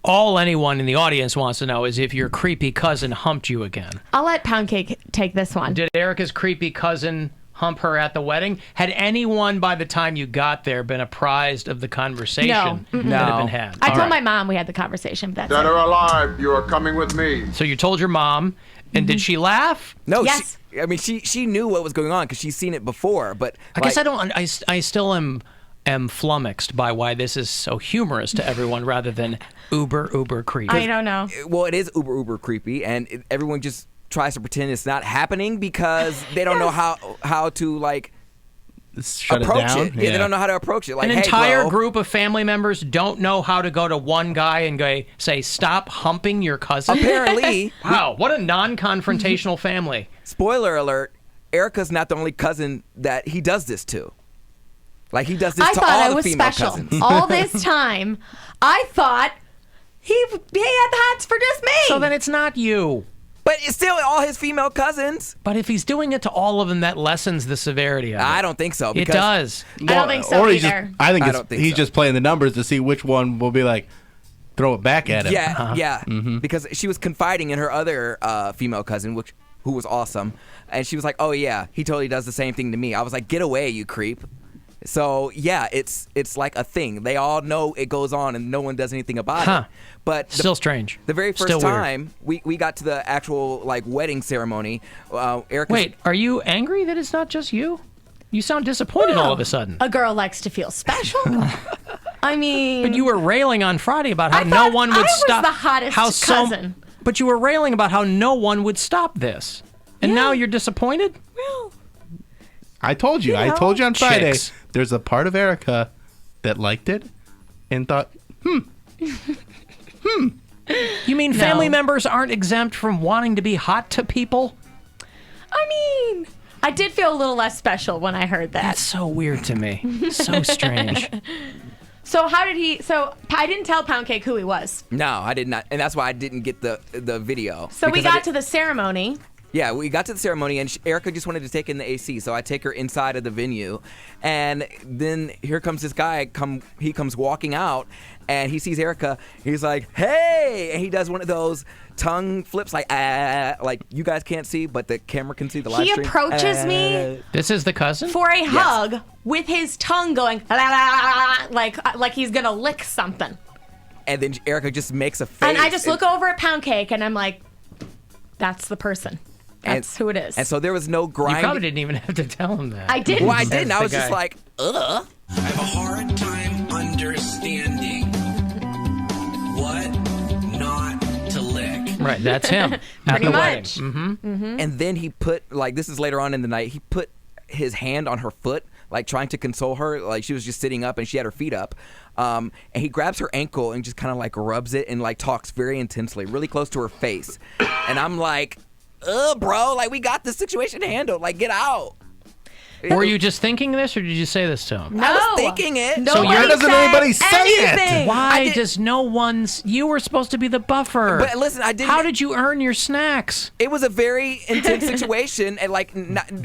all anyone in the audience wants to know is if your creepy cousin humped you again. I'll let Poundcake take this one. Did Erica's creepy cousin hump her at the wedding? Had anyone by the time you got there been apprised of the conversation that had been had? I told my mom we had the conversation. But that's Dead or alive, you are coming with me. So you told your mom, and did she laugh? No, Yes. she knew what was going on because she's seen it before. But I guess I still am flummoxed by why this is so humorous to everyone rather than uber creepy. I don't know. Well, it is uber creepy, and everyone just tries to pretend it's not happening because they don't know how to like Shut approach it down. it. Yeah, they don't know how to approach it. Like, An hey, entire bro. group of family members don't know how to go to one guy and say, "Stop humping your cousin." Apparently, Wow, what a non-confrontational family. spoiler alert: Erica's not the only cousin that he does this to. Like he does this I to thought I all the was female special. cousins. All this time, I thought he had the hots for just me. So then it's not you. But it's still all his female cousins. But if he's doing it to all of them, that lessens the severity of it. I don't think so. It Because does. I don't think so or either. I think I it's, don't think he's so. just playing the numbers to see which one will be like, throw it back at him. Yeah, because she was confiding in her other female cousin, who was awesome, and she was like, "Oh yeah, he totally does the same thing to me." I was like, "Get away, you creep!" So yeah, it's like a thing. They all know it goes on, and no one does anything about it. But Still strange. the very first Still weird. time we got to the actual like wedding ceremony, Erica. Wait, are you angry that it's not just you? You sound disappointed all of a sudden. A girl likes to feel special. I mean, But you were railing on Friday about how I no thought one would I was stop. the hottest cousin. But you were railing about how no one would stop this, and now you're disappointed. well, I told you. You I know. told you on Friday. Chicks. There's a part of Erica that liked it and thought, You mean family members aren't exempt from wanting to be hot to people? I mean, I did feel a little less special when I heard that. That's so weird to me. So strange. So how did he? So I didn't tell Poundcake who he was. No, I did not, and that's why I didn't get the video. So we Because I got to the ceremony. Yeah, we got to the ceremony, and Erica just wanted to take in the AC, so I take her inside of the venue, and then here comes this guy. He comes walking out, and he sees Erica. He's like, "Hey!" and he does one of those tongue flips, like you guys can't see, but the camera can see the live He stream. approaches me This is the cousin? for a hug with his tongue going la, la, la, la, like he's gonna lick something. And then Erica just makes a face, And I just look over at Poundcake, and I'm like, "That's the person. That's who it is." And so there was no You grind. probably didn't even have to tell him that. I didn't. Well, I didn't. That's I the was just guy. like, ugh. I have a hard time understanding what not to lick. Right, that's him. At Pretty the much. wedding. Mm-hmm. And then he put, like, this is later on in the night, he put his hand on her foot, like trying to console her. Like she was just sitting up and she had her feet up. And he grabs her ankle and just kind of like rubs it and like talks very intensely, really close to her face. And I'm like, ugh, bro, like we got this situation handled. Like, get out. Were you just thinking this, or did you say this to him? No. I was thinking it. Nobody why doesn't said anybody say it? anything. Why did- does no one's... You were supposed to be the buffer. But listen, I didn't. How did you earn your snacks? It was a very intense situation, and like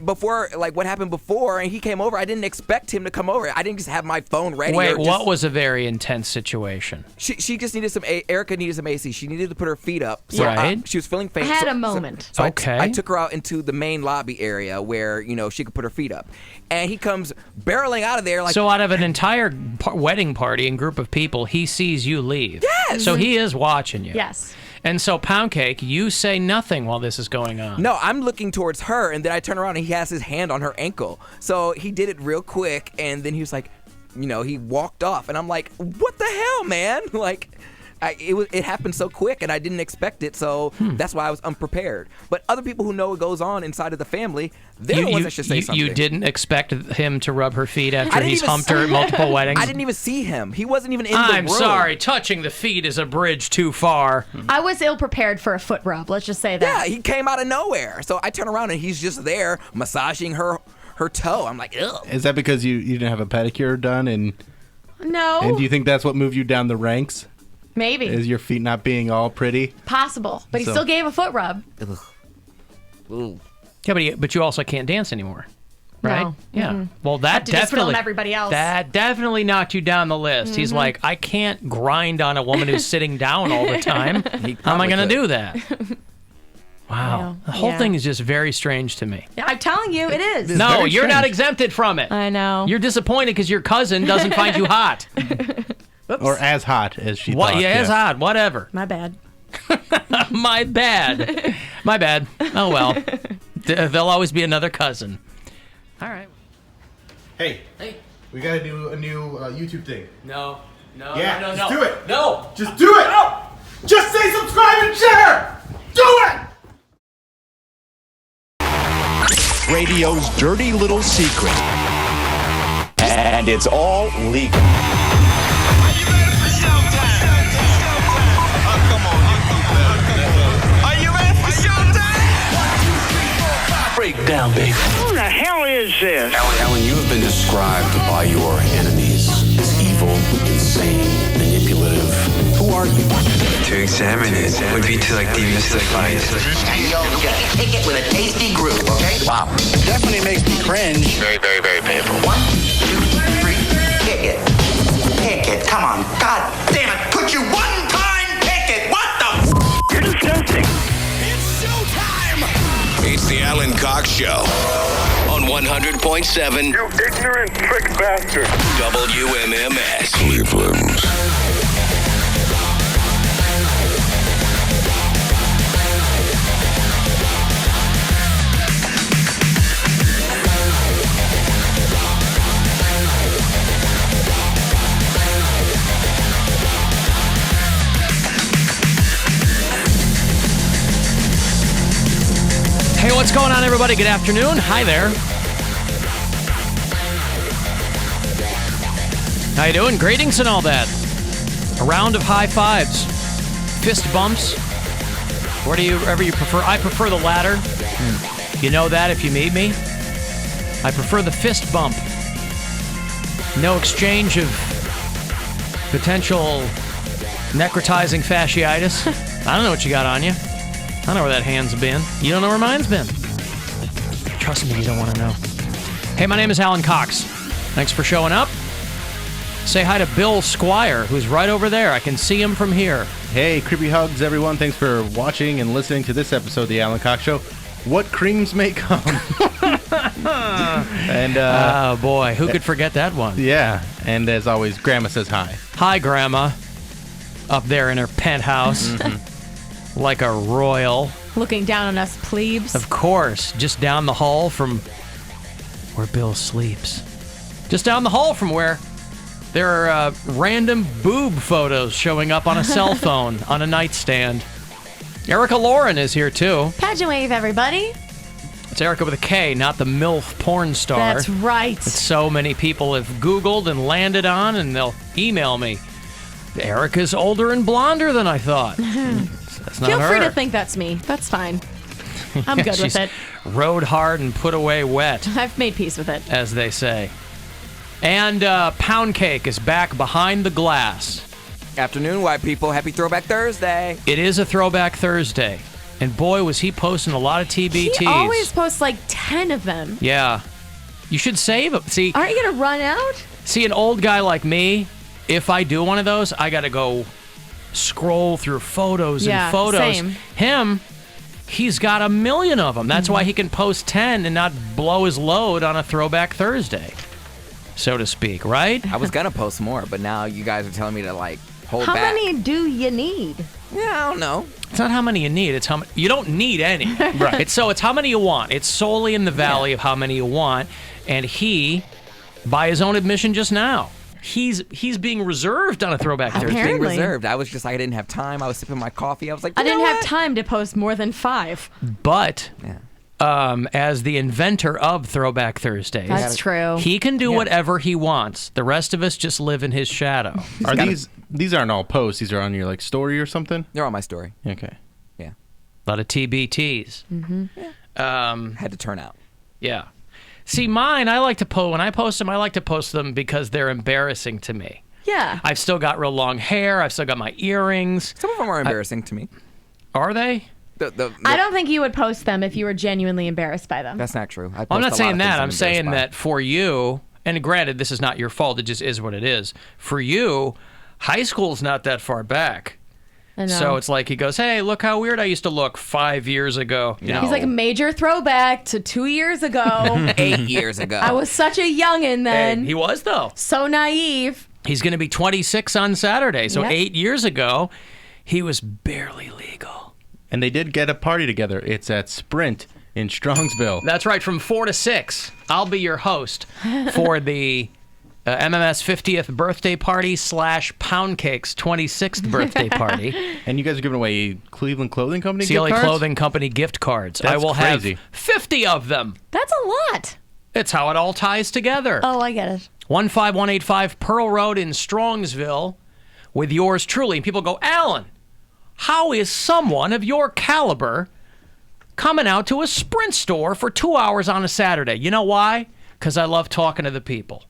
before, like what happened before, and he came over. I didn't expect him to come over. I didn't just have my phone ready. Wait, or just- what was a very intense situation? She just needed some. Erica needed some AC. She needed to put her feet up. So, Right. she was feeling faint. I had so- a moment. So Okay. I took her out into the main lobby area where she could put her feet up, and he comes barreling out of there like. So out of an entire wedding party and group of people, he sees you leave. Yes! So he is watching you. Yes. And so, Poundcake, you say nothing while this is going on. No, I'm looking towards her, and then I turn around and he has his hand on her ankle. So he did it real quick, and then he was like, he walked off, and I'm like, what the hell, man? Like, it happened so quick, and I didn't expect it, so that's why I was unprepared. But other people who know what goes on inside of the family, they're the ones that should say something. You didn't expect him to rub her feet I after didn't he's even humped her at multiple weddings? I didn't even see him. He wasn't even in the room. I'm sorry, touching the feet is a bridge too far. I was ill prepared for a foot rub. Let's just say that. Yeah, he came out of nowhere. So I turn around and he's just there massaging her toe. I'm like, ugh. Is that because you didn't have a pedicure done, and No. do you think that's what moved you down the ranks? Maybe. Is your feet not being all pretty? Possible. But he still gave a foot rub. Ooh. Yeah, but you also can't dance anymore. Right? No. Yeah. Well, that Have to just definitely film everybody else. That definitely knocked you down the list. He's like, I can't grind on a woman who's sitting down all the time. How am I going to do that? Wow. The whole thing is just very strange to me. Yeah, I'm telling you, it is. No, you're not exempted from it. I know. You're disappointed because your cousin doesn't find you hot. Or as hot as she thought. Yeah, as hot. Whatever. My bad. My bad. My bad. Oh, well. There'll always be another cousin. All right. Hey, we gotta do a new YouTube thing. No. Yeah, no. just do it. No. Just do it. No. Just say subscribe and share. Do it. Radio's dirty little secret. And it's all legal. Breakdown, baby. Who the hell is this? Alan, you have been described by your enemies as evil, insane, manipulative. Who are you? To examine it would be to demystify it. Take it with a tasty groove, okay? Wow. Definitely makes me cringe. Very, very, very painful. 1, 2, 3, pick it. Pick it. Come on. God damn it. Could you one time pick it? What the You're disgusting. It's showtime! It's the Alan Cox Show on 100.7 You ignorant prick bastard. WMMS. Cleveland. Hey, what's going on, everybody? Good afternoon. Hi there. How you doing? Greetings and all that. A round of high fives, fist bumps, whatever you prefer. I prefer the latter. You know that if you meet me. I prefer the fist bump. No exchange of potential necrotizing fasciitis. I don't know what you got on you. I know where that hand's been. You don't know where mine's been. Trust me, you don't want to know. Hey, my name is Alan Cox. Thanks for showing up. Say hi to Bill Squire, who's right over there. I can see him from here. Hey, creepy hugs, everyone. Thanks for watching and listening to this episode of the Alan Cox Show. What creams may come. And oh, boy. Who could forget that one? yeah, and as always, Grandma says hi. Hi, Grandma. Up there in her penthouse. Like a royal. Looking down on us plebes. Of course, just down the hall from where Bill sleeps. Just down the hall from where there are random boob photos showing up on a cell phone on a nightstand. Erica Lauren is here, too. Pageant wave, everybody. It's Erica with a K, not the MILF porn star. That's right. That so many people have Googled and landed on, and they'll email me. Erica's older and blonder than I thought. That's not Feel her. free to think that's me. That's fine. I'm good with She's it. rode hard and put away wet, I've made peace with it. as they say. And Poundcake is back behind the glass. Afternoon, white people. Happy Throwback Thursday. It is a Throwback Thursday. And boy, was he posting a lot of TBTs. He always posts like 10 of them. Yeah. You should save them. See, Aren't you going to run out? See, an old guy like me, if I do one of those, I got to go scroll through photos and photos. Same. Him, he's got a million of them. That's why he can post 10 and not blow his load on a Throwback Thursday, so to speak, right? I was gonna post more, but now you guys are telling me to like hold How back. many do you need? Yeah, I don't know. It's not how many you need. It's how many. You don't need any. Right. It's how many you want. It's solely in the valley of how many you want. And he, by his own admission just now, he's being reserved on a Throwback Thursday. Being Apparently. reserved. I was just like, I didn't have time. I was sipping my coffee. I was like, I you know didn't have what? time to post more than 5. But Yeah. as the inventor of Throwback Thursdays, That's true. he can do whatever he wants. The rest of us just live in his shadow. Are these aren't all posts? These are on your like story or something? They're on my story. Okay. Yeah. A lot of TBTs. Had to turn out. Yeah. See, mine, I like to post, when I post them, I like to post them because they're embarrassing to me. Yeah. I've still got real long hair. I've still got my earrings. Some of them are embarrassing to me. Are they? I don't think you would post them if you were genuinely embarrassed by them. That's not true. I'm not saying that. I'm saying that for you, and granted, this is not your fault. It just is what it is. For you, high school's not that far back. So it's like he goes, hey, look how weird I used to look 5 years ago. He's like a major throwback to 2 years ago. 8 years ago. I was such a youngin' then. He was, though. So naive. He's going to be 26 on Saturday. So 8 years ago, he was barely legal. And they did get a party together. It's at Sprint in Strongsville. That's right, from 4 to 6. I'll be your host for the MMS 50th birthday party / Poundcake's 26th birthday party. And you guys are giving away Cleveland Clothing Company CLA gift cards? Clothing Company gift cards. That's I will crazy. have 50 of them. That's a lot. It's how it all ties together. Oh, I get it. 15185 Pearl Road in Strongsville with yours truly. And people go, Alan, how is someone of your caliber coming out to a Sprint store for 2 hours on a Saturday? You know why? Because I love talking to the people.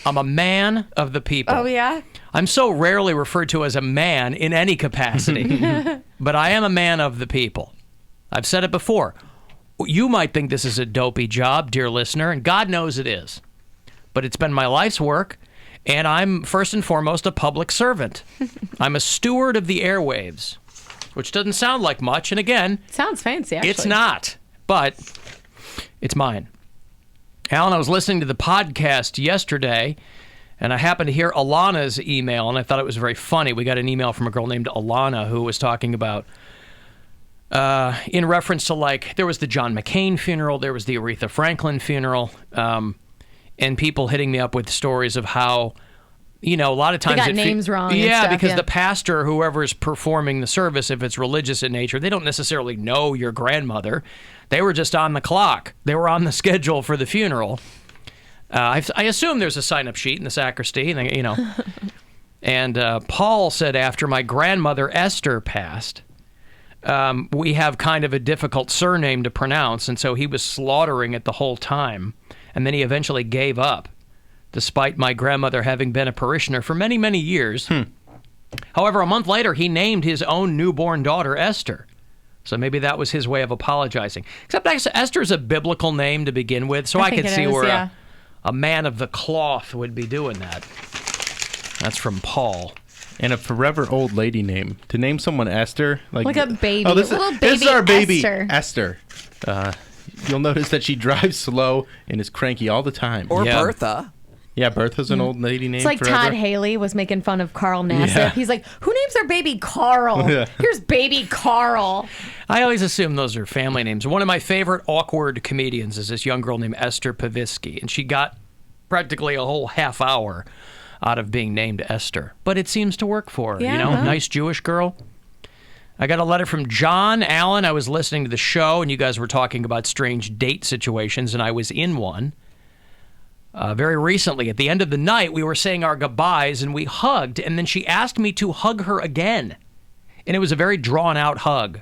I'm a man of the people. Oh, yeah? I'm so rarely referred to as a man in any capacity, but I am a man of the people. I've said it before. You might think this is a dopey job, dear listener, and God knows it is. But it's been my life's work, and I'm first and foremost a public servant. I'm a steward of the airwaves, which doesn't sound like much, and again... Sounds fancy, actually. It's not, but it's mine. Alan, I was listening to the podcast yesterday, and I happened to hear Alana's email, and I thought it was very funny. We got an email from a girl named Alana who was talking about, in reference to, like, there was the John McCain funeral, there was the Aretha Franklin funeral, and people hitting me up with stories of how, you know, a lot of times... They got names wrong and Yeah, stuff, because yeah. the pastor, whoever's performing the service, if it's religious in nature, they don't necessarily know your grandmother. They were just on the clock. They were on the schedule for the funeral. I assume there's a sign-up sheet in the sacristy, and you know. And Paul said after my grandmother Esther passed, we have kind of a difficult surname to pronounce, and so he was slaughtering it the whole time. And then he eventually gave up, despite my grandmother having been a parishioner for many, many years. However, a month later, he named his own newborn daughter Esther. So maybe that was his way of apologizing. Except Esther's a biblical name to begin with, so I could see where a man of the cloth would be doing that. That's from Paul. And a forever old lady name. To name someone Esther. Like a baby. Oh, this is our baby, Esther. You'll notice that she drives slow and is cranky all the time. Or Bertha. Yeah, Bertha's an old lady name. It's like forever. Todd Haley was making fun of Carl Nassif. Yeah. He's like, who names their baby Carl? Yeah. Here's baby Carl. I always assume those are family names. One of my favorite awkward comedians is this young girl named Esther Pavisky, and she got practically a whole half hour out of being named Esther. But it seems to work for her, you know? Nice Jewish girl. I got a letter from John Allen. I was listening to the show, and you guys were talking about strange date situations, and I was in one. Very recently, at the end of the night, we were saying our goodbyes, and we hugged, and then she asked me to hug her again. And it was a very drawn-out hug.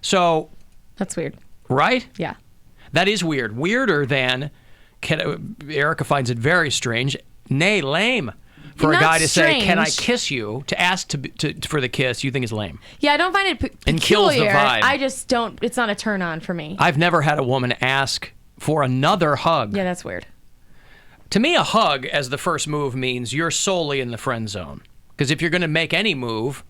So... That's weird. Right? Yeah. That is weird. Weirder than... Erica finds it very strange, nay, lame, for a guy to say, can I kiss you? To ask for the kiss, you think is lame. Yeah, I don't find it peculiar. And kills the vibe. I just don't... It's not a turn-on for me. I've never had a woman ask for another hug. Yeah, that's weird. To me, a hug as the first move means you're solely in the friend zone. Because if you're going to make any move,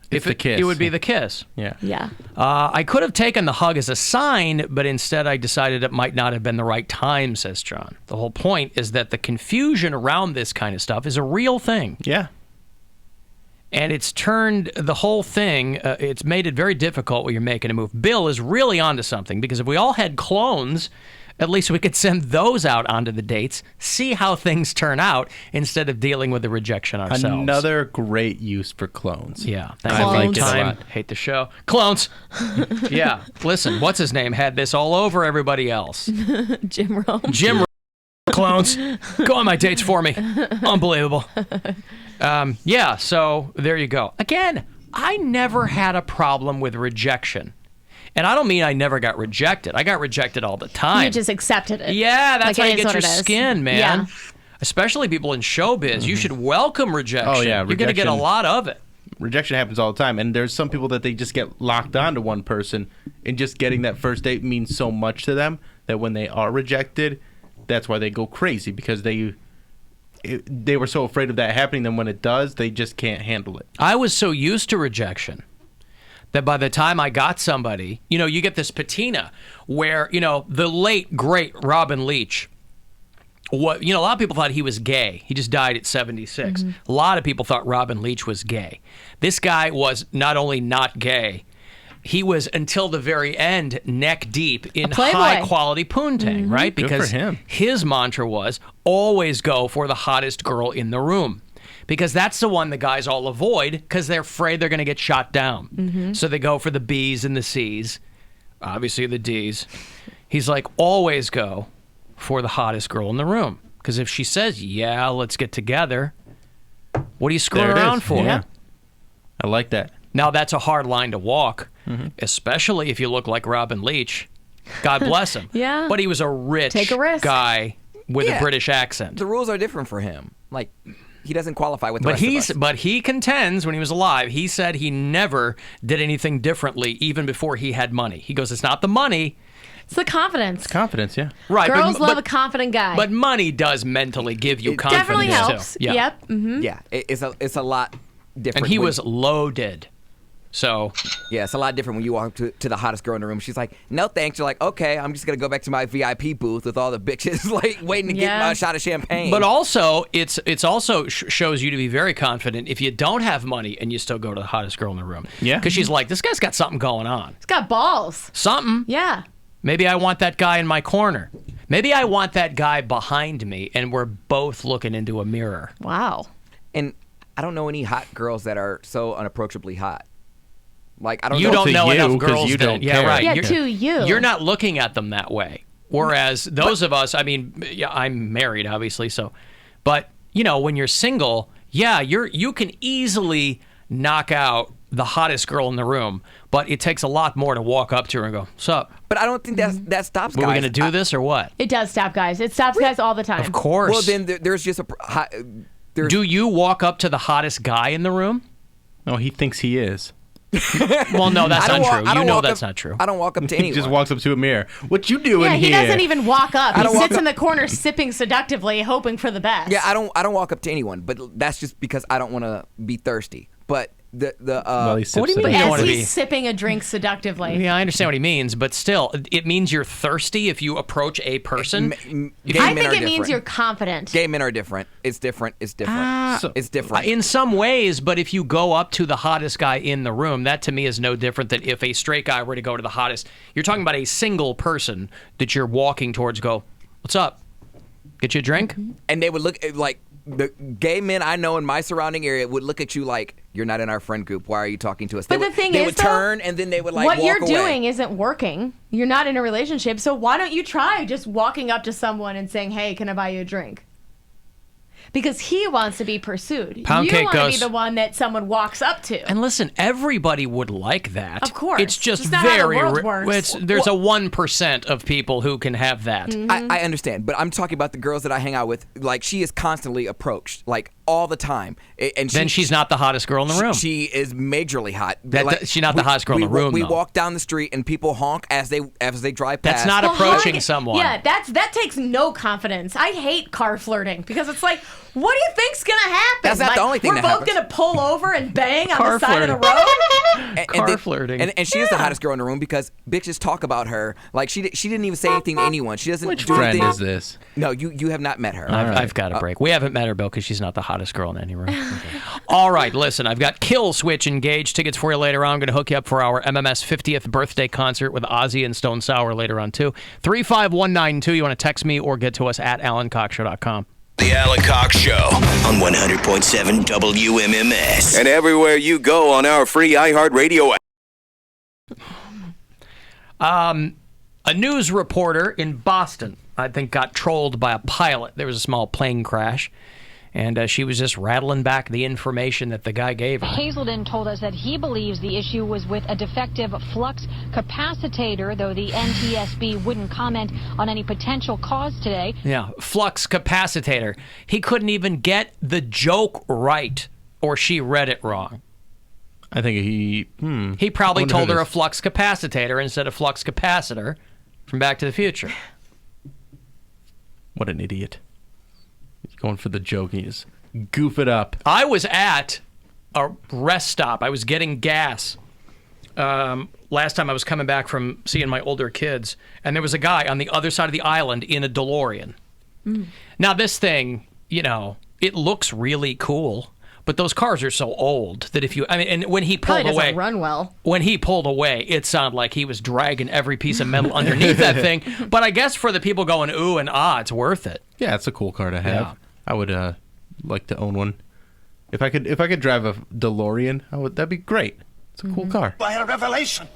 the kiss. It would be the kiss. Yeah. Yeah. I could have taken the hug as a sign, but instead I decided it might not have been the right time, says John. The whole point is that the confusion around this kind of stuff is a real thing. Yeah. And it's turned the whole thing, it's made it very difficult when you're making a move. Bill is really onto something, because if we all had clones, at least we could send those out onto the dates, see how things turn out, instead of dealing with the rejection ourselves. Another great use for clones. Yeah. I like it a time. lot. Hate the show. Clones. Yeah. Listen, what's his name had this all over everybody else. Jim Rome. Jim Clones. Go on my dates for me. Unbelievable. Yeah, so there you go. Again, I never had a problem with rejection. And I don't mean I never got rejected. I got rejected all the time. You just accepted it. Yeah, that's like how you get your skin, man. Yeah. Especially people in showbiz. You should welcome rejection. Oh, yeah. You're going to get a lot of it. rejection happens all the time, and there's some people that they just get locked onto one person, and just getting that first date means so much to them that when they are rejected, that's why they go crazy, because they were so afraid of that happening. Then when it does, they just can't handle it. I was so used to rejection that by the time I got somebody, you get this patina where, the late, great Robin Leach, a lot of people thought he was gay. He just died at 76. A lot of people thought Robin Leach was gay. This guy was not only not gay, he was, until the very end, neck deep in high-quality poontang, right? Because Good for him. His mantra was, always go for the hottest girl in the room. Because that's the one the guys all avoid because they're afraid they're going to get shot down. So they go for the B's and the C's, obviously the D's. He's like, always go for the hottest girl in the room. Because if she says, yeah, let's get together, what are you screwing around for? Yeah. I like that. Now, that's a hard line to walk, especially if you look like Robin Leach. God bless him. Yeah. But he was a rich guy with a British accent. The rules are different for him. Like, he doesn't qualify with the rest of us. But he contends when he was alive, he said he never did anything differently even before he had money. He goes, it's not the money. It's the confidence. Confidence, yeah. Right. Girls love a confident guy. But money does mentally give you confidence. Definitely helps. Too. Yeah. Yep. Yeah, it's a lot different. And he was loaded. So yeah, it's a lot different when you walk to the hottest girl in the room. She's like, no thanks. You're like, okay, I'm just going to go back to my VIP booth with all the bitches like waiting to get my shot of champagne. But also, it's also shows you to be very confident if you don't have money and you still go to the hottest girl in the room. Yeah. Because she's like, this guy's got something going on. He's got balls. Something. Yeah. Maybe I want that guy in my corner. Maybe I want that guy behind me and we're both looking into a mirror. Wow. And I don't know any hot girls that are so unapproachably hot. Like, I don't You know. don't know enough girls you that, don't yeah, care. right. Yeah, You're- you. You're not looking at them that way. Whereas those of us, I mean, yeah, I'm married, obviously, so, but when you're single, yeah, you can easily knock out the hottest girl in the room, but it takes a lot more to walk up to her and go, "What's up? But I don't think that stops guys. Are we going to do this or what?" It does stop guys. It stops guys all the time. Of course. Well, then there's just Do you walk up to the hottest guy in the room? No, he thinks he is. Well, no, that's not true. You know that's up, not true. I don't walk up to He anyone. just walks up to a mirror. What you doing Yeah, here? he doesn't even walk up. He don't walk sits in up- the corner sipping seductively, hoping for the best. Yeah, I don't walk up to anyone, but that's just because I don't want to be thirsty. But Well, he sips What do you it. mean? You don't As wanna he's be- sipping a drink seductively. Yeah, I understand what he means, but still, it means you're thirsty if you approach a person. Gay I men think are it means different. you're confident. Gay men are different. It's different. It's different. It's different. In some ways, but if you go up to the hottest guy in the room, that to me is no different than if a straight guy were to go to the hottest. You're talking about a single person that you're walking towards, go, what's up? Get you a drink? And they would look at, like, the gay men I know in my surrounding area would look at you like, you're not in our friend group. Why are you talking to us? But they the thing they is, would though, turn and then they would like what walk you're away. doing isn't working. You're not in a relationship, so why don't you try just walking up to someone and saying, hey, can I buy you a drink? Because he wants to be pursued. Poundcake you want to be goes- the one that someone walks up to. And listen, everybody would like that. Of course. It's just It's not how the very world works. There's a 1% of people who can have that. I understand, but I'm talking about the girls that I hang out with. Like, she is constantly approached, like, all the time. And Then she's not the hottest girl in the room. She is majorly hot. She's not the hottest girl in the room, We though. walk down the street and people honk as they drive past. That's not Well, approaching honk- someone. Yeah, that takes no confidence. I hate car flirting because it's like, what do you think's gonna happen? That's not Like, the only thing we're that both happens. gonna pull over and bang on Car the side of the flirting. road. Car flirting. And she is the hottest girl in the room because bitches talk about her. Like, she didn't even say anything to anyone. She doesn't Which do friend anything. is this? No, you have not met her. I've got a break. We haven't met her, Bill, because she's not the hottest girl in any room. All right, listen, I've got Kill Switch engaged. Tickets for you later on. I'm going to hook you up for our MMS 50th birthday concert with Ozzy and Stone Sour later on, too. 35192. You want to text me or get to us at AlanCoxShow.com. The Alan Cox Show on 100.7 WMMS. And everywhere you go on our free iHeartRadio app. A news reporter in Boston, I think, got trolled by a pilot. There was a small plane crash, and she was just rattling back the information that the guy gave her. Hazelden told us that he believes the issue was with a defective flux capacitor, though the NTSB wouldn't comment on any potential cause today. Yeah, flux capacitor. He couldn't even get the joke right, or she read it wrong. I think He probably told her a flux capacitor instead of flux capacitor from Back to the Future. What an idiot. He's going for the joke. He just goof it up. I was at a rest stop. I was getting gas. Last time I was coming back from seeing my older kids, and there was a guy on the other side of the island in a DeLorean. Now, this thing, it looks really cool, but those cars are so old that and when he pulled Probably away, doesn't run well. When he pulled away, it sounded like he was dragging every piece of metal underneath that thing. But I guess for the people going ooh and ah, it's worth it. Yeah, it's a cool car to have. Yeah. I would like to own one. If I could drive a DeLorean, that'd be great. It's a cool car. I had a revelation,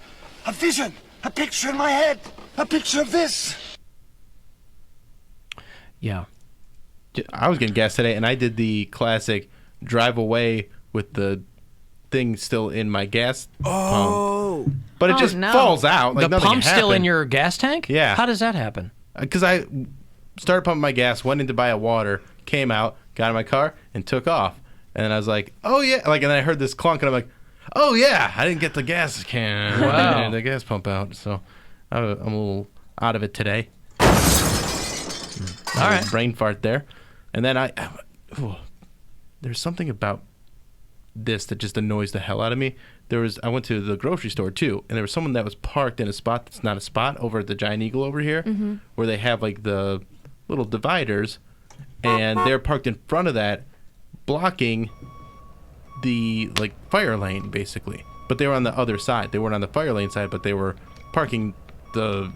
a vision, a picture in my head, a picture of this. Yeah. I was getting gas today, and I did the classic drive away with the thing still in my gas pump. But it just falls out. Like the pump's still in your gas tank? Yeah. How does that happen? Because I started pumping my gas, went in to buy a water, came out, got in my car, and took off. And then I was like, oh, yeah. And then I heard this clunk, and I'm like, oh, yeah, I didn't get the gas can. Wow. The gas pump out. So I'm a little out of it today. All right. Brain fart there. And then there's something about this that just annoys the hell out of me. I went to the grocery store too, and there was someone that was parked in a spot that's not a spot over at the Giant Eagle over here, where they have like the little dividers, and they're parked in front of that, blocking the fire lane basically. But they were on the other side. They weren't on the fire lane side, but they were parking the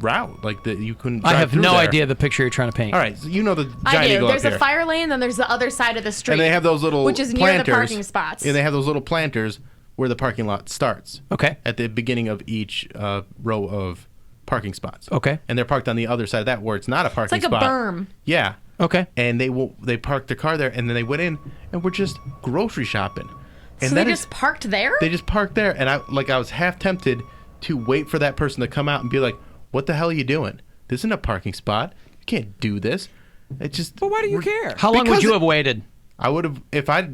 route you couldn't drive I have through no there. idea the picture you're trying to paint. All right, so you know the Giant I do. Eagle There's up a here. fire lane, then there's the other side of the street. And they have those little which is planters, near the parking spots. And they have those little planters where the parking lot starts. Okay. At the beginning of each row of parking spots. Okay. And they're parked on the other side of that where it's not a parking It's like spot. a berm. Yeah. Okay. And they parked their car there, and then they went in and were just grocery shopping. And So they just parked there? They just parked there, and I was half tempted to wait for that person to come out and be like, "What the hell are you doing? This isn't a parking spot. You can't do this." It just. But why do you care? How long would you have waited? I would have if I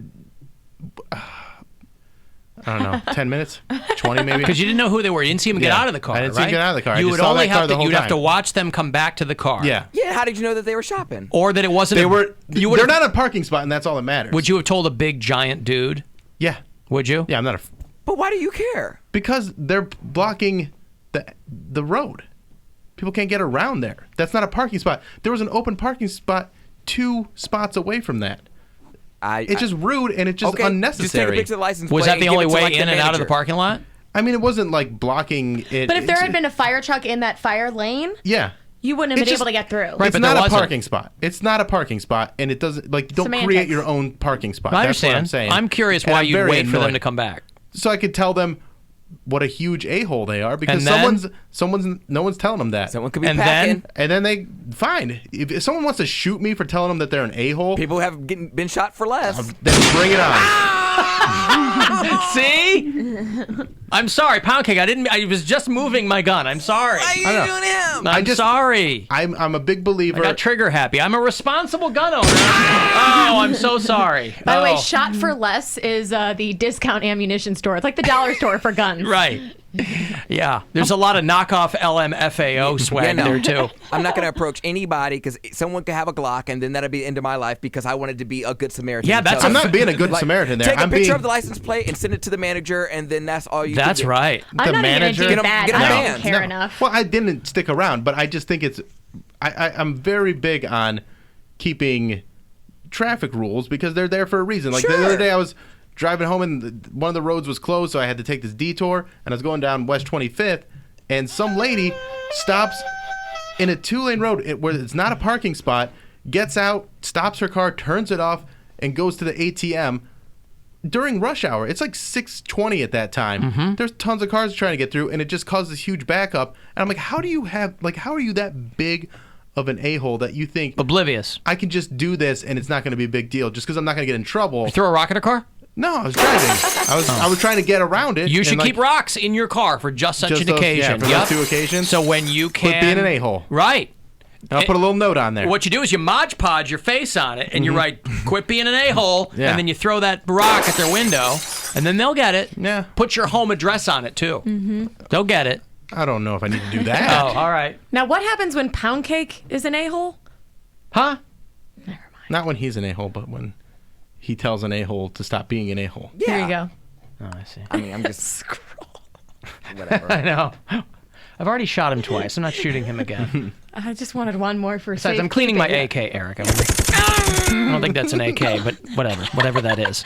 don't know, 10 minutes, 20 maybe. Because you didn't know who they were. You didn't see them get out of the car. I didn't see them get out of the car. You I would just saw only that car have the to. whole You'd have to time. watch them come back to the car. Yeah. Yeah, how did you know that they were shopping? Or that it wasn't. They were. They're not a parking spot, and that's all that matters. Would you have told a big giant dude? Yeah. Would you? Yeah, I'm not a. But why do you care? Because they're blocking the road. People can't get around there. That's not a parking spot. There was an open parking spot 2 spots away from that. It's just rude, and it's just unnecessary. Just take a picture of the license plate. Was that the only way like in and out of the parking lot? I mean, it wasn't like blocking it. But if there had been a fire truck in that fire lane, yeah, you wouldn't have been able to get through. Right, it's but not there a wasn't. parking spot. It's not a parking spot, and it doesn't don't Semantics. create your own parking spot. I That's what understand. I'm saying. I'm curious And why I'm you'd very wait for them annoyed. to come back. So I could tell them what a huge a-hole they are, because And then? no one's telling them that. Someone could be And packing. And then they fine. If someone wants to shoot me for telling them that they're an a-hole, People have been shot for less. then bring it on. See? I'm sorry, Poundcake. I was just moving my gun. I'm sorry. Why are you doing him? I'm sorry. I'm a big believer. I got trigger happy. I'm a responsible gun owner. Oh, I'm so sorry. By the way, Oh. Shot for Less is the discount ammunition store. It's like the dollar store for guns. Right. Yeah. There's a lot of knockoff LMFAO swag there, too. I'm not going to approach anybody because someone could have a Glock and then that'll be the end of my life because I wanted to be a good Samaritan. Yeah, that's So- I'm not being a good Samaritan there. Take I'm a picture being of the license plate and send it to the manager, and then that's all you That's can do. right. I'm not manager? even Get gonna 'em- do get 'em that. I banned. don't care enough. Well, I didn't stick around, but I just think it's. I'm very big on keeping traffic rules because they're there for a reason. Like the other day, I was driving home and one of the roads was closed, so I had to take this detour, and I was going down West 25th, and some lady stops in a 2-lane road where it's not a parking spot, gets out, stops her car, turns it off, and goes to the ATM. During rush hour, it's like 6:20 at that time. There's tons of cars trying to get through, and it just causes huge backup. And I'm like, how are you that big of an a-hole that you think Oblivious. I can just do this and it's not going to be a big deal just because I'm not going to get in trouble? You throw a rock at a car? No, I was driving. I was trying to get around it. You and, should like, keep rocks in your car for just such just an those- occasion. Yeah, for those 2 occasions. So when you can... Quit being an a-hole. Right. And I'll put a little note on there. What you do is you Mod Podge your face on it, and you write, quit being an a-hole, Yeah. and then you throw that rock at their window. And then they'll get it. Yeah. Put your home address on it, too. Mm-hmm. They'll get it. I don't know if I need to do that. Oh, all right. Now, what happens when Poundcake is an a-hole? Huh? Never mind. Not when he's an a-hole, but when he tells an a-hole to stop being an a-hole. Yeah. Here you go. Oh, I see. I mean, I'm just whatever. I know. I've already shot him twice. I'm not shooting him again. I just wanted one more for Besides, I'm cleaning my AK, Eric. I don't think that's an AK, but whatever that is.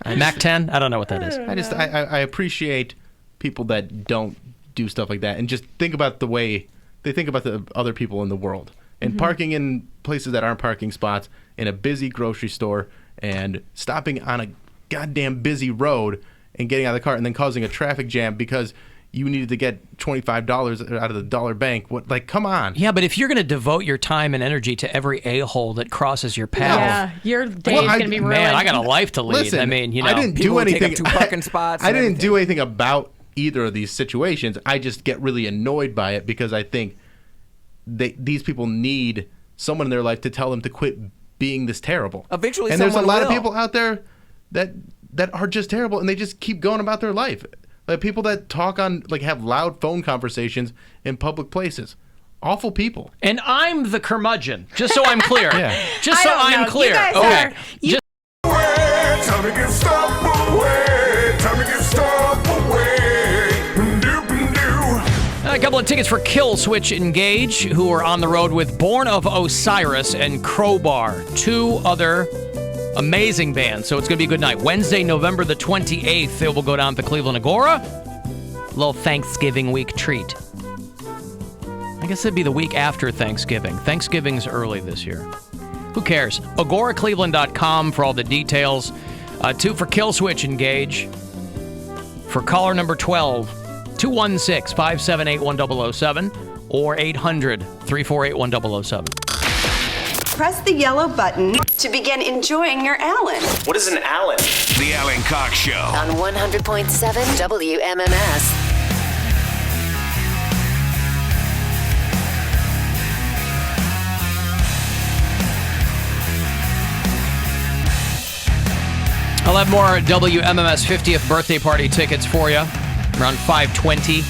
Mac 10? I don't know what that is. I appreciate people that don't do stuff like that and just think about the way they think about the other people in the world. And parking in places that aren't parking spots, in a busy grocery store, and stopping on a goddamn busy road and getting out of the car and then causing a traffic jam because you needed to get $25 out of the dollar bank. What? Like, come on. Yeah, but if you're going to devote your time and energy to every a-hole that crosses your path, Yeah, your day is going to be ruined. man, I got a life to lead. Listen, I mean, you know, I didn't People do would take anything. up 2 parking spots. I and didn't do everything. anything about either of these situations. I just get really annoyed by it because I think these people need someone in their life to tell them to quit being this terrible. Eventually, and there's a someone lot of will. people out there that are just terrible, and they just keep going about their life. Like people that talk on, like, have loud phone conversations in public places. Awful people. And I'm the curmudgeon, just so I'm clear. Yeah. Just so I don't I'm know. clear. You guys Okay. are- you- Time to get stuff away. Time to get stuff away. A couple of tickets for Kill Switch Engage, who are on the road with Born of Osiris and Crowbar, 2 other amazing bands. So it's going to be a good night. Wednesday, November the 28th, it will go down at the Cleveland Agora. A little Thanksgiving week treat. I guess it'd be the week after Thanksgiving. Thanksgiving's early this year. Who cares? AgoraCleveland.com for all the details. 2 for Kill Switch Engage. For caller number 12, 216-578-1007 or 800-348-1007. Press the yellow button to begin enjoying your Alan. What is an Alan? The Alan Cox Show. On 100.7 WMMS. I'll have more WMMS 50th birthday party tickets for you around 5:20.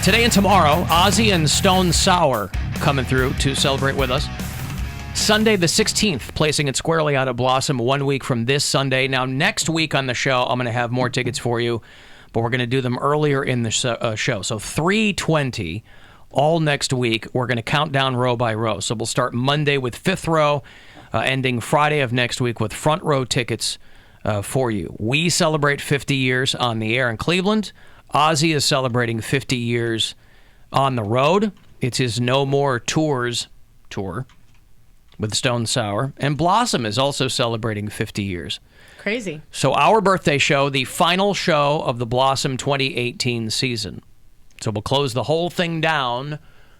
Today and tomorrow, Ozzy and Stone Sour coming through to celebrate with us. Sunday the 16th, placing it squarely out of Blossom 1 week from this Sunday. Now, next week on the show, I'm going to have more tickets for you, but we're going to do them earlier in the show. So 3:20 all next week. We're going to count down row by row. So we'll start Monday with 5th row, ending Friday of next week with front row tickets for you. We celebrate 50 years on the air in Cleveland. Ozzy is celebrating 50 years on the road. It's his No More Tours tour with Stone Sour. And Blossom is also celebrating 50 years. Crazy. So our birthday show, the final show of the Blossom 2018 season. So we'll close the whole thing down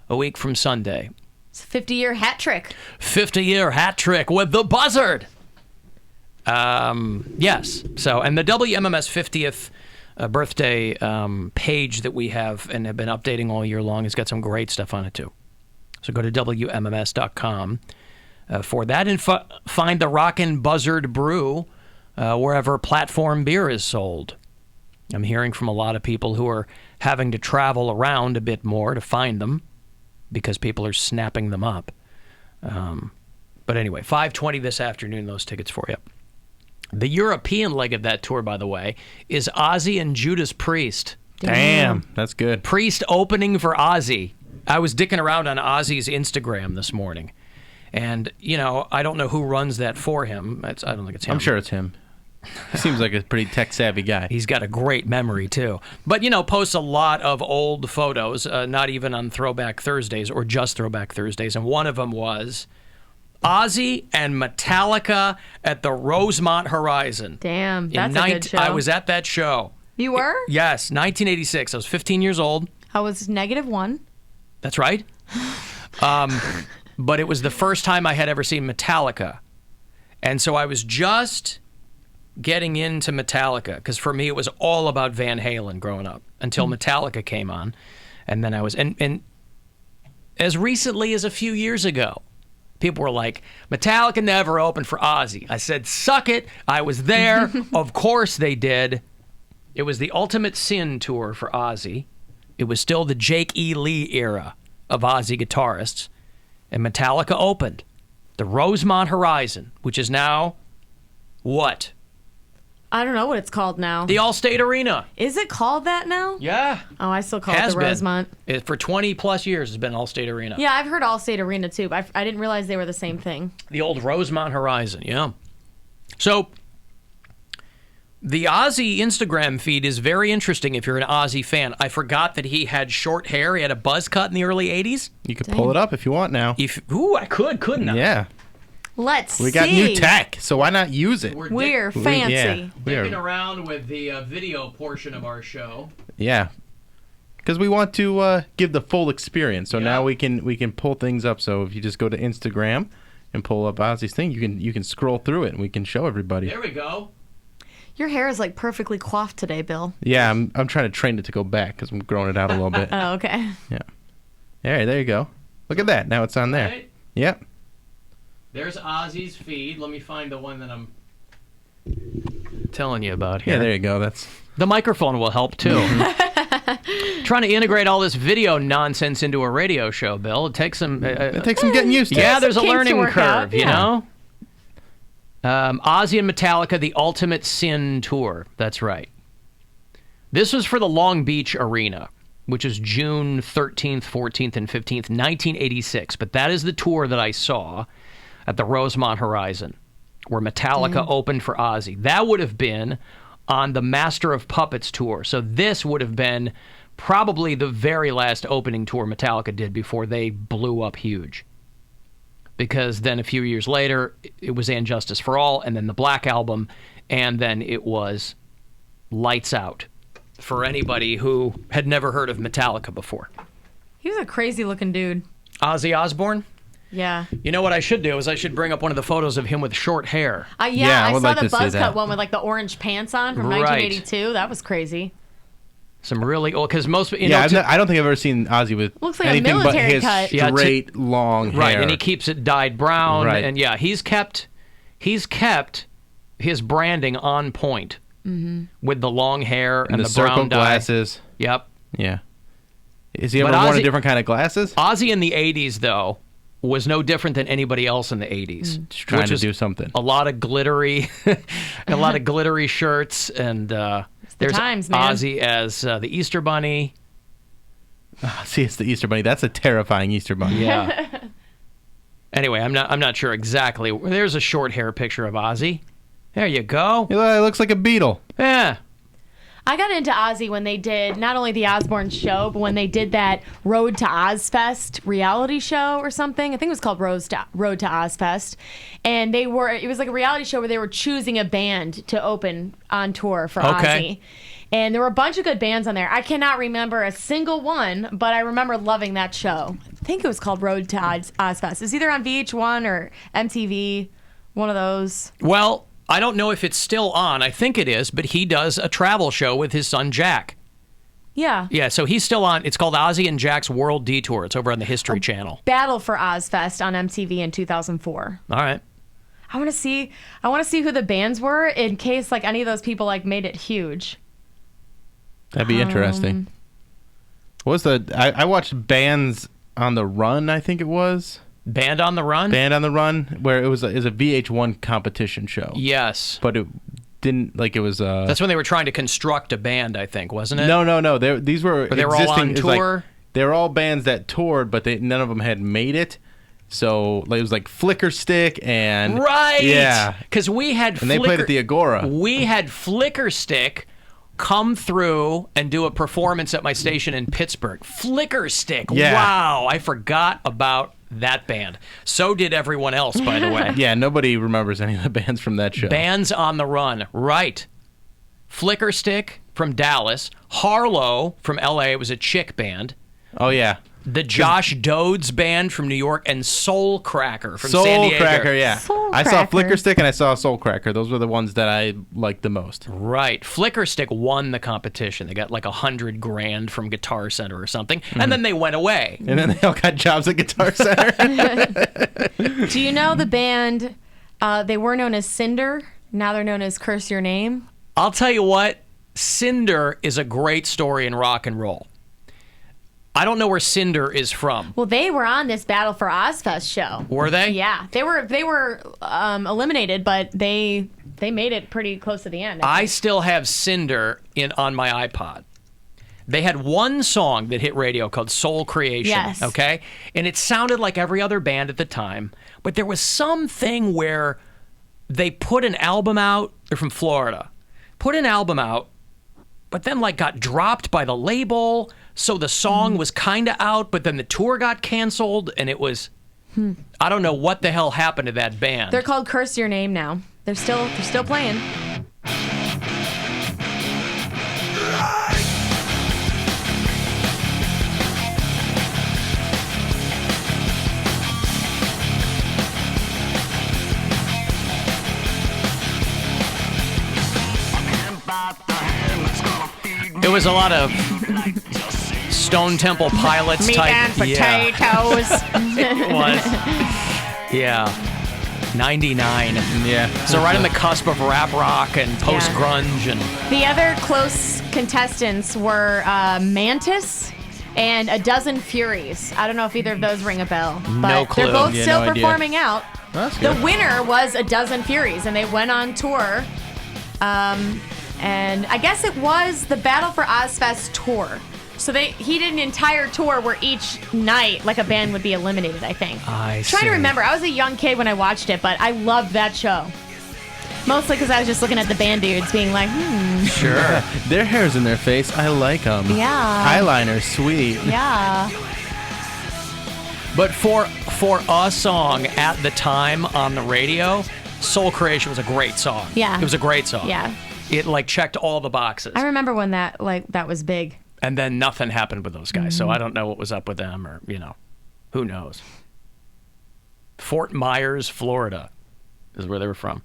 a week from Sunday. It's a 50-year hat trick. 50-year hat trick with the buzzard. Yes. So, and the WMMS 50th birthday page that we have and have been updating all year long has got some great stuff on it too. So go to WMMS.com for that and find the Rockin' Buzzard Brew wherever platform beer is sold. I'm hearing from a lot of people who are having to travel around a bit more to find them because people are snapping them up. But anyway, 5:20 this afternoon, those tickets for you. The European leg of that tour, by the way, is Ozzy and Judas Priest. Damn, that's good. Priest opening for Ozzy. I was dicking around on Ozzy's Instagram this morning. And, you know, I don't know who runs that for him. I don't think it's him. I'm sure it's him. He seems like a pretty tech-savvy guy. He's got a great memory, too. But, you know, posts a lot of old photos, not even on Throwback Thursdays or just Throwback Thursdays. And one of them was Ozzy and Metallica at the Rosemont Horizon. Damn, that's a good show. I was at that show. You were? Yes, 1986. I was 15 years old. I was -1. That's right. But it was the first time I had ever seen Metallica. And so I was just getting into Metallica, because for me it was all about Van Halen growing up until Metallica came on. And then I was, and as recently as a few years ago, People were like, Metallica never opened for Ozzy. I said, suck it. I was there. Of course they did. It was the Ultimate Sin tour for Ozzy. It was still the Jake E. Lee era of Ozzy guitarists. And Metallica opened the Rosemont Horizon, which is now what? I don't know what it's called now. The Allstate Arena. Is it called that now? Yeah. Oh, I still call it the Rosemont. For 20 plus years, it's been Allstate Arena. Yeah, I've heard Allstate Arena too, but I didn't realize they were the same thing. The old Rosemont Horizon, yeah. So, the Ozzy Instagram feed is very interesting if you're an Ozzy fan. I forgot that he had short hair. He had a buzz cut in the early 80s. You could pull it up if you want now. Ooh, I could, couldn't I? Yeah. Let's see. We got new tech, so why not use it? We're fancy. Digging around with the video portion of our show. Yeah. Because we want to give the full experience. So now we can pull things up. So if you just go to Instagram and pull up Ozzy's thing, you can scroll through it and we can show everybody. There we go. Your hair is like perfectly coiffed today, Bill. Yeah, I'm trying to train it to go back because I'm growing it out a little bit. Oh, okay. Yeah. All right, there you go. Look at that. Now it's on there. Right. Yep. There's Ozzy's feed. Let me find the one that I'm telling you about here. Yeah, there you go. That's the microphone will help too. Trying to integrate all this video nonsense into a radio show, Bill. It takes some. It takes some getting used to. Yeah, there's a learning curve. Out. You know. Ozzy and Metallica, the Ultimate Sin tour. That's right. This was for the Long Beach Arena, which is June 13th, 14th, and 15th, 1986. But that is the tour that I saw at the Rosemont Horizon, where Metallica opened for Ozzy. That would have been on the Master of Puppets tour. So this would have been probably the very last opening tour Metallica did before they blew up huge. Because then a few years later, it was And Justice for All, and then the Black Album, and then it was Lights Out for anybody who had never heard of Metallica before. He was a crazy looking dude. Ozzy Osbourne? Yeah. You know what I should do is I should bring up one of the photos of him with short hair. Yeah, I saw the buzz cut one with like the orange pants on from Right. 1982. That was crazy. Some really old, because most, I don't think I've ever seen Ozzy with Looks like a anything but military his cut. straight, long hair. Right, and he keeps it dyed brown. Right. And yeah, he's kept his branding on point with the long hair and the the circle brown dye. glasses. Yep. Yeah. Is he ever But worn a Ozzy- different kind of glasses? Ozzy in the 80s, though, was no different than anybody else in the 80s. Just trying which to was do something. A lot of glittery, shirts, and there's times, man. Ozzy as the Easter Bunny. See, it's the Easter Bunny. That's a terrifying Easter Bunny. Yeah. Anyway, I'm not sure exactly. There's a short hair picture of Ozzy. There you go. It looks like a beetle. Yeah. I got into Ozzy when they did not only the Osbourne show, but when they did that Road to Ozfest reality show or something. I think it was called Road to Ozfest. And it was like a reality show where they were choosing a band to open on tour for Ozzy. And there were a bunch of good bands on there. I cannot remember a single one, but I remember loving that show. I think it was called Road to Ozfest. It's either on VH1 or MTV, one of those. Well, I don't know if it's still on. I think it is, but he does a travel show with his son Jack. Yeah. Yeah, so he's still on. It's called Ozzy and Jack's World Detour. It's over on the History Channel. Battle for Ozfest on MTV in 2004. All right. I want to see who the bands were in case like any of those people like made it huge. That'd be interesting. What's I watched Bands on the Run, I think it was. Band on the Run? Band on the Run, where it was a VH1 competition show. Yes. But it didn't, like it was... That's when they were trying to construct a band, I think, wasn't it? No. These were They were all on tour? They were all bands that toured, but none of them had made it. So like, it was like Flicker Stick and... Right! Yeah. Because we had And they played at the Agora. We had Flicker Stick come through and do a performance at my station in Pittsburgh. Flicker Stick. Yeah. Wow. I forgot about that band. So did everyone else, by the way. Yeah, nobody remembers any of the bands from that show. Bands on the Run. Right. Flicker Stick from Dallas. Harlow from L.A. It was a chick band. Oh, yeah. The Josh Dode's band from New York and Soul Cracker from Soul San Diego. Cracker, yeah. Soul I saw Cracker. Flicker Stick and I saw Soul Cracker. Those were the ones that I liked the most. Right. Flicker Stick won the competition. They got like $100,000 from Guitar Center or something, and then they went away. And then they all got jobs at Guitar Center. Do you know the band? They were known as Cinder. Now they're known as Curse Your Name. I'll tell you what, Cinder is a great story in rock and roll. I don't know where Cinder is from. Well, they were on this Battle for Ozfest show. Were they? Yeah, they were eliminated, but they made it pretty close to the end. I still have Cinder on my iPod. They had one song that hit radio called Soul Creation. Yes. Okay? And it sounded like every other band at the time, but there was something where they put an album out. They're from Florida. Put an album out, but then like got dropped by the label. So the song was kind of out, but then the tour got canceled, and it was, I don't know what the hell happened to that band. They're called Curse Your Name now. They're still playing. It was a lot of Stone Temple Pilots Meat type. and potatoes. It was. Yeah. 99. Yeah. So right on the cusp of rap rock and post-grunge. And The other close contestants were Mantis and A Dozen Furies. I don't know if either of those ring a bell. But No clue. they're both Yeah, still no idea. performing out. That's The good. winner was A Dozen Furies, and they went on tour. And I guess it was the Battle for Ozfest tour. So he did an entire tour where each night, like a band would be eliminated, I think. I Trying see. to remember. I was a young kid when I watched it, but I loved that show. Mostly because I was just looking at the band dudes being like, Sure. Their hair's in their face. I like them. Yeah. Eyeliner's sweet. yeah. But for a song at the time on the radio, Soul Creation was a great song. Yeah. It was a great song. Yeah. It like checked all the boxes. I remember when that was big. And then nothing happened with those guys. So I don't know what was up with them, or, who knows. Fort Myers, Florida is where they were from.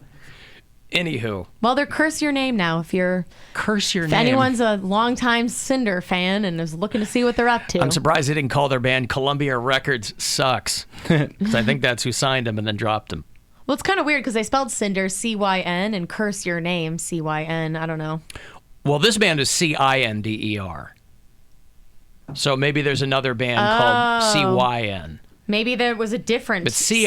Anywho. Well, they're Curse Your Name now if If anyone's a longtime Cinder fan and is looking to see what they're up to. I'm surprised they didn't call their band Columbia Records Sucks. Because I think that's who signed them and then dropped them. Well, it's kind of weird because they spelled Cinder C-Y-N and Curse Your Name C-Y-N. I don't know. Well, this band is C-I-N-D-E-R. So maybe there's another band called C-Y-N. Maybe there was a different But Cinder.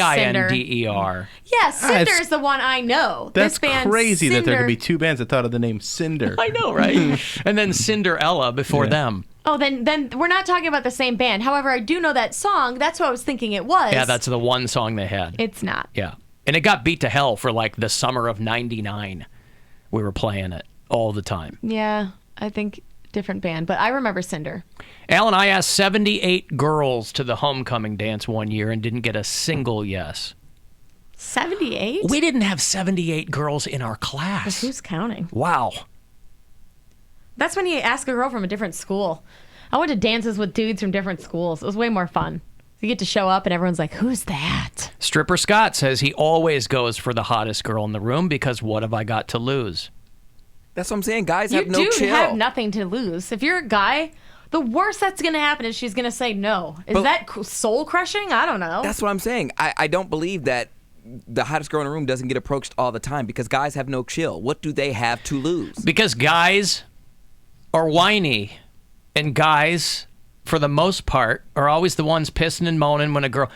C-I-N-D-E-R. Yeah, Cinder That's- is the one I know. That's this band, crazy that there Cinder. could be two bands that thought of the name Cinder. I know, right? And then Cinderella before them. Oh, then we're not talking about the same band. However, I do know that song. That's what I was thinking it was. Yeah, that's the one song they had. It's not. Yeah. And it got beat to hell for like the summer of 99. We were playing it all the time. Yeah, I think different band, but I remember Cinder. Alan, I asked 78 girls to the homecoming dance one year and didn't get a single yes. 78? We didn't have 78 girls in our class. Who's counting? Wow. That's when you ask a girl from a different school. I went to dances with dudes from different schools. It was way more fun. You get to show up and everyone's like, who's that? Stripper Scott says he always goes for the hottest girl in the room because what have I got to lose? That's what I'm saying. Guys You have no do chill. have nothing to lose. If you're a guy, the worst that's going to happen is she's going to say no. Is that soul crushing? I don't know. That's what I'm saying. I don't believe that the hottest girl in the room doesn't get approached all the time because guys have no chill. What do they have to lose? Because guys are whiny, and guys, for the most part, are always the ones pissing and moaning when a girl...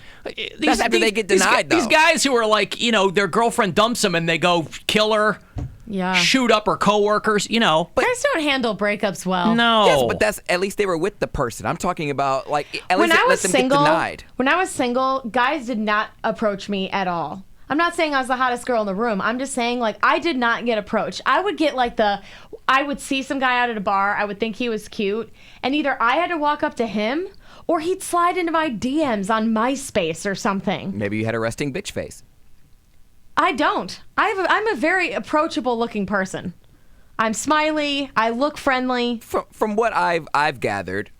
That's after they get denied, These though. guys who are like, their girlfriend dumps them and they go kill her, yeah. shoot up her coworkers, Guys don't handle breakups well. No. Yes, but that's at least they were with the person. I'm talking about at When least I let was them single, get denied. when I was single, guys did not approach me at all. I'm not saying I was the hottest girl in the room. I'm just saying, I did not get approached. I would get, I would see some guy out at a bar. I would think he was cute. And either I had to walk up to him or he'd slide into my DMs on MySpace or something. Maybe you had a resting bitch face. I don't. I'm a very approachable looking person. I'm smiley. I look friendly. From what I've gathered,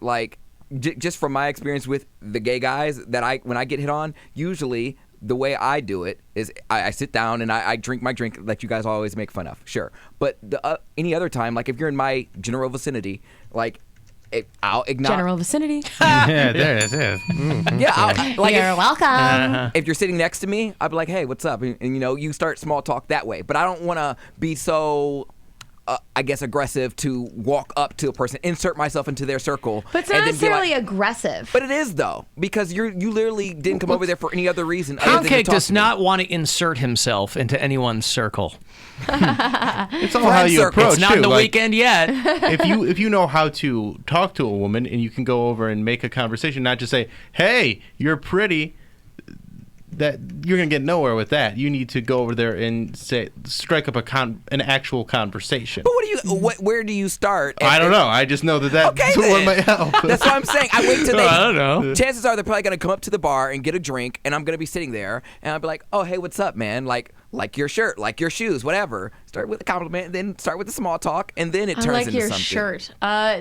just from my experience with the gay guys when I get hit on, usually the way I do it is I sit down and I drink my drink that you guys always make fun of, sure. But any other time, like if you're in my general vicinity, like I'll acknowledge. General vicinity. Yeah, there it is. Yeah, You're welcome. If you're sitting next to me, I'll be like, hey, what's up? And you start small talk that way. But I don't want to be so, I guess, aggressive to walk up to a person, insert myself into their circle. But it's not necessarily aggressive. But it is, though, because you literally didn't come over there for any other reason. Poundcake does not want to insert himself into anyone's circle. It's all how you approach. It's not the weekend yet. if you know how to talk to a woman and you can go over and make a conversation, not just say, "Hey, you're pretty," that you're gonna get nowhere with that. You need to go over there and strike up an actual conversation. But where do you start? I don't know. I just know that okay, what might help. That's what I'm saying. I wait till I don't know. Chances are they're probably gonna come up to the bar and get a drink, and I'm gonna be sitting there, and I'll be like, "Oh, hey, what's up, man? Like your shirt, like your shoes, whatever." Start with a compliment, then start with the small talk, and then it turns into something. I like your shirt.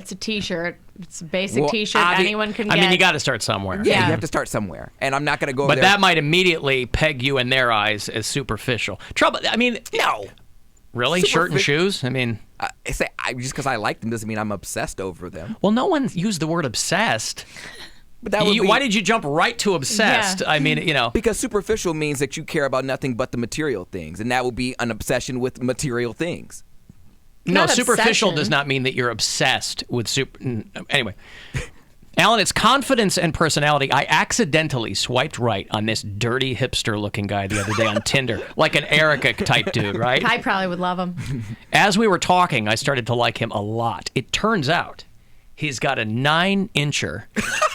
It's a T-shirt. It's a basic T-shirt anyone can get. I mean, you got to start somewhere. Yeah, you have to start somewhere, and I'm not going to go. But there. that might immediately peg you in their eyes as superficial. I mean, no. Really, shirt and shoes? I mean, just because I like them doesn't mean I'm obsessed over them. Well, no one used the word obsessed. But why did you jump right to obsessed? Yeah. I mean, because superficial means that you care about nothing but the material things, and that would be an obsession with material things. No, superficial does not mean that you're obsessed with Anyway, Alan, it's confidence and personality. I accidentally swiped right on this dirty hipster-looking guy the other day on Tinder, like an Erica type dude, right? I probably would love him. As we were talking, I started to like him a lot. It turns out he's got a 9-incher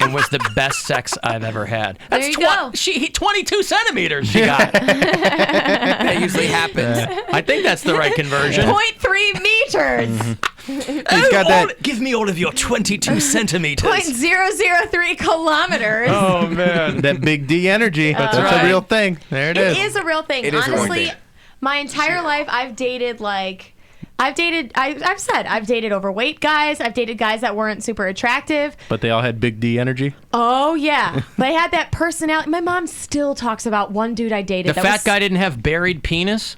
and was the best sex I've ever had. There you go. 22 centimeters she got. That usually happens. I think that's the right conversion. 0.3 meters. Give me all of your 22 centimeters. 0.003 kilometers. Oh, man. That big D energy. That's a real thing. There it is. It is a real thing. Honestly, my entire life, I've dated I've dated overweight guys. I've dated guys that weren't super attractive. But they all had big D energy? Oh, yeah. They had that personality. My mom still talks about one dude I dated. The fat guy didn't have buried penis?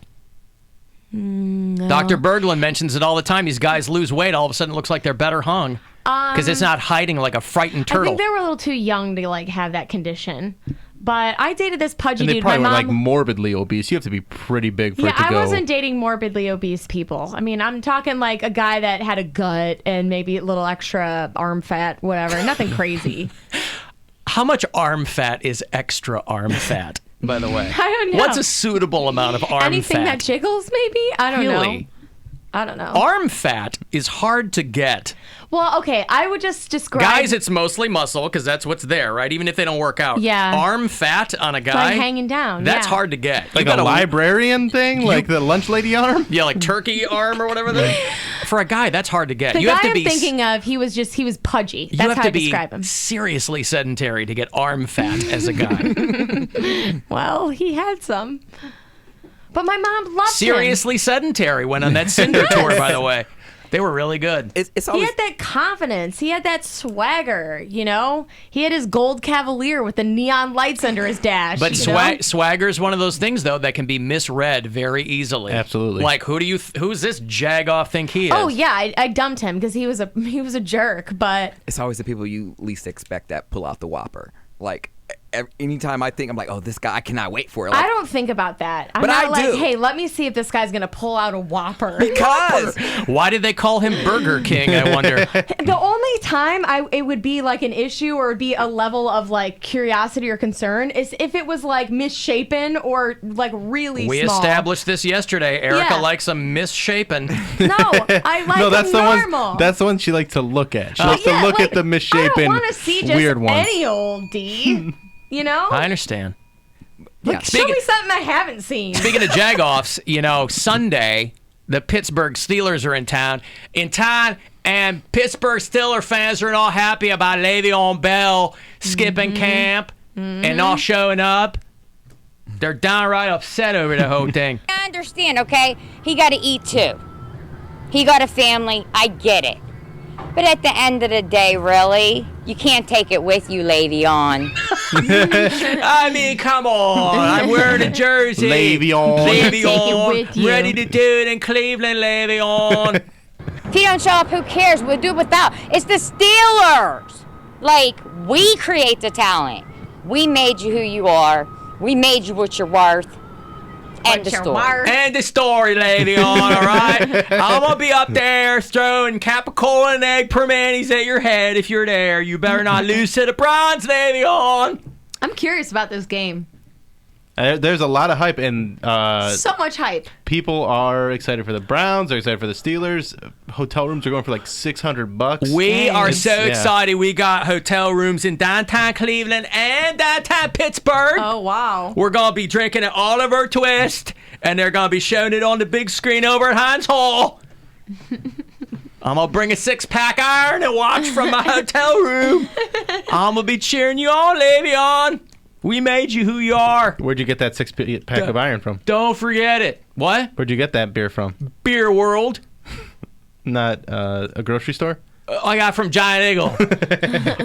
No. Dr. Berglund mentions it all the time. These guys lose weight. All of a sudden, it looks like they're better hung. Because it's not hiding like a frightened turtle. I think they were a little too young to have that condition. But I dated this pudgy and they dude. probably My were mom, morbidly obese. You have to be pretty big for it to go. Yeah, I wasn't dating morbidly obese people. I mean, I'm talking like a guy that had a gut and maybe a little extra arm fat, whatever. Nothing crazy. How much arm fat is extra arm fat, by the way? I don't know. What's a suitable amount of arm Anything fat? that jiggles, maybe? I don't know. Really? I don't know. Arm fat is hard to get. Well, okay, I would just describe... Guys, it's mostly muscle because that's what's there, right? Even if they don't work out. Yeah. Arm fat on a guy... Like hanging down, That's hard to get. Like a librarian thing? Like the lunch lady arm? Yeah, like turkey arm or whatever. For a guy, that's hard to get. The you guy have to I'm be thinking of, he was pudgy. That's how I describe him. Seriously sedentary to get arm fat as a guy. Well, he had some. But my mom loved him. Seriously sedentary went on that Cinder tour, by the way. They were really good. It's always... He had that confidence. He had that swagger, He had his gold Cavalier with the neon lights under his dash. But swagger's one of those things, though, that can be misread very easily. Absolutely. Like, who's this jagoff think he is? Oh, yeah, I dumped him because he was a jerk, but... It's always the people you least expect that pull out the whopper. Like... Anytime I think, I'm like, oh, this guy, I cannot wait for it. Like, I don't think about that. I'm but not I like, do. Hey, let me see if this guy's going to pull out a Whopper. Because. Why did they call him Burger King, I wonder? The only time it would be like an issue or it'd be a level of like curiosity or concern is if it was like misshapen or like really We small. established this yesterday. Erica likes them misshapen. No, I like that's normal. That's the one she likes to look at. She likes to look at the misshapen, I don't want to see just weird ones. any old D. I understand. Like, show me something I haven't seen. Speaking of jagoffs, Sunday, the Pittsburgh Steelers are in town. And Pittsburgh Steelers fans are all happy about Le'Veon Bell skipping camp and not showing up. They're downright upset over the whole thing. I understand, okay? He got to eat too. He got a family. I get it. But at the end of the day, really, you can't take it with you, lady on. I mean, come on. I'm wearing a jersey. Lady on. Lady Take it on. with you. Ready to do it in Cleveland, lady on. If you don't show up, who cares? We'll do it without. It's the Steelers. Like, we create the talent. We made you who you are. We made you what you're worth. End of story. End the story, lady on, all right? I'm going to be up there throwing Capricorn and egg permanis at your head if you're there. You better not lose to the Browns, lady on. I'm curious about this game. There's a lot of hype, and So much hype. people are excited for the Browns. They're excited for the Steelers. Hotel rooms are going for like $600. We are so Yeah. excited. We got hotel rooms in downtown Cleveland and downtown Pittsburgh. Oh, wow. We're going to be drinking an Oliver Twist, and they're going to be showing it on the big screen over at Heinz Hall. I'm going to bring a six-pack iron and watch from my hotel room. I'm going to be cheering you on, Le'Veon. We made you who you are. Where'd you get that six-pack of iron from? Don't forget it. What? Where'd you get that beer from? Beer World. Not a grocery store? I got from Giant Eagle.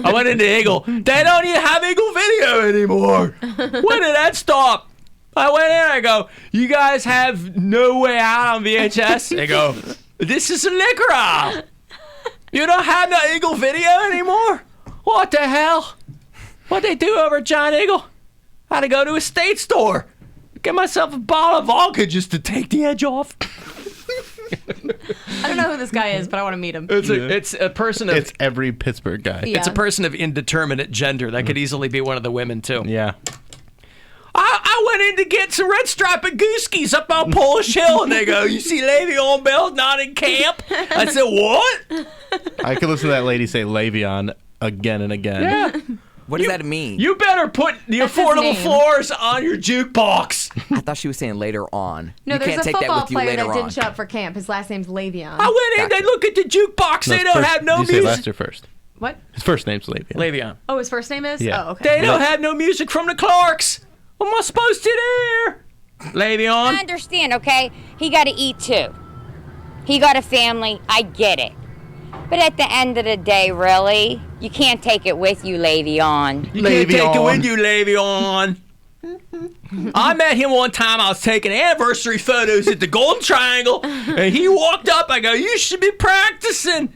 I went into Eagle. They don't even have Eagle Video anymore. When did that stop? I went in, I go, you guys have No Way Out on VHS? They go, this is a liquor aisle. You don't have no Eagle Video anymore? What the hell? What they do over at Giant Eagle? I had to go to a state store. Get myself a bottle of vodka just to take the edge off. I don't know who this guy is, but I want to meet him. It's a person of... It's every Pittsburgh guy. Yeah. It's a person of indeterminate gender. That could easily be one of the women, too. Yeah. I went in to get some red striped gooskies up on Polish Hill, and they go, you see Le'Veon Bell not in camp? I said, what? I could listen to that lady say Le'Veon again and again. Yeah. What does that mean? You better put the That's his affordable name. floors on your jukebox. I thought she was saying later on. No, you there's can't a take that football with you player later that on. didn't show up for camp. His last name's Le'Veon. I went in, they look at the jukebox, they don't have no you say music. Lester first. What? His first name's Le'Veon. Le'Veon. Oh, his first name is? Yeah. Oh, okay. They don't have no music from the Clarks. What am I supposed to do? I Le'Veon. understand, okay? He got to eat too. He got a family. I get it. But at the end of the day, really, you can't take it with you, lady on. You can't take it with you, Le'Veon. I met him one time. I was taking anniversary photos at the Golden Triangle, and he walked up. I go, you should be practicing.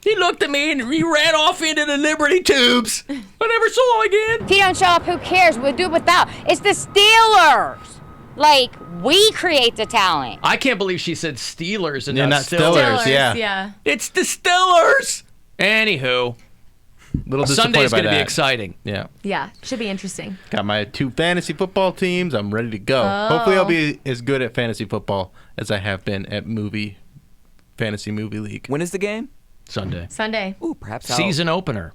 He looked at me and he ran off into the Liberty Tubes. I never saw him again. If you don't show up, who cares? We'll do it without. It's the Steelers. Like, we create the talent. I can't believe she said Steelers and Yeah, not not Stillers. Stillers, yeah. Yeah. It's the Stillers. Anywho, Little disappointed Sunday's by going to be that. exciting. Yeah. Yeah. Should be interesting. Got my 2 fantasy football teams. I'm ready to go. Oh. Hopefully I'll be as good at fantasy football as I have been at fantasy movie league. When is the game? Sunday. Sunday. Ooh, perhaps I'll... Season opener.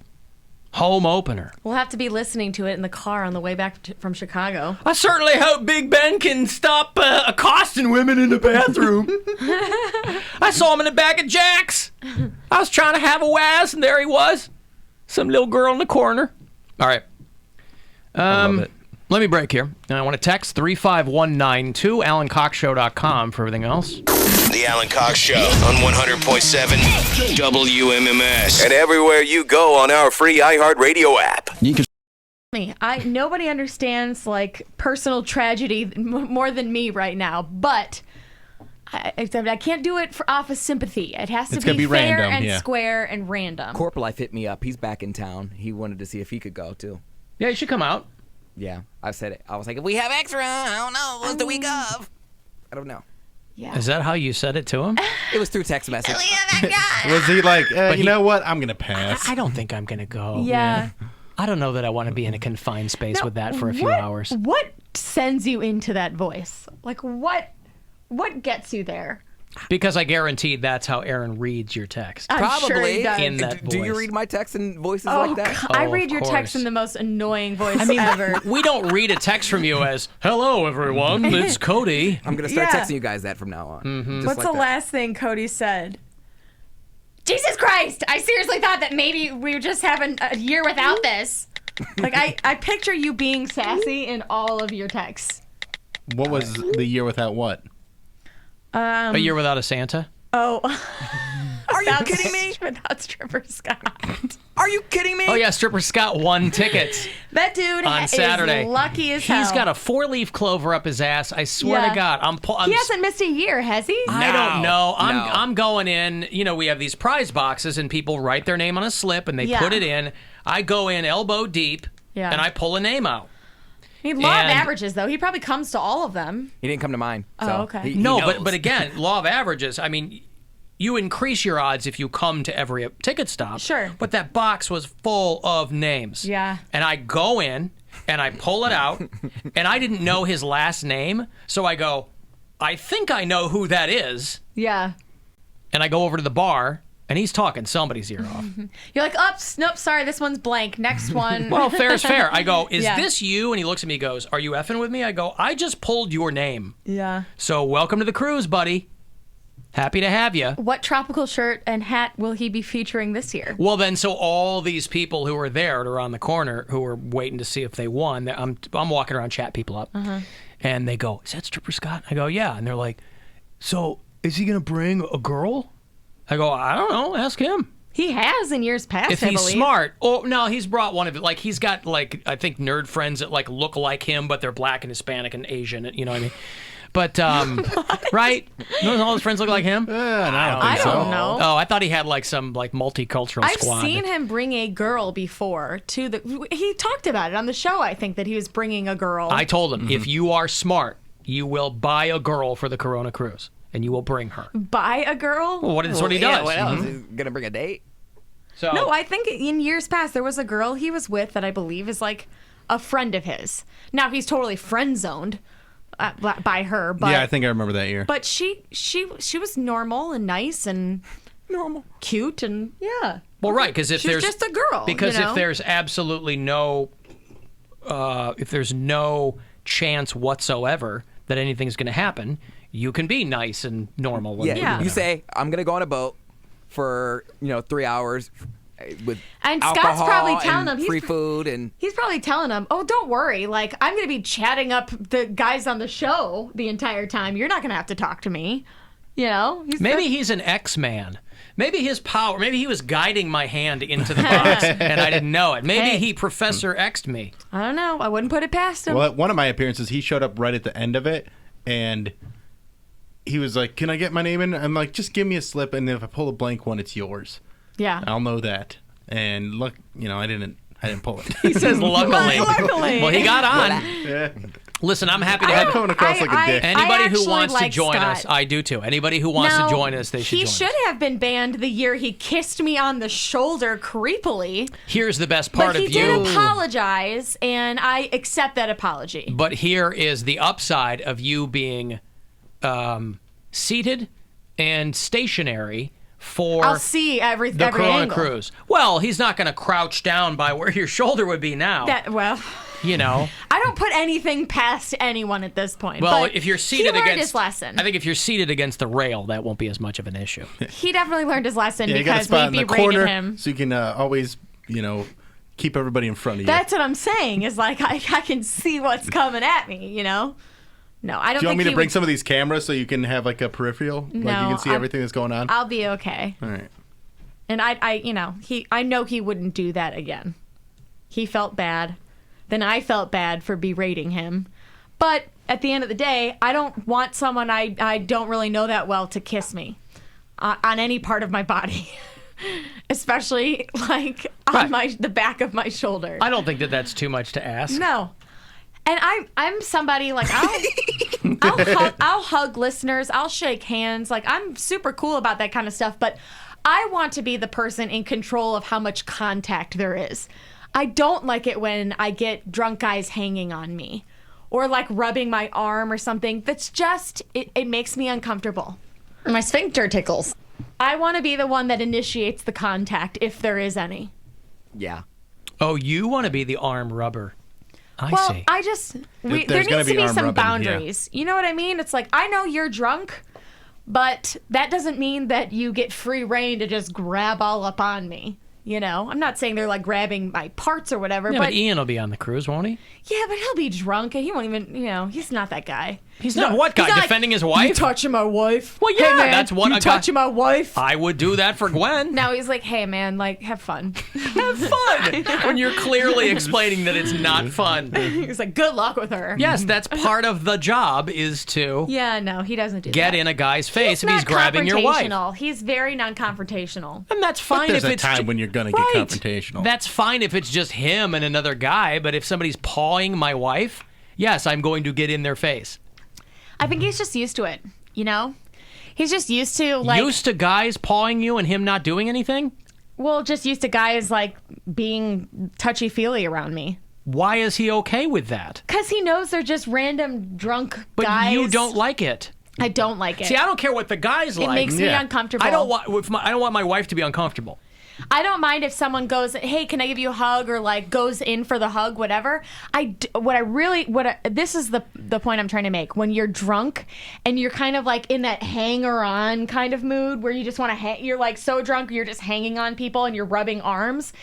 Home opener. We'll have to be listening to it in the car on the way back from Chicago. I certainly hope Big Ben can stop accosting women in the bathroom. I saw him in the back of Jack's. I was trying to have a waz, and there he was. Some little girl in the corner. All right. I love it. Let me break here. I want to text 35192, AlanCoxShow.com for everything else. The Alan Cox Show on 100.7 WMMS. And everywhere you go on our free iHeartRadio app. Nobody understands like personal tragedy more than me right now, but I can't do it off of sympathy. It has to It's gotta be be fair random, and yeah. square and random. Corp Life hit me up. He's back in town. He wanted to see if he could go, too. Yeah, you should come out. Yeah, I said it. I was like, if we have extra, I don't know. It was the week of. I don't know. Yeah. Is that how you said it to him? It was through text message. Was he like, you know what? I'm going to pass. I don't think I'm going to go. Yeah. I don't know that I want to be in a confined space with that for a few hours. What sends you into that voice? Like what gets you there? Because I guaranteed that's how Aaron reads your text. I'm Probably. sure he does. In that Do you voice. read my texts in voices Oh, like that? God. I Oh, read of your course. text in the most annoying voice I mean, ever. we don't read a text from you as, hello, everyone, it's Cody. I'm going to start Yeah. texting you guys that from now on. Just What's like the that. last thing Cody said? Jesus Christ! I seriously thought that maybe we were just having a year without this. Like, I picture you being sassy in all of your texts. What was the year without what? A year without a Santa? Oh. Are without kidding me? Without Stripper Scott. Are you kidding me? Oh yeah, Stripper Scott won tickets That dude on is Saturday. lucky as hell. He's got a 4-leaf clover up his ass. I swear to God, I'm he hasn't missed a year, has he? I don't know. No. I'm going in. You know, we have these prize boxes, and people write their name on a slip, and they put it in. I go in elbow deep, and I pull a name out. He law of averages, though. He probably comes to all of them. He didn't come to mine. So Oh, okay. he No, knows. but again, law of averages. I mean, you increase your odds if you come to every ticket stop. Sure. But that box was full of names. Yeah. And I go in and I pull it out, and I didn't know his last name, so I go, I think I know who that is. Yeah. And I go over to the bar, and he's talking somebody's ear off. You're like, nope, sorry, this one's blank. Next one. Well, fair is fair. I go, is Yeah. this you? And he looks at me and goes, are you effing with me? I go, I just pulled your name. Yeah. So welcome to the cruise, buddy. Happy to have you. What tropical shirt and hat will he be featuring this year? Well, then, so all these people who were there around the corner who were waiting to see if they won, I'm walking around, chat people up, and they go, is that Stripper Scott? I go, yeah. And they're like, so is he going to bring a girl? I go, I don't know. Ask him. He has in years past, If I he's believe. smart. Oh, no, he's brought one of it. Like, he's got, like, I think nerd friends that, like, look like him, but they're black and Hispanic and Asian. You know what I mean? But, right? Don't all his friends look like him? I don't know. Oh, I thought he had, like, some, like, multicultural I've squad. seen him bring a girl before to the. He talked about it on the show. I think that he was bringing a girl. I told him, if you are smart, you will buy a girl for the Corona cruise, and you will bring her. Buy a girl. Well, that's what he does. Yeah, what else? He's gonna bring a date? So No, I think in years past there was a girl he was with that I believe is like a friend of his. Now he's totally friend zoned by her, but yeah, I think I remember that year. But she was normal and nice and cute and yeah. Well, right, because if She's there's just a girl, because you know? if there's absolutely no, if there's no chance whatsoever that anything's going to happen, you can be nice and normal. Yeah. And Yeah. You say, I'm gonna go on a boat for 3 hours with And Scott's alcohol probably telling and him free food and He's probably telling him, "Oh, don't worry. Like I'm going to be chatting up the guys on the show the entire time. You're not going to have to talk to me." You know? Maybe he's an X-Man. Maybe his power. Maybe he was guiding my hand into the box, and I didn't know it. Maybe he Professor X'd me. I don't know. I wouldn't put it past him. Well, at one of my appearances, he showed up right at the end of it, and he was like, "Can I get my name in?" I'm like, "Just give me a slip, and if I pull a blank one, it's yours. Yeah. I'll know that." And look, I didn't pull it. He says, "Luckily." Luckily. Well, he got on. Yeah. Listen, I'm happy to I'm have coming across like a dick. Anybody who actually wants to like join us, Scott. I do too. Anybody who wants Now, to join us, they should He join should us. have been banned the year he kissed me on the shoulder creepily. Here's the best part But he of you. did apologize, and I accept that apology. But here is the upside of you being seated and stationary for I'll see every the Corona angle. cruise. Well, he's not going to crouch down by where your shoulder would be now. I You know. don't put anything past anyone at this point. Well, but if you're he seated learned against his lesson. I think if you're seated against the rail, that won't be as much of an issue. He definitely learned his lesson Yeah, you got a because spot we in the berated corner him. so you can always, keep everybody in front of you. That's what I'm saying. Is like I can see what's coming at me. You know. No, I don't. Do you want me think to he bring would- some of these cameras so you can have like a peripheral? Like you No, can see everything that's going on? I'll be okay. All right. And I know he wouldn't do that again. He felt bad. Then I felt bad for berating him. But at the end of the day, I don't want someone I don't really know that well to kiss me on any part of my body. Especially like on the back of my shoulder. I don't think that that's too much to ask. No. And I'm somebody like I'll hug listeners, I'll shake hands, like I'm super cool about that kind of stuff, but I want to be the person in control of how much contact there is. I don't like it when I get drunk guys hanging on me or like rubbing my arm or something. That's just it makes me uncomfortable. My sphincter tickles. I want to be the one that initiates the contact if there is any. Yeah. Oh, you want to be the arm rubber. I well, see. I just there There's needs gotta to be be arm some rubbing, boundaries. You know what I mean? It's like I know you're drunk, but that doesn't mean that you get free reign to just grab all up on me. You know, I'm not saying they're like grabbing my parts or whatever. Yeah, but but Ian will be on the cruise, won't he? yeah, but he'll be drunk and he won't even. You know, he's not that guy. He's not what guy? He's not Defending his You wife? touching my wife? Well, yeah, hey, man, that's what you a guy- touching my wife? I would do that for Gwen. Now he's like, hey, man, like, have fun. Have fun! When you're clearly explaining that it's not fun. He's like, good luck with her. Yes, that's part of the job is to Yeah, no, he doesn't do get that. in a guy's face if not he's grabbing your wife. confrontational. He's very non-confrontational. And that's But fine there's if a it's time when you're gonna Right. get confrontational. That's fine if it's just him and another guy, but if somebody's pawing my wife, yes, I'm going to get in their face. I think he's just used to it, you know? He's just used to, like... Used to guys pawing you and him not doing anything? Well, just used to guys, like, being touchy-feely around me. Why is he okay with that? Because he knows they're just random drunk But guys. you don't like it. I don't like it. See, I don't care what the guys It like. makes me uncomfortable. I don't want my wife to be uncomfortable. I don't mind if someone goes, hey, can I give you a hug, or like goes in for the hug, whatever. This is the point I'm trying to make. When you're drunk and you're kind of like in that hanger-on kind of mood where you just want to you're like so drunk you're just hanging on people and you're rubbing arms.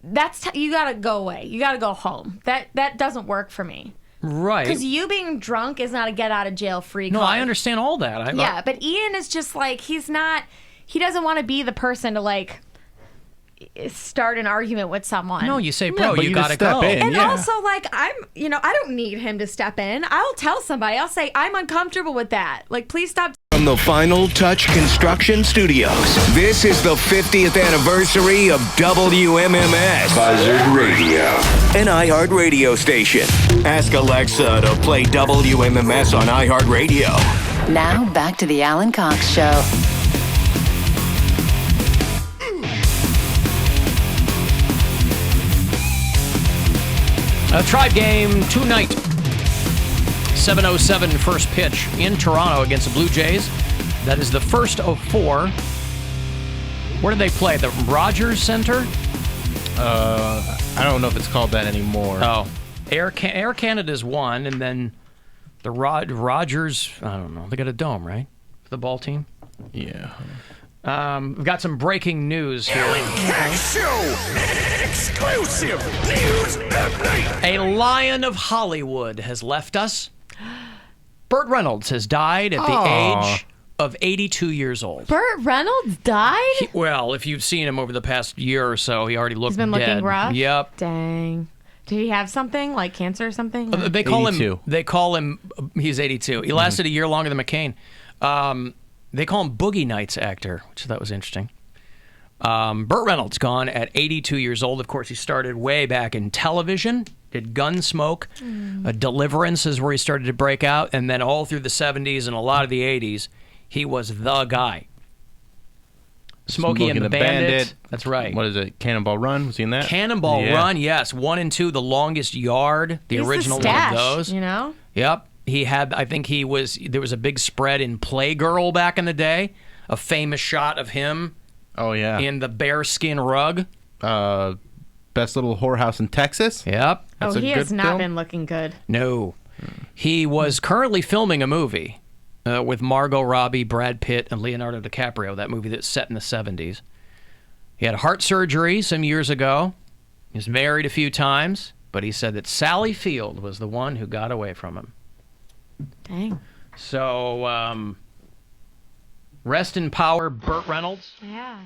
You gotta go away. You gotta go home. That doesn't work for me. Right. Because you being drunk is not a get out of jail free No, card. I understand all that. Yeah, but Ian is just like, he doesn't want to be the person to like start an argument with someone. No, you say, bro, you gotta step go. in. And Yeah. also, like, I don't need him to step in. I'll tell somebody. I'll say, I'm uncomfortable with that. Like, please stop. From the Final Touch Construction Studios, this is the 50th anniversary of WMMS Buzzard Radio. an iHeart radio station. Ask Alexa to play WMMS on iHeart Radio. Now back to the Alan Cox Show. A Tribe game tonight. 7:07 first pitch in Toronto against the Blue Jays. That is the first of 4. Where do they play? The Rogers Center? I don't know if it's called that anymore. Oh. Air Canada's one, and then the Rogers, I don't know. They got a dome, right? For the ball team? Yeah. We've got some breaking news here. Show! Exclusive news update! A lion of Hollywood has left us. Burt Reynolds has died at the age of 82 years old. Burt Reynolds died? Well, if you've seen him over the past year or so, he already looked He's been dead. looking rough? Yep. Dang. Did he have something like cancer or something? They call 82. him. They call him. He's 82. He lasted a year longer than McCain. They call him Boogie Nights actor, which I thought was interesting. Burt Reynolds gone at 82 years old. Of course, he started way back in television. Did Gunsmoke. Deliverance is where he started to break out, and then all through the 70s and a lot of the 80s, he was the guy. Smokey and the Bandit. That's right. What is it? Cannonball Run? Was he in that? Cannonball Run, yes. 1 and 2, The Longest Yard, the He's original the stash, one of those. You know? Yep. He had, I think there was a big spread in Playgirl back in the day, a famous shot of him Oh, yeah. in the bearskin rug. Best Little Whorehouse in Texas? Yep. That's a he good has not film? been looking good. No. He was currently filming a movie with Margot Robbie, Brad Pitt, and Leonardo DiCaprio, that movie that's set in the 70s. He had heart surgery some years ago. He was married a few times, but he said that Sally Field was the one who got away from him. Dang. So, rest in power, Burt Reynolds. Yeah.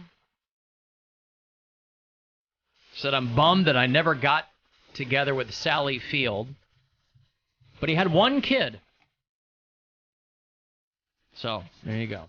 Said, I'm bummed that I never got together with Sally Field. But he had one kid. So, there you go.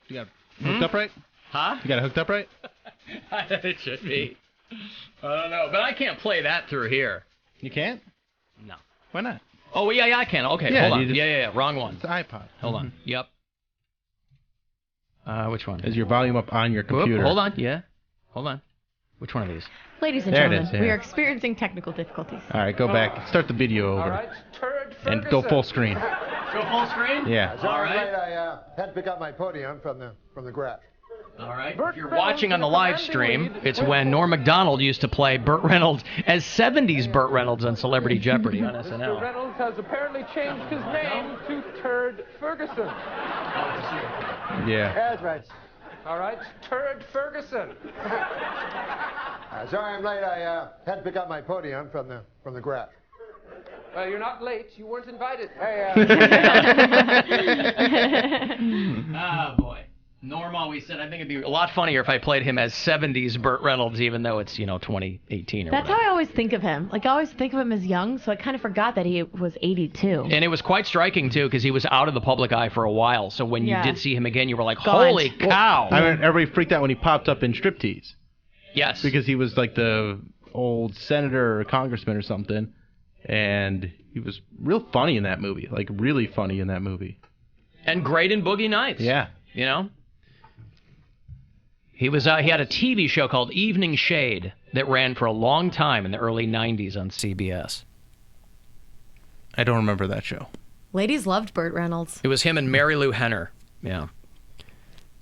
You got it hooked up right? Huh? You got it hooked up right? It should be. I don't know, but I can't play that through here. You can't? No. Why not? Oh, yeah, I can. Okay, Yeah, hold on. you just- Yeah, wrong one. It's an iPod. Hold on. Yep. Which one? Is your volume up on your computer? Whoop, hold on. Yeah. Hold on. Which one of these? Ladies and There it gentlemen, is, yeah. we are experiencing technical difficulties. All right, go back. Start the video over. All right, Turd And go full screen. Go full screen? Yeah. All right. I had to pick up my podium from the garage. All right. If you're watching on the live stream, it's when Norm Macdonald used to play Burt Reynolds as 70s Burt Reynolds on Celebrity Jeopardy on Mr. SNL. Reynolds has apparently changed his name to Turd Ferguson. Yeah. That's right. All right, Turd Ferguson. Sorry I'm late. I had to pick up my podium from the garage. Well, you're not late. You weren't invited. Hey, Oh, boy. Norm always said, I think it'd be a lot funnier if I played him as 70s Burt Reynolds, even though it's, 2018 or That's whatever. how I always think of him. Like, I always think of him as young, so I kind of forgot that he was 82. And it was quite striking, too, because he was out of the public eye for a while. So when you Yeah. did see him again, you were like, Gone. holy cow. I mean, everybody freaked out when he popped up in striptease. Yes. Because he was like the old senator or congressman or something. And he was real funny in that movie. Like, really funny in that movie. And great in Boogie Nights. Yeah. He had a TV show called Evening Shade that ran for a long time in the early 90s on CBS. I don't remember that show. Ladies loved Burt Reynolds. It was him and Mary Lou Henner. Yeah.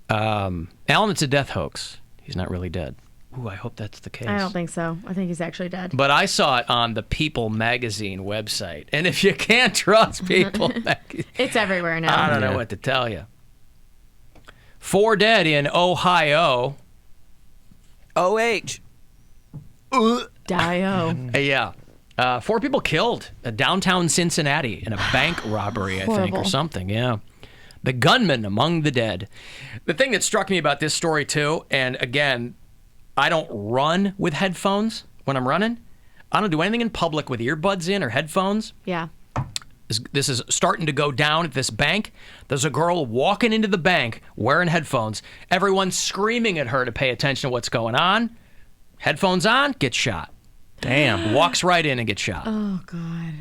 Alan, it's a death hoax. He's not really dead. Ooh, I hope that's the case. I don't think so. I think he's actually dead. But I saw it on the People magazine website. And if you can't trust People magazine, It's everywhere now. I don't know what to tell you. 4 dead in Ohio. OH. Dio. Yeah. 4 people killed downtown Cincinnati in a bank robbery, I think, or Horrible. something. Yeah. The gunman among the dead. The thing that struck me about this story, too, and again, I don't run with headphones when I'm running. I don't do anything in public with earbuds in or headphones. Yeah. This is starting to go down at this bank. There's a girl walking into the bank wearing headphones. Everyone's screaming at her to pay attention to what's going on. Headphones on, gets shot. Damn. Walks right in and gets shot. Oh, God.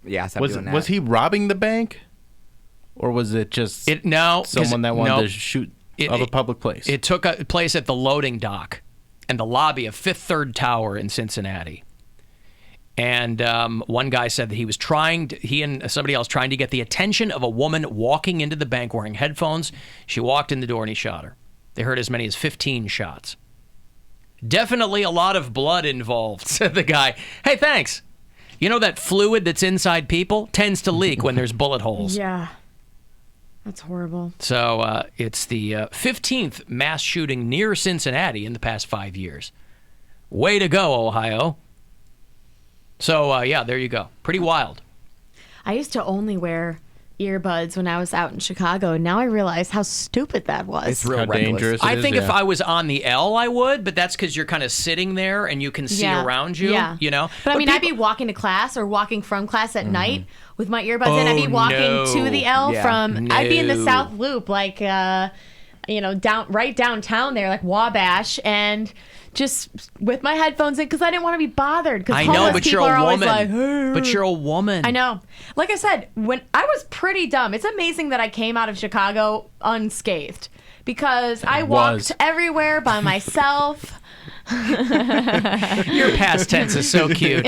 Yeah, I stopped Was doing that. was he robbing the bank? Or was it just someone that wanted to shoot of a public place? It took place at the loading dock and the lobby of Fifth Third Tower in Cincinnati. And one guy said that he and somebody else trying to get the attention of a woman walking into the bank wearing headphones. She walked in the door and he shot her. They heard as many as 15 shots. Definitely a lot of blood involved, said the guy. Hey, thanks. You know that fluid that's inside people tends to leak when there's bullet holes. Yeah. That's horrible. So it's the 15th mass shooting near Cincinnati in the past 5 years. Way to go, Ohio. So, yeah, there you go. Pretty wild. I used to only wear earbuds when I was out in Chicago, and now I realize how stupid that was. It's real dangerous. I think if I was on the L, I would, but that's because you're kind of sitting there and you can see around you, you know? But I mean, I'd be walking to class or walking from class at night with my earbuds in. I'd be walking to the L I'd be in the South Loop, like, right downtown there, like Wabash, and just with my headphones in because I didn't want to be bothered. Because I know, but people you're are a always woman. like, "Hey." But you're a woman. I know. Like I said, when I was pretty dumb, it's amazing that I came out of Chicago unscathed because I walked everywhere by myself. Your past tense is so cute.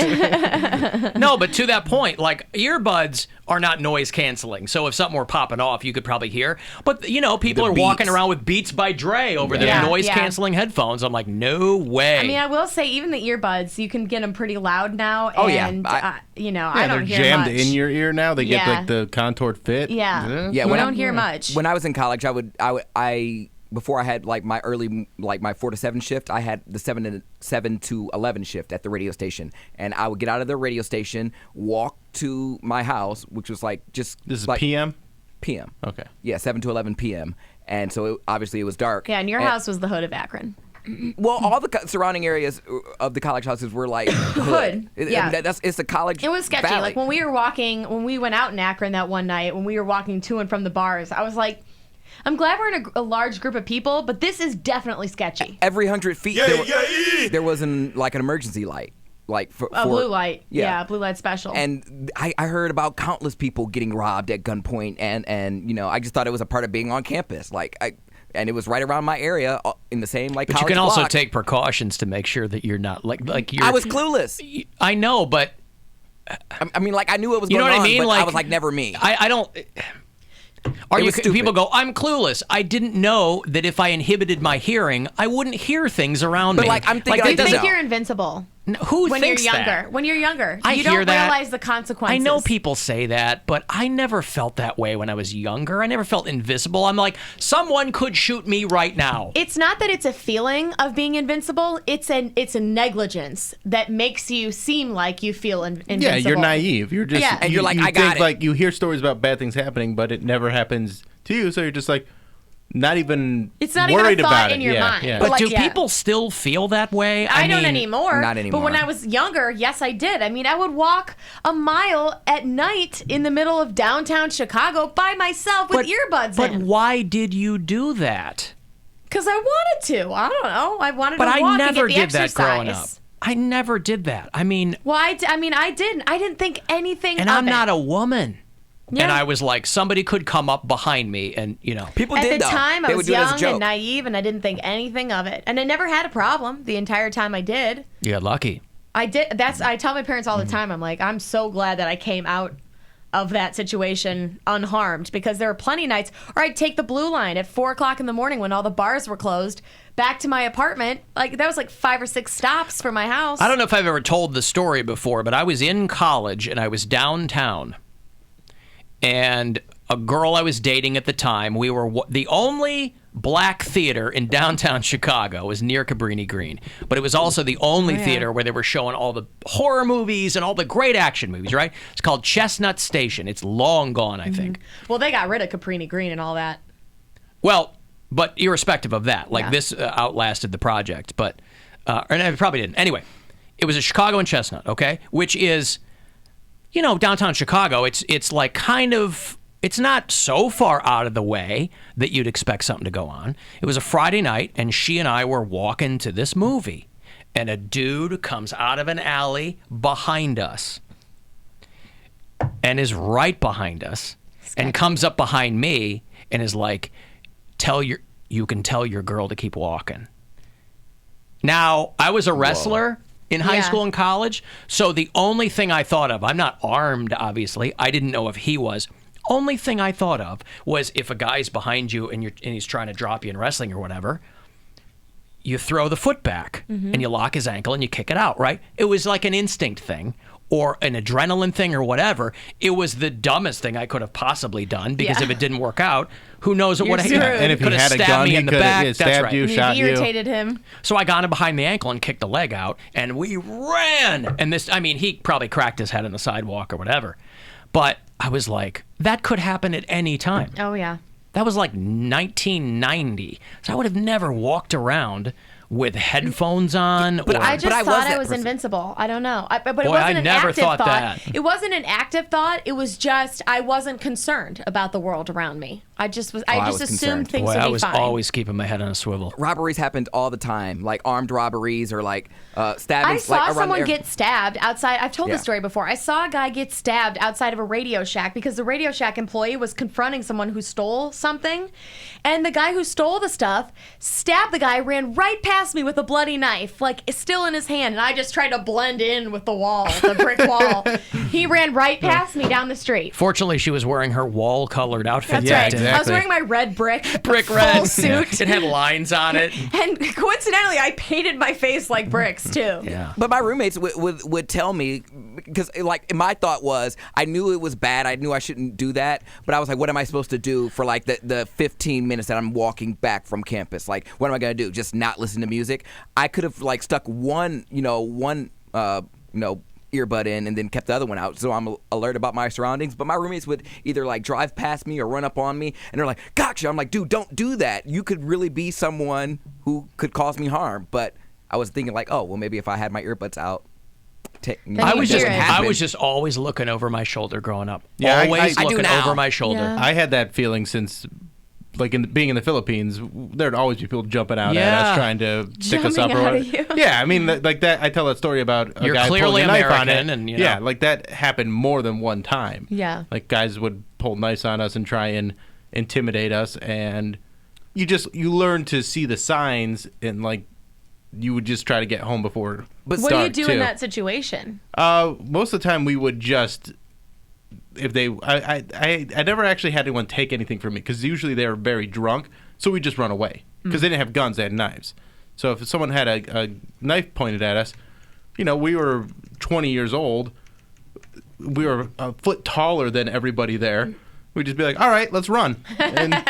No, but to that point, like earbuds are not noise canceling. So if something were popping off, you could probably hear. But people are walking around with Beats by Dre over their noise canceling headphones. I'm like, no way. I mean, I will say, even the earbuds, you can get them pretty loud now. Oh, and, yeah. I don't hear jammed much. in your ear now. They get like the contoured fit. Yeah. Yeah, You don't hear much. When I was in college, before I had like my 4 to 7 shift, I had the 7 to 11 shift at the radio station, and I would get out of the radio station, walk to my house, which was like just This is like PM? PM. Okay. Yeah, 7 to 11 PM, and so obviously it was dark. Yeah, and your house was the hood of Akron. Well, all the surrounding areas of the college houses were like hood. It's a college. It was sketchy. valley. Like when we went out in Akron that one night, when we were walking to and from the bars, I was like, I'm glad we're in a large group of people, but this is definitely sketchy. Every 100 feet, there was an emergency light. Like for blue light. Yeah, blue light special. And I heard about countless people getting robbed at gunpoint, and I just thought it was a part of being on campus. And it was right around my area in the same But college you can also block. take precautions to make sure that you're not like you're. I was clueless. I know, but I mean, I knew it was you know going what on, I mean. but like I was like, never me. I don't. People go, I'm clueless. I didn't know that if I inhibited my hearing, I wouldn't hear things around me. I'm thinking, you think you're invincible. Who when thinks you're younger? that? When you're younger, I you hear don't that. realize the consequences. I know people say that, but I never felt that way when I was younger. I never felt invisible. I'm like, someone could shoot me right now. It's not that it's a feeling of being invincible. It's a negligence that makes you seem like you feel invincible. Yeah, you're naive. You're just and you're like, you I got think, it. You hear stories about bad things happening, but it never happens to you. So you're just like, not even. It's not even a worried thought about in it. your Yeah, mind. yeah. But do people still feel that way? I don't mean, anymore. Not anymore. But when I was younger, yes, I did. I mean, I would walk a mile at night in the middle of downtown Chicago by myself with earbuds But in. why did you do that? Because I wanted to. I don't know. I wanted But to walk I never and get the did that exercise. growing up. I never did that. I mean, Well, I didn't. I didn't think anything and of I'm it. not a woman. Yeah. And I was like, somebody could come up behind me and, People At did the though. time, I They was would do it as a young joke. and naive, and I didn't think anything of it. And I never had a problem the entire time I did. you got lucky. I did. I tell my parents all the time. I'm like, I'm so glad that I came out of that situation unharmed, because there were plenty of nights. Or I'd take the blue line at 4:00 in the morning when all the bars were closed, back to my apartment. Like that was like 5 or 6 stops from my house. I don't know if I've ever told the story before, but I was in college and I was downtown. And a girl I was dating at the time, we were the only black theater in downtown Chicago. Was near Cabrini Green. But it was also the only theater where they were showing all the horror movies and all the great action movies, right? It's called Chestnut Station. It's long gone, I think. Well, they got rid of Cabrini Green and all that. Well, but irrespective of that, this outlasted the project. But, and it probably didn't. Anyway, it was a Chicago and Chestnut, okay? Which is, downtown Chicago, it's like kind of... It's not so far out of the way that you'd expect something to go on. It was a Friday night, and she and I were walking to this movie, and a dude comes out of an alley behind us and is right behind us and comes up behind me and is like, you can tell your girl to keep walking. Now, I was a wrestler in high school and college, so the only thing I thought of, I'm not armed, obviously. I didn't know if he was. Only thing I thought of was if a guy's behind you and he's trying to drop you in wrestling or whatever, you throw the foot back and you lock his ankle and you kick it out, right? It was like an instinct thing or an adrenaline thing or whatever. It was the dumbest thing I could have possibly done because if it didn't work out, who knows what would have happened. And if he could have had a stabbed gun, me he in the could back. have That's stabbed right. you, shot you. Irritated him. So I got him behind the ankle and kicked the leg out, and we ran. And he probably cracked his head on the sidewalk or whatever. But I was like, that could happen at any time. Oh, yeah. That was like 1990. So I would have never walked around with headphones on. I just thought I was invincible. I don't know. But it Boy, wasn't I an never active thought thought. that. It wasn't an active thought. It was just I wasn't concerned about the world around me. I just was. I just assumed things would be fine. I was always keeping my head on a swivel. Robberies happened all the time, like armed robberies or like stabbings. I saw around someone the get stabbed outside. I've told this story before. I saw a guy get stabbed outside of a Radio Shack because the Radio Shack employee was confronting someone who stole something, and the guy who stole the stuff stabbed the guy, ran right past me with a bloody knife, like still in his hand, and I just tried to blend in with the wall, the brick wall. He ran right past me down the street. Fortunately, she was wearing her wall-colored outfit. That's right. Exactly. I was wearing my red brick full red suit. It had lines on it. And coincidentally, I painted my face like bricks too. Yeah. But my roommates would tell me, because like my thought was, I knew it was bad. I knew I shouldn't do that. But I was like, what am I supposed to do for like the 15 minutes that I'm walking back from campus? Like, what am I gonna do? Just not listen to music? I could have like stuck one earbud in and then kept the other one out, so I'm alert about my surroundings. But my roommates would either like drive past me or run up on me, and they're like, gotcha. I'm like, dude, don't do that. You could really be someone who could cause me harm. But I was thinking like, oh, well, maybe if I had my earbuds out, I was just always looking over my shoulder growing up. Yeah, always I looking do now. over my shoulder. Yeah. I had that feeling since like being in the Philippines, there'd always be people jumping out at Yeah. us trying to stick us up. Jumping out at you. Yeah, I mean, like that. I tell that story about a You're guy clearly pulling a knife on American it. and, you know. Yeah, like that happened more than one time. Yeah. Like guys would pull knives on us and try and intimidate us, and you learn to see the signs, and like you would just try to get home before. What do you do in that situation? Most of the time we would just, if they, I never actually had anyone take anything from me because usually they were very drunk, so we just run away because they didn't have guns, they had knives. So if someone had a knife pointed at us, we were 20 years old, we were a foot taller than everybody there. We'd just be like, all right, let's run and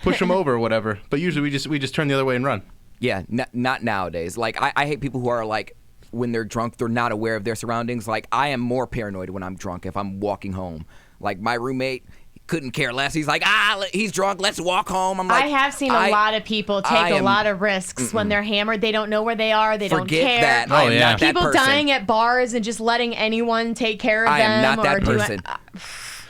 push them over or whatever. But usually we just turn the other way and run. Yeah, not nowadays. Like, I hate people who are like, when they're drunk, they're not aware of their surroundings. Like, I am more paranoid when I'm drunk if I'm walking home. Like, my roommate couldn't care less. He's like, he's drunk, let's walk home. I'm like, I have seen a lot of people take a lot of risks when they're hammered. They don't know where they are. They don't care. Forget that. I am not that people person. dying at bars and just letting anyone take care of I them. am not that or do person.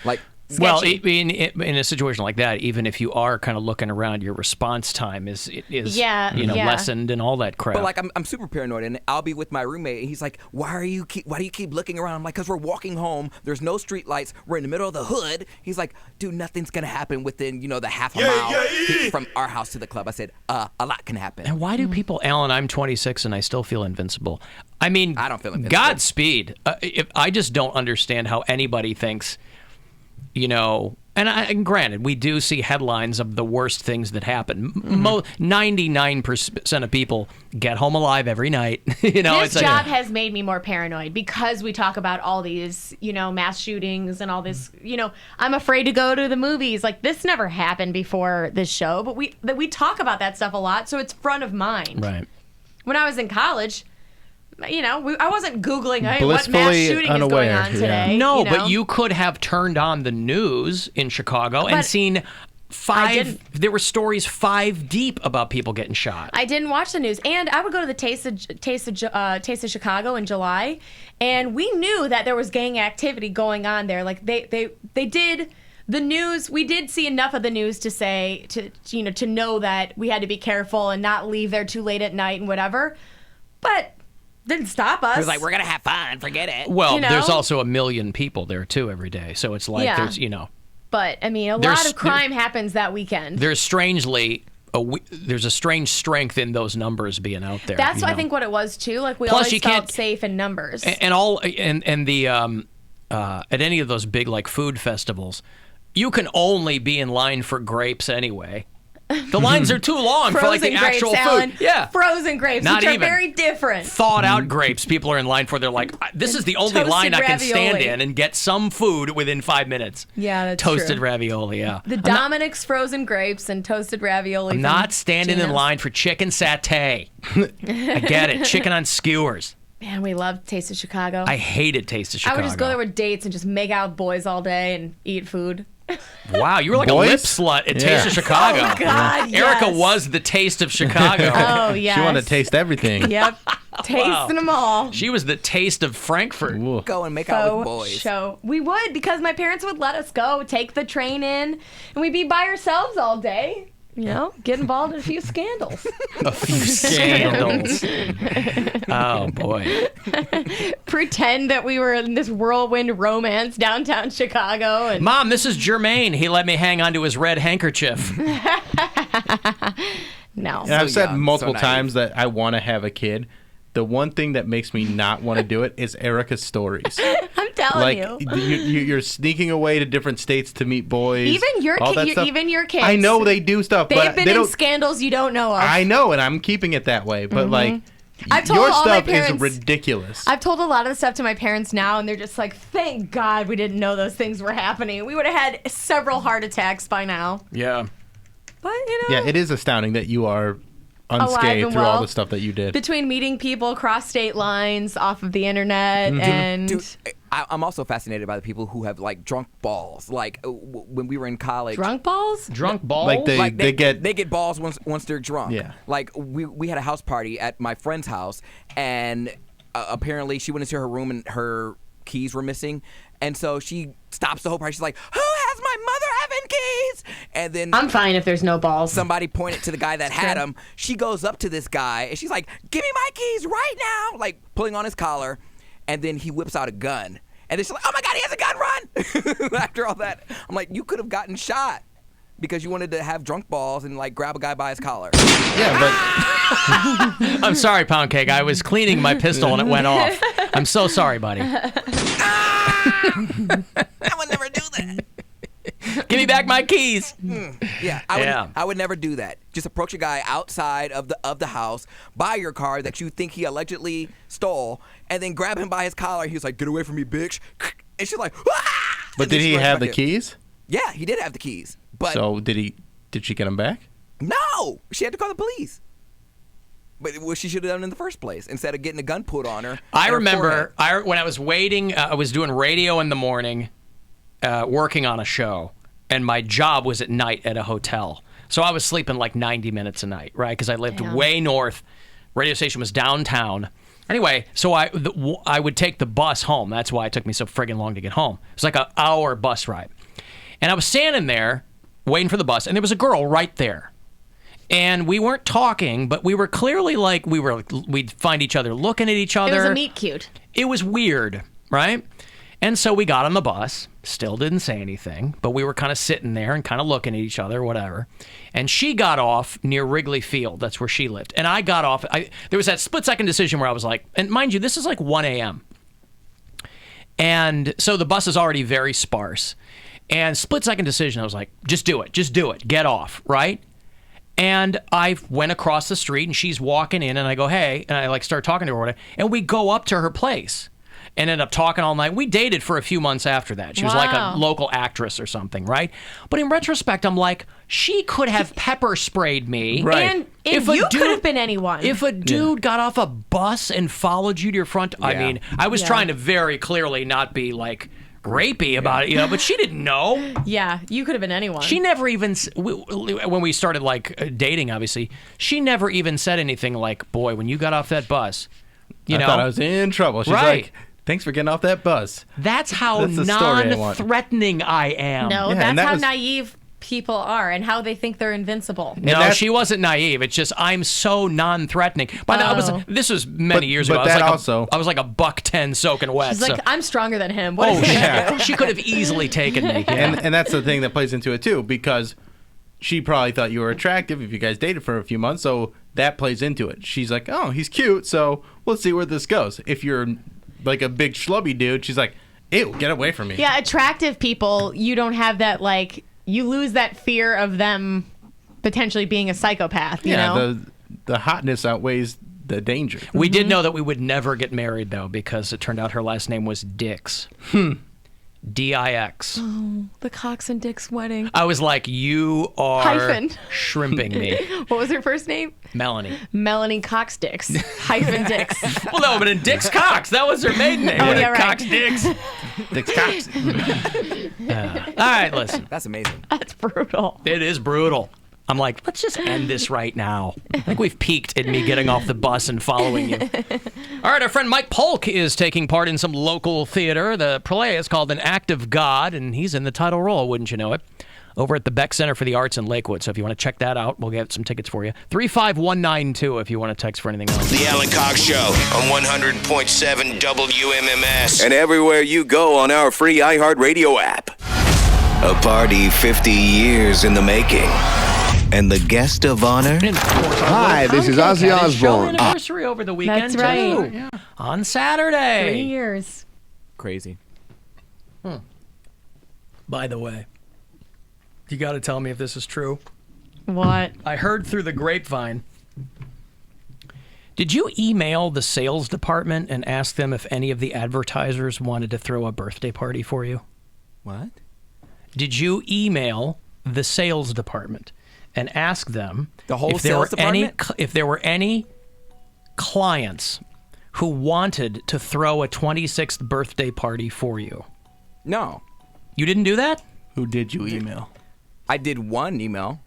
Like, well, in a situation like that, even if you are kind of looking around, your response time is lessened and all that crap. But like I'm super paranoid, and I'll be with my roommate, and he's like, "Why do you keep looking around?" I'm like, "Cause we're walking home. There's no street lights. We're in the middle of the hood." He's like, "Dude, nothing's gonna happen within the half a mile from our house to the club." I said, "A lot can happen." And why do people, Alan? I'm 26 and I still feel invincible. I mean, I don't feel invincible. Godspeed. I just don't understand how anybody thinks. And granted, we do see headlines of the worst things that happen. 99% of people get home alive every night. This job has made me more paranoid because we talk about all these, mass shootings and all this. I'm afraid to go to the movies. Like, this never happened before this show, but we talk about that stuff a lot, so it's front of mind. Right. When I was in college, I wasn't Googling, hey, what mass shooting is going on today. No, but you could have turned on the news in Chicago and seen there were stories 5 deep about people getting shot. I didn't watch the news, and I would go to the Taste of Chicago in July, and we knew that there was gang activity going on there. Like they did the news. We did see enough of the news to say to know that we had to be careful and not leave there too late at night and whatever, but. Didn't stop us. It was like, we're going to have fun. Forget it. Well, there's also 1 million people there, too, every day. So it's like there's. But, I mean, a lot of crime happens that weekend. There's there's a strange strength in those numbers being out there. That's, I think, what it was, too. Like, we Plus, always felt safe in numbers. And the at any of those big, like, food festivals, you can only be in line for grapes anyway. The lines are too long for like the actual grapes, food. Alan. Yeah, frozen grapes, Not which are even. very different. Thawed out grapes. People are in line for. They're like, this is the only Toasted line I can stand ravioli. in and get some food within 5 minutes. Yeah, that's Toasted true. ravioli. Yeah. The Dominic's frozen grapes and toasted ravioli. I'm not standing in line for chicken satay. I get it. Chicken on skewers. Man, we love Taste of Chicago. I hated Taste of Chicago. I would just go there with dates and just make out with boys all day and eat food. Wow, you were like Boys? a lip slut at Taste of Chicago. Oh, God, yes. Erica was the Taste of Chicago. Oh, yes. She wanted to taste everything. Yep. Tasting them all. She was the Taste of Frankfurt. Go and make out with boys. Show. We would, because my parents would let us go, take the train in, and we'd be by ourselves all day. Get involved in a few scandals. A few scandals. Oh, boy. Pretend that we were in this whirlwind romance downtown Chicago. And Mom, this is Jermaine. He let me hang onto his red handkerchief. No. And I've said young, multiple so times that I want to have a kid. The one thing that makes me not want to do it is Erica's stories. I'm telling You're sneaking away to different states to meet boys. Even your all that stuff. even your kids. I know they do stuff, They've but been they in don't. scandals you don't know of. I know, and I'm keeping it that way. But I've told your all my stuff is parents- ridiculous. I've told a lot of the stuff to my parents now, and they're just like, thank God we didn't know those things were happening. We would have had several heart attacks by now. Yeah. But, Yeah, it is astounding that you are Alive unscathed and through all well. the stuff that you did. between meeting people across state lines off of the internet and... Dude, I'm also fascinated by the people who have like drunk balls. Like when we were in college, Drunk balls? Drunk balls? Like they get balls once they're drunk. Yeah. Like we had a house party at my friend's house, and apparently she went into her room and her keys were missing, and so she stops the whole party. She's like, "Who has my mother having keys? And then I'm fine if there's no balls. somebody pointed to the guy that had them. She goes up to this guy and she's like, give me my keys right now, like pulling on his collar. And then he whips out a gun. And then she's like, oh my God, he has a gun, run! After all that, I'm like, you could have gotten shot because you wanted to have drunk balls and like grab a guy by his collar. Yeah, but I'm sorry, Poundcake. I was cleaning my pistol and it went off. I'm so sorry, buddy. I would never do that. Give me back my keys. Yeah, I would never do that. Just approach a guy outside of the house, buy your car that you think he allegedly stole, and then grab him by his collar. He's like, "Get away from me, bitch!" And she's like, "Ah!" But And then did she he runs have back the in. keys? Yeah, he did have the keys. But So did she get them back? no, she had to call the police. But what she should have done in the first place, instead of getting a gun put on her. I and her remember forehead. when I was waiting, I was doing radio in the morning, working on a show, and my job was at night at a hotel. So I was sleeping like 90 minutes a night, right? Because I lived way north. Radio station was downtown. Anyway, so I would take the bus home. That's why it took me so friggin' long to get home. It was like an hour bus ride. And I was standing there waiting for the bus, and there was a girl right there. And we weren't talking, but we were clearly like, we'd find each other looking at each other. It was a meet cute. It was weird, right? And so we got on the bus, still didn't say anything, but we were kind of sitting there and kind of looking at each other, whatever. And she got off near Wrigley Field. That's where she lived. And I got off. There was that split-second decision where I was like, and mind you, this is like 1 a.m. And so the bus is already very sparse. And split-second decision, I was like, just do it, get off, right? And I went across the street, and she's walking in, and I go, hey, and I like start talking to her, and we go up to her place, and end up talking all night. We dated for a few months after that. She was like a local actress or something, right? But in retrospect, I'm like, she could have pepper sprayed me. Right. And you could have been anyone. If a dude got off a bus and followed you to your front, I mean, I was trying to very clearly not be like rapey about it, you know, but she didn't know. Yeah, you could have been anyone. She never even, when we started like dating, obviously, she never even said anything like, boy, when you got off that bus, you know. I thought I was in trouble. She's like, thanks for getting off that bus. That's how That's the story I want. non-threatening I am. No, Yeah, that's how naive people are and how they think they're invincible. No, she wasn't naive. It's just I'm so non-threatening. But this was many years ago. I was like a $110 soaking wet. She's like, I'm stronger than him. What is yeah. She could have easily taken me. Yeah. And that's the thing that plays into it too, because she probably thought you were attractive if you guys dated for a few months, so that plays into it. She's like, oh, he's cute, so let's see where this goes. If you're like a big schlubby dude, she's like, ew, get away from me. Yeah, attractive people, you don't have that, like, you lose that fear of them potentially being a psychopath, you know? The hotness outweighs the danger. We did know that we would never get married, though, because it turned out her last name was Dix. D-I-X. Oh, the Cox and Dix wedding. I was like, you are Hyphen. shrimping me. What was her first name? Melanie. Melanie Cox Dix. Hyphen Dix. Well, no, but in Dix Cox. That was her maiden name. Oh, yeah, right. Cox Dix. Dix Cox. All right, listen. That's amazing. That's brutal. It is brutal. I'm like, let's just end this right now. I think we've peaked in me getting off the bus and following you. All right, our friend Mike Polk is taking part in some local theater. The play is called An Act of God, and he's in the title role, wouldn't you know it, over at the Beck Center for the Arts in Lakewood. So if you want to check that out, we'll get some tickets for you. 35192 if you want to text for anything else. The Alan Cox Show on 100.7 WMMS. And everywhere you go on our free iHeartRadio app. A party 50 years in the making. And the guest of honor? Hi, this is Ozzy Show Osbourne. anniversary over the weekend, That's right. too. Yeah. On Saturday. 3 years. Crazy. By the way, you got to tell me if this is true. What? I heard through the grapevine. Did you email the sales department and ask them if any of the advertisers wanted to throw a birthday party for you? What? Did you email the sales department and ask them The whole if there were sales department? if there were any clients who wanted to throw a 26th birthday party for you? No. You didn't do that? Who did you email? I did one email.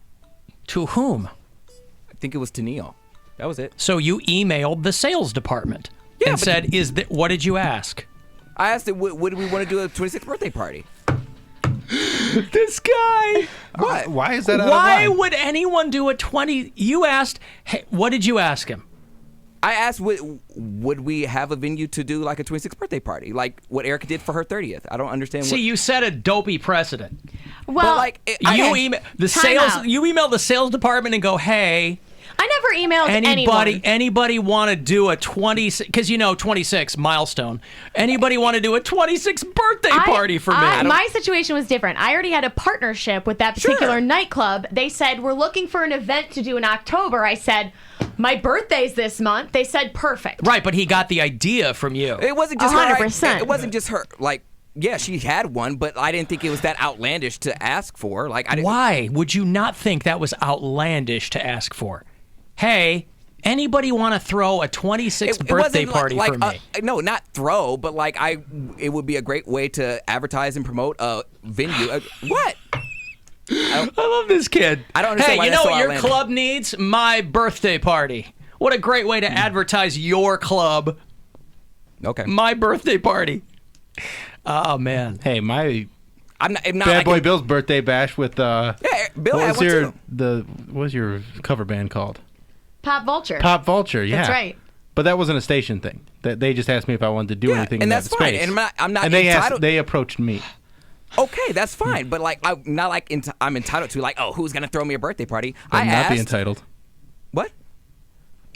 To whom? I think it was to Neil. That was it. So you emailed the sales department and said, what did you ask? I asked it, what do we want to do at a 26th birthday party? This guy. Why is that out Why of line? would anyone do a 20? You asked, hey, what did you ask him? I asked, would we have a venue to do like a 26th birthday party, like what Erica did for her 30th? I don't understand. See, you set a dopey precedent. Well, like you email the sales. You email the sales department and go, hey. I never emailed anyone. Anybody want to do a 26? Because 26 milestone. Anybody want to do a 26th birthday party for me? My situation was different. I already had a partnership with that particular nightclub. They said we're looking for an event to do in October. I said my birthday's this month. They said perfect. Right, but he got the idea from you. It wasn't just 100%. her. It wasn't just her. Like, yeah, she had one, but I didn't think it was that outlandish to ask for. Like, I didn't. Why would you not think that was outlandish to ask for? Hey, anybody want to throw a 26th birthday party for me? No, not throw, but like it would be a great way to advertise and promote a venue. What? I love this kid. I don't understand. Hey, why you that's know so what your outlandish. club needs? My birthday party. What a great way to advertise your club. Okay. My birthday party. Oh man. Hey, I'm not Bad Boy Bill's birthday bash with Bill what had one too. what was your cover band called? Pop Vulture. Pop Vulture, yeah. That's right. But that wasn't a station thing. That they just asked me if I wanted to do anything in and that that's fine. space. And I'm not and they entitled. they approached me. Okay, that's fine. But like, I'm not like I'm entitled to like, oh, who's gonna throw me a birthday party? I'm not be asked. entitled. What?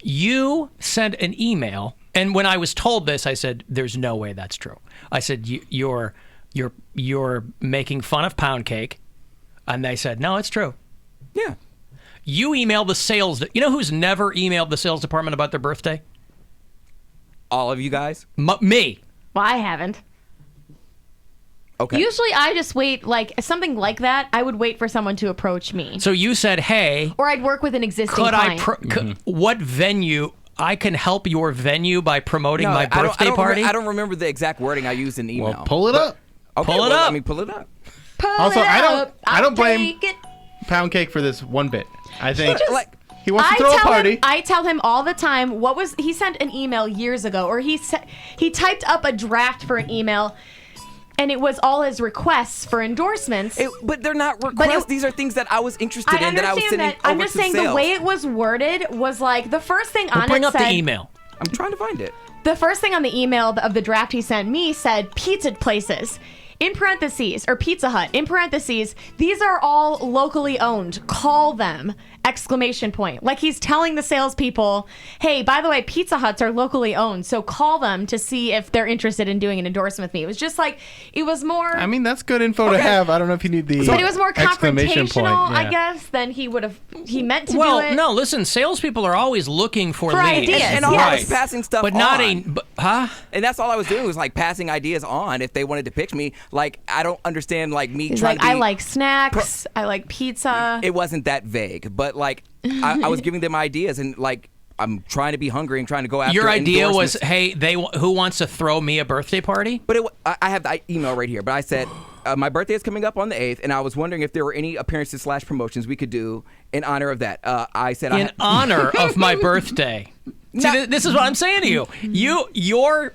You sent an email, and when I was told this, I said, "There's no way that's true." I said, "You're making fun of Poundcake," and they said, "No, it's true." Yeah. You emailed the sales. You know who's never emailed the sales department about their birthday? All of you guys? Me. Well, I haven't. Okay. Usually I just wait, like something like that, I would wait for someone to approach me. So you said, hey. Or I'd work with an existing could client. What venue? I can help your venue by promoting my birthday party? I don't remember the exact wording I used in the email. Well, pull it up. Okay, pull it up. Let me pull it up. Also, I don't blame Poundcake for this one bit. I think he wants to throw a party. I tell him all the time. He sent an email years ago, or he typed up a draft for an email, and it was all his requests for endorsements. But they're not requests. These are things that I was interested in that I was sending over I'm just to saying sales. the way it was worded was like the first thing on it bring up said, the email. I'm trying to find it. The first thing on the email of the draft he sent me said pizza places. In parentheses, or Pizza Hut, in parentheses, these are all locally owned. Call them! Exclamation point. Like he's telling the salespeople, hey, by the way, Pizza Huts are locally owned, so call them to see if they're interested in doing an endorsement with me. It was just like, it was more... I mean, that's good info to have. I don't know if you need the But it was more exclamation confrontational, point. Yeah. I guess, than he meant to do it. Well, no, listen, salespeople are always looking for leads. ideas. And all I was passing stuff but on. not huh? And that's all I was doing was like passing ideas on if they wanted to pitch me. Like, I don't understand like me He's trying like, to be... I like snacks, I like pizza. It wasn't that vague, but like I was giving them ideas and like I'm trying to be hungry and trying to go after Your idea was, endorsements. hey, who wants to throw me a birthday party? But I have the email right here, but I said, my birthday is coming up on the 8th, and I was wondering if there were any appearances / promotions we could do in honor of that. I said, in honor of my birthday. See, this is what I'm saying to you.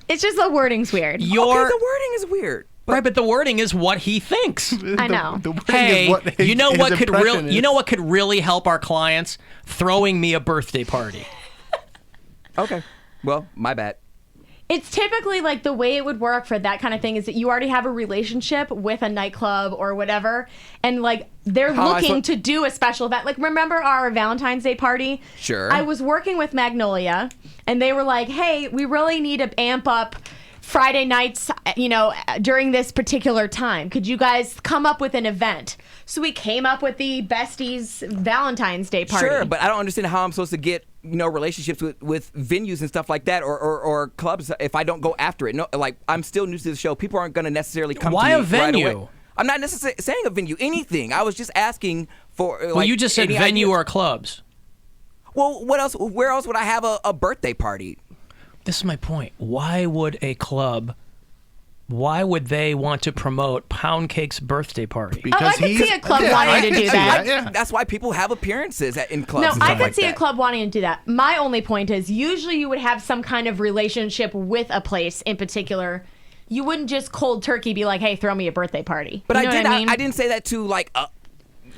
It's just the wording's weird. Okay, the wording is weird. Right, but the wording is what he thinks. I know. The wording Hey, is what his, you know his what could impression is. you know what could really help our clients? Throwing me a birthday party. Okay. Well, my bad. It's typically like the way it would work for that kind of thing is that you already have a relationship with a nightclub or whatever, and like they're looking to do a special event. Like, remember our Valentine's Day party? Sure. I was working with Magnolia, and they were like, hey, we really need to amp up Friday nights, during this particular time. Could you guys come up with an event? So we came up with the Besties Valentine's Day party. Sure, but I don't understand how I'm supposed to get relationships with venues and stuff like that or clubs if I don't go after it. No, like I'm still new to the show. People aren't going to necessarily come Why to me a venue? right away. I'm not necessarily saying a venue. Anything. I was just asking for. Well, you just said venue or clubs. Well, what else? Where else would I have a birthday party? This is my point. Why would a club? Why would they want to promote Poundcake's birthday party? Because I could see a club wanting to do that. That's why people have appearances in clubs. No, I could see a club wanting to do that. My only point is usually you would have some kind of relationship with a place in particular you wouldn't just cold turkey be like, hey, throw me a birthday party. But You know what I mean? I didn't say that to like.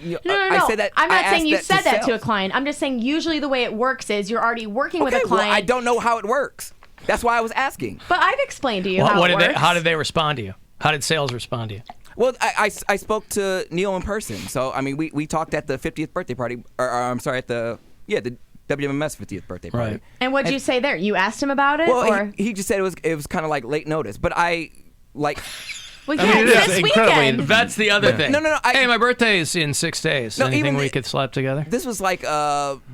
No. I said that. I'm not I saying you asked that said that to a sales. client. I'm just saying usually the way it works is you're already working with a Well, client. I don't know how it works. That's why I was asking. But I've explained to you how it works. How did they respond to you? How did sales respond to you? Well, I spoke to Neil in person. So, I mean, we talked at the 50th birthday party. Or I'm sorry, at the WMMS 50th birthday party. Right. And what'd you say there? You asked him about it? Well, or? he just said it was kind of like late notice. But I, like... Well, yeah, this weekend. That's the other thing. No. Hey, my birthday is in 6 days. No, Anything even we could slap together? This was like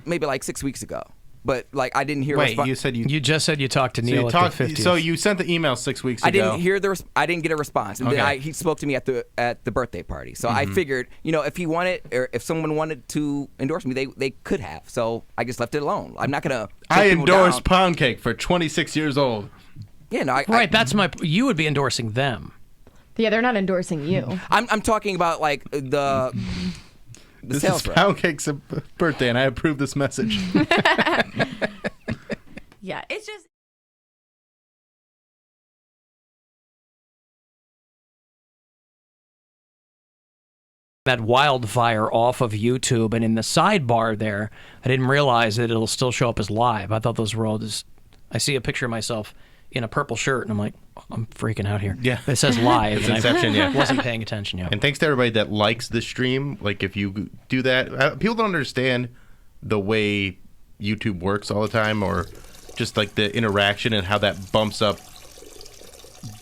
maybe like 6 weeks ago. But like I didn't hear. Wait, you said you just said you talked to Neil at the 50th. So you sent the email 6 weeks ago. I didn't hear I didn't get a response, and then he spoke to me at the birthday party. So I figured, if he wanted, or if someone wanted to endorse me, they could have. So I just left it alone. I'm not gonna. I endorse Poundcake for 26 years old. Yeah, no. That's you would be endorsing them. Yeah, they're not endorsing you. I'm talking about like the. This sales is rep. Poundcake's birthday, and I approve this message. Yeah, it's just. That wildfire off of YouTube, and in the sidebar there, I didn't realize that it'll still show up as live. I thought those were all just. I see a picture of myself in a purple shirt, and I'm like, I'm freaking out here. Yeah. It says live. It's and Inception, I wasn't paying attention yet. And thanks to everybody that likes the stream. Like, if you do that, people don't understand the way YouTube works all the time, or just like the interaction and how that bumps up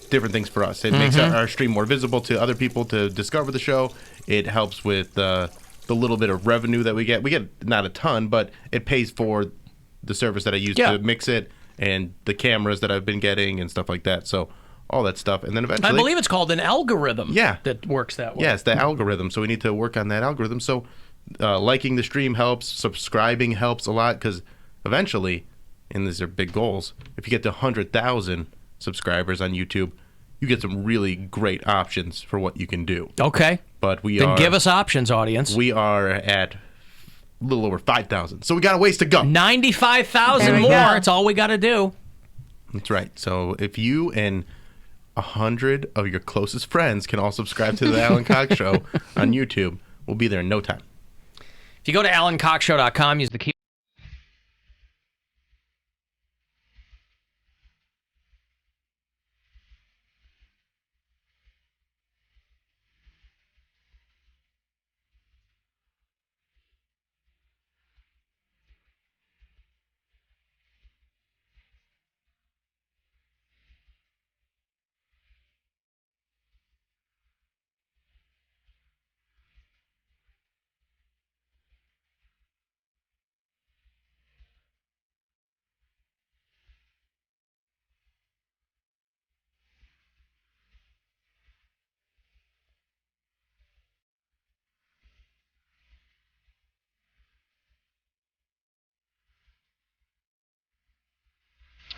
different things for us. It makes our stream more visible to other people to discover the show. It helps with the little bit of revenue that we get. We get not a ton, but it pays for the service that I use to mix it, and the cameras that I've been getting and stuff like that. So all that stuff. And then eventually... I believe it's called an algorithm that works that way. Yeah, it's the algorithm. So we need to work on that algorithm. So liking the stream helps. Subscribing helps a lot, because eventually, and these are big goals, if you get to 100,000 subscribers on YouTube, you get some really great options for what you can do. Okay. But then give us options, audience. We are at a little over 5,000. So we got a ways to go. 95,000 more. It's all we got to do. That's right. So if you and 100 of your closest friends can all subscribe to the Alan Cox Show on YouTube, we'll be there in no time. If you go to AlanCoxShow.com, use the key.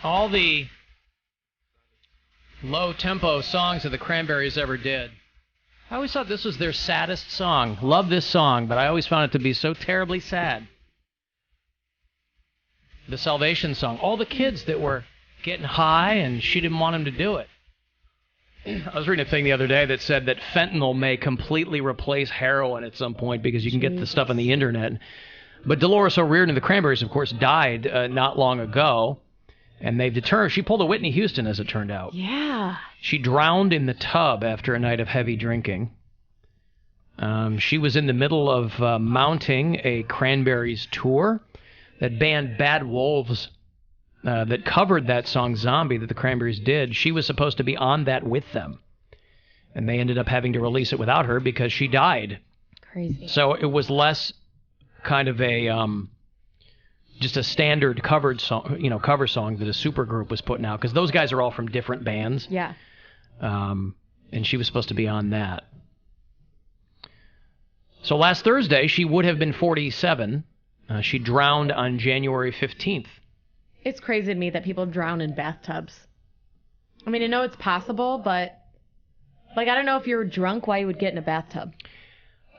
All the low-tempo songs that the Cranberries ever did. I always thought this was their saddest song. Love this song, but I always found it to be so terribly sad. The Salvation song. All the kids that were getting high, and she didn't want them to do it. I was reading a thing the other day that said that fentanyl may completely replace heroin at some point, because you can get the stuff on the internet. But Dolores O'Riordan of the Cranberries, of course, died not long ago. And they've determined, she pulled a Whitney Houston, as it turned out. Yeah. She drowned in the tub after a night of heavy drinking. She was in the middle of mounting a Cranberries tour. That band Bad Wolves that covered that song Zombie that the Cranberries did, she was supposed to be on that with them. And they ended up having to release it without her because she died. Crazy. So it was less kind of a... just a standard cover song that a supergroup was putting out, because those guys are all from different bands. Yeah. And she was supposed to be on that. So last Thursday, she would have been 47. She drowned on January 15th. It's crazy to me that people drown in bathtubs. I mean, I know it's possible, but like, I don't know if you're drunk why you would get in a bathtub.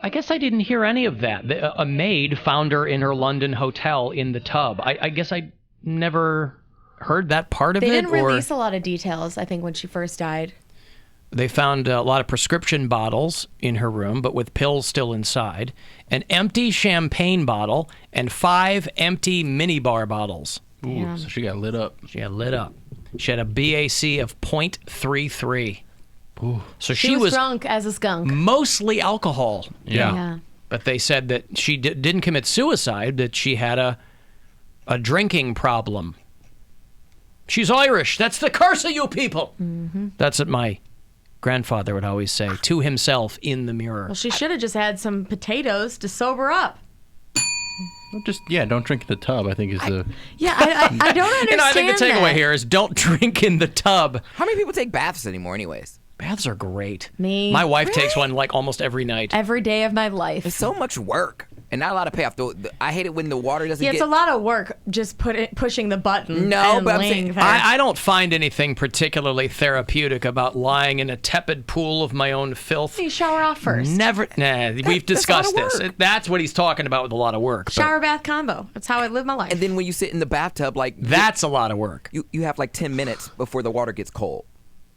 I guess I didn't hear any of that. A maid found her in her London hotel in the tub. I guess I never heard that part of it. They didn't release a lot of details, I think, when she first died. They found a lot of prescription bottles in her room, but with pills still inside, an empty champagne bottle, and 5 empty minibar bottles. Ooh, so she got lit up. She got lit up. She had a BAC of 0.33. Ooh. So She was drunk as a skunk. mostly alcohol. Yeah. But they said that she didn't commit suicide, that she had a drinking problem. She's Irish. That's the curse of you people. Mm-hmm. That's what my grandfather would always say to himself in the mirror. Well, she should have just had some potatoes to sober up. Don't drink in the tub, I think is the... Yeah, I don't understand I think the takeaway that. here is don't drink in the tub. How many people take baths anymore anyways? Baths are great. Me. My wife takes one like almost every night. Every day of my life. It's so much work and not a lot of payoff. I hate it when the water doesn't It's a lot of work just pushing the button. No, and but I'm laying saying- there. I don't find anything particularly therapeutic about lying in a tepid pool of my own filth. You shower off first. Never. Nah, we've discussed this. That's what he's talking about with a lot of work. but Shower bath combo. That's how I live my life. And then when you sit in the bathtub, like That's a lot of work. you have like 10 minutes before the water gets cold.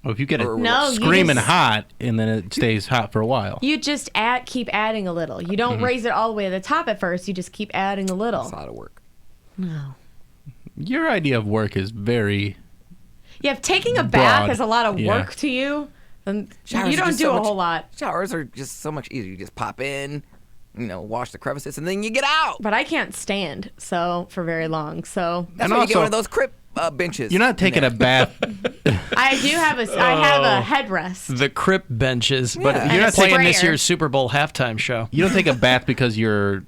Well, if you get it No, you screaming just- hot, and then it stays hot for a while. You just keep adding a little. You don't raise it all the way to the top at first. You just keep adding a little. It's a lot of work. No. Your idea of work is very... Yeah, if taking a bath Broad. is a lot of Yeah. work to you, then Showers you are don't just do so a much- whole lot. Showers are just so much easier. You just pop in, wash the crevices, and then you get out. But I can't stand for very long. So That's why you get one of those crib benches. You're not taking a bath... I do have I have a headrest. The crip benches. But And you're a not playing this sprayer. year's Super Bowl halftime show. You don't take a bath because you're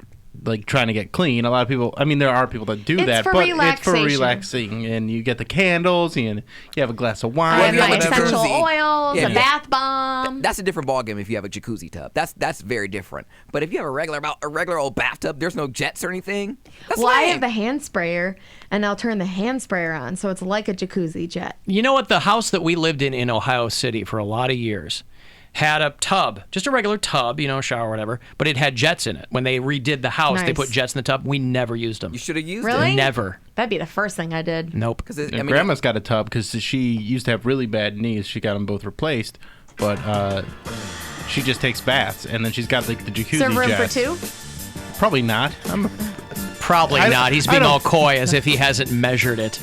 like trying to get clean. A lot of people, I mean, there are people that do It's that, for but it's for relaxation. relaxing. And you get the candles, and you have a glass of wine. I have you my have a essential jacuzzi. oils, Yeah, a yeah. bath bomb. That's a different ballgame if you have a jacuzzi tub. That's very different. But if you have a regular old bathtub, there's no jets or anything. That's Well, I lame. have the hand sprayer, and I'll turn the hand sprayer on, so it's like a jacuzzi jet. You know what? The house that we lived in Ohio City for a lot of years had a tub, just a regular tub, shower, whatever, but it had jets in it. When they redid the house, they Nice. put jets in the tub. We never used them. You should have used Really? it. Never. That'd be the first thing I did. Nope. Because Grandma's got a tub because she used to have really bad knees. She got them both replaced, but she just takes baths, and then she's got like the jacuzzi Is there room jets. for two? Probably not. Probably not. He's being all coy as if he hasn't measured it.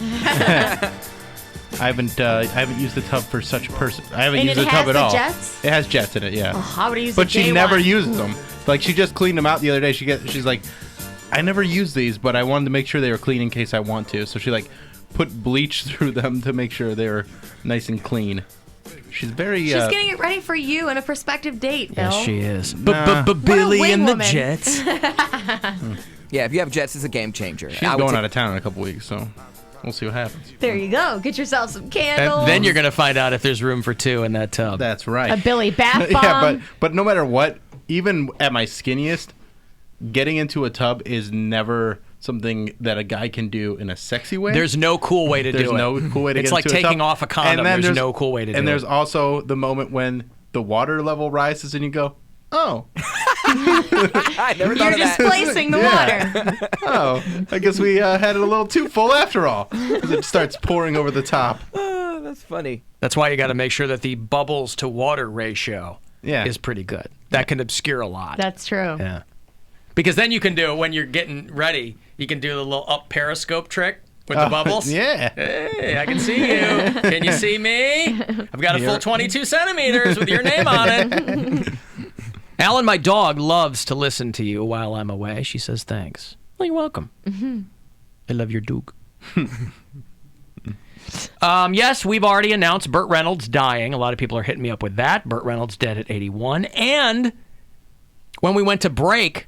I haven't used the tub for such a person. I haven't And used it the has tub at the all. jets? It has jets in it, yeah. Oh, I would use But the she J1. never uses them. Like she just cleaned them out the other day. She's like, I never use these, but I wanted to make sure they were clean in case I want to. So she like put bleach through them to make sure they were nice and clean. She's very. She's getting it ready for you and a prospective date, Bill. Yes, she is. Nah. Billy wing and the woman. Jets. Yeah, if you have jets, it's a game changer. She's going out of town in a couple weeks, so we'll see what happens. There you go. Get yourself some candles. And then you're going to find out if there's room for two in that tub. That's right. a Billy bath bomb. Yeah, but no matter what, even at my skinniest, getting into a tub is never something that a guy can do in a sexy way. There's no cool way to do it. There's no cool way to It's get like into a taking tub. off a condom. And then There's no cool way to do it. And there's also the moment when the water level rises and you go, oh. I never thought You're of that. displacing the water. Oh, I guess we had it a little too full after all. As it starts pouring over the top. Oh, that's funny. That's why you got to make sure that the bubbles to water ratio is pretty good. That can obscure a lot. That's true. Yeah. Because then you can do it when you're getting ready. You can do the little up periscope trick with the bubbles. Yeah. Hey, I can see you. Can you see me? I've got a full 22 centimeters with your name on it. Alan, my dog, loves to listen to you while I'm away. She says thanks. Well, you're welcome. Mm-hmm. I love your dog. Yes, we've already announced Burt Reynolds dying. A lot of people are hitting me up with that. Burt Reynolds dead at 81. And when we went to break,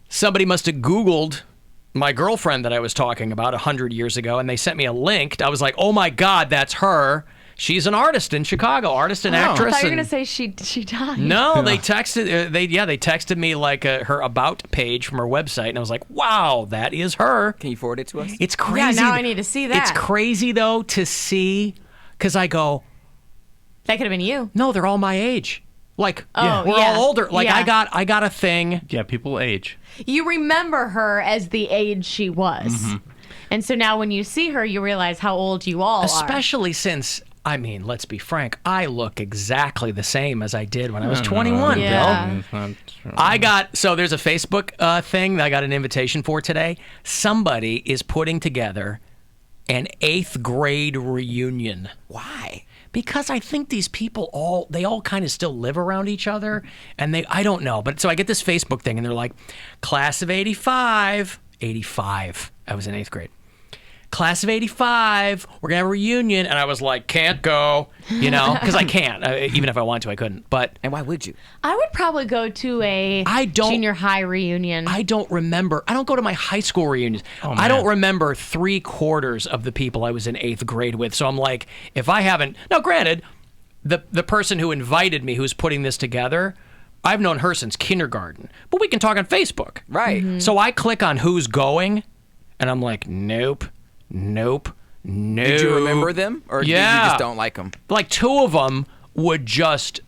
somebody must have Googled my girlfriend that I was talking about 100 years ago, and they sent me a link. I was like, oh, my God, that's her. She's an artist in Chicago, artist and actress. I thought you were and- going to say she died. No, they texted. They texted me like her about page from her website, and I was like, "Wow, that is her." Can you forward it to us? It's crazy. Yeah, now I need to see that. It's crazy though to see, because I go, That could have been you. "No, they're all my age. Like, Oh, we're yeah. all older. Like, Yeah. I got a thing." Yeah, people age. You remember her as the age she was. Mm-hmm. And so now when you see her, you realize how old you all are. Especially since I mean, let's be frank. I look exactly the same as I did when I was 21, Yeah. Bill. So there's a Facebook thing that I got an invitation for today. Somebody is putting together an 8th grade reunion. Why? Because I think these people all kind of still live around each other, and I don't know. But so I get this Facebook thing, and they're like, class of 85. 85. I was in 8th grade. Class of 85, we're going to have a reunion. And I was like, can't go, because I can't. Even if I want to, I couldn't. And why would you? I would probably go to a junior high reunion. I don't remember. I don't go to my high school reunions. I don't remember 3/4 of the people I was in 8th grade with. So I'm like, if I haven't... Now, granted, the person who invited me, who's putting this together... I've known her since kindergarten, but we can talk on Facebook. Right. Mm-hmm. So I click on who's going, and I'm like, nope. Did you remember them? Or you just don't like them? Like 2 of them would just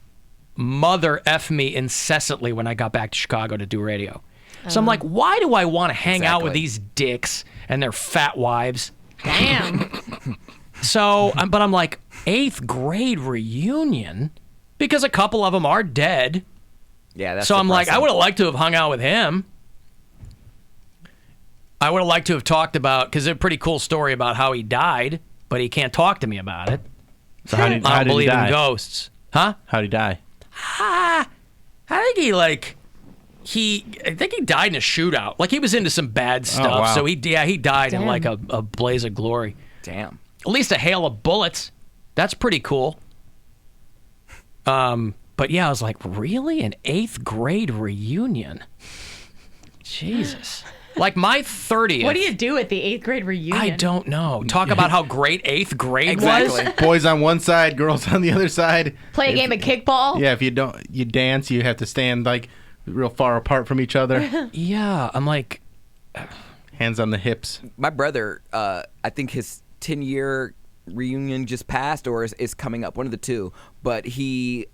mother F me incessantly when I got back to Chicago to do radio. So I'm like, why do I want to hang out with these dicks and their fat wives? Damn. So, but I'm like, 8th grade reunion? Because a couple of them are dead. Yeah, that's so I'm like, depressing. I would have liked to have hung out with him. I would have liked to have talked about, because it's a pretty cool story about how he died, but he can't talk to me about it. So how did I don't he believe die? in ghosts. Huh? How'd he die? I think he died in a shootout. Like, he was into some bad stuff. wow. So he died in like a blaze of glory. Damn. At least a hail of bullets. That's pretty cool. But yeah, I was like, really? An 8th grade reunion? Jesus. Like my 30th. What do you do at the 8th grade reunion? I don't know. Talk about how great 8th grade Exactly. was. Boys on one side, girls on the other side. Play a game of kickball? Yeah, if you dance, you have to stand like real far apart from each other. Yeah, I'm like... Hands on the hips. My brother, I think his 10-year reunion just passed or is coming up, one of the two. But he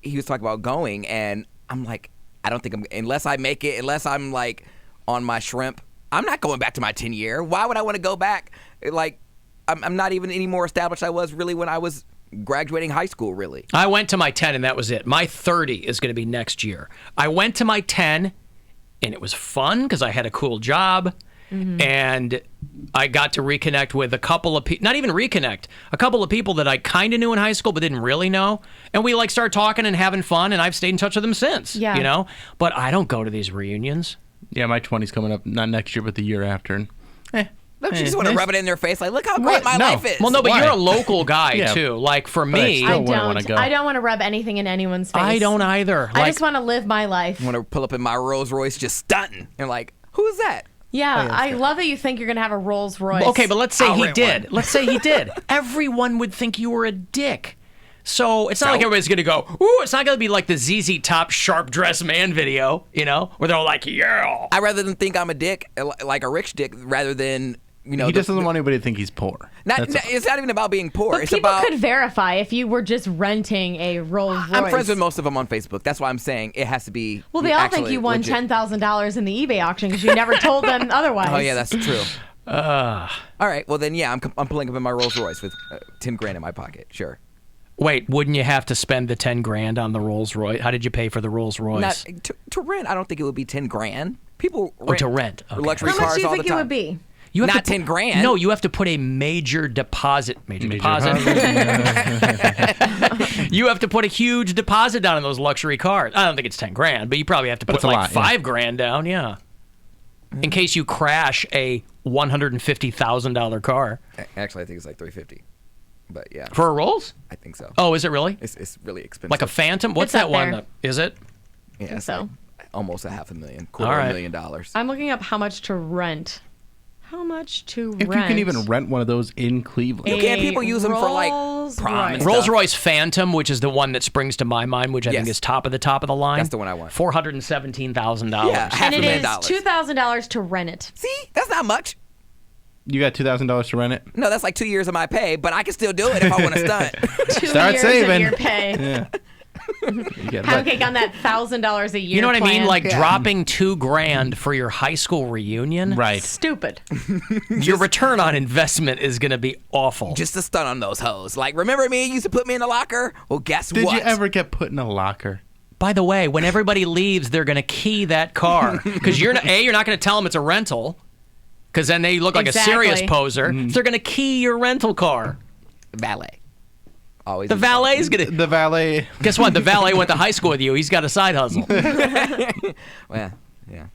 was talking about going, and I'm like, I don't think unless I make it, unless I'm like on my shrimp, I'm not going back to my 10-year. Why would I want to go back? Like, I'm not even any more established I was really when I was graduating high school, really. I went to my 10 and that was it. My 30 is going to be next year. I went to my 10 and it was fun because I had a cool job. Mm-hmm. And I got to reconnect with a couple of people, not even reconnect, a couple of people that I kind of knew in high school but didn't really know. And we like started talking and having fun, and I've stayed in touch with them since, But I don't go to these reunions. Yeah, my 20's coming up, not next year, but the year after. And, Don't you just want to rub it in their face? Like, look how great my life is. Well, no, but Why? you're a local guy, too. Like, for me... I don't want to rub anything in anyone's face. I don't either. I just want to live my life. I want to pull up in my Rolls Royce just stunting. And like, who's that? Yeah, I love that you think you're going to have a Rolls Royce. Okay, but let's say I'll he rent did. one. Let's say he did. Everyone would think you were a dick. So it's not like everybody's going to go, ooh, it's not going to be like the ZZ Top Sharp Dressed Man video, where they're all like, yeah. I rather than think I'm a dick, like a rich dick, rather than, he just doesn't want anybody to think he's poor. It's not even about being poor. But it's people about. could verify if you were just renting a Rolls Royce. I'm friends with most of them on Facebook. That's why I'm saying it has to be. Well, they all think actually you won legit. $10,000 in the eBay auction because you never told them otherwise. Oh yeah, that's true. All right, well then, yeah, I'm pulling up in my Rolls Royce with $10,000 in my pocket. Sure. Wait, wouldn't you have to spend the $10,000 on the Rolls Royce? How did you pay for the Rolls Royce? To rent, I don't think it would be $10,000. People rent to rent. Okay. luxury How much cars do you all think the time. it would be? You have Not to $10,000. No, you have to put a major deposit. Major deposit. You have to put a huge deposit down on those luxury cars. I don't think it's $10,000, but you probably have to put like $5,000 down. Yeah. In case you crash a $150,000 car. Actually, I think it's like $350. But yeah. For a Rolls? I think so. Oh, is it really? It's really expensive. Like a Phantom? What's It's that up one? there. Is it? Yeah, it's so. like almost $500,000, All right. $250,000. I'm looking up how much to rent. How much to If rent? you can even rent one of those in Cleveland. You can't. People use them for like Rolls prom and Royce. Rolls stuff. Royce Phantom, which is the one that springs to my mind, which I think Yes. is top of the line. That's the one I want. $417,000. Yeah, And it is $500,000. $2,000 to rent it. See, that's not much. You got $2,000 to rent it? No, that's like 2 years of my pay, but I can still do it if I want to stunt. 2 Start years saving. of your pay. Yeah. Poundcake on that $1,000 a year. You know what I mean? plan. Like dropping $2,000 for your high school reunion. Right. Stupid. Your return on investment is going to be awful. Just a stun on those hoes. Like, remember me? You used to put me in the locker? Well, guess Did what? you ever get put in a locker? By the way, when everybody leaves, they're going to key that car because you're not going to tell them it's a rental, because then they look like a serious poser. So they're going to key your rental car. Valet. Always. The valet's going to. The valet. Guess what? The valet went to high school with you. He's got a side hustle. Well, yeah.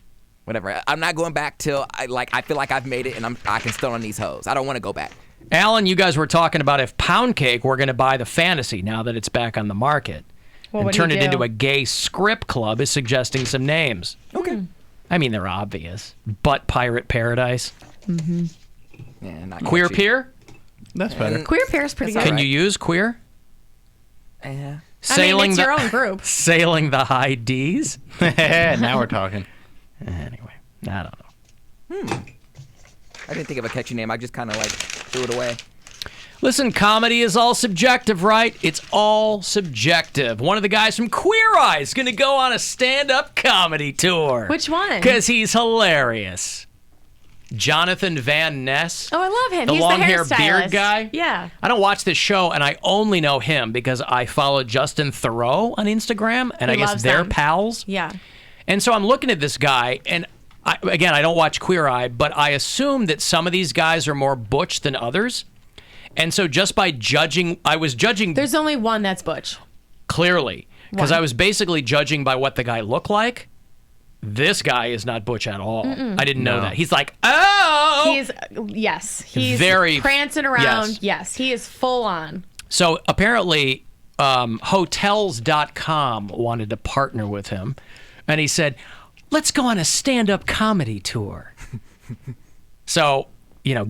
Whatever. I'm not going back till I feel like I've made it and I can stun on these hoes. I don't want to go back. Alan, you guys were talking about if Poundcake were going to buy the fantasy now that it's back on the market. Well, and turn it into a gay script club is suggesting some names. Okay. I mean, they're obvious. Butt Pirate Paradise. Mm-hmm. Yeah, not Queer catchy. Peer? That's better. Queer Peer is pretty good. Can you use queer? Yeah. It's your own group. Sailing the high D's? Now we're talking. Anyway, I don't know. I didn't think of a catchy name. I just kind of threw it away. Listen, comedy is all subjective, right? It's all subjective. One of the guys from Queer Eye is going to go on a stand-up comedy tour. Which one? Because he's hilarious. Jonathan Van Ness. Oh, I love him. The He's long the hair hairstylist. beard guy. Yeah. I don't watch this show, and I only know him because I follow Justin Theroux on Instagram, and He I guess loves they're them. pals. Yeah. And so I'm looking at this guy, and I don't watch Queer Eye, but I assume that some of these guys are more butch than others. And so just by judging, I was judging There's only one that's butch. clearly, because One. I was basically judging by what the guy looked like. This guy is not butch at all. I didn't know that. He's like, oh! He's very prancing around. Yes, he is full on. So apparently, Hotels.com wanted to partner with him, and he said, let's go on a stand-up comedy tour. So,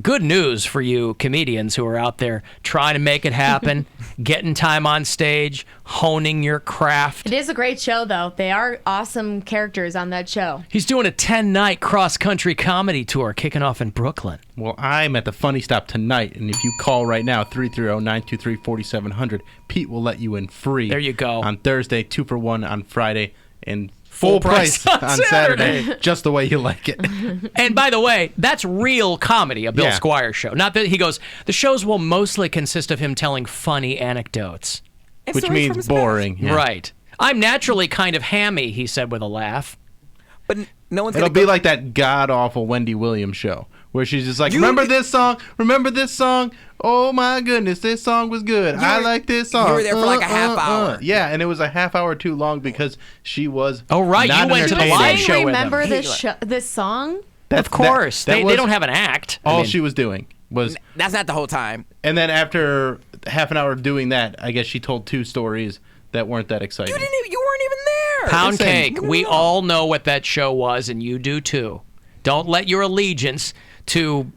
good news for you comedians who are out there trying to make it happen, getting time on stage, honing your craft. It is a great show, though. They are awesome characters on that show. He's doing a 10-night cross-country comedy tour kicking off in Brooklyn. Well, I'm at the Funny Stop tonight, and if you call right now, 330-923-4700, Pete will let you in free. There you go. On Thursday, 2 for $1 on Friday, and full price on Saturday, just the way you like it. And by the way, that's real comedy, a Bill Yeah. Squire show. Not that he goes, the shows will mostly consist of him telling funny anecdotes. Which means boring. Yeah. Right. I'm naturally kind of hammy, he said with a laugh. But no one's It'll gonna be like that god-awful Wendy Williams show, where she's just like, remember this song? Remember this song? Oh my goodness, this song was good. I like this song. You were there for like a half hour. Yeah, and it was a half hour too long because she was. Oh, right. not You went to the entertaining. live show with Remember him. this song? Of course. that They was don't have an act. All she was doing was. That's not the whole time. And then after half an hour of doing that, I guess she told 2 stories that weren't that exciting. You weren't even there. Poundcake, we all know what that show was, and you do too. Don't let your allegiance to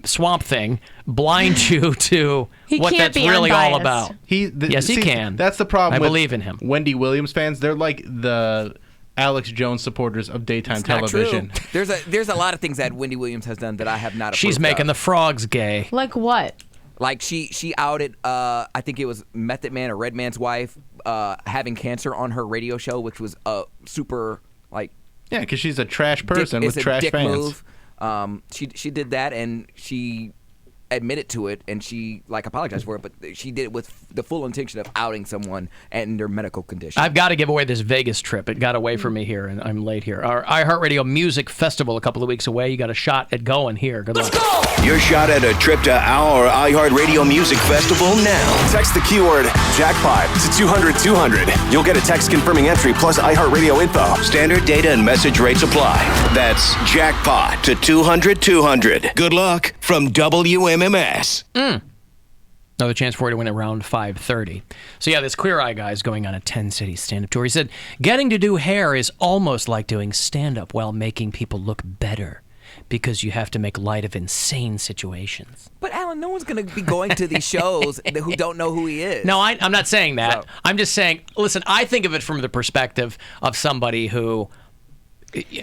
Swamp Thing blind you to what can't that's be really all unbiased. about. Yes, he can. That's the problem. I with believe in him. Wendy Williams fans, they're like the Alex Jones supporters of daytime It's not television. true. There's a lot of things that Wendy Williams has done that I have not approved She's making of. the frogs gay. Like what? Like she outed I think it was Method Man or Redman's wife having cancer on her radio show, which was super like Yeah, because she's a trash person it's with a trash dick fans. move. She did that and she admitted to it and she apologized for it, but she did it with the full intention of outing someone and their medical condition. I've got to give away this Vegas trip. It got away from me here, and I'm late here. Our iHeartRadio Music Festival a couple of weeks away. You got a shot at going here. Good luck. Your shot at a trip to our iHeartRadio Music Festival now. Text the keyword jackpot to 200-200. You'll get a text confirming entry plus iHeartRadio info. Standard data and message rates apply. That's jackpot to 200-200. Good luck from WMMS. Another chance for you to win at around 5:30. So yeah, this Queer Eye guy is going on a 10-city stand-up tour. He said, getting to do hair is almost like doing stand-up while making people look better because you have to make light of insane situations. But Alan, no one's going to be going to these shows who don't know who he is. No, I'm not saying that. I'm just saying, listen, I think of it from the perspective of somebody who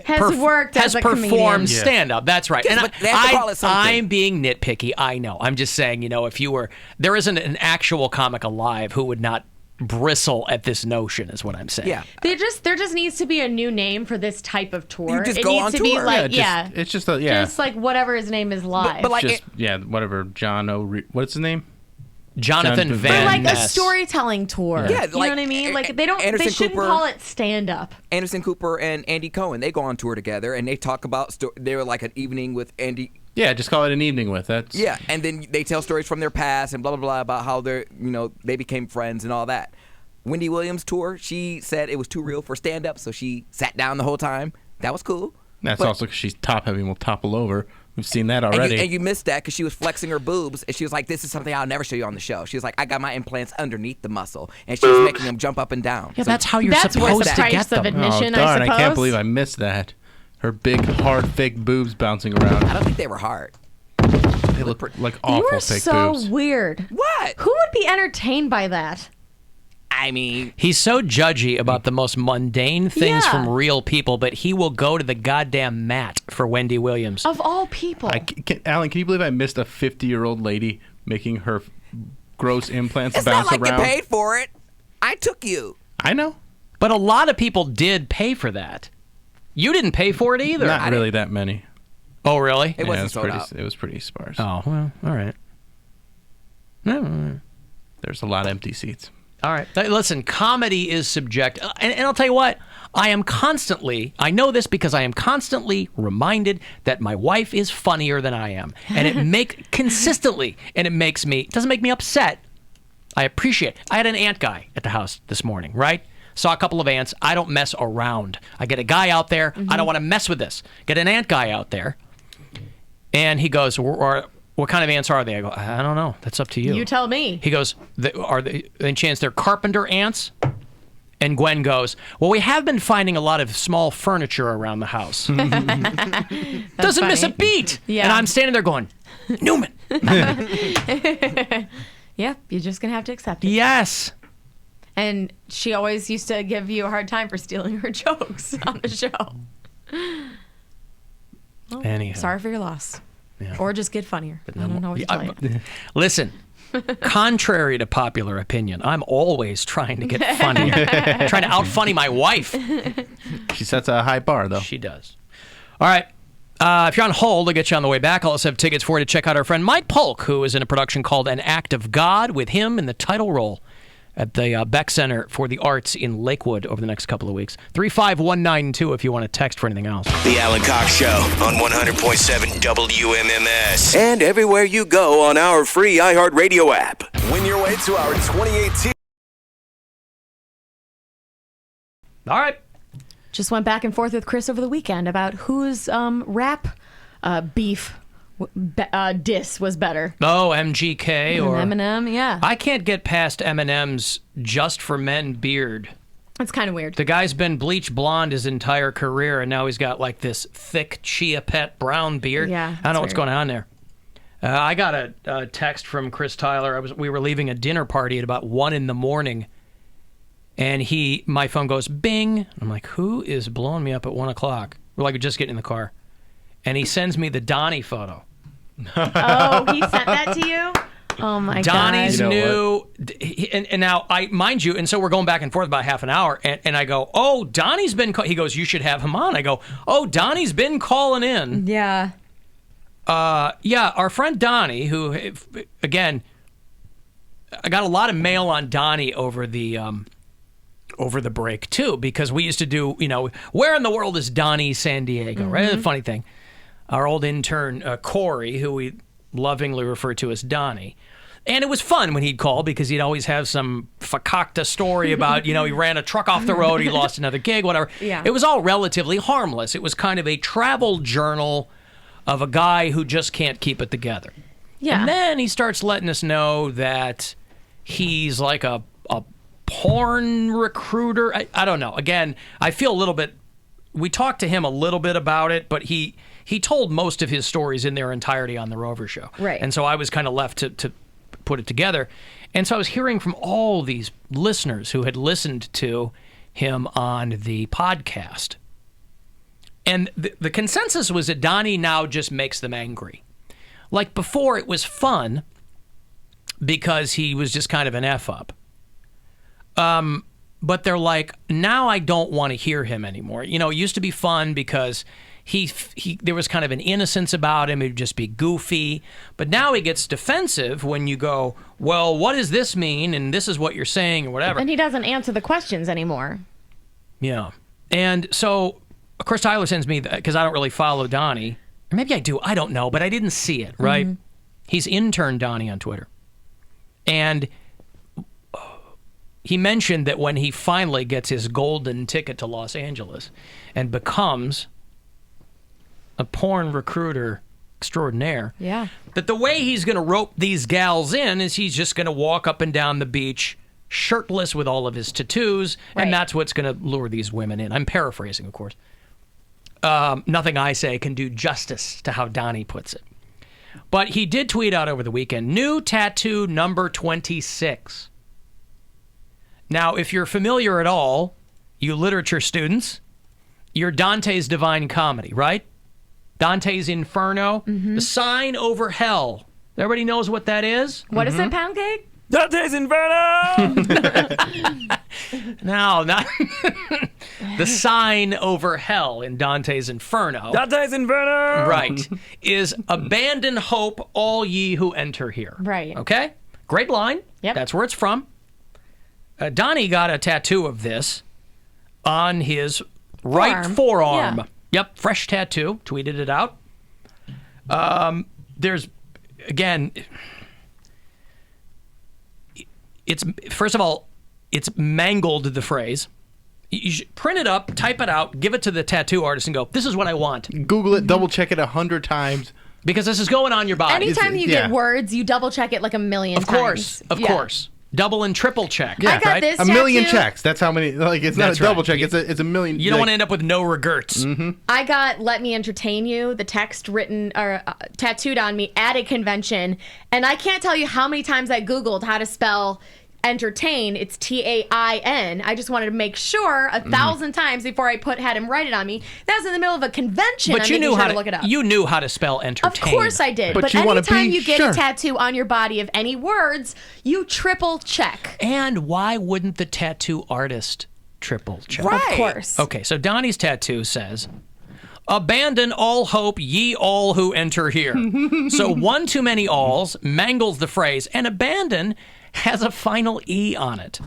Has worked as a performed comedian. stand-up. That's right. Yes, and but they have to call it something. I'm being nitpicky. I know. I'm just saying, if you were, there isn't an actual comic alive who would not bristle at this notion, is what I'm saying. Yeah. There just needs to be a new name for this type of tour. You just it go needs on to tour. be like It's just just like whatever his name is live. But like, just whatever. John what's his name? Jonathan John Van Or like a Ness. storytelling tour. Yeah, You know like, what I mean? Like they Anderson shouldn't Cooper- call it stand up. Anderson Cooper and Andy Cohen, they go on tour together and they talk about they were like an evening with Andy. Yeah, just call it an evening with. That's Yeah, and then they tell stories from their past and blah blah blah about how they became friends and all that. Wendy Williams' tour, she said it was too real for stand up, so she sat down the whole time. That was cool. That's But- also because she's top heavy and will topple over. We've seen that already. And you missed that because she was flexing her boobs, and she was like, "This is something I'll never show you on the show." She was like, "I got my implants underneath the muscle," and she was making them jump up and down. Yeah, So that's how you're That's supposed worth to the get price of them. admission, oh, darn, I suppose. can't believe I missed that. Her big, hard, fake boobs bouncing around. I don't think they were hard. They look like awful You are fake so boobs. weird. What? Who would be entertained by that? I mean, He's so judgy about the most mundane things Yeah. from real people, but he will go to the goddamn mat for Wendy Williams. Of all people. Alan, can you believe I missed a 50-year-old lady making her gross implants it's bounce not like around? you paid for it. I took you. I know. But a lot of people did pay for that. You didn't pay for it either. Not really that many. Oh, really? It wasn't sold pretty, out. It was pretty sparse. Oh, well, all right. There's a lot of empty seats. All right. Listen, comedy is subjective. And I'll tell you what, I know this because I am constantly reminded that my wife is funnier than I am. And it doesn't make me upset. I appreciate it. I had an ant guy at the house this morning, right? Saw a couple of ants. I don't mess around. I get a guy out there. I don't want to mess with this. Get an ant guy out there. And he goes, what kind of ants are they? I go, I don't know. That's up to you. You tell me. He goes, are they, any chance they're carpenter ants? And Gwen goes, well, we have been finding a lot of small furniture around the house. Doesn't miss a funny. beat. Yeah. And I'm standing there going, Newman. Yeah, you're just going to have to accept it. Yes. And she always used to give you a hard time for stealing her jokes on the show. Well, Anyhow. sorry for your loss. Yeah. Or just get funnier. I don't know what to tell you. Listen, contrary to popular opinion, I'm always trying to get funnier. Trying to out-funny my wife. She sets a high bar, though. She does. All right. If you're on hold, I'll get you on the way back. I'll also have tickets for you to check out our friend Mike Polk, who is in a production called An Act of God, with him in the title role at the Beck Center for the Arts in Lakewood over the next couple of weeks. 35192 if you want to text for anything else. The Alan Cox Show on 100.7 WMMS. And everywhere you go on our free iHeartRadio app. Win your way to our 2018. All right. Just went back and forth with Chris over the weekend about whose rap beef diss was better. Oh, MGK or Eminem, yeah. I can't get past Eminem's Just for Men beard. It's kind of weird. The guy's been bleach blonde his entire career, and now he's got like this thick chia pet brown beard. Yeah, I don't know what's going on there. I got a text from Chris Tyler. We were leaving a dinner party at about 1 a.m, and my phone goes bing. I'm like, who is blowing me up at 1 o'clock? We're like just getting in the car, and he sends me the Donny photo. Oh, he sent that to you? Oh my God. Donnie's new, and now mind you, and so we're going back and forth about half an hour, and I go, oh, Donnie's been, he goes, you should have him on. I go, oh, Donnie's been calling in. Yeah. Yeah, our friend Donny, who, again, I got a lot of mail on Donny over the break too, because we used to do, where in the world is Donny San Diego, right? That's a funny thing. Our old intern, Corey, who we lovingly refer to as Donny. And it was fun when he'd call because he'd always have some fakakta story about, he ran a truck off the road, he lost another gig, whatever. Yeah. It was all relatively harmless. It was kind of a travel journal of a guy who just can't keep it together. Yeah. And then he starts letting us know that he's like a porn recruiter. I don't know. Again, I feel a little bit, we talked to him a little bit about it, but he told most of his stories in their entirety on the Rover Show. Right. And so I was kind of left to put it together. And so I was hearing from all these listeners who had listened to him on the podcast. And the consensus was that Donnie now just makes them angry. Like before, it was fun because he was just kind of an F-up. But they're like, now I don't want to hear him anymore. You know, it used to be fun because he there was kind of an innocence about him. He'd just be goofy. But now he gets defensive when you go, well, what does this mean? And this is what you're saying or whatever. And he doesn't answer the questions anymore. Yeah. And so, of course, Tyler sends me, because I don't really follow Donny. Or maybe I do. I don't know. But I didn't see it, right? Mm-hmm. He's intern Donny on Twitter. And he mentioned that when he finally gets his golden ticket to Los Angeles and becomes a porn recruiter extraordinaire, that the way he's going to rope these gals in is he's just going to walk up and down the beach shirtless with all of his tattoos, and that's what's going to lure these women in. I'm paraphrasing, of course. Nothing I say can do justice to how Donny puts it. But he did tweet out over the weekend, new tattoo number 26. Now, if you're familiar at all, you literature students, you're Dante's Divine Comedy, right? Dante's Inferno, the sign over hell. Everybody knows what that is? What is it, Poundcake? Dante's Inferno! No, not the sign over hell in Dante's Inferno. Dante's Inferno! Right. Is abandon hope, all ye who enter here. Right. Okay? Great line. Yep. That's where it's from. Donny got a tattoo of this on his right forearm. Yeah. Yep, fresh tattoo. Tweeted it out. There's, again, it's, first of all, it's mangled the phrase. You should print it up, type it out, give it to the tattoo artist and go, this is what I want. Google it, double check it 100 times. Because this is going on your body. Anytime you get words, you double check it like a million times. Of course. Double and triple check. Yeah, I got this a million tattoo. checks. That's how many. Like it's not a double check. It's a million. You don't want to end up with no regrets. I got "Let me entertain you," the text written or tattooed on me at a convention, and I can't tell you how many times I Googled how to spell entertain. It's T-A-I-N. I just wanted to make sure 1,000 times before I had him write it on me. That was in the middle of a convention. But you knew how to look it up. You knew how to spell entertain. Of course I did. But anytime you get a tattoo on your body of any words, you triple check. And why wouldn't the tattoo artist triple check? Right. Of course. Okay, so Donny's tattoo says, abandon all hope, ye all who enter here. So one too many alls mangles the phrase, and abandon has a final E on it.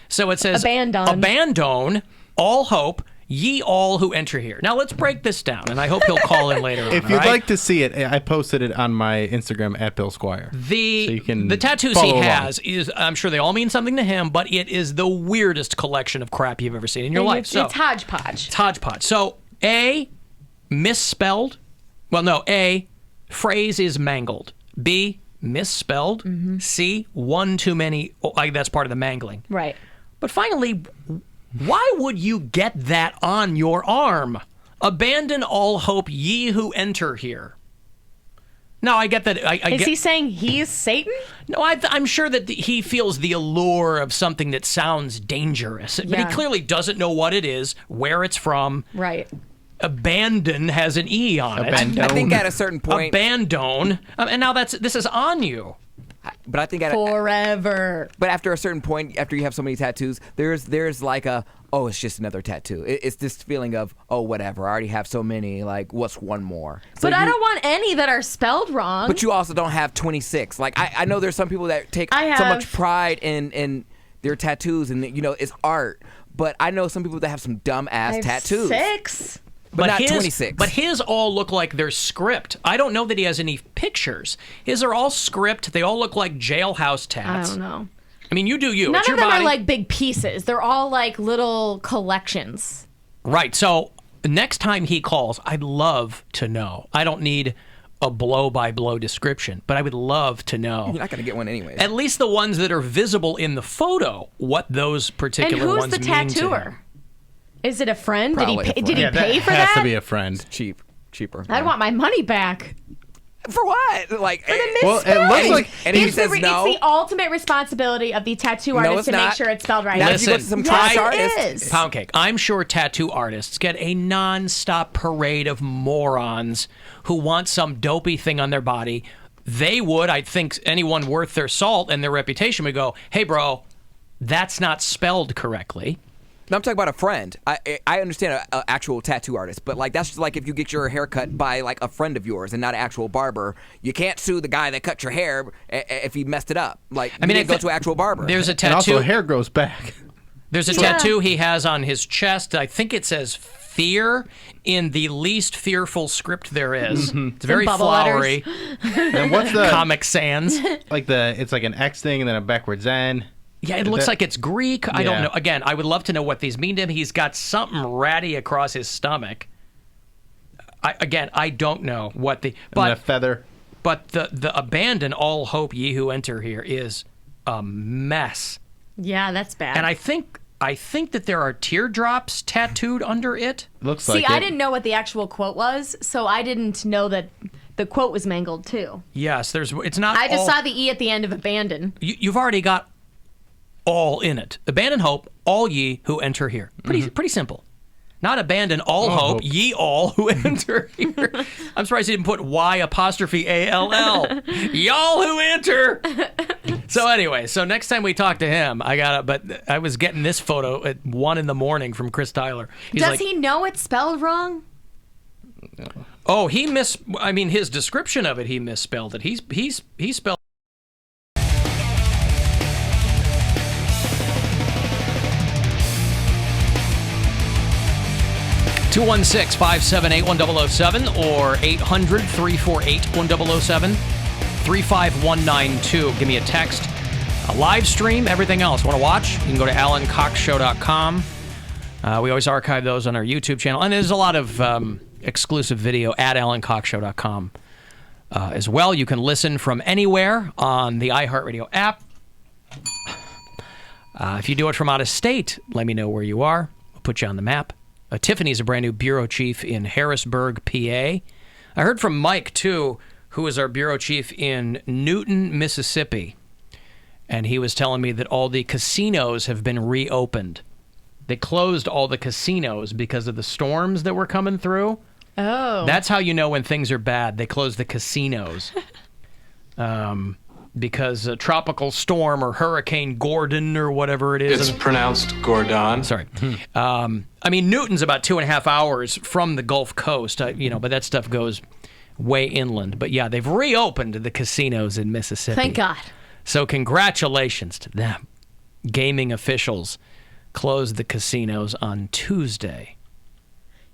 So it says, abandon all hope, ye all who enter here. Now let's break this down, and I hope he'll call in later on. If you'd like to see it, I posted it on my Instagram at Bill Squire. The tattoos he has is, I'm sure they all mean something to him, but it is the weirdest collection of crap you've ever seen in your life. It's hodgepodge. It's hodgepodge. So A, misspelled. Well, no, A, phrase is mangled. B, misspelled. C, one too many. That's part of the mangling. Right. But finally, why would you get that on your arm? Abandon all hope, ye who enter here. Now, I get that. Is he saying he's Satan? No, I'm sure that he feels the allure of something that sounds dangerous. But he clearly doesn't know what it is, where it's from. Right. Abandon has an E on it. I think at a certain point. Abandon. And now this is on you. But I think forever. But after a certain point, after you have so many tattoos, there's like it's just another tattoo. It's this feeling of, oh, whatever. I already have so many. Like, what's one more? But I don't want any that are spelled wrong. But you also don't have 26. Like, I know there's some people that take so much pride in their tattoos, and it's art. But I know some people that have some dumb ass tattoos. 6. But not 26. But his all look like they're script. I don't know that he has any pictures. His are all script. They all look like jailhouse tats. I don't know. I mean, you do you. None it's of your them body. are like big pieces. They're all like little collections. Right. So next time he calls, I'd love to know. I don't need a blow-by-blow description, but I would love to know. You're not going to get one anyway. At least the ones that are visible in the photo, what those particular ones mean. And who's the tattooer? Is it a friend? Probably Did he pay for that? Has to be a friend. It's cheaper. I want my money back. For what? Like, for the well, it looks like, and he says no. It's the ultimate responsibility of the tattoo artist to make sure it's spelled right. Listen, yes, Poundcake, I'm sure tattoo artists get a non-stop parade of morons who want some dopey thing on their body. They would, I think, anyone worth their salt and their reputation would go, hey, bro, that's not spelled correctly. No, I'm talking about a friend. I understand an actual tattoo artist, but like that's just like if you get your hair cut by like a friend of yours and not an actual barber, you can't sue the guy that cut your hair if he messed it up. Like, I mean, you didn't go to an actual barber. There's a tattoo. And also, hair grows back. There's a tattoo he has on his chest. I think it says "fear" in the least fearful script there is. It's very flowery. And what's the Comic Sans? It's like an X thing and then a backwards N. Yeah, it looks like it's Greek. I don't know. Again, I would love to know what these mean to him. He's got something ratty across his stomach. I don't know what the... But a feather. But the abandon all hope ye who enter here is a mess. Yeah, that's bad. And I think that there are teardrops tattooed under it. Looks like See, I didn't know what the actual quote was, so I didn't know that the quote was mangled too. Yes, it's not I just saw the E at the end of abandon. You've already got all in it. Abandon hope, all ye who enter here. Pretty simple. Not abandon all hope, ye all who enter here. I'm surprised he didn't put Y''ALL. Y'all who enter. So anyway, next time we talk to him, but I was getting this photo at 1 a.m. from Chris Tyler. Does he know it's spelled wrong? Oh, his description of it, he misspelled it. He spelled 216-578-1007 or 800-348-1007, 35192. Give me a text. A live stream, everything else. Want to watch? You can go to AlanCoxShow.com. We always archive those on our YouTube channel. And there's a lot of exclusive video at AlanCoxShow.com as well. You can listen from anywhere on the iHeartRadio app. If you do it from out of state, let me know where you are. We'll put you on the map. Tiffany's a brand new bureau chief in Harrisburg, PA. I heard from Mike, too, who is our bureau chief in Newton, Mississippi. And he was telling me that all the casinos have been reopened. They closed all the casinos because of the storms that were coming through. Oh. That's how you know when things are bad. They close the casinos. Because a tropical storm or Hurricane Gordon or whatever it is. It's pronounced Gordon. Sorry. Newton's about 2.5 hours from the Gulf Coast, but that stuff goes way inland. But yeah, they've reopened the casinos in Mississippi. Thank God. So congratulations to them. Gaming officials closed the casinos on Tuesday.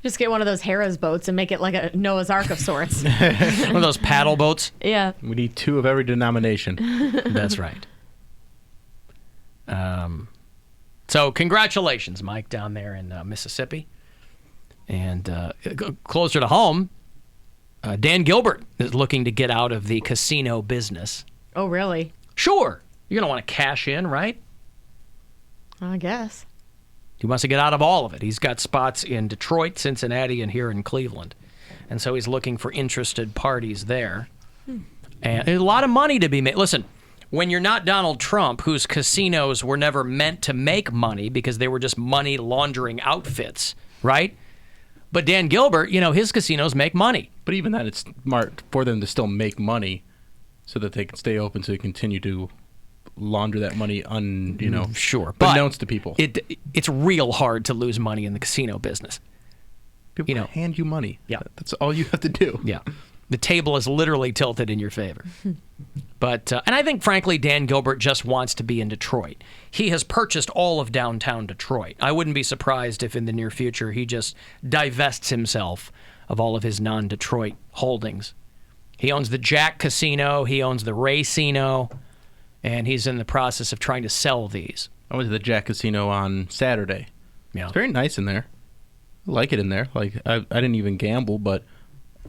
Just get one of those Harrah's boats and make it like a Noah's Ark of sorts. One of those paddle boats? Yeah. We need 2 of every denomination. That's right. So congratulations, Mike, down there in Mississippi. And closer to home, Dan Gilbert is looking to get out of the casino business. Oh, really? Sure. You're going to want to cash in, right? I guess. He wants to get out of all of it. He's got spots in Detroit, Cincinnati, and here in Cleveland. And so he's looking for interested parties there. And there's a lot of money to be made. Listen, when you're not Donald Trump, whose casinos were never meant to make money because they were just money laundering outfits, right? But Dan Gilbert, his casinos make money. But even that, it's smart for them to still make money so that they can stay open to continue to launder that money sure, unbeknownst to people. It's real hard to lose money in the casino business. People hand you money. Yeah. That's all you have to do. Yeah. The table is literally tilted in your favor. But and I think, frankly, Dan Gilbert just wants to be in Detroit. He has purchased all of downtown Detroit. I wouldn't be surprised if in the near future he just divests himself of all of his non-Detroit holdings. He owns the Jack Casino. He owns the Racino. And he's in the process of trying to sell these. I went to the Jack Casino on Saturday. Yeah. It's very nice in there. I like it in there. Like I didn't even gamble, but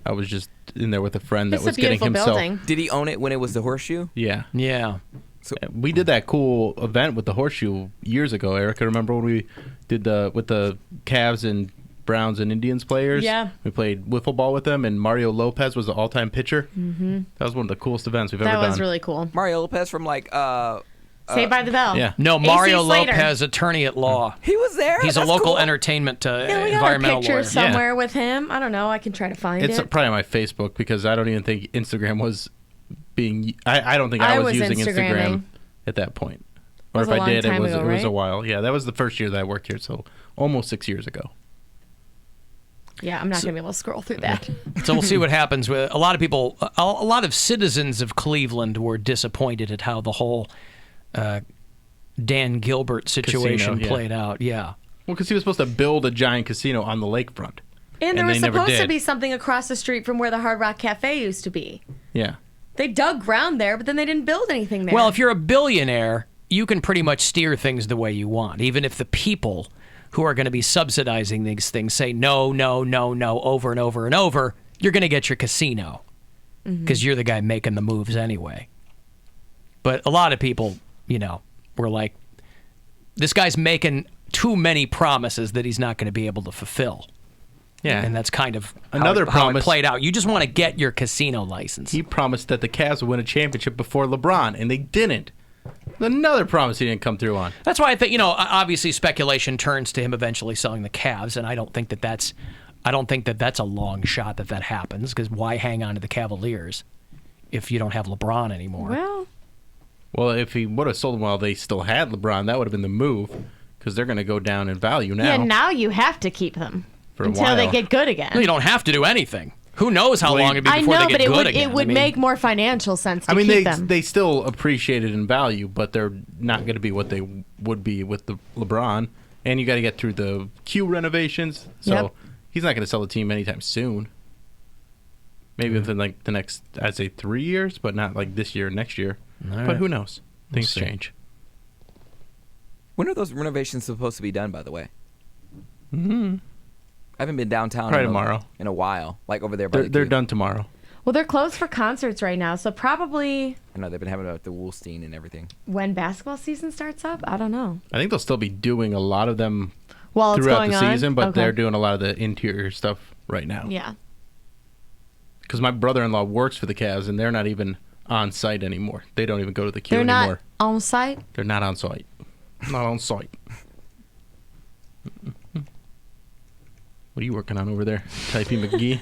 I was just in there with a friend that was getting himself. Building. Did he own it when it was the Horseshoe? Yeah. Yeah. So we did that cool event with the Horseshoe years ago, Eric. I remember when we did with the Cavs and Browns and Indians players. Yeah. We played wiffle ball with them, and Mario Lopez was the all-time pitcher. Mm-hmm. That was one of the coolest events we've ever done. That was really cool. Mario Lopez from Saved by the Bell. Yeah. No, Mario Lopez, attorney at law. He was there? He's That's a local cool. entertainment we got environmental a picture lawyer. somewhere with him. I don't know. I can try to find It's it. probably on my Facebook because I don't even think Instagram was being... I don't think I was using Instagram at that point. Or was if a I did, long time it ago, was a right? while. Yeah, that was the first year that I worked here, so almost 6 years ago. Yeah, I'm not going to be able to scroll through that. So we'll see what happens with a lot of people. A lot of citizens of Cleveland were disappointed at how the whole Dan Gilbert situation Casino, yeah. played out. Yeah. Well, because he was supposed to build a giant casino on the lakefront. And there was they never supposed to did. be something across the street from where the Hard Rock Cafe used to be. Yeah. They dug ground there, but then they didn't build anything there. Well, if you're a billionaire, you can pretty much steer things the way you want, even if the people who are going to be subsidizing these things say no, no, no, no, over and over and over, you're going to get your casino because you're the guy making the moves anyway. But a lot of people, were like, this guy's making too many promises that he's not going to be able to fulfill. Yeah. And that's kind of Another how it promise- played out. You just want to get your casino license. He promised that the Cavs would win a championship before LeBron, and they didn't. Another promise he didn't come through on. That's why I think, obviously speculation turns to him eventually selling the Cavs, and I don't think that that's a long shot that happens, because why hang on to the Cavaliers if you don't have LeBron anymore? Well, if he would have sold them while they still had LeBron, that would have been the move, because they're going to go down in value now. Yeah, now you have to keep them For a until they while. get good again. Well, you don't have to do anything. Who knows how long it'd be before they get good again? It would make more financial sense to keep they them. they still appreciate it in value, but they're not going to be what they would be with the LeBron. And you got to get through the Q renovations, so he's not going to sell the team anytime soon. Maybe within like the next, I'd say 3 years, but not like this year, next year. All But right. who knows? Things see. change. When are those renovations supposed to be done, by the way? Mm-hmm. I haven't been downtown Probably tomorrow. in a while, like over there by the They're Q. done tomorrow. Well, they're closed for concerts right now, so probably I know they've been having it at the Woolstein and everything. when basketball season starts up, I don't know. I think they'll still be doing a lot of them While it's throughout going the on? season, but Okay. they're doing a lot of the interior stuff right now. Yeah. Because my brother-in-law works for the Cavs, and they're not even on site anymore. They don't even go to the Q They're anymore. not on site? They're not on site. Not on site. What are you working on over there, Typey McGee?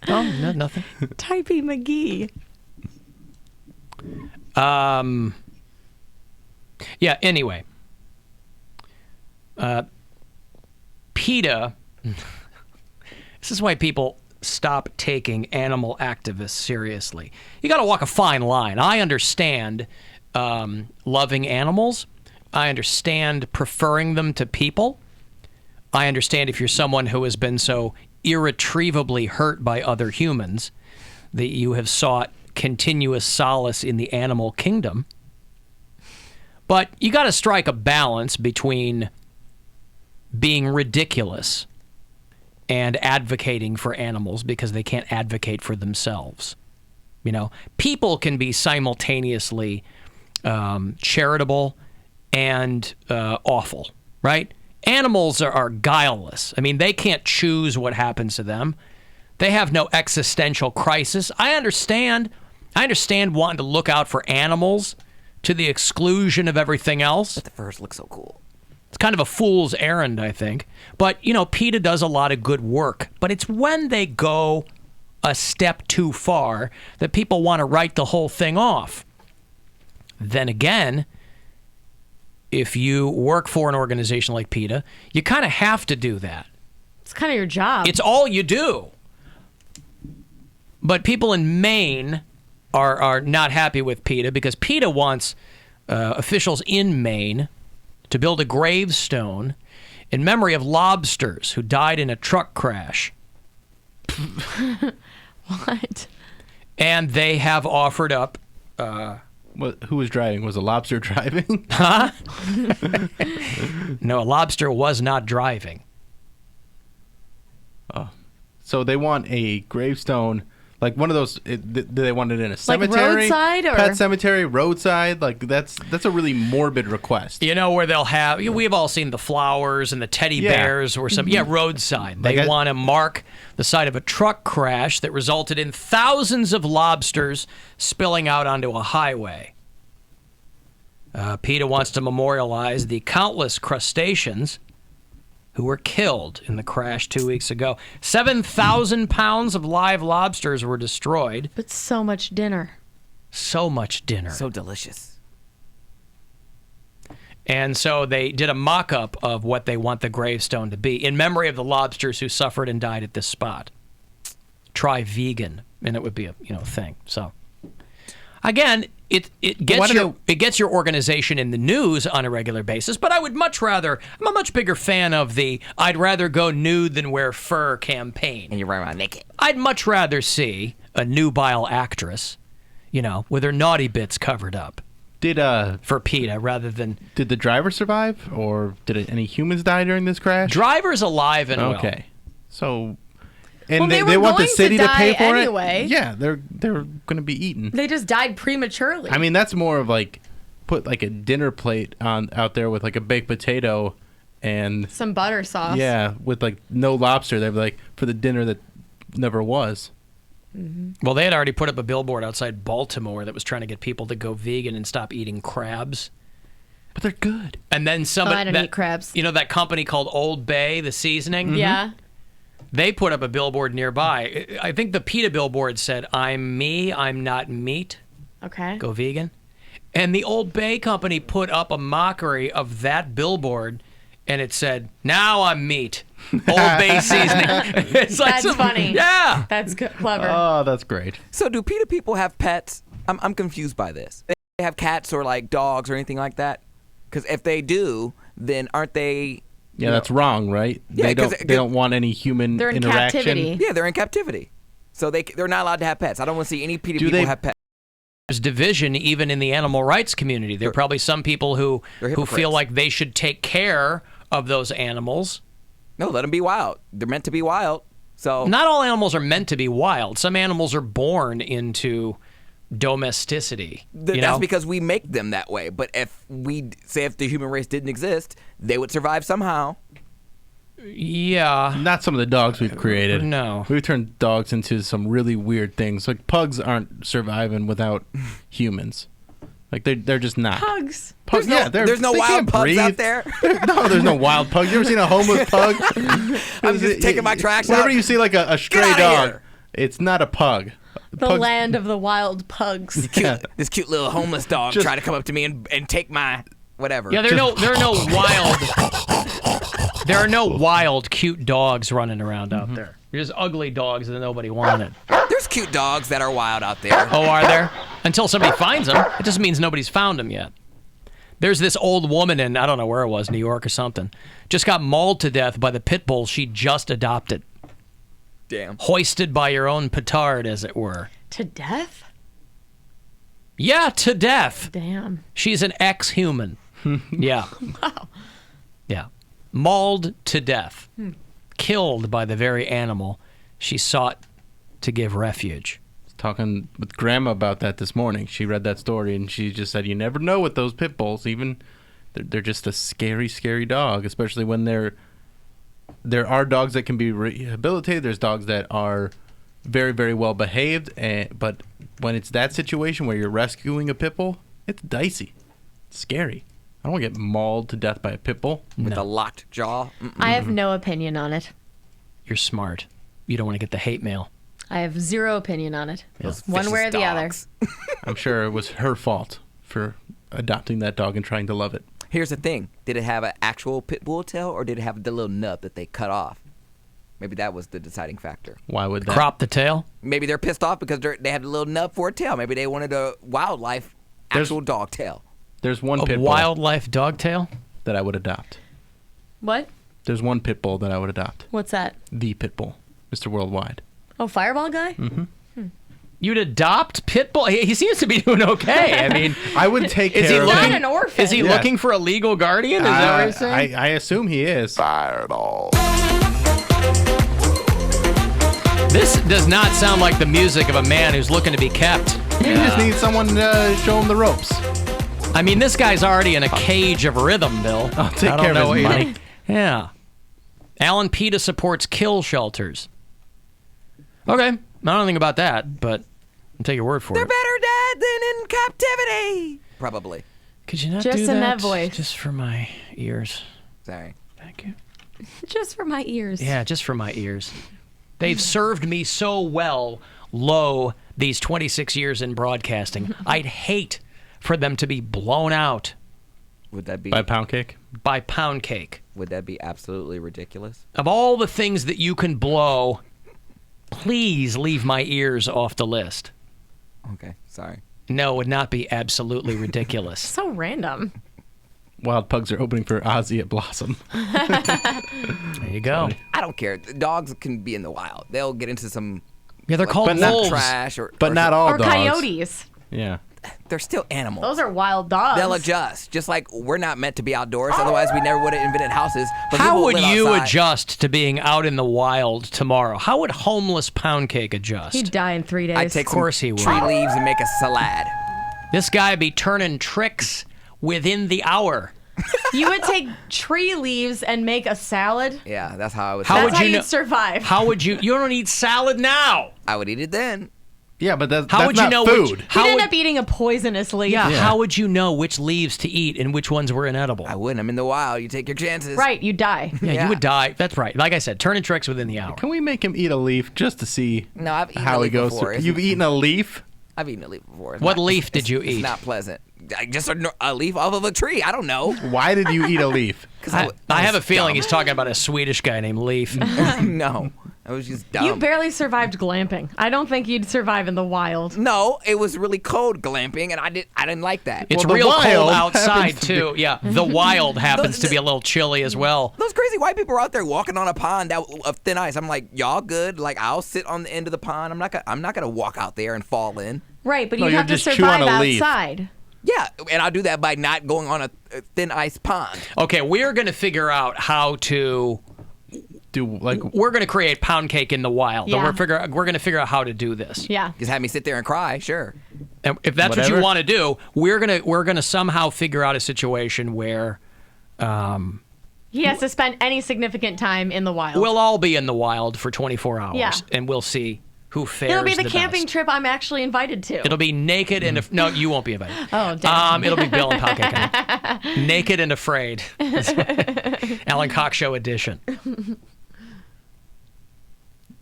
Oh, no, nothing. Typey McGee. Yeah, anyway. PETA, this is why people stop taking animal activists seriously. You got to walk a fine line. I understand loving animals. I understand preferring them to people. I understand if you're someone who has been so irretrievably hurt by other humans that you have sought continuous solace in the animal kingdom. But you got to strike a balance between being ridiculous and advocating for animals because they can't advocate for themselves. People can be simultaneously charitable and awful, right? Animals are guileless. I mean, they can't choose what happens to them. They have no existential crisis. I understand wanting to look out for animals to the exclusion of everything else. But the furs look so cool. It's kind of a fool's errand, I think. But, PETA does a lot of good work. But it's when they go a step too far that people want to write the whole thing off. Then again, if you work for an organization like PETA, you kind of have to do that. It's kind of your job. It's all you do. But people in Maine are not happy with PETA because PETA wants officials in Maine to build a gravestone in memory of lobsters who died in a truck crash. What? And they have offered up... Who was driving? Was a lobster driving? Huh? No, a lobster was not driving. Oh. So they want a gravestone, like one of those, do they want it in a cemetery? Roadside or? Pet cemetery, roadside? Like that's a really morbid request. Where they'll have, we've all seen the flowers and the teddy bears or something. Yeah, roadside. They want to mark the site of a truck crash that resulted in thousands of lobsters spilling out onto a highway. PETA wants to memorialize the countless crustaceans who were killed in the crash 2 weeks ago. 7,000 pounds of live lobsters were destroyed. But so much dinner. So much dinner. So delicious. And so they did a mock-up of what they want the gravestone to be in memory of the lobsters who suffered and died at this spot. Try vegan, and it would be a thing. So again, it gets your organization in the news on a regular basis. But I'm a much bigger fan of the "I'd rather go nude than wear fur" campaign. And you run around naked. I'd much rather see a nubile actress, with her naughty bits covered up. For PETA rather than... Did the driver survive, or did any humans die during this crash? Driver's alive and well. Okay. So... And they they want the going city to pay for anyway. it? Yeah, they're going to be eaten. They just died prematurely. I mean, that's more of like... Put like a dinner plate out there with like a baked potato and... Some butter sauce. Yeah, with like no lobster. They'd be like, for the dinner that never was. Mm-hmm. Well, they had already put up a billboard outside Baltimore that was trying to get people to go vegan and stop eating crabs. But they're good. And then somebody... I don't eat crabs. That company called Old Bay, the seasoning? Mm-hmm. Yeah. They put up a billboard nearby. I think the PETA billboard said, "I'm me, I'm not meat. Okay. Go vegan." And the Old Bay company put up a mockery of that billboard, and it said, "Now I'm meat. Old Bay seasoning." It's like That's funny. Yeah. That's clever. Oh, that's great. So do PETA people have pets? I'm confused by this. They have cats or like dogs or anything like that? Because if they do, then aren't they... Yeah, that's wrong, right? Yeah, they don't want any human They're in interaction. captivity. Yeah, they're in captivity. So they're not allowed to have pets. I don't want to see any PETA people have pets. There's division even in the animal rights community. There are probably some people who feel like they should take care of those animals. No, let them be wild. They're meant to be wild. So not all animals are meant to be wild. Some animals are born into domesticity. That's because we make them that way. But if the human race didn't exist, they would survive somehow. Yeah. Not some of the dogs we've created. No. We've turned dogs into some really weird things. Like pugs aren't surviving without humans. Like they're just not. Pugs. There's no wild pugs out there. No, there's no wild pug. You ever seen a homeless pug? I'm just taking my trash out. Whenever you see like a stray dog, it's not a pug. The land of the wild pugs. This cute little homeless dog tried to come up to me and take my whatever. Yeah, there are no wild cute dogs running around out there. There's ugly dogs that nobody wanted. There's cute dogs that are wild out there. Oh, are there? Until somebody finds them. It just means nobody's found them yet. There's this old woman in, I don't know where it was, New York or something, just got mauled to death by the pit bull she just adopted. Damn. Hoisted by your own petard, as it were. To death? Yeah, to death. Damn. She's an ex-human. Yeah. Wow. Yeah. Mauled to death. Killed by the very animal she sought to give refuge. Talking with Grandma about that this morning. She read that story and she just said, you never know with those pit bulls. Even they're just a scary, scary dog, especially when there are dogs that can be rehabilitated. There's dogs that are very, very well behaved. But when it's that situation where you're rescuing a pit bull, it's dicey. It's scary. I don't want to get mauled to death by a pit bull. With a locked jaw. I have no opinion on it. You're smart. You don't want to get the hate mail. I have zero opinion on it. Those One way or the other. I'm sure it was her fault for adopting that dog and trying to love it. Here's the thing. Did it have an actual pit bull tail or did it have the little nub that they cut off? Maybe that was the deciding factor. Why would that? Crop the tail? Maybe they're pissed off because they had a little nub for a tail. Maybe they wanted a wildlife actual dog tail. There's one pit bull. bull. Wildlife dog tail? That I would adopt. What? There's one pit bull that I would adopt. What's that? The pit bull. Mr. Worldwide. Oh, Fireball guy? Mm-hmm. You'd adopt pit bull? He seems to be doing okay. I mean, I would take care of him. He's not an orphan. Is he looking for a legal guardian? Is that what you're saying? I assume he is. Fireball. This does not sound like the music of a man who's looking to be kept. You just need someone to show him the ropes. I mean, this guy's already in a cage of rhythm, Bill. I'll take care of his money. Yeah. Alan PETA supports kill shelters. Okay. I don't know anything about that, but I'll take your word for They're it. better dead than in captivity. Probably. Could you not Just do in that? that voice. Just for my ears. Sorry. Thank you. Just for my ears. Yeah, just for my ears. They've served me so well, these 26 years in broadcasting. I'd hate for them to be blown out Would that be By Poundcake? By Poundcake. Would that be absolutely ridiculous? Of all the things that you can blow, please leave my ears off the list. Okay, sorry. No, it would not be absolutely ridiculous. So random. Wild pugs are opening for Ozzy at Blossom. There you go. I don't care. Dogs can be in the wild. They'll get into some Yeah, they're called not wolves. trash But not all Or dogs. coyotes. Yeah. They're still animals. Those are wild dogs. They'll adjust. Just like we're not meant to be outdoors. Otherwise, we never would have invented houses. But How people would live you outside. adjust to being out in the wild tomorrow? How would homeless Poundcake adjust? He'd die in 3 days. I'd take Of course he some would. tree leaves and make a salad. This guy would be turning tricks within the hour. You would take tree leaves and make a salad? Yeah, that's how I would. That's how you'd survive. How would you? You don't eat salad now. I would eat it then. Yeah, but that's How would not you know food. which? He'd How end would, up eating a poisonous leaf. yeah, How would you know which leaves to eat and which ones were inedible? I wouldn't. I'm in the wild. You take your chances. Right, you die. Yeah, you would die. That's right. Like I said, turning tricks within the hour. Can we make him eat a leaf just to see No, I've eaten how a he leaf goes before. through? You've eaten a leaf? I've eaten a leaf before. It's What not- leaf did you It's eat? not pleasant. Just a leaf off of a tree. I don't know. Why did you eat a leaf? I have a feeling he's talking about a Swedish guy named Leaf. No, I was just dumb. You barely survived glamping. I don't think you'd survive in the wild. No, it was really cold glamping, and I didn't like that. It's Well, the real wild cold outside happens to too. Yeah, the wild happens to be a little chilly as well. Those crazy white people are out there walking on a pond of thin ice. I'm like, y'all good? Like, I'll sit on the end of the pond. I'm not gonna walk out there and fall in. Right, but No, you you'll have to just chew on survive a leaf. outside. Yeah, and I'll do that by not going on a thin ice pond. Okay, we're going to figure out how to Do like We're going to create Poundcake in the wild. Yeah. And we're going to figure out how to do this. Yeah. Just have me sit there and cry, sure. And if that's what Whatever. you want to do, we're gonna somehow figure out a situation where He has to spend any significant time in the wild. we'll all be in the wild for 24 hours, Yeah. and we'll see who fares It'll be the camping best. trip I'm actually invited to. It'll be naked and no, you won't be invited. Oh, damn. It'll be Bill and Poundcake. Naked and Afraid. Alan Cox Show edition.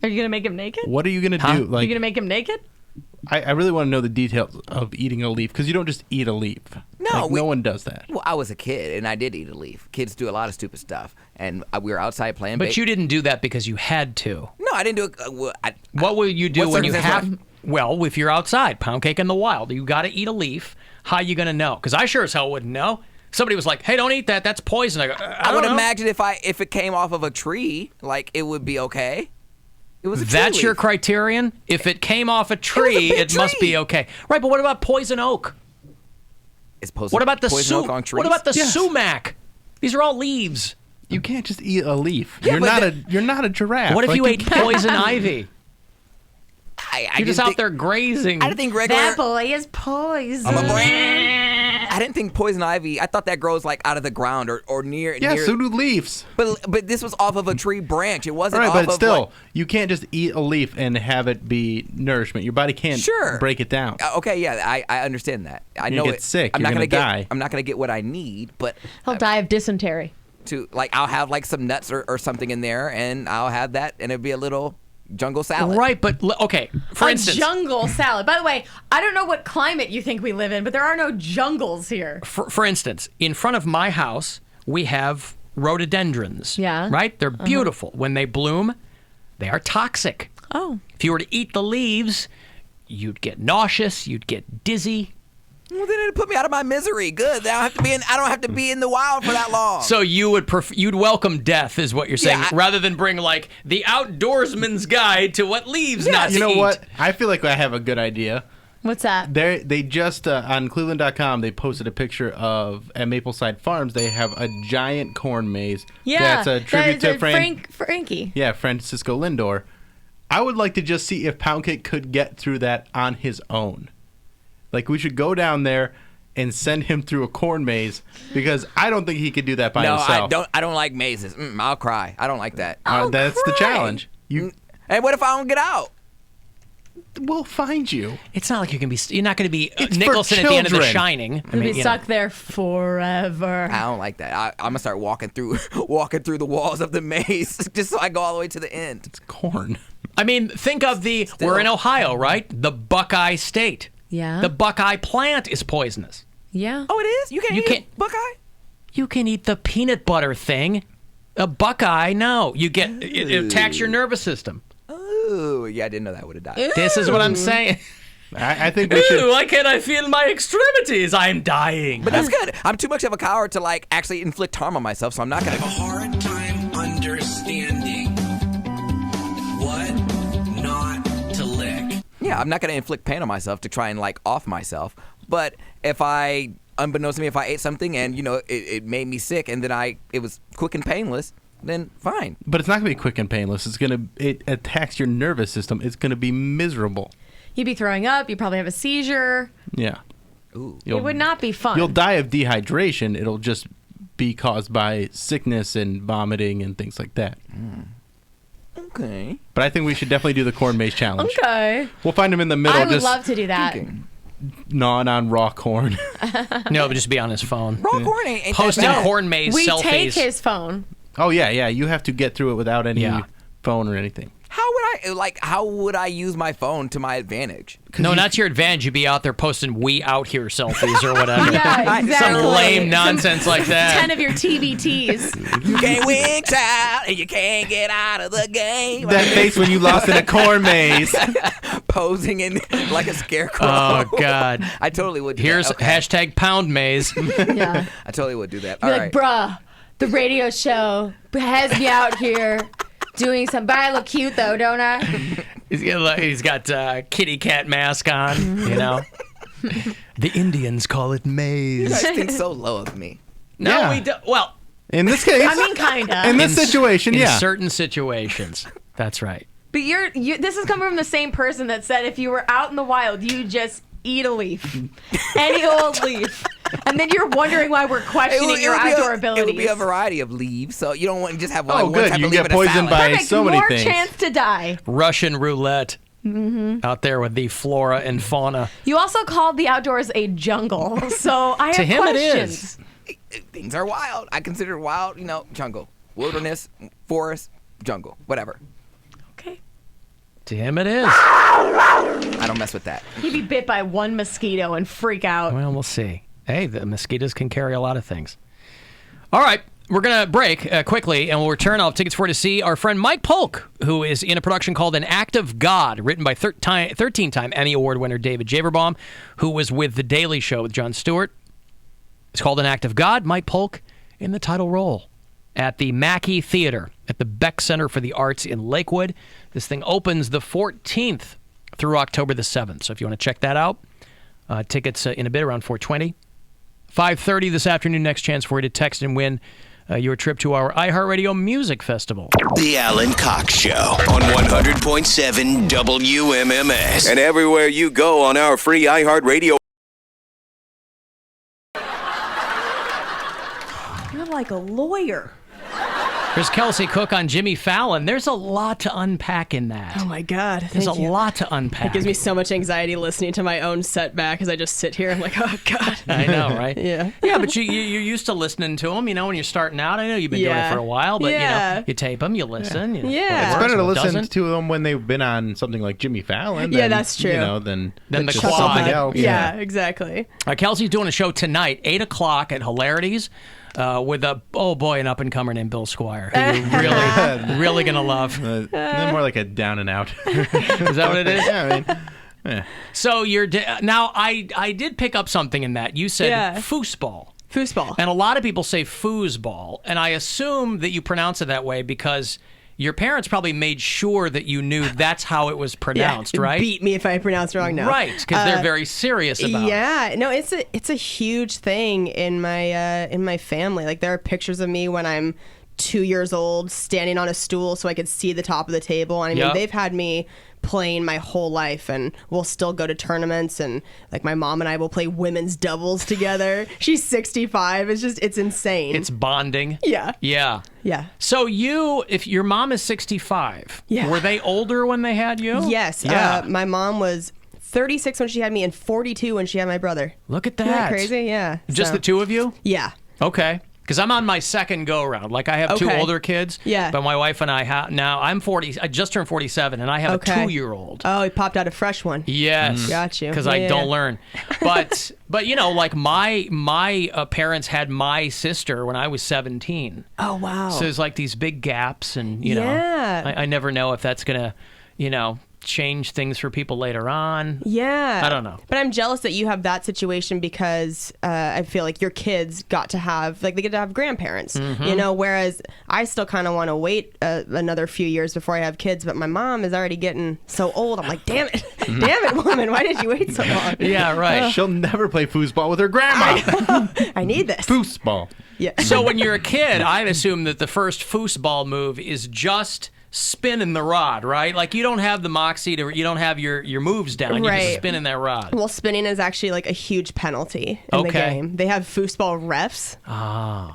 Are you going to make him naked? what are you gonna Huh? do? Are you Like going to make him naked? I really want to know the details of eating a leaf because you don't just eat a leaf. No, Like, no one does that. Well, I was a kid, and I did eat a leaf. Kids do a lot of stupid stuff, and we were outside playing. But you didn't do that because you had to. No, I didn't do it. What will you do What when you circumstance have? Well, if you're outside, Poundcake in the wild, you got to eat a leaf. How you gonna know? Because I sure as hell wouldn't know. Somebody was like, "Hey, don't eat that. That's poison." I go, I would imagine if it came off of a tree, like it would be okay. It was a tree That's your leaf. criterion. If it came off a tree, big it must tree. be okay. Right, but what about poison oak? Is poison, What about the poison oak on trees? What about the Yes. sumac? These are all leaves. You can't just eat a leaf. Yeah, but You're not a giraffe. What if Like, you ate poison ivy? I You're just didn't out think- there grazing. I didn't think regular. That boy is poison. I'm a boy. I didn't think poison ivy. I thought that grows like out of the ground or near. Yeah, near, so do leaves. But this was off of a tree branch. It All wasn't right, off but of still, like, you can't just eat a leaf and have it be nourishment. Your body can't Sure. break it down. Okay, yeah, I understand that. I You know get it. sick, I'm you're not gonna get. die. I'm not gonna get what I need, but He'll die of dysentery. I'll have like some nuts or something in there, and I'll have that, and it'll be a little jungle salad. Right, but okay. For instance, jungle salad. By the way, I don't know what climate you think we live in, but there are no jungles here. for instance, in front of my house, we have rhododendrons. Yeah. Right? They're beautiful. When they bloom, they are toxic. Oh. If you were to eat the leaves, you'd get nauseous, you'd get dizzy. Well, then it'd put me out of my misery. Good. I don't have to be in the wild for that long. So you would you'd welcome death, is what you're saying, Yeah, rather than bring like the outdoorsman's guide to what leaves not to You know eat. what? I feel like I have a good idea. What's that? They just on Cleveland.com they posted a picture of at Mapleside Farms. They have a giant corn maze. Yeah. That's a tribute to Frankie. Yeah, Francisco Lindor. I would like to just see if Poundcake could get through that on his own. Like we should go down there and send him through a corn maze because I don't think he could do that by himself. I don't like mazes. I'll cry. I don't like that. That's the challenge. And what if I don't get out? We'll find you. It's not like you can be. You're not going to be It's for Nicholson at the end of The children. Shining. You'll be stuck there forever. I don't like that. I'm gonna start walking through the walls of the maze just so I go all the way to the end. It's corn. I mean, think of we're in Ohio, right? The Buckeye State. Yeah. The Buckeye plant is poisonous. Yeah. Oh, it is? You can't eat Buckeye? You can eat the peanut butter thing. A Buckeye, no. You get it attacks your nervous system. Ooh, yeah, I didn't know that would have died. This is what I'm saying. I think we should. Why can't I feel my extremities? I'm dying. But that's good. I'm too much of a coward to like actually inflict harm on myself, so I'm not gonna. I have a hard time understanding what not to lick. Yeah, I'm not gonna inflict pain on myself to try and like off myself. But if I, unbeknownst to me, if I ate something and it made me sick, and then it was quick and painless, then fine. But it's not gonna be quick and painless. It attacks your nervous system. It's gonna be miserable. You'd be throwing up. You'd probably have a seizure. Yeah. Ooh. It would not be fun. You'll die of dehydration. It'll just be caused by sickness and vomiting and things like that. Okay. But I think we should definitely do the corn maze challenge. Okay. We'll find them in the middle. I would just love to do that. gnawing on raw corn. No, but just be on his phone. Raw corn ain't posting that bad. corn maze We selfies. take his phone. Oh yeah. You have to get through it without any phone or anything. How would I use my phone to my advantage? No, not to your advantage. You'd be out there posting "we out here" selfies or whatever. Yeah, exactly. Some lame nonsense like that. 10 of your TBTs. You can't win, child, and you can't get out of the game. That face when you lost in a corn maze. Posing in like a scarecrow. Oh, God. I totally would do Here's that. hashtag pound maze. Yeah. I totally would do that. You're All like, right. bruh, the radio show has me out here doing some. But I look cute, though, don't I? He's got kitty cat mask on, The Indians call it You maze. guys think so low of me. No, we don't. Well, in this case, I mean, kinda. In this situation, in yeah. certain situations, that's right. But this is coming from the same person that said if you were out in the wild, you just eat a leaf, any old leaf, and then you're wondering why we're questioning your outdoor abilities. It would be a variety of leaves, so you don't want to just have one. Oh, one good. type You of get leaf in a poisoned salad. by Perfect. so many More things. chance to die. Russian roulette out there with the flora and fauna. You also called the outdoors a jungle, so I have To him, questions. it is. Things are wild. I consider it wild, jungle, wilderness, forest, jungle, whatever. Okay. To him, it is. I don't mess with that. He'd be bit by one mosquito and freak out. Well, we'll see. Hey, the mosquitoes can carry a lot of things. All right. We're going to break quickly, and we'll return. I'll have tickets for to see our friend Mike Polk, who is in a production called An Act of God, written by 13-time Emmy Award winner David Javerbaum, who was with The Daily Show with Jon Stewart. It's called An Act of God. Mike Polk in the title role at the Mackey Theater at the Beck Center for the Arts in Lakewood. This thing opens the 14th through October the 7th. So if you want to check that out, tickets in a bit around 4:20. 5:30 this afternoon, next chance for you to text and win your trip to our iHeartRadio Music Festival. The Alan Cox Show on 100.7 WMMS. And everywhere you go on our free iHeartRadio. You're like a lawyer. Here's Kelsey Cook on Jimmy Fallon. There's a lot to unpack in that. Oh my God. There's a Thank you. lot to unpack. It gives me so much anxiety listening to my own setback as I just sit here. I'm like, oh God. I know, right? Yeah. Yeah, but you're used to listening to them, when you're starting out. I know you've been doing it for a while, but, you tape them, you listen. Yeah. It's better to what listen doesn't. to them when they've been on something like Jimmy Fallon. Yeah, than, that's true. Than the just quad. something else. Yeah, exactly. Kelsey's doing a show tonight, 8 o'clock at Hilarities. With an up-and-comer named Bill Squire, who you're really going to love. They're more like a down and out. Is that what it is? Yeah, So now I did pick up something in that. You said foosball. Foosball. And a lot of people say foosball, and I assume that you pronounce it that way because your parents probably made sure that you knew that's how it was pronounced, right? Beat me if I pronounce wrong now. Right, because they're very serious about it. Yeah, no, it's a huge thing in my family. Like there are pictures of me when I'm 2 years old standing on a stool so I could see the top of the table. And I mean, they've had me playing my whole life, and we'll still go to tournaments, and like my mom and I will play women's doubles together. She's 65. It's insane. It's bonding. Yeah. Yeah. Yeah. So if your mom is 65, were they older when they had you? Yes. Yeah. My mom was 36 when she had me and 42 when she had my brother. Look at that. Isn't that crazy? Yeah. Just the two of you? Yeah. Okay. Because I'm on my second go-around. Like, I have two Okay. older kids. Yeah. But my wife and I now, I'm 40. I just turned 47, and I have a 2-year-old. Oh, he popped out a fresh one. Yes. Got you. Because I Yeah. don't learn. But you know, like my parents had my sister when I was 17. Oh, wow. So there's like these big gaps, and you know, Yeah. I never know if that's gonna, you know, change things for people later on. Yeah. I don't know. But I'm jealous that you have that situation because I feel like your kids got to have, like, they get to have grandparents, you know, whereas I still kind of want to wait another few years before I have kids, but my mom is already getting so old. I'm like, damn it, woman, why did you wait so long? Yeah, right. She'll never play foosball with her grandma. I need this. Foosball. Yeah. So when you're a kid, I'd assume that the first foosball move is just spinning the rod, right? Like, you don't have the moxie you don't have your moves down. You're just spinning that rod. Well, spinning is actually like a huge penalty in the game. They have foosball refs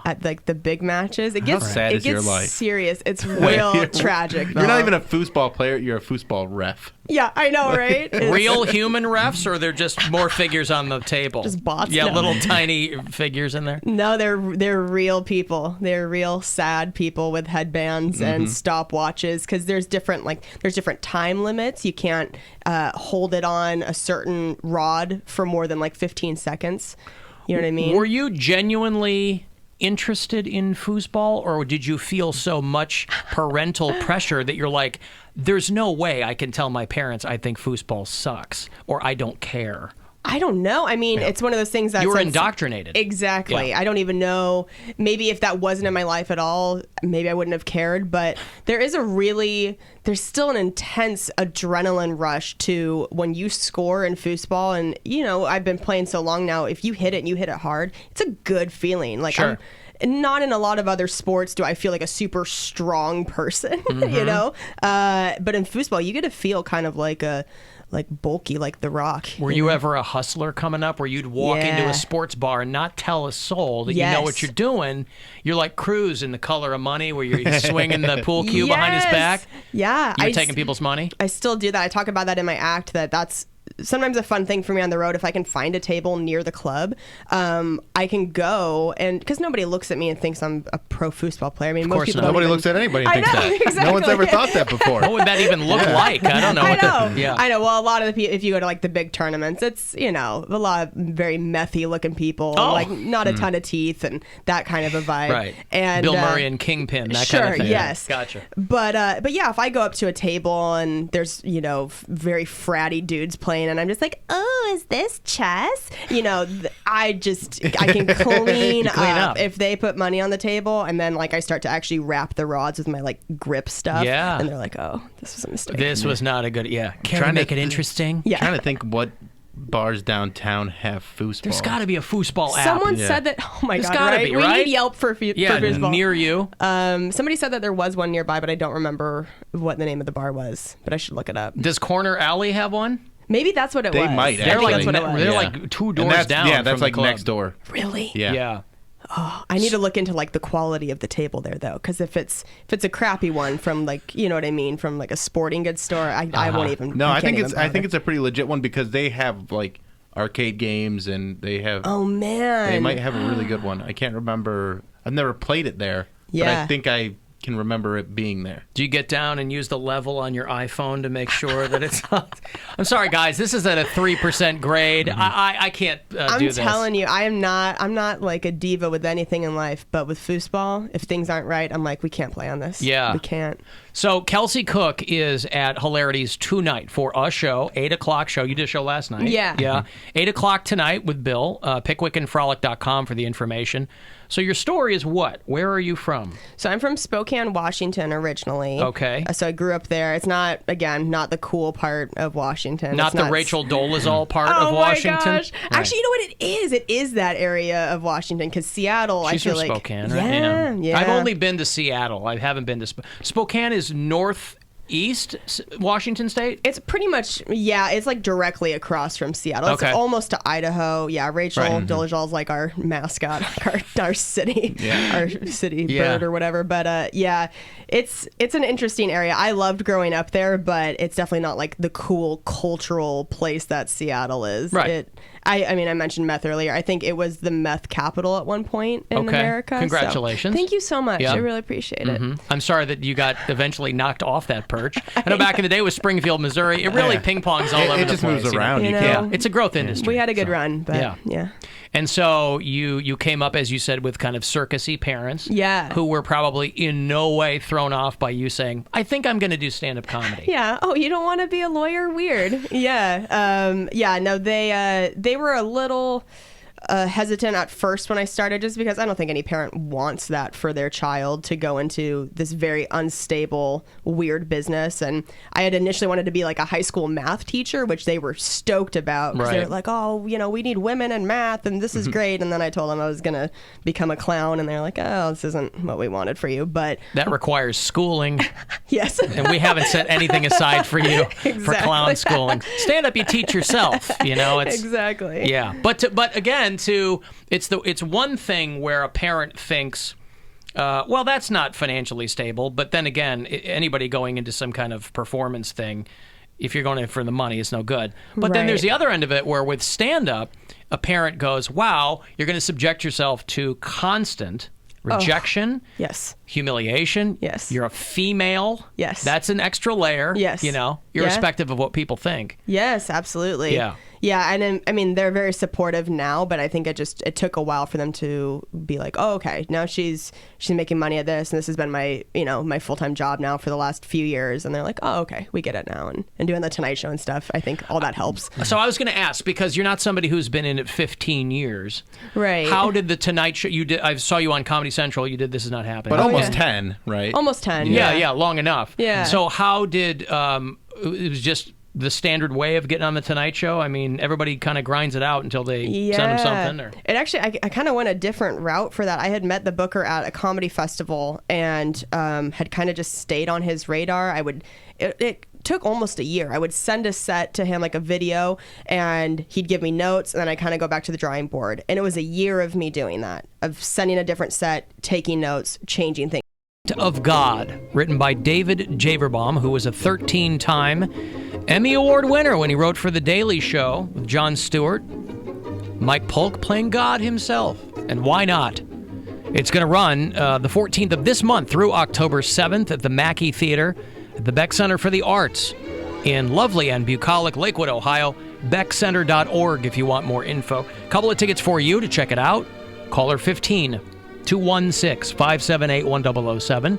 at like the big matches. It gets sad is your life? serious. It's real tragic. You're not even a foosball player. You're a foosball ref. Yeah, I know, right? Real human refs, or they're just more figures on the table? Just bots. Yeah, No. little tiny figures in there. No, they're real people. They're real sad people with headbands and stopwatches because there's different time limits. You can't hold it on a certain rod for more than like 15 seconds. You know what I mean? Were you genuinely interested in foosball, or did you feel so much parental pressure that you're like, there's no way I can tell my parents I think foosball sucks or I don't care? I don't know. I mean, it's one of those things that You were indoctrinated. Exactly. Yeah. I don't even know. Maybe if that wasn't in my life at all, maybe I wouldn't have cared. But there's still an intense adrenaline rush to when you score in foosball. And, you know, I've been playing so long now. If you hit it and you hit it hard, it's a good feeling. Like, sure. Not in a lot of other sports do I feel like a super strong person, you know? But in foosball, you get to feel kind of like bulky, like The Rock. Were you ever a hustler coming up where you'd walk into a sports bar and not tell a soul that you know what you're doing? You're like Cruz in The Color of Money, where you're swinging the pool cue behind his back. Yeah. You're taking people's money? I still do that. I talk about that in my act, that's sometimes a fun thing for me on the road. If I can find a table near the club, I can go, and because nobody looks at me and thinks I'm a pro foosball player. I mean, most people nobody looks at anybody and thinks that. Exactly. No one's ever thought that before. What would that even look like? I don't know. I know. Well, a lot of the people, if you go to like the big tournaments, it's, you know, a lot of very methy looking people, like not a ton of teeth and that kind of a vibe. Right. And Bill Murray and Kingpin, that kind of thing. Yes. Gotcha. But yeah, if I go up to a table and there's, you know, very fratty dudes playing, and I'm just like, oh, is this chess? You know, I can clean up if they put money on the table, and then like I start to actually wrap the rods with my like grip stuff. Yeah. And they're like, oh, this was a mistake. This was not a good, Can I make it interesting? Yeah. Trying to think what bars downtown have foosball. There's got to be a foosball app. Someone said that. Oh my There's god! gotta Right? be, We right? need Yelp for foosball. Near you. Somebody said that there was one nearby, but I don't remember what the name of the bar was. But I should look it up. Does Corner Alley have one? Maybe that's what it was. They might. I think that's what it was. They're like 2 doors down. Yeah, that's from like the club. next door. Really? Yeah. Oh, I need to look into like the quality of the table there though, because if it's a crappy one from like, you know what I mean, from like a sporting goods store, I won't even. No, I think it's a pretty legit one because they have like arcade games and they have. Oh man. They might have a really good one. I can't remember. I've never played it there. Yeah. But I think I can remember it being there. Do you get down and use the level on your iPhone to make sure that it's not? I'm sorry, guys. This is at a 3% grade. I can't do this. I'm telling you, I'm not like a diva with anything in life, but with foosball, if things aren't right, I'm like, we can't play on this. Yeah. We can't. So Kelsey Cook is at Hilarities tonight for a show, 8 o'clock show. You did a show last night. Yeah. Yeah. 8 o'clock tonight with Bill. PickwickandFrolic.com for the information. So your story is what? Where are you from? So I'm from Spokane, Washington originally. Okay. So I grew up there. It's not the cool part of Washington. Not it's the Rachel Dolezal part of Washington? Oh my gosh. Right. Actually, you know what it is? It is that area of Washington because Seattle, She's I feel from like. Spokane, right? Yeah. I've only been to Seattle. I haven't been to Spokane is northeast Washington State? It's pretty much, it's like directly across from Seattle. It's Okay. almost to Idaho. Yeah, Rachel Dolezal's like our mascot, our city, our city bird or whatever. But it's an interesting area. I loved growing up there, but it's definitely not like the cool cultural place that Seattle is. Right. I mean, I mentioned meth earlier. I think it was the meth capital at one point in America. Congratulations. So thank you so much. Yeah. I really appreciate it. I'm sorry that you got eventually knocked off that perch. I know back in the day with Springfield, Missouri, it really ping-pongs all over the place. It just moves around. Yeah, it's a growth industry. We had a good run, but yeah. And so you came up, as you said, with kind of circusy parents. Yeah. Who were probably in no way thrown off by you saying, I think I'm going to do stand-up comedy. Yeah. Oh, you don't want to be a lawyer? Weird. Yeah. No, they were a little hesitant at first when I started, just because I don't think any parent wants that for their child to go into this very unstable, weird business. And I had initially wanted to be like a high school math teacher, which they were stoked about, because they're like, oh, we need women in math and this is great. And then I told them I was going to become a clown, and they're like, oh, this isn't what we wanted for you. But that requires schooling. Yes. And we haven't set anything aside for you for clown schooling. Stand up, you teach yourself, It's, exactly. Yeah. But again, it's one thing where a parent thinks, well, that's not financially stable. But then again, anybody going into some kind of performance thing, if you're going in for the money, it's no good. But then there's the other end of it, where with stand-up, a parent goes, wow, you're going to subject yourself to constant rejection, yes, humiliation, yes, you're a female, yes, that's an extra layer, yes, irrespective of what people think. Yes, absolutely. Yeah, and I mean, they're very supportive now, but I think it took a while for them to be like, oh, okay, now she's making money at this, and this has been my my full-time job now for the last few years, and they're like, oh, okay, we get it now, and doing the Tonight Show and stuff, I think all that helps. So I was going to ask, because you're not somebody who's been in it 15 years, right? How did the Tonight Show? You did. I saw you on Comedy Central. You did This Is Not Happening, but almost 10, right? Almost 10. Yeah, long enough. Yeah. So how did it was just the standard way of getting on the Tonight Show? I mean, everybody kind of grinds it out until they send them something. Or? It actually, I kind of went a different route for that. I had met the booker at a comedy festival and had kind of just stayed on his radar. It took almost a year. I would send a set to him, like a video, and he'd give me notes, and then I kind of go back to the drawing board. And it was a year of me doing that, of sending a different set, taking notes, changing things. Of God, written by David Javerbaum, who was a 13-time Emmy Award winner when he wrote for The Daily Show with Jon Stewart. Mike Polk playing God himself. And why not? It's going to run the 14th of this month through October 7th at the Mackey Theater at the Beck Center for the Arts in lovely and bucolic Lakewood, Ohio. BeckCenter.org if you want more info. A couple of tickets for you to check it out. Caller 15 216-578-1007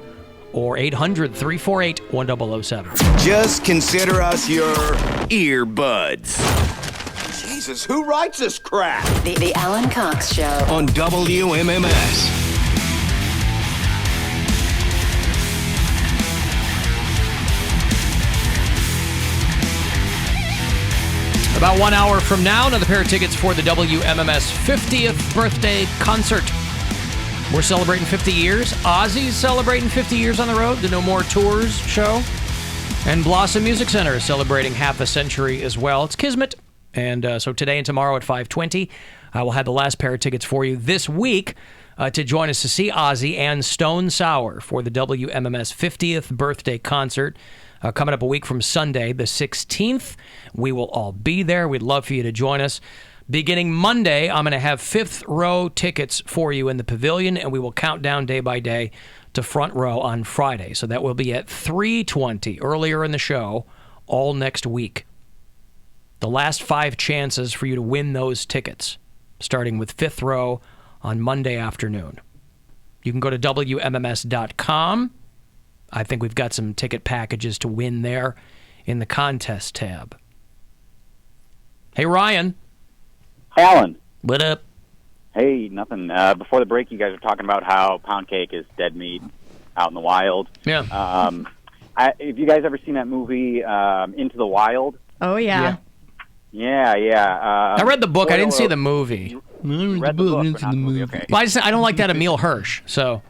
or 800-348-1007. Just consider us your earbuds. Jesus, who writes this crap? The Alan Cox Show on WMMS. About 1 hour from now, another pair of tickets for the WMMS 50th birthday concert. We're celebrating 50 years. Ozzy's celebrating 50 years on the road, the No More Tours show. And Blossom Music Center is celebrating half a century as well. It's Kismet. And so today and tomorrow at 5:20, I will have the last pair of tickets for you this week to join us to see Ozzy and Stone Sour for the WMMS 50th birthday concert. Coming up a week from Sunday, the 16th. We will all be there. We'd love for you to join us. Beginning Monday, I'm going to have fifth row tickets for you in the pavilion, and we will count down day by day to front row on Friday. So that will be at 3:20 earlier in the show, all next week. The last 5 chances for you to win those tickets, starting with fifth row on Monday afternoon. You can go to WMMS.com. I think we've got some ticket packages to win there in the contest tab. Hey, Ryan. Alan. What up? Hey, nothing. Before the break, you guys were talking about how Poundcake is dead meat out in the wild. Yeah. Have you guys ever seen that movie, Into the Wild? Oh, yeah. Yeah. I read the book. I didn't see the movie. Read the book, but not the movie. Okay. But I don't like that Emil Hirsch, so...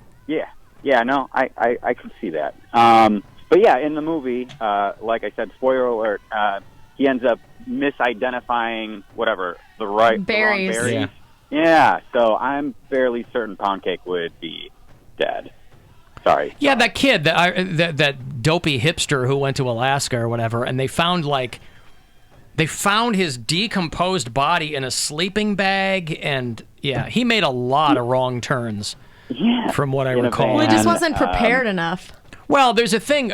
Yeah, no, I could see that. But yeah, in the movie, like I said, spoiler alert, he ends up misidentifying whatever the wrong berries. Yeah, so I'm fairly certain Poundcake would be dead. Sorry. Yeah, that kid, that dopey hipster who went to Alaska or whatever, and they found like They found his decomposed body in a sleeping bag, and he made a lot of wrong turns. Yeah, from what I recall. Well, he just wasn't prepared enough. Well, there's a thing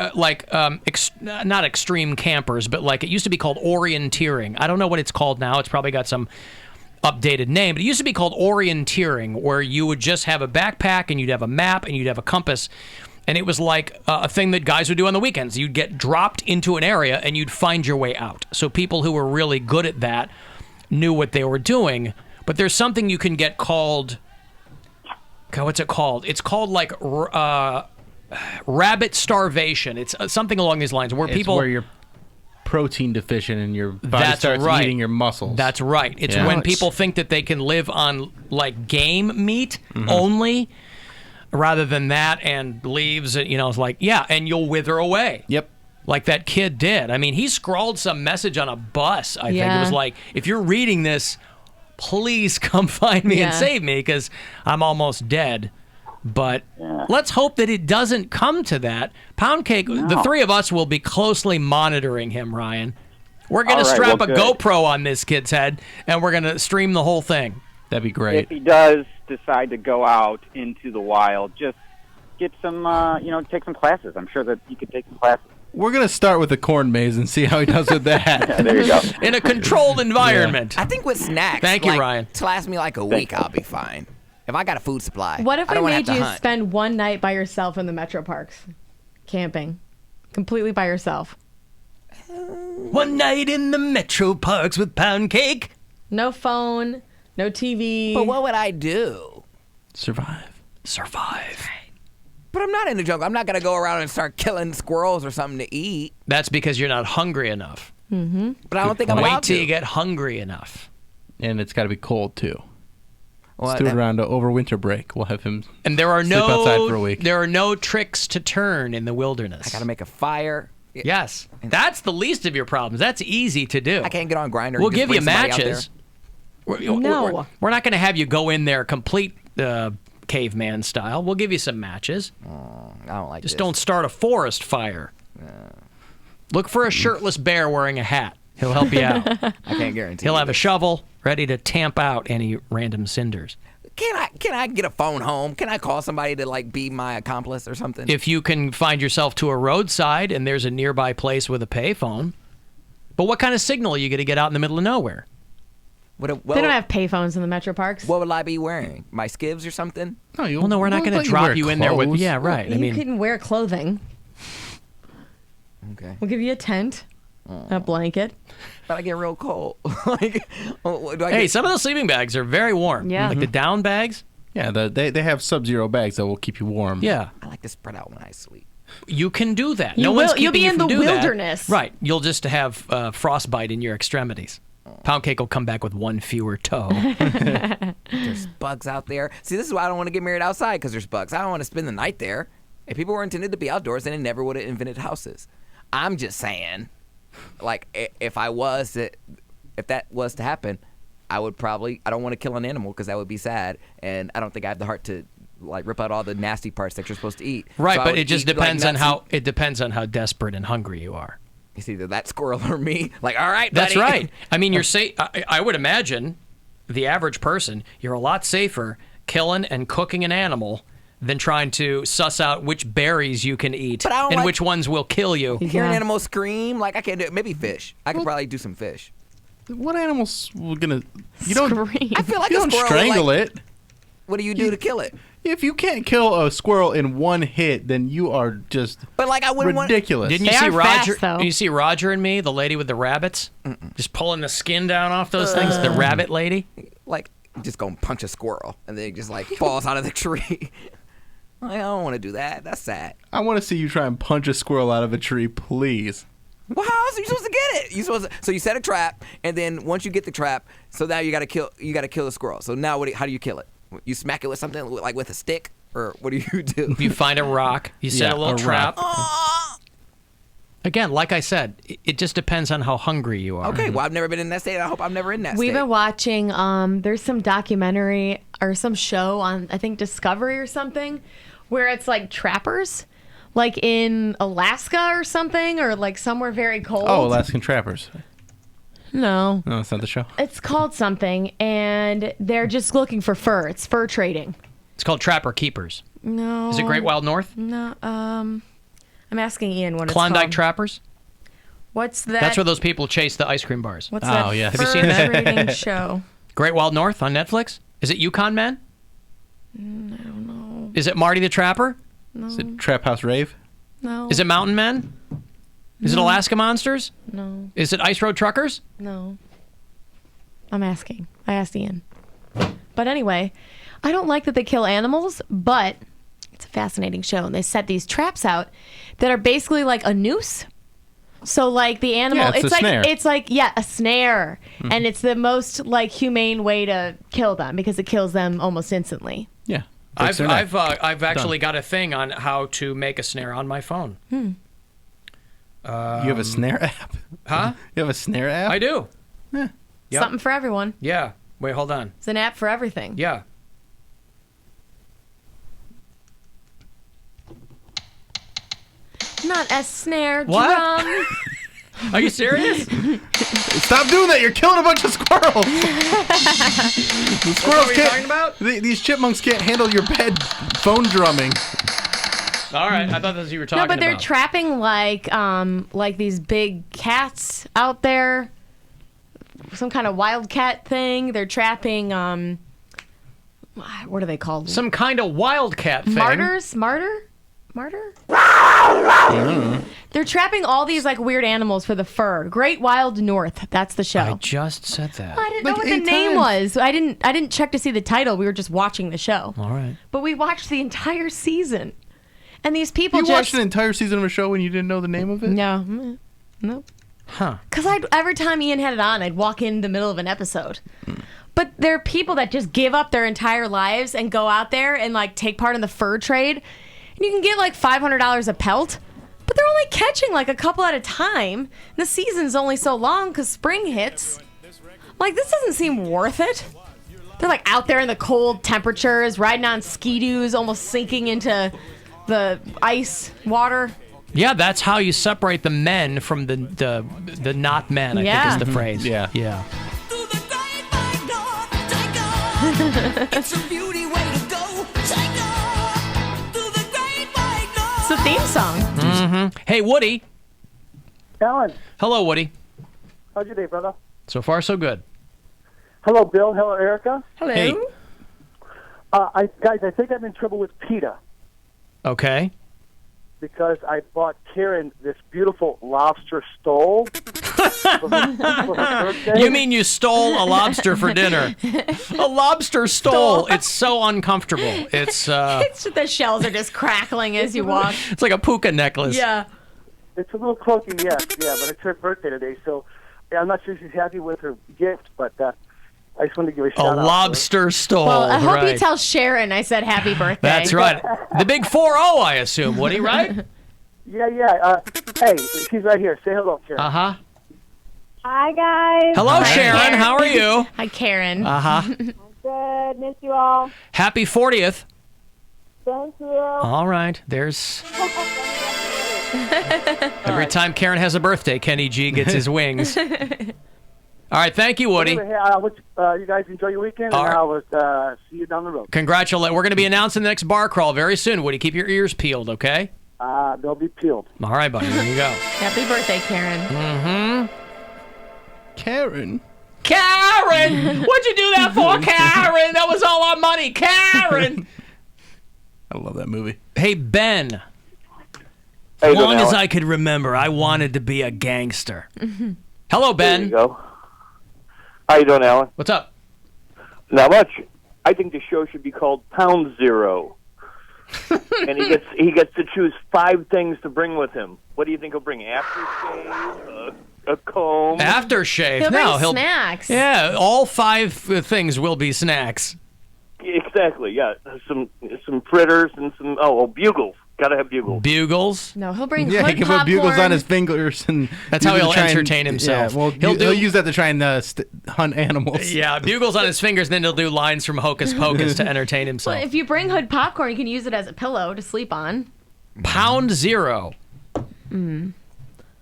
not extreme campers, but like it used to be called orienteering. I don't know what it's called now. It's probably got some updated name, but it used to be called orienteering, where you would just have a backpack and you'd have a map and you'd have a compass. And it was like a thing that guys would do on the weekends. You'd get dropped into an area and you'd find your way out. So people who were really good at that knew what they were doing. But there's something you can get called... God, what's it called? It's called like rabbit starvation. It's something along these lines where It's where you're protein deficient and your body That's starts right. eating your muscles. That's right. It's when people think that they can live on like game meat only rather than that and leaves. It's like, and you'll wither away. Yep. Like that kid did. I mean, he scrawled some message on a bus, I think. It was like, if you're reading this, please come find me and save me because I'm almost dead. But let's hope that it doesn't come to that. Poundcake, the three of us will be closely monitoring him, Ryan. We're going to strap a GoPro on this kid's head, and we're going to stream the whole thing. That'd be great. If he does decide to go out into the wild, just get some, take some classes. I'm sure that he could take some classes. We're going to start with the corn maze and see how he does with that. There you go. In a controlled environment. I think with snacks, Thank you, Ryan. To last me like a week, I'll be fine. If I got a food supply. What if I we don't wanna made have to you hunt. spend one night by yourself in the metro parks, camping, completely by yourself? One night in the metro parks with Poundcake. No phone, no TV. But what would I do? Survive. But I'm not in the jungle. I'm not going to go around and start killing squirrels or something to eat. That's because you're not hungry enough. Mm-hmm. But I don't think I'm allowed Wait till to. you get hungry enough. And it's got to be cold, too. Well, Let's do it around over winter break. We'll have him And there are sleep outside for a no week. there are no tricks to turn in the wilderness. I got to make a fire. Yes. That's the least of your problems. That's easy to do. I can't get on Grindr. We'll and just give you bring somebody out matches. No. We're not going to have you go in there complete caveman style. We'll give you some matches. I don't like Just this. don't start a forest fire. Look for a shirtless bear wearing a hat. He'll help you out. I can't guarantee. He'll have a shovel ready to tamp out any random cinders. Can I get a phone home? Can I call somebody to like be my accomplice or something? If you can find yourself to a roadside and there's a nearby place with a payphone. But what kind of signal are you going to get out in the middle of nowhere? They don't have payphones in the metro parks. What would I be wearing? My skivs or something? No, Well, no, we're not going to drop you in there with. Yeah, right. You can wear clothing. Okay. We'll give you a tent, a blanket. But I get real cold. Like, Hey, some of those sleeping bags are very warm. Yeah. Like the down bags. Yeah, they have Sub-Zero bags that will keep you warm. Yeah. I like to spread out when I sleep. You can do that. You no will- one's you'll keeping be you in from the doing that. wilderness. Right. You'll just have frostbite in your extremities. Poundcake will come back with one fewer toe. There's bugs out there. See, this is why I don't want to get married outside, because there's bugs. I don't want to spend the night there. If people were intended to be outdoors, then they never would have invented houses. I'm just saying, like, if that was to happen, I don't want to kill an animal because that would be sad, and I don't think I have the heart to like rip out all the nasty parts that you're supposed to eat. Right, So I but would it just eat, like, depends on nuts how desperate and hungry you are. It's either that squirrel or me. Like, all right, That's buddy. right. I mean, you're safe. I would imagine the average person, you're a lot safer killing and cooking an animal than trying to suss out which berries you can eat But I don't and like- which ones will kill you. Hear an animal scream, like I can't do it. Maybe fish. I could probably do some fish. What animals were gonna? You don't. I feel like You a don't squirrel. strangle like, it. What do you do to kill it? If you can't kill a squirrel in one hit, then you are just But like I wouldn't want. ridiculous. Didn't you They see are Roger? fast, though. Did you see Roger and Me, the lady with the rabbits, just pulling the skin down off those things? The rabbit lady. Like just gonna punch a squirrel and then it just like falls out of the tree. Like, I don't want to do that. That's sad. I want to see you try and punch a squirrel out of a tree, please. Well, how else are you supposed to get it? So you set a trap, and then once you get the trap, so now you gotta kill the squirrel. So now how do you kill it? You smack it with something like with a stick, or what do you do? You find a rock. You set a little trap. Again, like I said, it just depends on how hungry you are. Okay, well I've never been in that state. I hope I'm never in that We've state. been watching, there's some documentary or some show on, I think, Discovery or something, where it's like trappers, like in Alaska or something, or like somewhere very cold. Oh, Alaskan trappers. No. No, it's not the show. It's called something, and they're just looking for fur. It's fur trading. It's called Trapper Keepers. No. Is it Great Wild North? No. I'm asking Ian what Klondike it's called. Trappers? What's that? That's where those people chase the ice cream bars. What's that Have you seen that? trading show? Great Wild North on Netflix? Is it Yukon Man? I don't know. Is it Marty the Trapper? No. Is it Trap House Rave? No. Is it Mountain Men? Is it No. Alaska Monsters? No. Is it Ice Road Truckers? No. I'm asking. I asked Ian. But anyway, I don't like that they kill animals, but it's a fascinating show. And they set these traps out that are basically like a noose. So like the animal, Yeah, it's a like snare. it's like a snare, Mhm. and it's the most like humane way to kill them because it kills them almost instantly. Yeah. I've actually got a thing on how to make a snare on my phone. Hmm. You have a snare app? Huh? You have a snare app? I do. Yeah. Yep. Something for everyone. Yeah. Wait, hold on. It's an app for everything. Yeah. Not a snare What? drum. Are you serious? Stop doing that! You're killing a bunch of squirrels. The squirrels what you're can't. talking about? These chipmunks can't handle your bad phone drumming. All right. I thought that's what you were talking No, but they're about. trapping like these big cats out there. Some kind of wildcat thing. They're trapping what are they called? Some kind of wildcat thing. Martyrs? Martyr? They're trapping all these like weird animals for the fur. Great Wild North. That's the show. I just said that. I didn't know what the name was. I didn't check to see the title. We were just watching the show. All right. But we watched the entire season. And these people You just watched an entire season of a show and you didn't know the name of it? No. Nope. Huh. Because every time Ian had it on, I'd walk in the middle of an episode. But there are people that just give up their entire lives and go out there and like take part in the fur trade. And you can get like $500 a pelt. But they're only catching like a couple at a time. The season's only so long because spring hits. Like, this doesn't seem worth it. They're like out there in the cold temperatures, riding on ski-doos, almost sinking into the ice water. Yeah, that's how you separate the men from the not men, I Yeah. think is the phrase. Yeah. Yeah. It's a theme song. Mm-hmm. Hey, Woody. Alan, Hello, Woody. how's your day, brother? So far, so good. Hello, Bill. Hello, Erica. Hello. Hey. I think I'm in trouble with PETA Okay. because I bought Karen this beautiful lobster stole for her birthday. You mean you stole a lobster for dinner? A lobster stole. It's so uncomfortable. It's It's the shells are just crackling as you walk. it's like a puka necklace. Yeah. It's a little cloaking, yeah, but it's her birthday today, so I'm not sure she's happy with her gift, but I just wanted to give a A shout out. lobster stole. Well, I hope right. you tell Sharon I said happy birthday. That's right. The big 4-0, I assume, Woody, right? Yeah. Hey, she's right here. Say hello, Karen. Uh-huh. Hi, guys. Hello, Sharon. How are you? Hi, Karen. Uh-huh. Good. Miss you all. Happy 40th. Thank you. All right. There's... Every time Karen has a birthday, Kenny G gets his wings. All right. Thank you, Woody. Anyway, hey, you guys enjoy your weekend, All and right. I'll see you down the road. Congratulations. We're going to be announcing the next bar crawl very soon, Woody. Keep your ears peeled, okay? They'll be peeled. All right, buddy. There you go. Happy birthday, Karen. Mm-hmm. Karen. Karen! What'd you do that for, Karen? That was all our money, Karen! I love that movie. Hey, Ben. How As you doing, long as Alan? I could remember, I wanted to be a gangster. Hello, There Ben. you go. How you doing, Alan? What's up? Not much. I think the show should be called Pound Zero. And he gets to choose 5 things to bring with him. What do you think he'll bring? Aftershave, a comb, Aftershave. He'll No, bring snacks. Yeah, all 5 things will be snacks. Exactly. Yeah, some fritters and some bugles. Gotta have bugles. Bugles. No, he'll bring Yeah, hood he can popcorn. put bugles on his fingers, and That's use how it to he'll try and- entertain himself. Yeah, well, He'll he'll do- use that to try and hunt animals. Yeah, bugles on his fingers, and then he'll do lines from Hocus Pocus to entertain himself. Well, if you bring hood popcorn, you can use it as a pillow to sleep on. Pound Zero. Mm.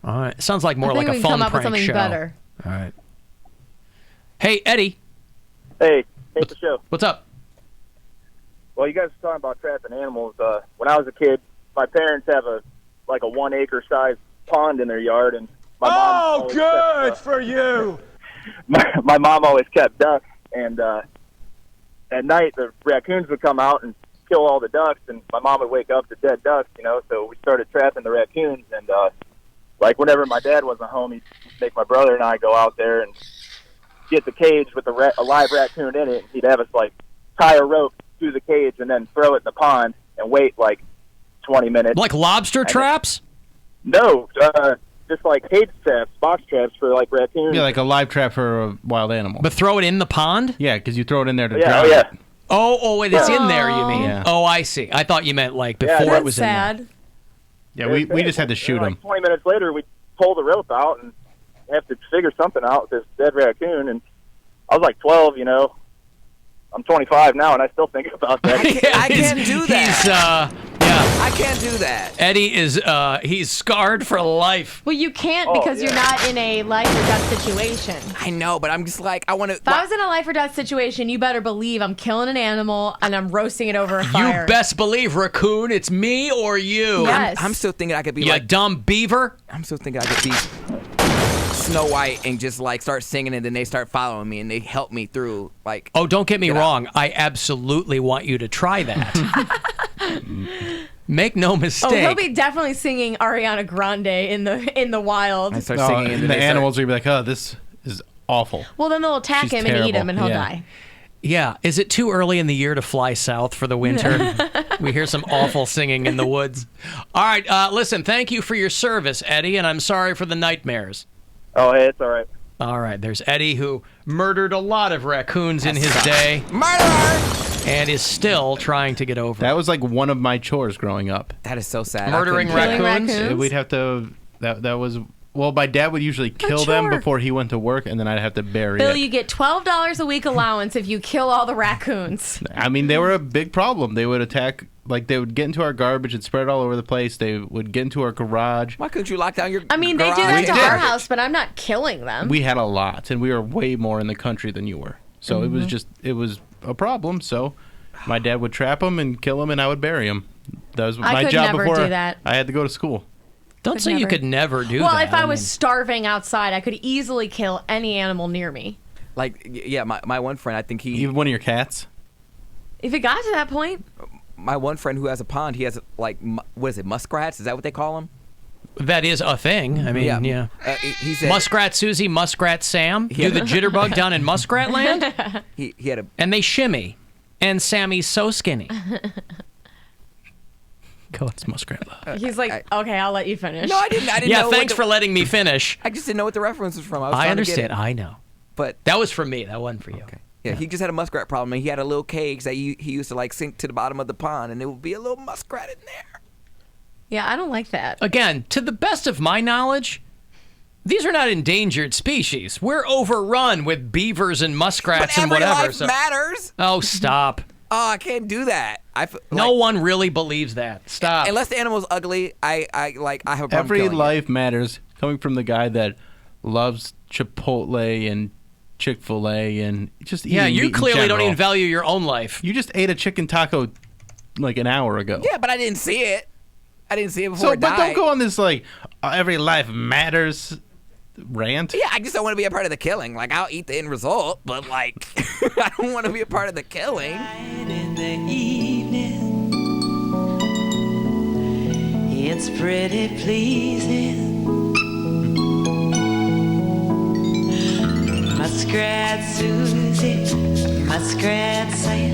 All right. Sounds like more I think like we a can phone come up with prank something show. better. All right. Hey, Eddie. Hey, the show. What's up? Well, you guys were talking about trapping animals. When I was a kid, my parents have a 1 acre size pond in their yard, and my mom. Oh, good for you. My mom always kept ducks, and at night the raccoons would come out and kill all the ducks, and my mom would wake up to dead ducks. So we started trapping the raccoons, and whenever my dad wasn't home, he'd make my brother and I go out there and get the cage with a live raccoon in it. He'd have us tie a rope through the cage and then throw it in the pond and wait 20 minutes. Like lobster traps? No, just cage traps, box traps for raccoons. Yeah, like a live trap for a wild animal. But throw it in the pond? Yeah, because you throw it in there to Yeah, drown oh, yeah. it. Oh, it's in there, you mean? Yeah. Oh, I see. I thought you meant before it was sad. in there. Yeah, we just had to shoot him. 20 minutes later, we pull the rope out and have to figure something out with this dead raccoon. And I was 12, I'm 25 now, and I still think about that. I can't do that. Yeah. I can't do that. Eddie is he's scarred for life. Well, you can't because you're not in a life or death situation. I know, but I'm just I want to. If I was in a life or death situation, you better believe I'm killing an animal and I'm roasting it over a fire. You best believe, Raccoon, it's me or you. Yes. I'm still thinking I could be you dumb beaver. I'm still thinking I could be Snow White and just start singing, and then they start following me and they help me through. Oh, don't get me wrong. I absolutely want you to try that. Make no mistake. Oh, he'll be definitely singing Ariana Grande in the wild. I start singing, and the animals will be like, "Oh, this is awful." Well, then they'll attack She's him terrible. and eat him, and he'll die. Yeah. Is it too early in the year to fly south for the winter? We hear some awful singing in the woods. All right. Listen, thank you for your service, Eddie, and I'm sorry for the nightmares. Oh, hey, it's all right. All right. There's Eddie, who murdered a lot of raccoons in his day. Murderer! And is still trying to get over. That was one of my chores growing up. That is so sad. Murdering raccoons? We'd have to. That was. Well, my dad would usually kill them before he went to work, and then I'd have to bury Bill, it. you get $12 a week allowance if you kill all the raccoons. I mean, they were a big problem. They would attack. They would get into our garbage and spread it all over the place. They would get into our garage. Why couldn't you lock down your I mean, they do that to our house, but I'm not killing them. We had a lot, and we were way more in the country than you were. So it was a problem. So my dad would trap them and kill them, and I would bury them. That was my job never before do that. I had to go to school. Don't say you could never do that. Well, if I was starving outside, I could easily kill any animal near me. My one friend, I think Even one of your cats? If it got to that point. My one friend who has a pond, he has what is it, muskrats? Is that what they call them? That is a thing. I mean, yeah. He said, Muskrat Susie, Muskrat Sam do the jitterbug down in Muskrat Land. He had and they shimmy, and Sammy's so skinny. Go, it's Muskrat Love. He's like, okay, I'll let you finish. No, I didn't. Yeah, know thanks for letting me finish. I just didn't know what the reference was from. I understand. I know. But that was from me. That wasn't for you. Okay. Yeah, he just had a muskrat problem, and he had a little cage that he used to sink to the bottom of the pond, and there would be a little muskrat in there. Yeah, I don't like that. Again, to the best of my knowledge, these are not endangered species. We're overrun with beavers and muskrats and whatever. Life matters. Oh, stop. Oh, I can't do that. No one really believes that. Stop. Unless the animal's ugly, I have a problem Every killing life matters. Coming from the guy that loves Chipotle and Chick-fil-A and just eating meat you in clearly don't general. even value your own life. You just ate a chicken taco an hour ago. Yeah, but I didn't see it. I didn't see it before it died. But don't go on this every life matters rant. Yeah, I just don't want to be a part of the killing. I'll eat the end result, but I don't want to be a part of the killing. In the evening, it's pretty pleasing. Muskrat Susie, Muskrat Sam,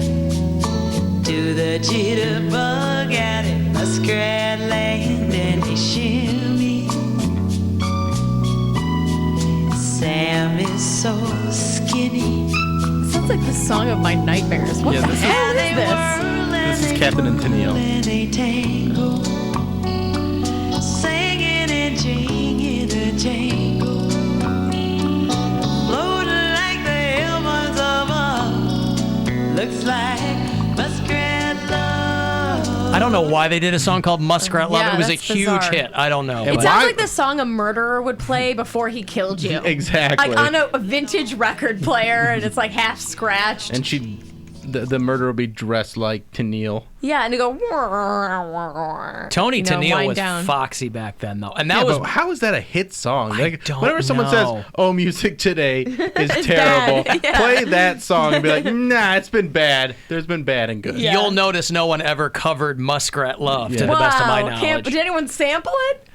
do the jitterbug out in Muskrat Land, and he shimmy. Sam is so skinny. It sounds like the song of my nightmares. What the hell is this? This is Captain and Tennille. They tango, singing and jinging a jangle. Looks like muskrat love. I don't know why they did a song called Muskrat Love. Yeah, It was a that's huge bizarre. hit. I don't know. It sounds like the song a murderer would play before he killed you. Exactly. Like on a vintage record player, and it's like half scratched. And the murderer would be dressed like Tennille. Yeah, and to go. Tony Tennille wind was down. foxy back then, though. And that Yeah, was. but how is that a hit song? Like, don't whenever someone know. says, "Oh, music today is It's terrible," bad. Yeah. play that song and be like, "Nah, it's been bad. There's been bad and good." You'll notice no one ever covered Muskrat Love, to the Wow, best of my knowledge. did anyone sample it?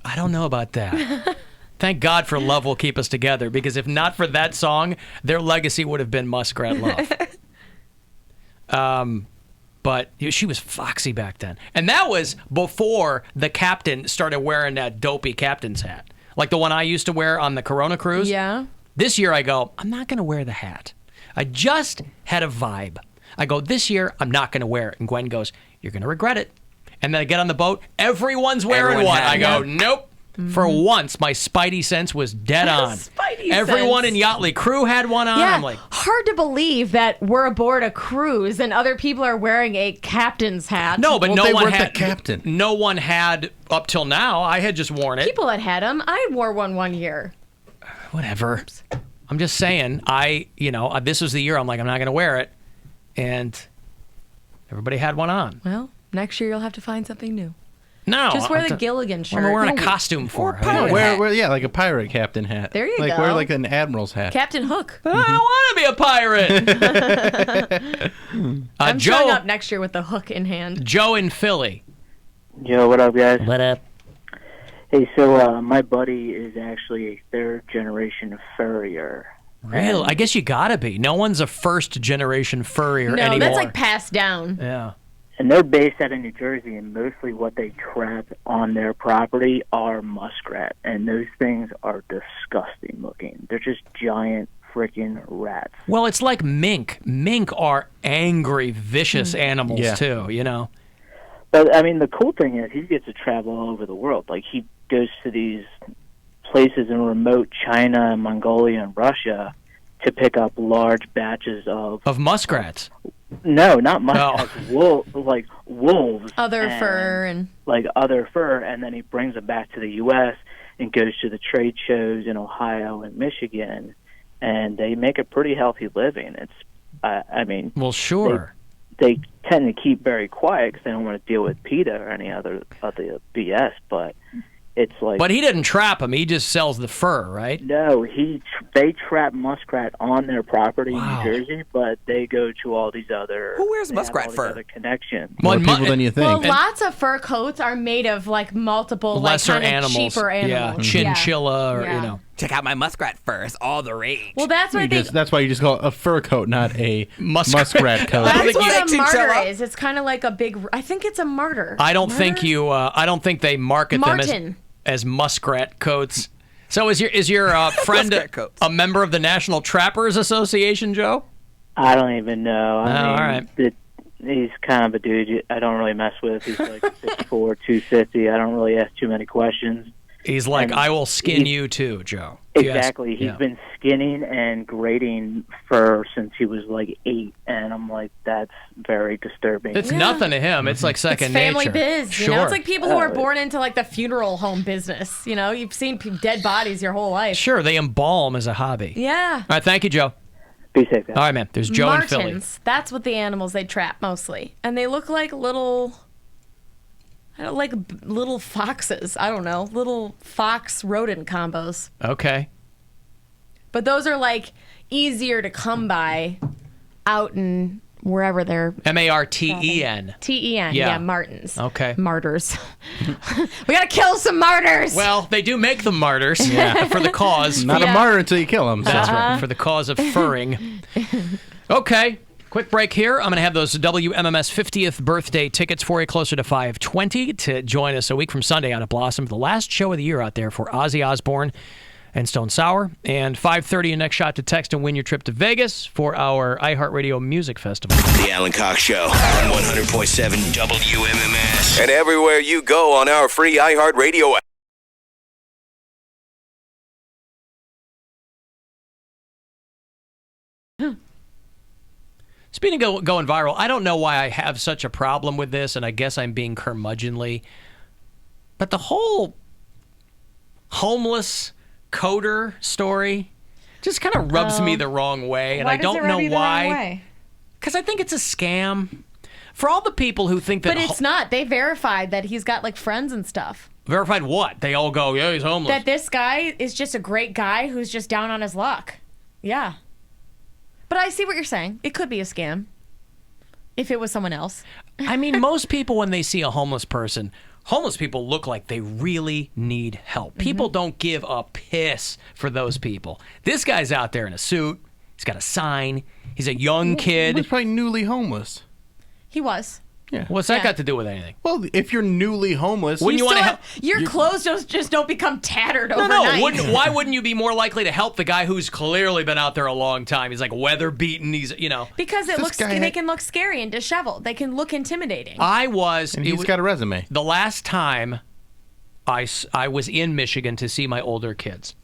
I don't know about that. Thank God for Love Will Keep Us Together, because if not for that song, their legacy would have been Muskrat Love. But she was foxy back then. And that was before the captain started wearing that dopey captain's hat. Like the one I used to wear on the Corona cruise. Yeah. This year I go, I'm not going to wear the hat. I just had a vibe. I go, this year I'm not going to wear it. And Gwen goes, you're going to regret it. And then I get on the boat, everyone's wearing Everyone one. had I go, one. nope. For once, my Spidey sense was dead on. Spidey Everyone sense. in Yachtly crew had one on. Yeah, I'm like, hard to believe that we're aboard a cruise and other people are wearing a captain's hat. no, but Well, no they one weren't the had. captain. No one had up till now. I had just worn it. People had them. I wore one year. Whatever. I'm just saying. This was the year I'm like, I'm not going to wear it, and everybody had one on. Well, next year you'll have to find something new. No, Just wear I'm the Gilligan shirt. What am I wearing No, a costume for? pirate hat. Wear like a pirate captain hat. There you like, go. Wear like an admiral's hat. Captain Hook. I don't want to be a pirate. I'm Joe, showing up next year with the hook in hand. Joe in Philly. Yo, what up, guys? What up? Hey, so my buddy is actually a third-generation furrier. Real? I guess you gotta be. No one's a first generation furrier No, anymore. that's like passed down. Yeah. And they're based out of New Jersey, and mostly what they trap on their property are muskrat. And those things are disgusting looking. They're just giant freaking rats. Well, it's like mink. Mink are angry, vicious animals Yeah. too. You know. But, I mean, the cool thing is he gets to travel all over the world. Like, he goes to these places in remote China, Mongolia, and Russia to pick up large batches of muskrats. No, not muskrats. Like wolves. Other fur and like other fur, and then he brings them back to the U.S. and goes to the trade shows in Ohio and Michigan, and they make a pretty healthy living. It's, I mean, well, sure. They tend to keep very quiet because they don't want to deal with PETA or any other BS, but it's like. But he didn't trap them. He just sells the fur, right? No, they trap muskrat on their property in New Jersey, but they go to all these other. Who wears muskrat fur? Other connections. More people than you think. Well, lots of fur coats are made of like multiple Lesser like, kind of animals. cheaper animals. Yeah, chinchilla, or Yeah. Check out my muskrat fur. It's all the rage. Well, that's what I think. That's why you just call it a fur coat, not a muskrat coat. That's what a martyr is. It's kind of like a big. I think it's a martyr. I don't think you. I don't think they market them Martin. as muskrat coats. So is your friend a member of the National Trappers Association, Joe? I don't even know. I mean, all right. He's kind of a dude I don't really mess with. He's like 6'4", 250. I don't really ask too many questions. He's like, And I will skin you too, Joe. Exactly. Yes. He's Yeah. been skinning and grading fur since he was like 8, and I'm like, that's very disturbing. It's nothing to him. It's like second It's family nature. biz. Sure. You know, it's like people who are born into like the funeral home business. You know, you've seen dead bodies your whole life. Sure, they embalm as a hobby. Yeah. All right, thank you, Joe. Be safe, guys. All right, man. There's Joe in Philly. Martins. That's what the animals they trap mostly, and they look like little. Like little foxes. I don't know. Little fox rodent combos. Okay. But those are like easier to come by out in wherever they're. Marten. Ten. Yeah. Yeah, martins. Okay. Martyrs. We gotta kill some martyrs. Well, they do make them martyrs for the cause. Not a martyr until you kill him. So. That's right. For the cause of furring. Okay. Quick break here. I'm going to have those WMMS 50th birthday tickets for you closer to 5:20 to join us a week from Sunday out at Blossom, the last show of the year out there for Ozzy Osbourne and Stone Sour. And 5:30, your next shot to text and win your trip to Vegas for our iHeartRadio Music Festival. The Alan Cox Show on 100.7 WMMS. And everywhere you go on our free iHeartRadio app. Speaking of going viral, I don't know why I have such a problem with this, and I guess I'm being curmudgeonly, but the whole homeless coder story just kind of rubs me the wrong way, and I don't know why. Because I think it's a scam. For all the people who think that... But it's not. They verified that he's got, like, friends and stuff. Verified what? They all go, yeah, he's homeless. That this guy is just a great guy who's just down on his luck. Yeah. But I see what you're saying. It could be a scam. If it was someone else. I mean, most people, when they see a homeless person, homeless people look like they really need help. People don't give a piss for those people. This guy's out there in a suit. He's got a sign. He's a young kid. He's probably newly homeless. He was. Yeah. What's that got to do with anything? Well, if you're newly homeless, wouldn't you want to help? Your clothes just don't become tattered No, overnight. why wouldn't you be more likely to help the guy who's clearly been out there a long time? He's like weather beaten. He's, Because they can look scary and disheveled. They can look intimidating. And he's got a resume. The last time I was in Michigan to see my older kids,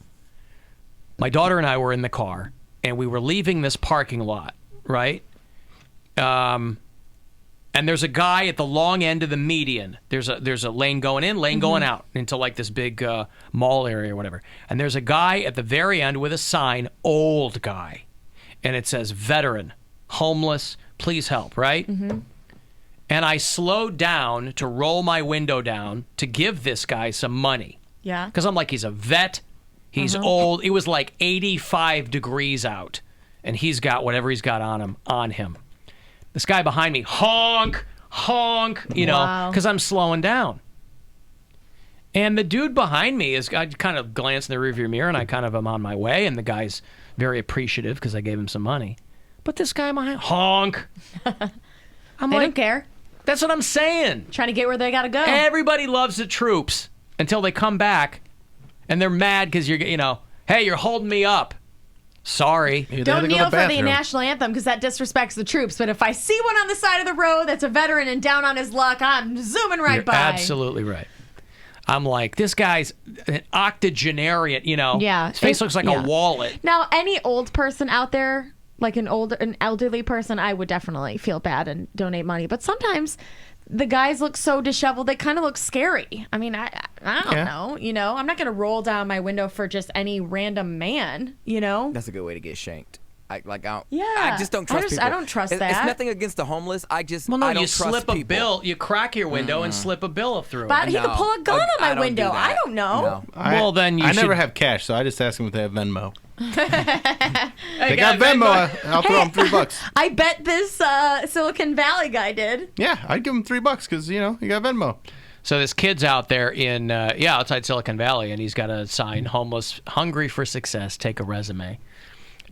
my daughter and I were in the car, and we were leaving this parking lot, right? And there's a guy at the long end of the median. There's a lane going in, lane going out into like this big mall area or whatever. And there's a guy at the very end with a sign, old guy. And it says, veteran, homeless, please help, right? And I slowed down to roll my window down to give this guy some money. Yeah. Because I'm like, he's a vet. He's old. It was like 85 degrees out. And he's got whatever he's got on him. This guy behind me, honk, because I'm slowing down. And the dude behind me I kind of glance in the rearview mirror, and I kind of am on my way, and the guy's very appreciative because I gave him some money. But this guy behind, honk. They don't care. That's what I'm saying. Trying to get where they got to go. Everybody loves the troops until they come back, and they're mad because hey, you're holding me up. Sorry. Don't kneel for the national anthem because that disrespects the troops. But if I see one on the side of the road that's a veteran and down on his luck, I'm zooming right by. Absolutely right. I'm like, this guy's an octogenarian, Yeah. His face looks like a wallet. Now, any old person out there, like an elderly person, I would definitely feel bad and donate money. But sometimes the guys look so disheveled, they kind of look scary. I mean, I don't know. I'm not going to roll down my window for just any random man, That's a good way to get shanked. I Yeah. just don't trust people. I don't trust that. It's nothing against the homeless. I don't you trust slip a people. bill, you crack your window and slip a bill through But it. he could pull a gun on my window. do I that. don't know. Well, then I never have cash, so I just ask them if they have Venmo. They got Venmo. I'll throw them $3. I bet this Silicon Valley guy did. Yeah, I'd give him $3 because you got Venmo. So this kid's out there in outside Silicon Valley, and he's got a sign: "Homeless, hungry for success. Take a resume."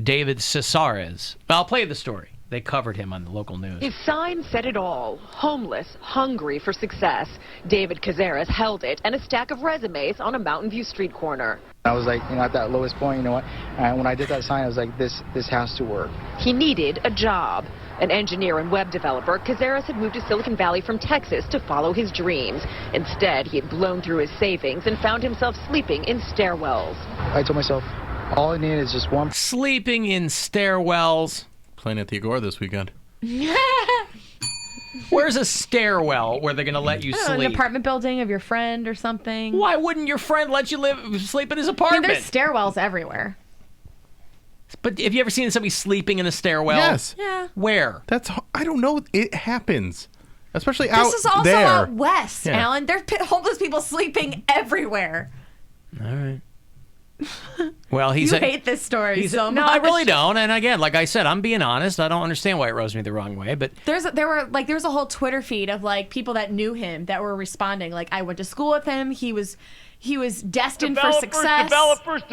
David Cesares. I'll play the story. They covered him on the local news. His sign said it all. Homeless, hungry for success. David Cazares held it and a stack of resumes on a Mountain View street corner. I was like, at that lowest point, and when I did that sign, I was like, this has to work. He needed a job. An engineer and web developer, Cazares had moved to Silicon Valley from Texas to follow his dreams. Instead, he had blown through his savings and found himself sleeping in stairwells. I told myself, all I need is just one. Sleeping in stairwells. Playing at the Agora this weekend. Where's a stairwell where they're going to let you sleep? An apartment building of your friend or something. Why wouldn't your friend let you sleep in his apartment? There's stairwells everywhere. But have you ever seen somebody sleeping in a stairwell? Yes. Yeah. Where? I don't know. It happens. Especially out there. This is also out west, Yeah. Alan. There's homeless people sleeping everywhere. All right. Well, You hate this story so much. No, I really don't. And again, like I said, I'm being honest. I don't understand why it rose me the wrong way, but there was a whole Twitter feed of like people that knew him that were responding. Like, I went to school with him. He was destined for success. Developers.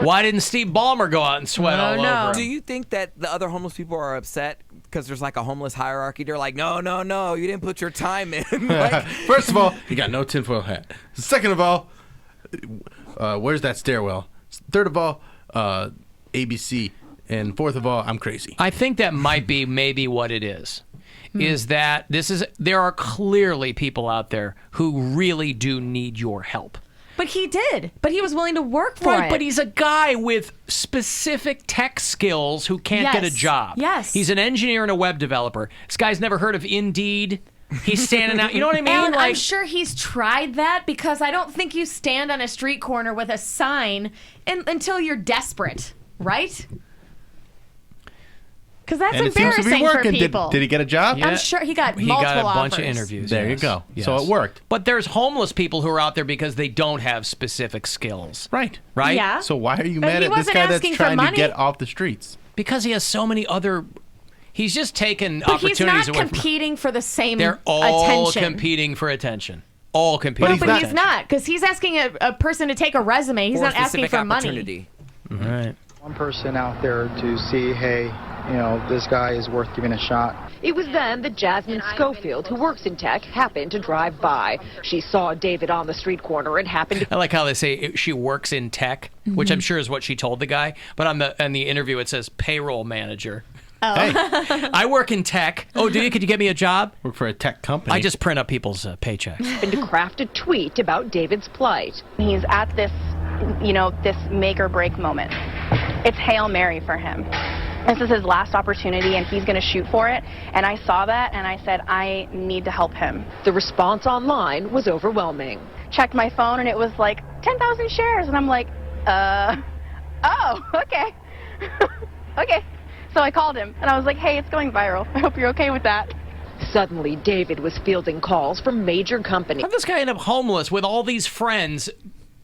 Why didn't Steve Ballmer go out and sweat all over him? Do you think that the other homeless people are upset because there's like a homeless hierarchy? They're like, no, you didn't put your time in. Like, First of all, you got no tinfoil hat. Second of all, where's that stairwell? Third of all, ABC. And fourth of all, I'm crazy. I think that might be maybe what it is. Is that there are clearly people out there who really do need your help. But he did. But he was willing to work for Right, it. but he's a guy with specific tech skills who can't get a Yes. job. Yes. He's an engineer and a web developer. This guy's never heard of Indeed. He's standing out. You know what I mean? Alan, I'm sure he's tried that because I don't think you stand on a street corner with a sign until you're desperate, right? Because that's And it seems to be embarrassing for working. people. Did he get a job? I'm sure he got multiple He got a bunch of offers. interviews. There you yes. go. Yes. So it worked. But there's homeless people who are out there because they don't have specific skills. Right. Right? Yeah. So why are you But mad he at this wasn't guy that's asking for trying to money. get off the streets? Because he has so many other... He's just taken But he's opportunities not away from... competing for the same They're all attention. competing for attention. All competing No, for but attention. he's not because he's asking a person to take a resume. He's For a not asking specific for money. opportunity. Right. One person out there to see, hey, this guy is worth giving a shot. It was then that Jasmine Schofield, who works in tech, happened to drive by. She saw David on the street corner and happened to... I like how they say she works in tech, which Mm-hmm. I'm sure is what she told the guy. But on the interview, it says payroll manager. Oh. Hey, I work in tech. Oh, do you? Could you get me a job? Work for a tech company. I just print up people's paychecks. happened to craft a tweet about David's plight. He's at this, this make or break moment. It's Hail Mary for him. This is his last opportunity and he's going to shoot for it. And I saw that and I said, I need to help him. The response online was overwhelming. Checked my phone and it was like 10,000 shares. And I'm like, oh, okay. Okay. So I called him and I was like, hey, it's going viral. I hope you're okay with that. Suddenly, David was fielding calls from major companies. How'd this guy end up homeless with all these friends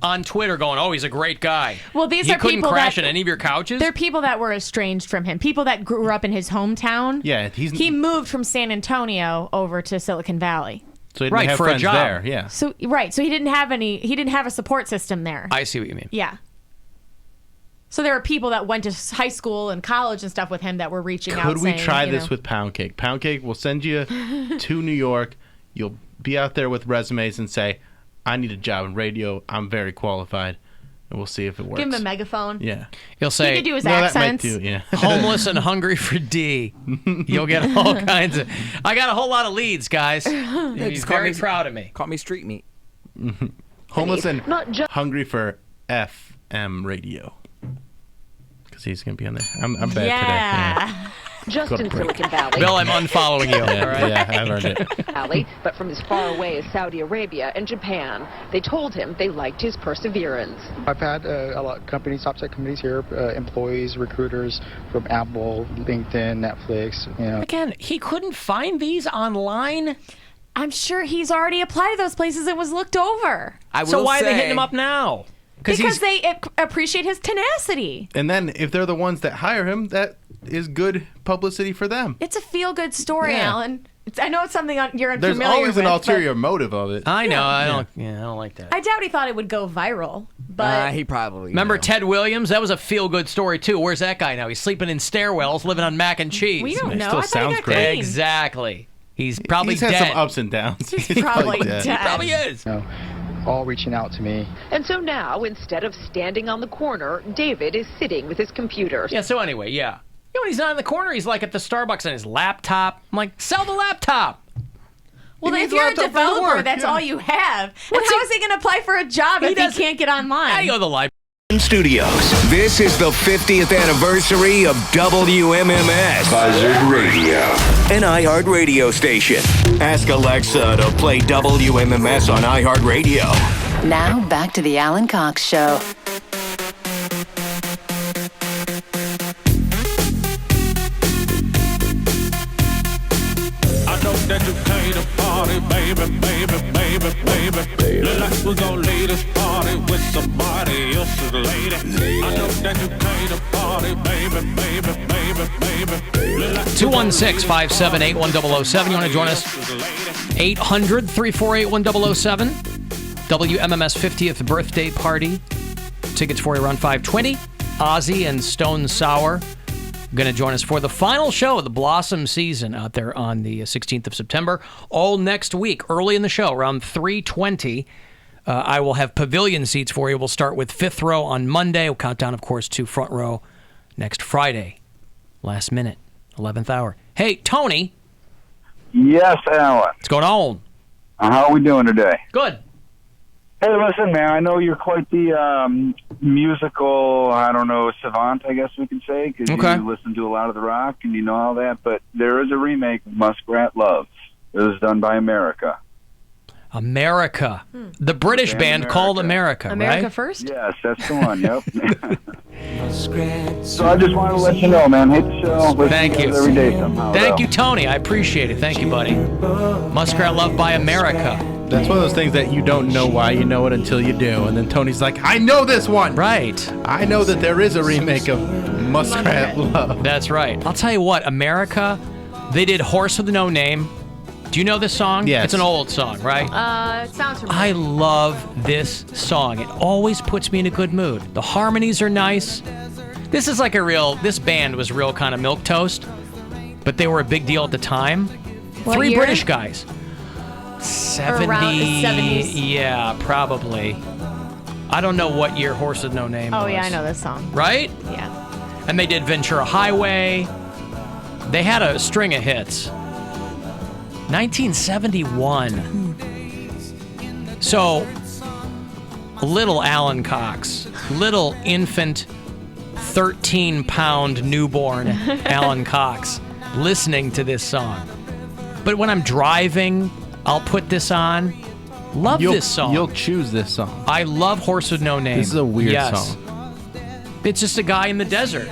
on Twitter going, oh, he's a great guy? Well, these he are couldn't people crash that- on any of your couches? They're people that were estranged from him, people that grew up in his hometown. Yeah, He moved from San Antonio over to Silicon Valley. So he didn't have for a friends job. there. Yeah. So he didn't have a support system there. I see what you mean. Yeah. So there are people that went to high school and college and stuff with him that were reaching out. Could we saying, try this with Poundcake? Poundcake will send you to New York. You'll be out there with resumes and say, I need a job in radio. I'm very qualified. And we'll see if it works. Give him a megaphone. Yeah. He'll say, He could do his that might accents. do, yeah. homeless and hungry for D. You'll get all kinds of... I got a whole lot of leads, guys. He's just call very me- proud of me. Call me street meat. Homeless and Not just- hungry for FM radio. Because he's going to be on there. I'm bad today. Yeah. Just Good in break. Silicon Valley. Bill, I'm unfollowing you. Yeah, all right? yeah, I've heard it. Valley, but from as far away as Saudi Arabia and Japan. They told him they liked his perseverance. I've had a lot of companies, top tech companies here, employees, recruiters from Apple, LinkedIn, Netflix. Again, he couldn't find these online. I'm sure he's already applied to those places and was looked over. So why are they hitting him up now? Because they appreciate his tenacity. And then if they're the ones that hire him, that is good publicity for them. It's a feel-good story, Yeah. Alan. I know it's something you're unfamiliar There's always with. an but ulterior motive of it. I know. Yeah. I don't like that. I doubt he thought it would go viral, but He probably... Remember Ted Williams? That was a feel-good story, too. Where's that guy now? He's sleeping in stairwells, living on mac and cheese. we don't It know. still I thought he sounds got great. clean. Exactly. He's probably He's had dead. some ups and downs. He's probably dead. He probably is. All reaching out to me. And so now, instead of standing on the corner, David is sitting with his computer. Yeah, so anyway, yeah. You know, when he's not in the corner, he's like at the Starbucks on his laptop. I'm like, sell the laptop. Well, He if needs a you're a laptop for the developer, work, that's yeah. all you have. And how is he going to apply for a job if he can't get online? I go to the library. Studios. This is the 50th anniversary of WMMS Buzzard Radio, an iHeart radio station. Ask Alexa to play WMMS on iHeart Radio. Now back to the Alan Cox Show. I know that you came to party, baby, baby, baby, baby. Look like we're gonna leave this party with somebody else's lady. I know that you came to party, baby, baby, baby, baby. Look like 216-578-1007. You want to join us? 800-348-1007. WMMS 50th birthday party. Tickets for you around 520. Ozzy and Stone Sour going to join us for the final show of the Blossom season out there on the 16th of September. All next week, early in the show, around 3:20. I will have pavilion seats for you. We'll start with fifth row on Monday. We'll count down, of course, to front row next Friday. Last minute, 11th hour. Hey, Tony. Yes, Alan. What's going on? How are we doing today? Good. Hey, listen, man, I know you're quite the musical, I don't know, savant, I guess we can say, because you listen to a lot of the rock and you know all that, but there is a remake of Muskrat Love. It was done by America. America. The British band called America, America right? First? Yes, that's the one, yep. So I just wanted to let you know, man, hate the show. Thank you. Every day somehow. Thank you, Tony. I appreciate it. Thank you, buddy. Muskrat Love by America. That's one of those things that you don't know why you know it until you do. And then Tony's like, I know this one. Right. I know that there is a remake of Muskrat Love. That's right. I'll tell you what, America, they did Horse with No Name. Do you know this song? Yes. It's an old song, right? It sounds familiar. I love this song. It always puts me in a good mood. The harmonies are nice. This is like this band was real kind of milquetoast, but they were a big deal at the time. What 3 year? British guys. 70. Around the 70s. Yeah, probably. I don't know what year Horse with No Name was. Oh, yeah, I know this song. Right? Yeah. And they did Ventura Highway. They had a string of hits. 1971. So, little Alan Cox, little infant 13-pound newborn Alan Cox listening to this song. But when I'm driving, I'll put this on. Love this song. You'll choose this song. I love Horse with No Name. This is a weird Yes. song. It's just a guy in the desert.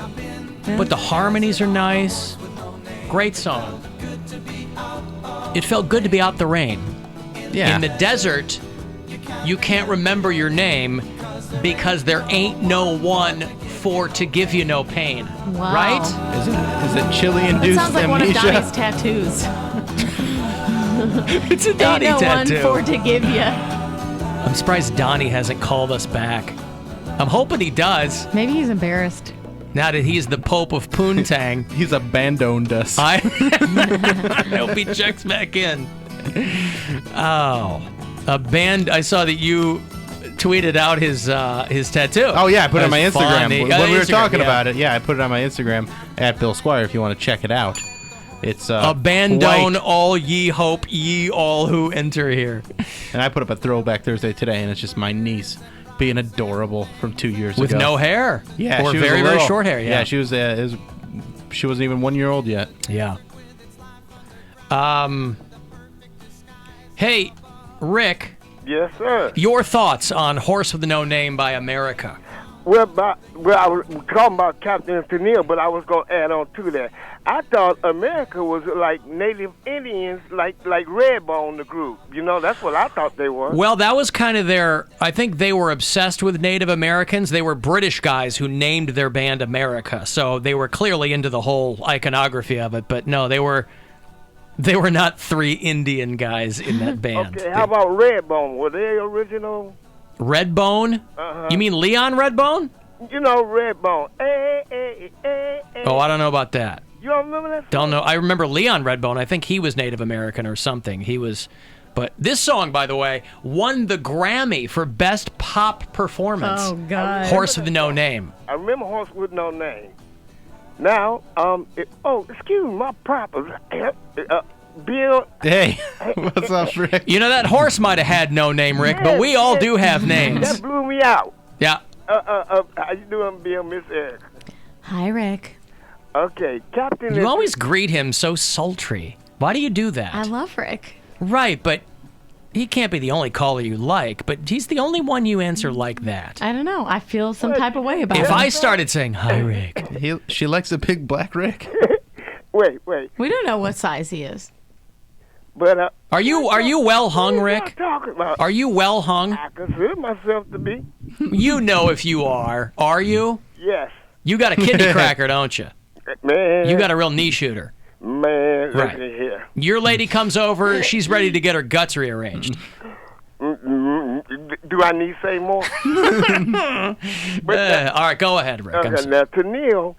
But the harmonies are nice. Great song. It felt good to be out the rain. Yeah. In the desert, you can't remember your name because there ain't no one for to give you no pain. Wow. Right? Is it chili-induced That sounds like one of amnesia? Donny's tattoos. It's a Donny Ain't no tattoo. one for to give you. I'm surprised Donny hasn't called us back. I'm hoping he does. Maybe he's embarrassed. Now that he's the Pope of Poontang. He's abandoned us. I hope he checks back in. Oh. I saw that you tweeted out his tattoo. Oh, yeah, I put it on my That's Instagram. funny. When we were talking yeah. about it, I put it on my Instagram, at Bill Squire, if you want to check it out. It's Abandon white. all ye hope, ye all who enter here. And I put up a Throwback Thursday today, and it's just my niece being adorable from 2 years With ago. no hair. Yeah, Or she was very, a very little- short hair, yeah. she was. She wasn't even 1 year old yet. Yeah. Hey, Rick. Yes, sir. Your thoughts on Horse with No Name by America? Well, I was talking about Captain Tennille, but I was going to add on to that. I thought America was like Native Indians, like Redbone, the group. You know, that's what I thought they were. Well, that was kind of I think they were obsessed with Native Americans. They were British guys who named their band America. So they were clearly into the whole iconography of it. But no, they were not 3 Indian guys in that band. Okay, how about Redbone? Were they original? Redbone? Uh-huh. You mean Leon Redbone? You know, Redbone. Oh, I don't know about that. You don't remember that song? Don't know. I remember Leon Redbone. I think he was Native American or something. But this song, by the way, won the Grammy for Best Pop Performance. Oh, God. Horse with No Name. I remember Horse with No Name. Now, excuse me, my proper, Bill. Hey, what's up, Rick? You know, that horse might have had no name, Rick, but we all do have names. That blew me out. Yeah. How you doing, Bill, Miss Eric? Hi, Rick. Okay, Captain. You always greet him so sultry. Why do you do that? I love Rick. Right, but he can't be the only caller you like, but he's the only one you answer like that. I don't know. I feel some type of way about it. If I started saying, hi, Rick. She likes a big black Rick. Wait. We don't know what size he is. But Are you well hung, Rick? Talking about? Are you well hung? I consider myself to be. You know if you are. Are you? Yes. You got a kidney cracker, don't you? Man. You got a real knee shooter. Man, Right. look at here. Your lady comes over. She's ready to get her guts rearranged. Do I need to say more? All right, go ahead, Rick. I'm Okay, sorry. now, Tennille,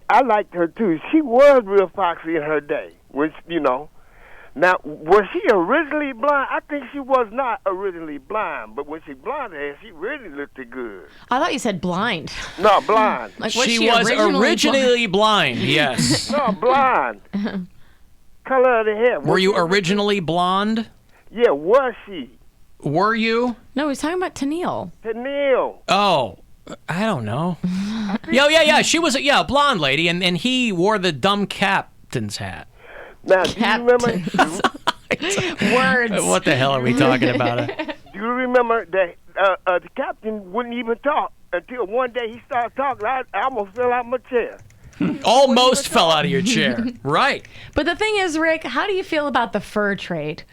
I liked her, too. She was real foxy in her day, which, you know. Now, was she originally blind? I think she was not originally blind, but when she blonde-haired, she really looked good. I thought you said blind. No, blind. Like, was She was originally blind, yes. No, blind. Color of the hair. Were you originally blonde? Yeah, was she? Were you? No, he's talking about Tennille. Tennille. Oh, I don't know. Yeah. She was a blonde lady, and he wore the dumb captain's hat. Now, do you remember? Words. What the hell are we talking about? Do you remember that the captain wouldn't even talk until one day he started talking? I almost fell out my chair. Almost fell out of your chair. Right. But the thing is, Rick, how do you feel about the fur trade?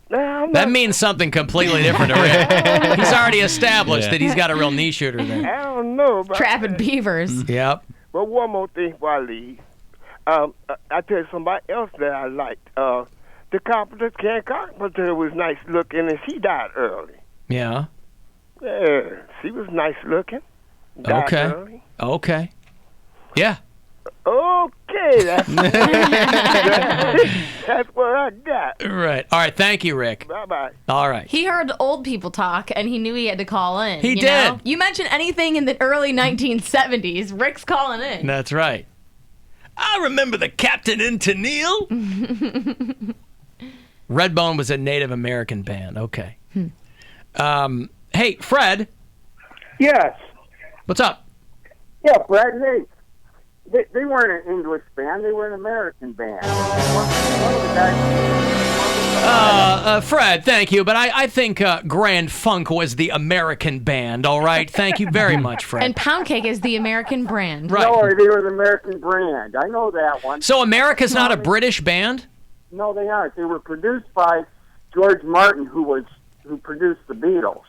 That means something completely different to Rick. He's already established that he's got a real knee shooter there. I don't know about Trapping that. beavers. Yep. But one more thing before I leave. I tell you somebody else that I liked. The carpenter, Ken Carpenter, was nice looking, and she died early. Yeah. Yeah, she was nice looking. Died Okay. early. Okay. Yeah. Okay, that's what I got. Right. All right. Thank you, Rick. Bye-bye. All right. He heard old people talk, and he knew he had to call in. He you did. know? You mention anything in the early 1970s, Rick's calling in. That's right. I remember the captain in Tennille. Redbone was a Native American band. Okay. Hey, Fred. Yes. What's up? Yeah, Fred. Hey, they weren't an English band; they were an American band. One of the guys. Fred, thank you, but I think Grand Funk was the American band. All right, thank you very much, Fred. And Poundcake is the American brand. Right. No, they were the American brand. I know that one. So America's not a British band? No, they aren't. They were produced by George Martin, who produced the Beatles,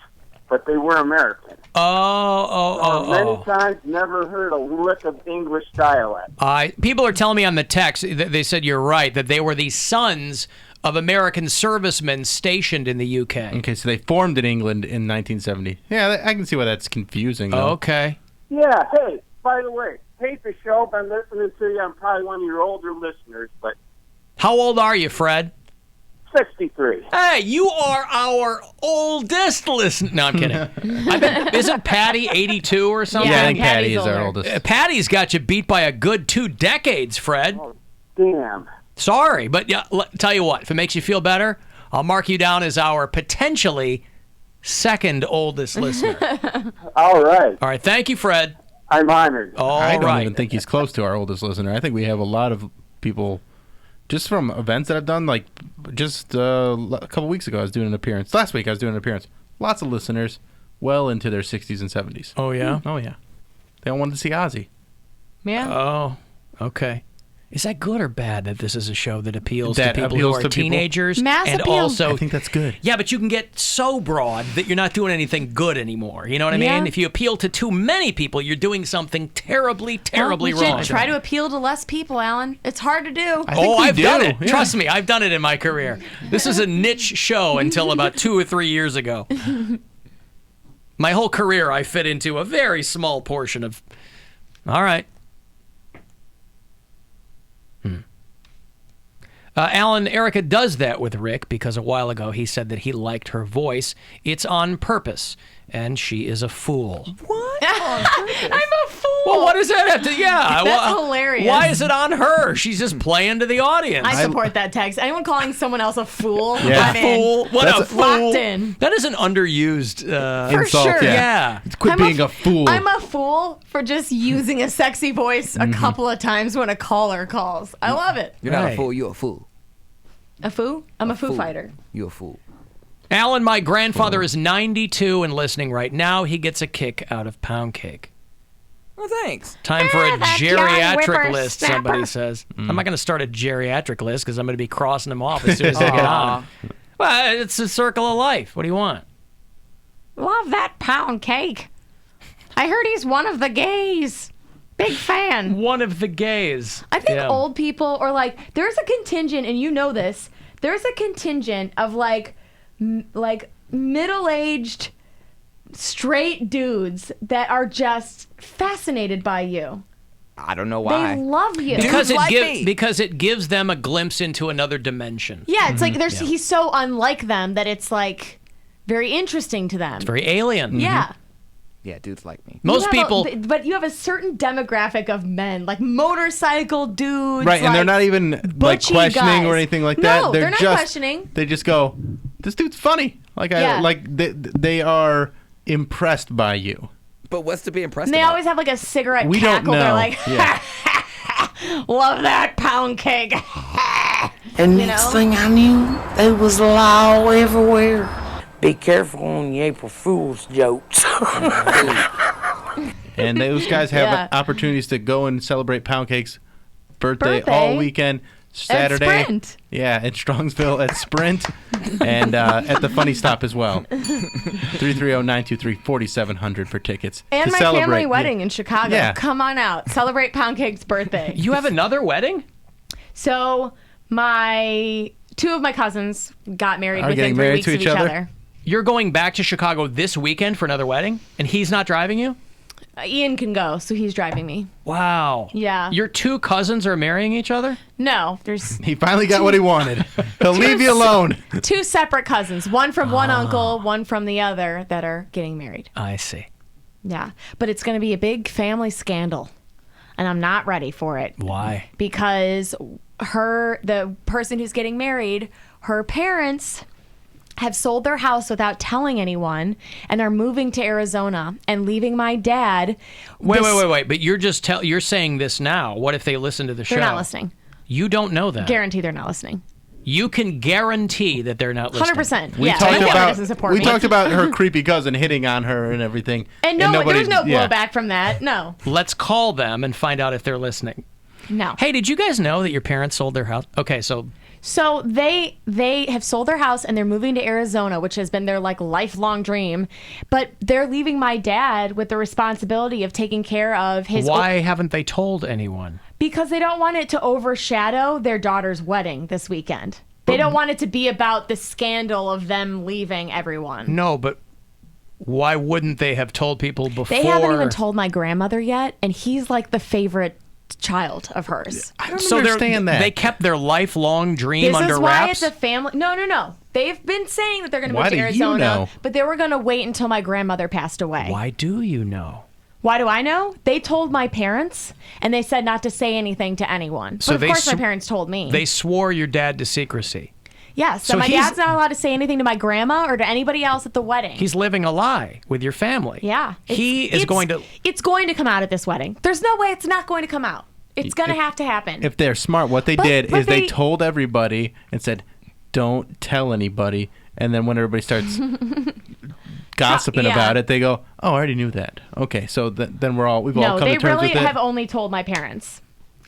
but they were American. Many times, never heard a lick of English dialect. People are telling me on the text, they said you're right, that they were the sons of American servicemen stationed in the UK. Okay, so they formed in England in 1970. Yeah, I can see why that's confusing. Though. Okay. Yeah, hey, by the way, hate the show, been listening to you. I'm probably one of your older listeners, but... How old are you, Fred? 63. Hey, you are our oldest listener. No, I'm kidding. Isn't Patty 82 or something? Yeah, I think Patty is our oldest. Patty's got you beat by a good 2 decades, Fred. Oh, damn. Sorry, but tell you what, if it makes you feel better, I'll mark you down as our potentially second oldest listener. All right. All right, thank you, Fred. I'm honored. I don't even think he's close to our oldest listener. I think we have a lot of people, just from events that I've done, like just a couple weeks ago I was doing an appearance. Last week I was doing an appearance. Lots of listeners well into their 60s and 70s. Oh, yeah? Oh, yeah. They all wanted to see Ozzy. Yeah. Oh, okay. Is that good or bad that this is a show that appeals to people who are to teenagers? Mass and appeal. also, I think that's good. Yeah, but you can get so broad that you're not doing anything good anymore. You know what I Yeah. mean? If you appeal to too many people, you're doing something terribly We wrong. should try to appeal to less people, Alan. It's hard to do. I've done it. Yeah. Trust me, I've done it in my career. This is a niche show until about 2 or 3 years ago. My whole career, I fit into a very small portion of... All right. Alan, Erica does that with Rick because a while ago he said that he liked her voice. It's on purpose, and she is a fool. What? I'm a fool. Well, what does that have to... Yeah. That's hilarious. Why is it on her? She's just playing to the audience. I support that text. Anyone calling someone else a fool? Yeah. I'm in. Fool. What a fool. Locked in. That is an underused For insult. sure. Yeah. Quit being a fool. I'm a fool for just using a sexy voice a couple of times when a caller calls. I love it. You're not a fool, you're a fool. A foo? I'm a foo fighter. You're a fool. Alan, my grandfather is 92 and listening right now. He gets a kick out of Poundcake. Well, thanks. Time for a that young geriatric list, whippersnapper. somebody says. I'm not going to start a geriatric list because I'm going to be crossing them off as soon as they get on. Well, it's a circle of life. What do you want? Love that Poundcake. I heard he's one of the gays. Big fan. One of the gays. I think old people or like there's a contingent, and you know this. There's a contingent of like middle-aged straight dudes that are just fascinated by you. I don't know why. They love you Because it gives them a glimpse into another dimension. Yeah, it's like he's so unlike them that it's like very interesting to them. It's very alien. Yeah. Yeah, dudes like me. Most people... But you have a certain demographic of men, like motorcycle dudes. Right, and they're not even like butchy questioning guys. or anything like No, that. they're not just questioning. They just go, "This dude's funny. Like Yeah. they are impressed by you. But what's to be impressed And they about? always have like a cigarette We don't cackle. They're know. like, Yeah. love that pound cake. And You next know? thing I knew, there was law everywhere. Be careful on the April Fool's jokes. And those guys have Yeah. opportunities to go and celebrate Poundcake's birthday Birthday? all weekend. Saturday. Sprint. Yeah, in Strongsville at Sprint and at the Funny Stop as well. 330-923-4700 for tickets. And to my celebrate. family wedding in Chicago. Yeah. Come on out. Celebrate Pound Cake's birthday. You have another wedding? So two of my cousins got married Are within getting 3 married weeks to of each each other? other. You're going back to Chicago this weekend for another wedding, and he's not driving you? Ian can go, so he's driving me. Wow. Yeah. Your two cousins are marrying each other? No, there's He finally got what he wanted. He'll leave you alone. two separate cousins, one from one uncle, one from the other, that are getting married. I see. Yeah, but it's going to be a big family scandal, and I'm not ready for it. Why? Because the person who's getting married, her parents have sold their house without telling anyone, and are moving to Arizona and leaving my dad. Wait. But you're saying this now. What if they listen to the show? They're not listening. You don't know that. Guarantee they're not listening. You can guarantee that they're not listening. 100%. We Yeah, talked my family about doesn't support we me. talked about her creepy cousin hitting on her and everything. And no, nobody, there was no yeah. blowback from that. No. Let's call them and find out if they're listening. No. Hey, did you guys know that your parents sold their house? Okay, so they have sold their house and they're moving to Arizona, which has been their like lifelong dream. But they're leaving my dad with the responsibility of taking care of his. why haven't they told anyone? Because they don't want it to overshadow their daughter's wedding this weekend. They don't want it to be about the scandal of them leaving everyone. No, but why wouldn't they have told people before? They haven't even told my grandmother yet, and he's like the favorite child of hers. I don't So understand that. they kept their lifelong dream This under is why wraps? it's a family. No. They've been saying that they're going to Why move to do you Arizona, know? but they were going to wait until my grandmother passed away. Why do you know? Why do I know? They told my parents, and they said not to say anything to anyone. So But they of course, my sw- parents told me. They swore your dad to secrecy. Yes, so So my he's- dad's not allowed to say anything to my grandma or to anybody else at the wedding. He's living a lie with your family. Yeah. It's going to. It's going to come out at this wedding. There's no way it's not going to come out. It's going to have to happen. If they're smart, what they But did is they they- told everybody and said, "Don't tell anybody." And then when everybody starts gossiping Yeah. about it, they go, "Oh, I already knew that." Okay, so then we've all No, come they to terms really with it. have only told my parents.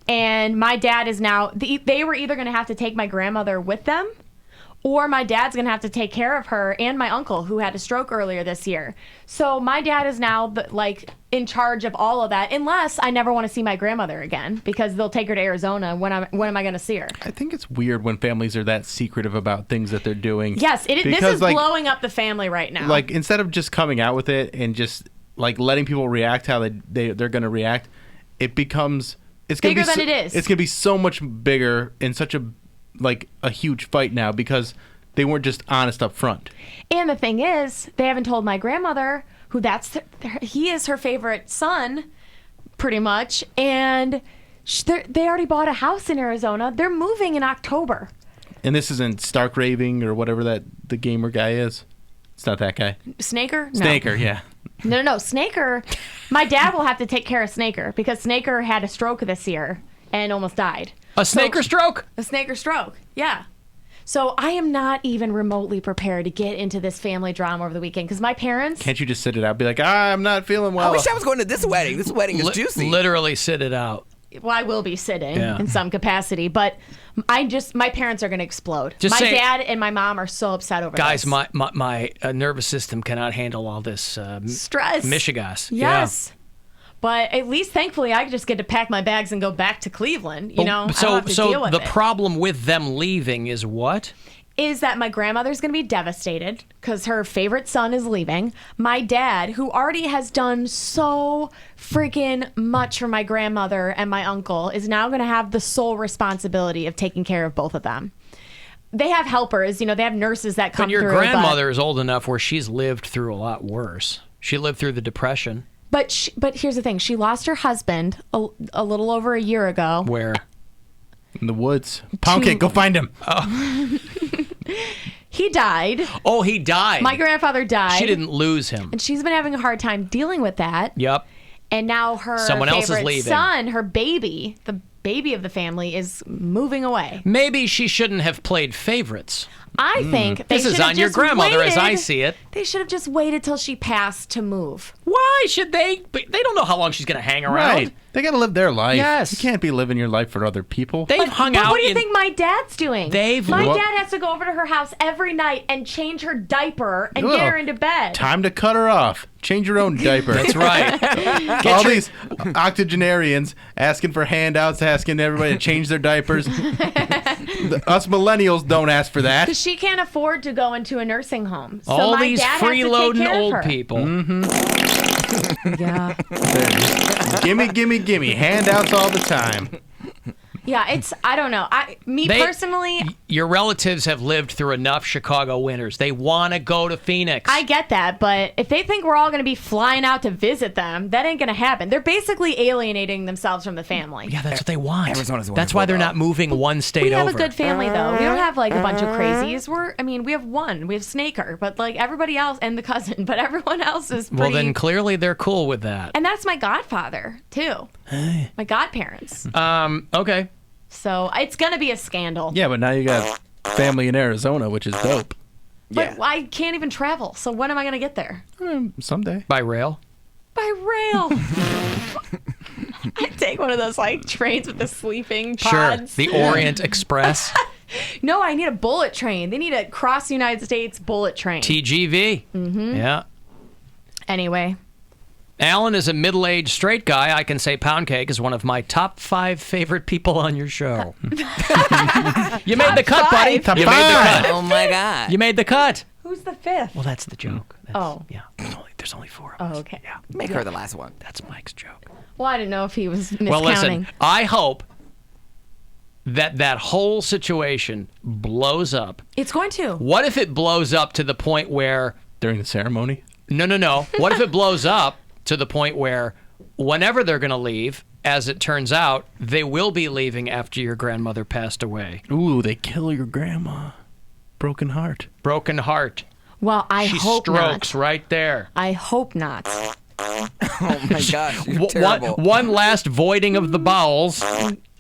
And my dad is now, they were either going to have to take my grandmother with them, or my dad's going to have to take care of her and my uncle who had a stroke earlier this year. So my dad is now in charge of all of that, unless I never want to see my grandmother again, because they'll take her to Arizona. When am I going to see her? I think it's weird when families are that secretive about things that they're doing. Yes, this Because, is blowing up the family right now. Like, instead of just coming out with it and just like letting people react how they're going to react, it becomes it's gonna Bigger be than it is. It's going to be so much bigger in such a huge fight now because they weren't just honest up front. And the thing is, they haven't told my grandmother, who he is her favorite son, pretty much, and they already bought a house in Arizona. They're moving in October. And this isn't Stark Raving or whatever the gamer guy is. It's not that guy. Snaker? No. Snaker, yeah. No. Snaker, my dad will have to take care of Snaker because Snaker had a stroke this year and almost died. A Snaker stroke? A Snaker stroke, yeah. So I am not even remotely prepared to get into this family drama over the weekend because my parents... Can't you just sit it out? Be like, I'm not feeling well. I wish I was going to this wedding. This wedding is juicy. Literally sit it out. Well, I will be sitting Yeah. in some capacity, but my parents are going to explode. Just my say- dad and my mom are so upset over Guys, this. my nervous system cannot handle all this Stress. mishigas. Yes. But at least, thankfully, I just get to pack my bags and go back to Cleveland. You know, I don't have to deal with the it. problem with them leaving is what? Is that my grandmother's going to be devastated because her favorite son is leaving. My dad, who already has done so freaking much for my grandmother and my uncle, is now going to have the sole responsibility of taking care of both of them. They have helpers, they have nurses that come But your through. grandmother is old enough where she's lived through a lot worse. She lived through the Depression. But here's the thing. She lost her husband a little over a year ago. Where? In the woods. Poundcake, go find him. He died. Oh, he died. My grandfather died. She didn't lose him. And she's been having a hard time dealing with that. Yep. And now her Someone else is favorite leaving. son, her baby, the baby of the family, is moving away. Maybe she shouldn't have played favorites. I think they This is should have on your just grandmother as I waited. see it. They should have just waited till she passed to move. Why should they? But they don't know how long she's going to hang around. Right. They got to live their life. Yes. You can't be living your life for other people. They've hung But out what do you in- think my dad's doing? My What? dad has to go over to her house every night and change her diaper and Ugh. get her into bed. Time to cut her off. Change your own diaper. That's right. All these octogenarians asking for handouts, asking everybody to change their diapers. Us millennials don't ask for that. Because she can't afford to go into a nursing home. So All my these dad has to take freeloading care of old her. people. Yeah. Gimme. Handouts all the time. Yeah, I don't know. Personally, Your relatives have lived through enough Chicago winters. They want to go to Phoenix. I get that, but if they think we're all going to be flying out to visit them, that ain't going to happen. They're basically alienating themselves from the family. Yeah, that's what they want. Arizona's That's why they're not moving one state We have over. a good family, though. We don't have, like, a bunch of crazies. We have one. We have Snaker, but, like, everybody else, and the cousin, but everyone else is pretty... Well, then clearly they're cool with that. And that's my godfather, too. My godparents. Okay. So it's going to be a scandal. Yeah, but now you got family in Arizona, which is dope. But I can't even travel, so when am I going to get there? Someday. By rail? By rail. I take one of those, like, trains with the sleeping pods. Sure. The Orient Express. No, I need a bullet train. They need a cross United States bullet train. TGV. Mm-hmm. Yeah. Anyway. Alan is a middle-aged straight guy. I can say Poundcake is one of my top 5 favorite people on your show. You made the cut, buddy. You made the cut. Oh my God. You made the cut. Who's the fifth? Well, that's the joke. Yeah. There's only 4 of us. Oh, okay. Yeah. Make her the last one. That's Mike's joke. Well, I didn't know if he was miscounting. Well, listen, I hope that whole situation blows up. It's going to. What if it blows up to the point where... During the ceremony? No. What if it blows up to the point where whenever they're going to leave, as it turns out, they will be leaving after your grandmother passed away? Ooh, they kill your grandma. Broken heart. Broken heart. Well, I She hope strokes not. right there. I hope not. Oh my gosh, you're terrible. One last voiding of the bowels,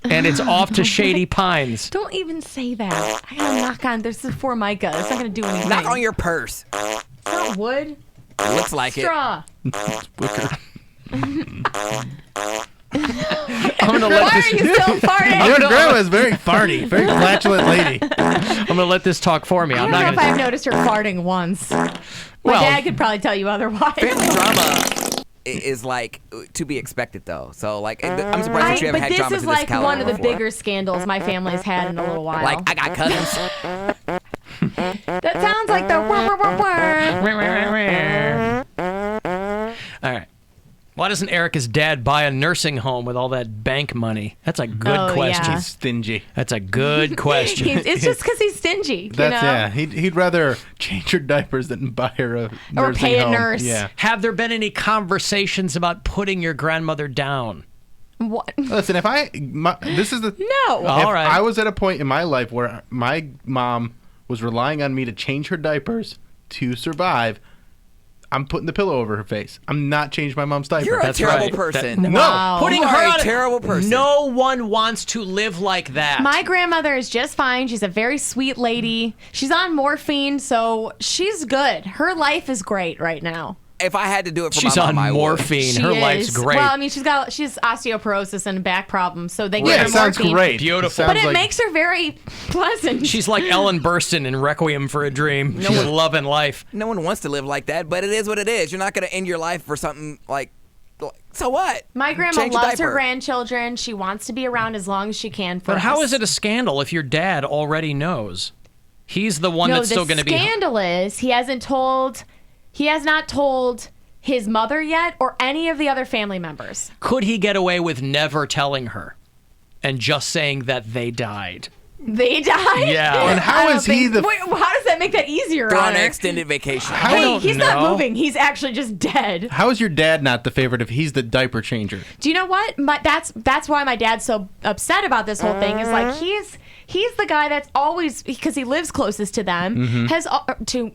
and it's off to Shady Pines. Don't even say that. I gotta knock on. There's the Formica. It's not gonna do anything. Knock on your purse. It's not wood. It looks like Straw. I'm gonna let Why this. are you so farting? Your grandma's very farty, very flatulent lady. I'm gonna let this talk for me. I I'm don't know not if gonna. I've noticed her farting once. My Well- dad could probably tell you otherwise. Family drama is like to be expected though. So like, I'm surprised that you haven't But had this drama is to this like caliber one of the before. bigger scandals my family's had in a little while. Like I got cousins. That sounds like the All right. Why doesn't Erica's dad buy a nursing home with all that bank money? That's a good Oh, question. yeah. He's stingy. That's a good question. It's just because he's stingy, you That's know? yeah. He'd rather change her diapers than buy her a nursing Or pay a home. nurse. Yeah. Have there been any conversations about putting your grandmother down? What? Listen, this is the No. All right. I was at a point in my life where my mom was relying on me to change her diapers to survive. I'm putting the pillow over her face. I'm not changing my mom's diaper. You're a That's terrible right. person. No. Wow. Putting You her are a on terrible person. No one wants to live like that. My grandmother is just fine. She's a very sweet lady. She's on morphine, so she's good. Her life is great right now. If I had to do it for She's my on mom, I would. morphine. She Her is. life's great. Well, I mean, she's osteoporosis and back problems, so they Yeah, give it her sounds morphine. great. Beautiful. But it makes her very pleasant. She's like Ellen Burstyn in Requiem for a Dream. She's loving life. No one wants to live like that, but it is what it is. You're not going to end your life for something like so what? My grandma Change a loves her diaper. grandchildren. She wants to be around as long as she can for But how us. is it a scandal if your dad already knows? He's the one No, that's still the going to be. scandal is he has not told his mother yet or any of the other family members. Could he get away with never telling her and just saying that they died? They died? Yeah. And how is he the? Wait, how does that make that easier They're on on an her? extended vacation. Hey, he's not know. moving. He's actually just dead. How is your dad not the favorite if he's the diaper changer? Do you know what? That's why my dad's so upset about this whole thing. Is like he's the guy that's always, because he lives closest to them, to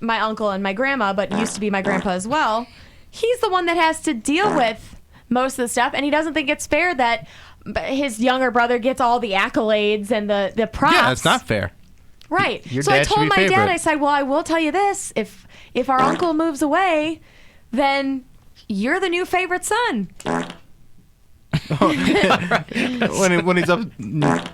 my uncle and my grandma, but used to be my grandpa as well. He's the one that has to deal with most of the stuff, and he doesn't think it's fair that his younger brother gets all the accolades and the props. Yeah, that's not fair. Right. Your So I dad should told be my dad, favorite. I said, well, I will tell you this. If our uncle moves away, then you're the new favorite son. when he's up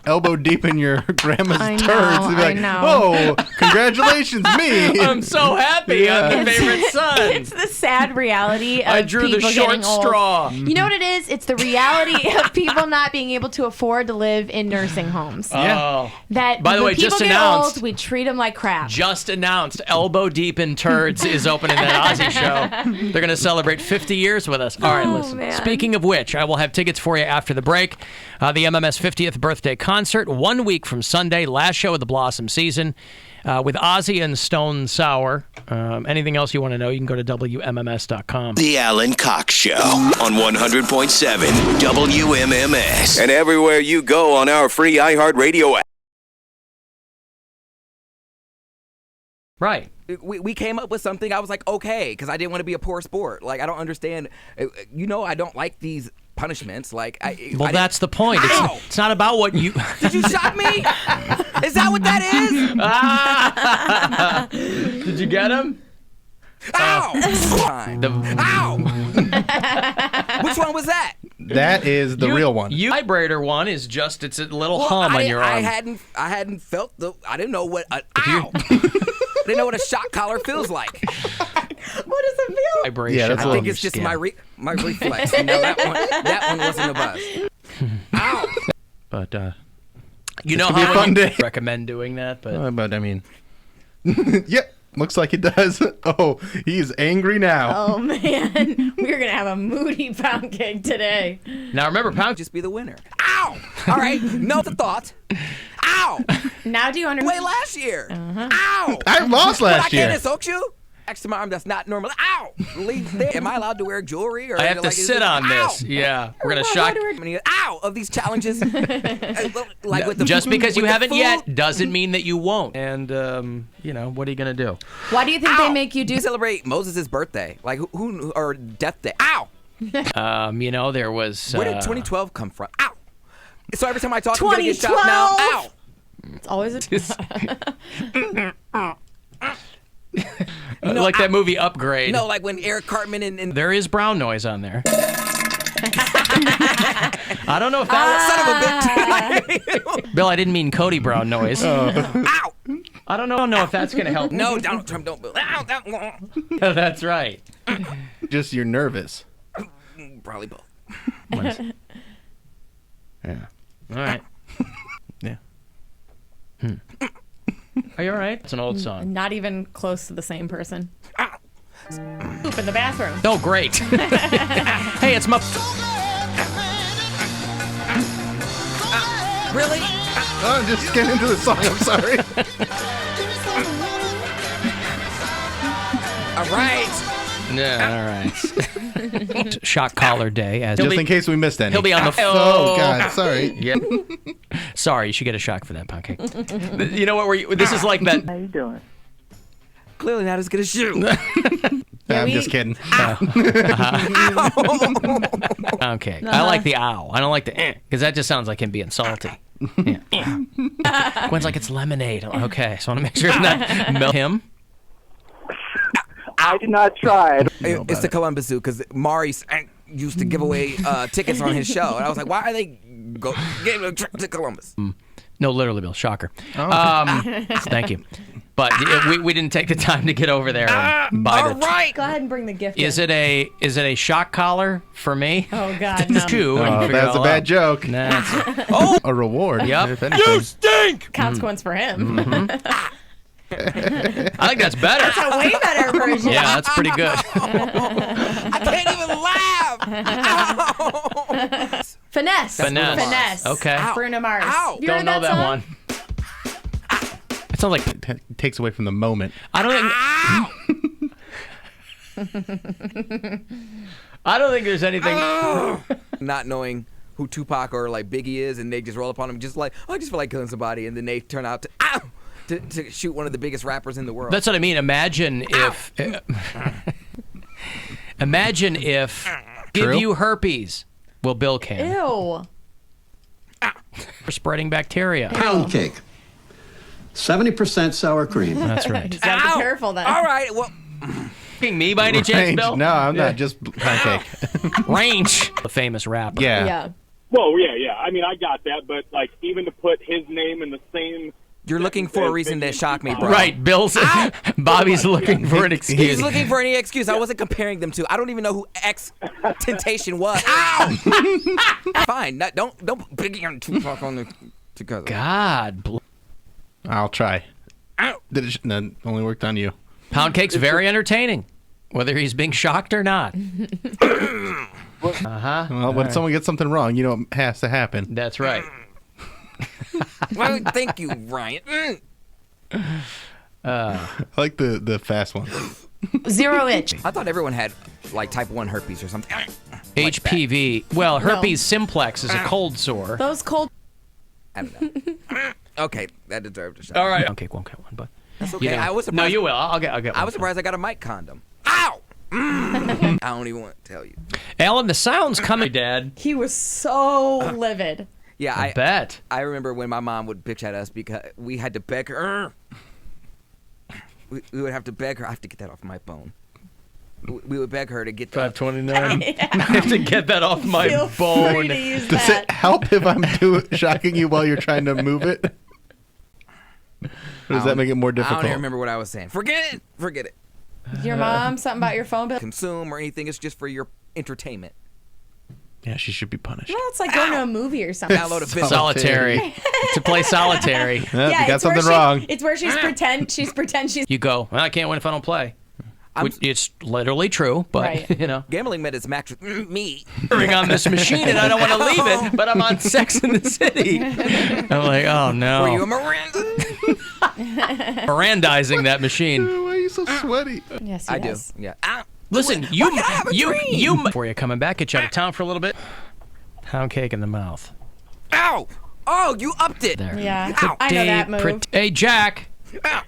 elbow deep in your grandma's I know, turds, he'll be like, I know. "Oh, congratulations, me! I'm so happy. I'm the favorite son." It's the sad reality of I drew the people short getting old. straw. You know what it is? It's the reality of people not being able to afford to live in nursing homes. Oh. That By the when way, people just get announced. old, we treat them like crap. Just announced, Elbow Deep in Turds is opening that Ozzy show. They're going to celebrate 50 years with us. All right, listen. man. Speaking of which, I will have tickets for you after the break. The MMS 50th birthday concert, 1 week from Sunday, last show of the Blossom season, with Ozzy and Stone Sour. Anything else you want to know, you can go to WMMS.com. The Alan Cox Show on 100.7 WMMS. And everywhere you go on our free iHeartRadio app. Right. We came up with something. I was like, okay, because I didn't want to be a poor sport. Like, I don't understand. I don't like these punishments. Like, That's the point. It's not about what you... Did you shock me? Is that what that is? Did you get him? Ow! Ow! Which one was that? That is the real one. The vibrator one is just, it's a little hum on your arm. I hadn't felt I didn't know what ow! I didn't know what a shock collar feels like. What does it feel? Vibration. Yeah, that's I think it's just my reflex. That one wasn't a buzz. Ow! But You this know could be a how fun I day. recommend doing that, but I mean, yep, looks like it does. Oh, he's angry now. Oh, man. We're going to have a moody pound cake today. now remember, Pound Just be the winner. Ow! All right, note the thought. Ow! Now do you understand? Way last year. Ow! I lost last year. I can't insult you. Next to my arm, that's not normal. Ow! Leave there. Am I allowed to wear jewelry? Or I have to sit on this. Ow! Yeah, we're gonna shock. Ow! Of these challenges, like with the Just because you with the haven't food. yet doesn't mean that you won't. And what are you gonna do? Why do you think they make you do celebrate Moses' birthday? Like who or death day? Ow! There was. Where did 2012 come from? Ow! So every time I talk, I'm gonna get shot now. Ow! It's always a... like that movie Upgrade. No, like when Eric Cartman and there is brown noise on there. I don't know if that son of a bitch. Bill, I didn't mean Cody Brown noise. Ow! I don't know if that's gonna help. No, Donald Trump don't. Ow! That's right. Just you're nervous. Probably both. Yeah. All right. Yeah. Are you all right? It's an old song. Not even close to the same person. Poop in the bathroom. Oh, great. Hey, it's my... Really? Oh, just get into the song. I'm sorry. All right. Yeah, all right. Shock collar day. Just in case we missed any. He'll be on the... Oh, God. Sorry. Yeah. Sorry, you should get a shock for that, Poundcake. You know what? This is like that... How you doing? Clearly not as good as you. I'm just kidding. Okay. I like the ow. I don't like the because that just sounds like him being salty. Yeah. Gwen's like, it's lemonade. Okay, so I want to make sure it's not milk him. I did not try. It's the Columbus Zoo because Maury used to give away tickets on his show, and I was like, why are they giving a trip to Columbus? No, literally, Bill. Shocker. Oh. Thank you. But we didn't take the time to get over there. And buy All right. Go ahead and bring the gift Is in. it a shock collar for me? Oh, God, no. That's a bad joke. Nah, A reward. Yep. if anything. You stink. Consequence for him. I think that's better. That's a way better version. Yeah, that's pretty good. I can't even laugh. Finesse. Okay. Bruno Mars. Ow. You Don't heard know that song? one. It sounds like It takes away from the moment. I don't think there's anything. Not knowing who Tupac or like Biggie is, and they just roll up on them just like, oh, I just feel like killing somebody, and then they turn out to shoot one of the biggest rappers in the world. That's what I mean. Imagine if give you herpes. Well, Bill can. Ew. For spreading bacteria. Poundcake. 70% sour cream. That's right. Just gotta be careful then. All right, well. Me by any chance, Bill? No, I'm not. Just Pancake. Range. The famous rapper. Yeah. Well, yeah. I mean, I got that, but like even to put his name in the same. You're looking for a reason to shock me, bro. Right, Bill's. Bobby's looking for an excuse. He's looking for any excuse. I wasn't comparing them to. I don't even know who Temptation was. Ow! Fine. Don't Biggie and Tupac on the together. God. I'll try. That only worked on you. Poundcake's very entertaining, whether he's being shocked or not. Well, when someone gets something wrong, you know it has to happen. That's right. Well, thank you, Ryan. I like the fast one. 0 inch. I thought everyone had like type 1 herpes or something. HPV. Well, herpes simplex is a cold sore. Those cold. I don't know. Okay, that deserved a shot. All right. Poundcake won't get one, but that's okay. You know. I was surprised. No, you will. I'll get one. I was surprised I got a mic condom. Ow! I don't even want to tell you. Alan, the sound's coming, Dad. He was so livid. Yeah, I bet. I remember when my mom would bitch at us because we had to beg her. We would have to beg her. I have to get that off my phone. We would beg her to get that. 529. I have to get that off my bone. Does it help if I'm shocking you while you're trying to move it? Or does that make it more difficult? I don't even remember what I was saying. Forget it. Your mom, something about your phone bill? Consume or anything. It's just for your entertainment. Yeah, she should be punished. Well, it's like going to a movie or something. Download a bit. Solitary. To play solitary. Yeah, you got something wrong. It's where she's pretend she's. You go, well, I can't win if I don't play. It's literally true, but, Right. you know. Gambling met its match with me. On this machine, and I don't want to leave it, but I'm on Sex in the City. I'm like, oh, no. Were you a Miranda? Mirandizing that machine. Why are you so sweaty? Yes, I do. Yeah. Listen, you before you're coming back, get you out of town for a little bit. Poundcake in the mouth. Ow! Oh, you upped it. There. Yeah, Ow. I know that move. Hey, Jack.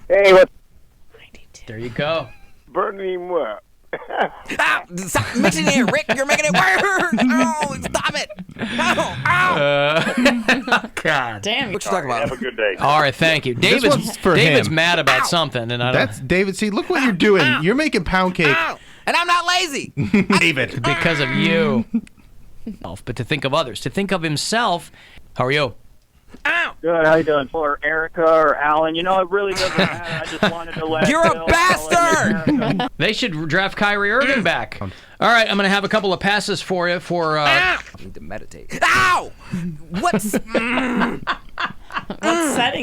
Hey, what? There you go. Burning what? Stop mixing it, Rick. You're making it worse. Oh, stop it. Ow. God. Damn. What you talking about? Have a good day. All right, thank you. one's for David's him. mad about something, and I don't. That's David. See, look what you're doing. You're making Poundcake. Ow. And I'm not lazy. David. Because of you. But to think of others, to think of himself. How are you? Ow. Good. How you doing? For Erica or Alan, it really doesn't matter. I just wanted to let. You're a bastard. They should draft Kyrie Irving back. All right, I'm going to have a couple of passes for you for. I need to meditate. Ow! What setting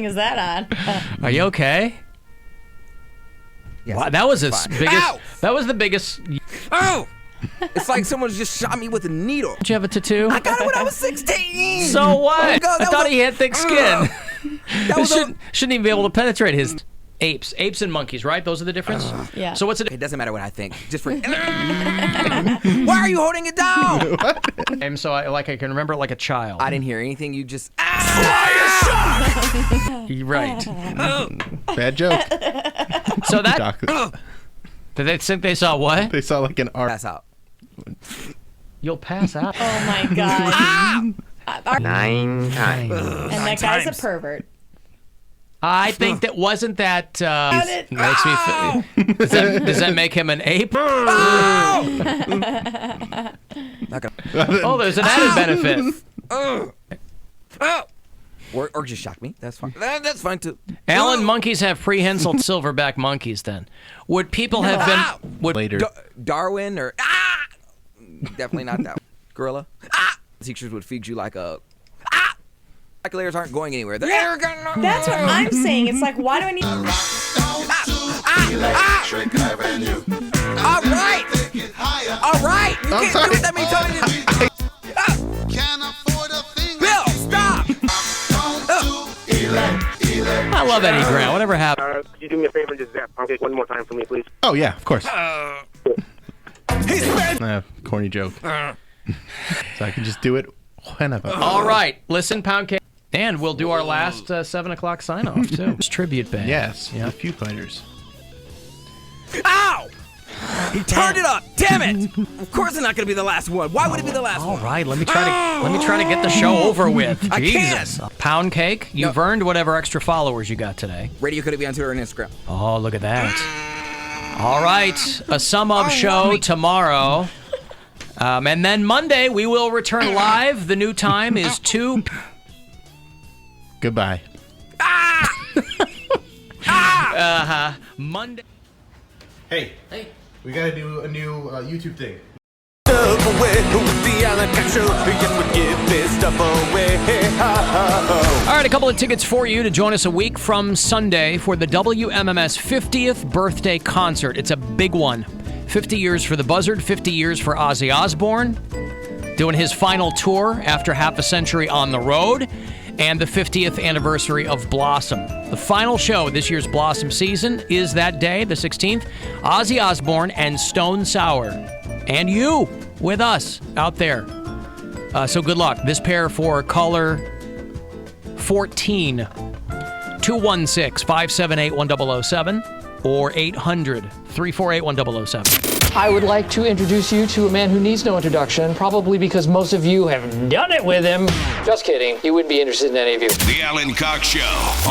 is that on? Are you okay? Yes, Wow, that was the fine. biggest. Ow! That was the biggest. Oh! It's like someone just shot me with a needle. Did you have a tattoo? I got it when I was 16. So what? Oh, I thought he had thick skin. That was shouldn't even be able to penetrate his apes. Apes and monkeys, right? Those are the difference? Yeah. So what's it? It doesn't matter what I think. Just for. Why are you holding it down? And so I can remember it like a child. I didn't hear anything. You just. You're right. Bad joke. So that. Did they think they saw what? They saw like an arc. Pass out. You'll pass out. Oh my God. 9 times. And that guy's a pervert. I think that wasn't that. It Makes me. Does that make him an ape? Not gonna. Oh, there's an added benefit. Or just shock me. That's fine. That's fine too. Alan, monkeys have prehensile silverback monkeys. Then would people have been Later. Darwin or definitely not that one. Gorilla. Teachers would feed you like a. Calculators aren't going anywhere. They're That's what I'm saying. It's like, why do I need? All right. All right. You can't do it that many times. Bill, stop. I love Eddie Grant. Whatever happened. Could you do me a favor and just zap Poundcake one more time for me, please? Oh yeah, of course. Corny joke. So I can just do it Whenever. All right. Listen, Poundcake. And we'll do our last 7 o'clock sign-off, too. It's tribute band. Yes, the Foo Fighters. Ow! He turned it up. Damn it! Of course, it's not going to be the last one. Why would it be the last one? All right, let me try to get the show over with. I Jesus. Poundcake, you've earned whatever extra followers you got today. Radio could be on Twitter and Instagram. Oh, look at that. All right, a sum-up show tomorrow. And then Monday, we will return live. The new time is 2... Goodbye. Monday. Hey, we gotta do a new YouTube thing. All right, a couple of tickets for you to join us a week from Sunday for the WMMS 50th birthday concert. It's a big one. 50 years for the Buzzard, 50 years for Ozzy Osbourne, doing his final tour after half a century on the road, and the 50th anniversary of Blossom. The final show this year's Blossom season is that day, the 16th. Ozzy Osbourne and Stone Sour. And you with us out there. So good luck. This pair for caller 14, 216-578-1007 or 800-348-1007. I would like to introduce you to a man who needs no introduction, probably because most of you have done it with him. Just kidding. He wouldn't be interested in any of you. The Alan Cox Show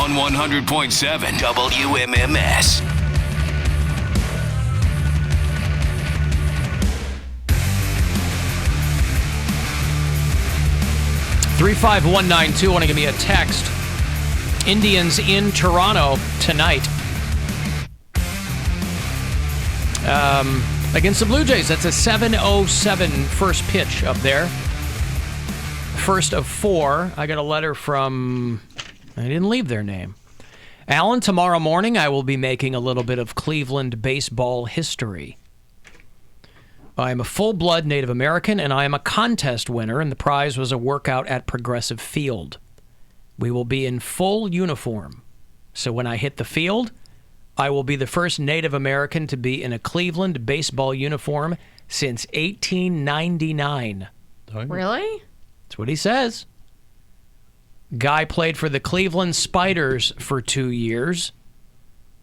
on 100.7 WMMS. $35192. Want to give me a text? Indians in Toronto tonight. Against the Blue Jays. That's a 7:07 first pitch up there. First of 4. I got a letter from... I didn't leave their name. Alan, tomorrow morning I will be making a little bit of Cleveland baseball history. I am a full-blood Native American, and I am a contest winner, and the prize was a workout at Progressive Field. We will be in full uniform. So when I hit the field, I will be the first Native American to be in a Cleveland baseball uniform since 1899. Really? That's what he says. Guy played for the Cleveland Spiders for 2 years.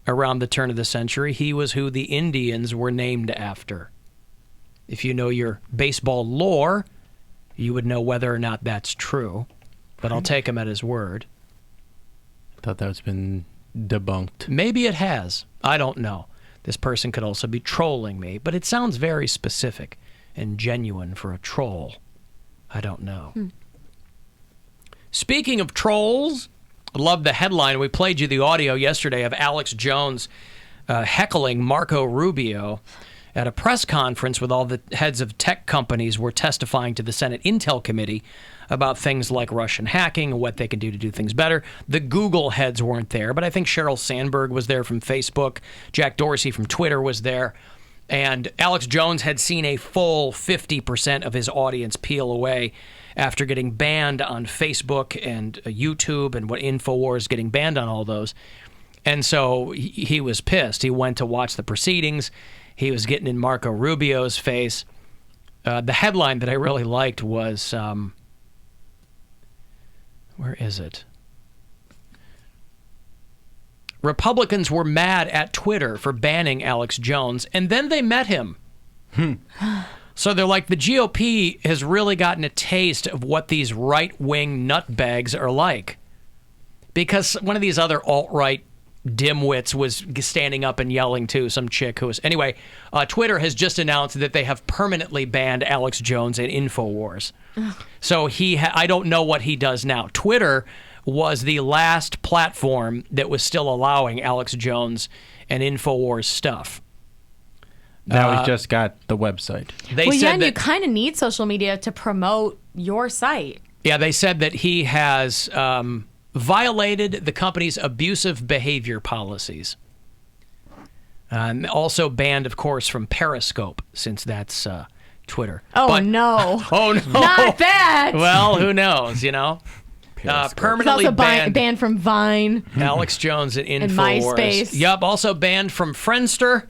Around the turn of the century, he was who the Indians were named after. If you know your baseball lore, you would know whether or not that's true. But I'll take him at his word. I thought that's been debunked. Maybe it has. I don't know. This person could also be trolling me, but it sounds very specific and genuine for a troll. I don't know. Speaking of trolls, I love the headline. We played you the audio yesterday of Alex Jones heckling Marco Rubio at a press conference with all the heads of tech companies were testifying to the Senate Intel Committee about things like Russian hacking and what they can do to do things better. The Google heads weren't there, but I think Sheryl Sandberg was there from Facebook. Jack Dorsey from Twitter was there. And Alex Jones had seen a full 50% of his audience peel away after getting banned on Facebook and YouTube and what InfoWars getting banned on all those. And so he was pissed. He went to watch the proceedings. He was getting in Marco Rubio's face. The headline that I really liked was, where is it? Republicans were mad at Twitter for banning Alex Jones, and then they met him. So they're like, the GOP has really gotten a taste of what these right-wing nutbags are like. Because one of these other alt-right dimwits was standing up and yelling too, some chick who was... Anyway, Twitter has just announced that they have permanently banned Alex Jones and InfoWars. So I don't know what he does now. Twitter was the last platform that was still allowing Alex Jones and InfoWars stuff. Now he's just got the website. And you kind of need social media to promote your site. Yeah, they said that he has violated the company's abusive behavior policies. Also banned, of course, from Periscope, since that's Twitter. No. Oh, no. Not that. Well, who knows, you know? Permanently also banned from Vine. Alex Jones and InfoWars. And MySpace. Yup, also banned from Friendster,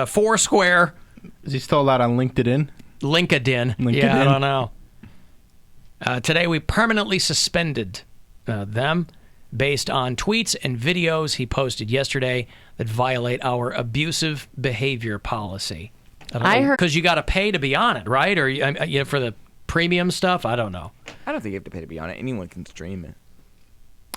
Foursquare. Is he still allowed on LinkedIn? LinkedIn. Yeah, I don't know. Today, we permanently suspended them based on tweets and videos he posted yesterday that violate our abusive behavior policy. I heard because you got to pay to be on it, right? Or for the premium stuff. I don't know. I don't think you have to pay to be on it. Anyone can stream it.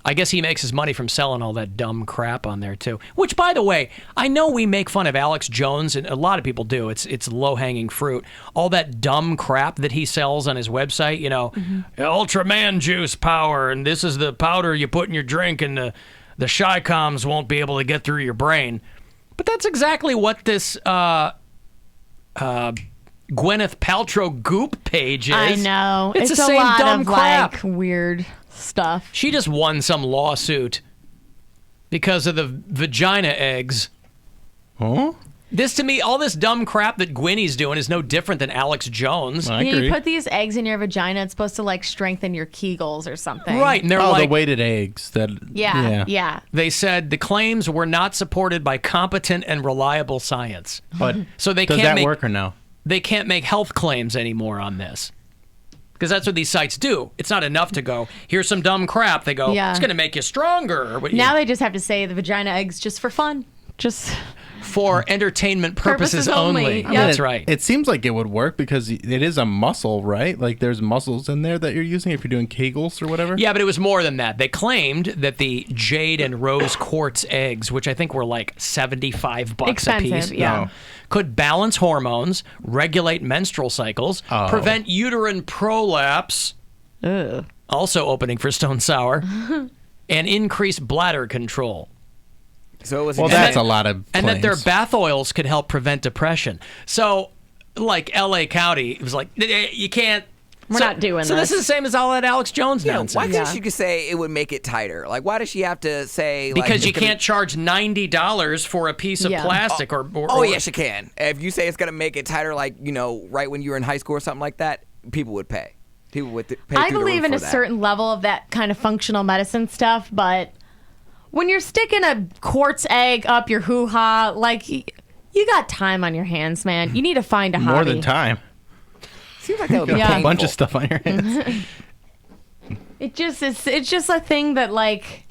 I guess he makes his money from selling all that dumb crap on there too. Which, by the way, I know we make fun of Alex Jones, and a lot of people do. It's low-hanging fruit. All that dumb crap that he sells on his website, Ultra Man Juice power, and this is the powder you put in your drink, and the Chi-Coms won't be able to get through your brain. But that's exactly what this Gwyneth Paltrow goop page is. I know. It's the a same lot dumb of crap. like weird stuff. She just won some lawsuit because of the vagina eggs. Huh? This, to me, all this dumb crap that Gwynny's doing is no different than Alex Jones. You put these eggs in your vagina, it's supposed to like strengthen your Kegels or something. Right, and they're the weighted eggs. Yeah. They said the claims were not supported by competent and reliable science. But so they does can't that work or no? They can't make health claims anymore on this. Because that's what these sites do. It's not enough to go, here's some dumb crap. They go, it's going to make you stronger. Now they just have to say the vagina eggs just for fun. Just for entertainment purposes only. Yep. That's right. It seems like it would work because it is a muscle, right? Like there's muscles in there that you're using if you're doing Kegels or whatever. Yeah, but it was more than that. They claimed that the jade and rose quartz eggs, which I think were like $75 Expensive, a piece, yeah. could balance hormones, regulate menstrual cycles, prevent uterine prolapse, also opening for Stone Sour, and increase bladder control. So it was that's a lot of claims. And that their bath oils could help prevent depression. So, like L.A. County, it was like, you can't. We're not doing this. So this is the same as all that Alex Jones nonsense. Why couldn't she just say it would make it tighter? Like, why does she have to say? Because you can't charge $90 for a piece of plastic or yes, you can. If you say it's gonna make it tighter, like right when you were in high school or something like that, people would pay. People would pay. I believe in a certain level of that kind of functional medicine stuff, but when you're sticking a quartz egg up your hoo-ha, like, you got time on your hands, man. You need to find a hobby. More than time. Seems like that would be a bunch of stuff on your hands. It's just a thing that, like,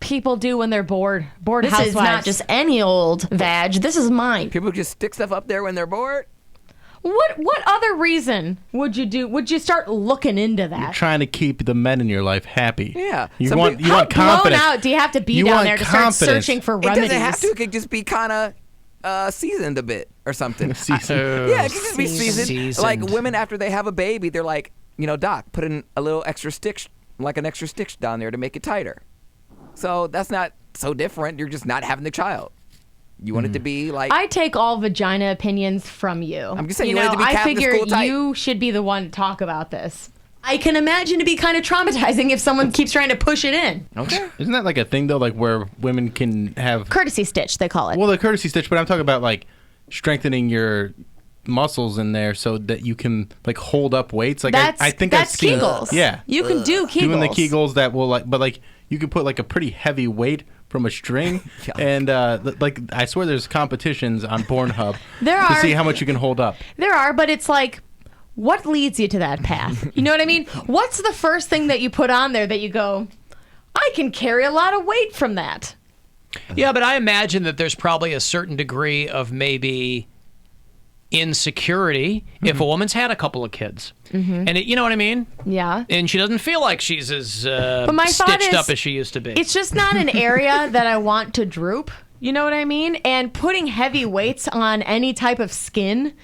people do when they're bored. Bored This housewives. is not just any old vag. This is mine. People just stick stuff up there when they're bored. What other reason would you do? Would you start looking into that? You're trying to keep the men in your life happy. Yeah. You want How confidence. blown out do you have to be down there to start searching for remedies? It doesn't have to. It could just be kind of seasoned a bit or something. Yeah, it could just be seasoned. Like women after they have a baby, they're like, doc, put in a little extra stitch, like an extra stitch down there to make it tighter. So that's not so different. You're just not having the child. You want it to be like... I take all vagina opinions from you. I'm just saying you want it to be I Catholic figure school type. you should be the one to talk about this. I can imagine to be kind of traumatizing if someone keeps trying to push it in. Okay. Isn't that like a thing, though, like where women can have... Courtesy stitch, they call it. Well, the courtesy stitch, but I'm talking about like strengthening your muscles in there so that you can like hold up weights. Like I think that's I've seen... Kegels. Yeah. You can do Kegels. Doing the Kegels that will like... But like you could put like a pretty heavy weight from a string, and like I swear there's competitions on Pornhub to see how much you can hold up. There are, but it's like, what leads you to that path? You know what I mean? What's the first thing that you put on there that you go, I can carry a lot of weight from that? Yeah, but I imagine that there's probably a certain degree of maybe insecurity if a woman's had a couple of kids. And you know what I mean? Yeah. And she doesn't feel like she's as But my thought stitched is, up as she used to be. It's just not an area that I want to droop. You know what I mean? And putting heavy weights on any type of skin,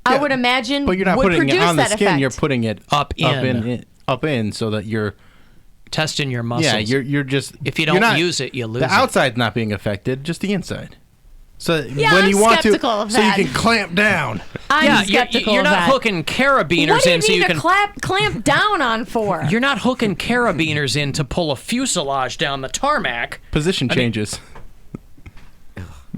I would imagine, but you're not would putting it produce on the that skin. effect. You're putting it up in, so that you're testing your muscles. Yeah, you're just if you don't use it, you lose it. The outside's not being affected, just the inside. So Yeah, when I'm you want to, skeptical of so you that. can clamp down. I'm skeptical you're of not that. hooking carabiners What do you in so need you to can clamp down on for? You're not hooking carabiners in to pull a fuselage down the tarmac. Position changes.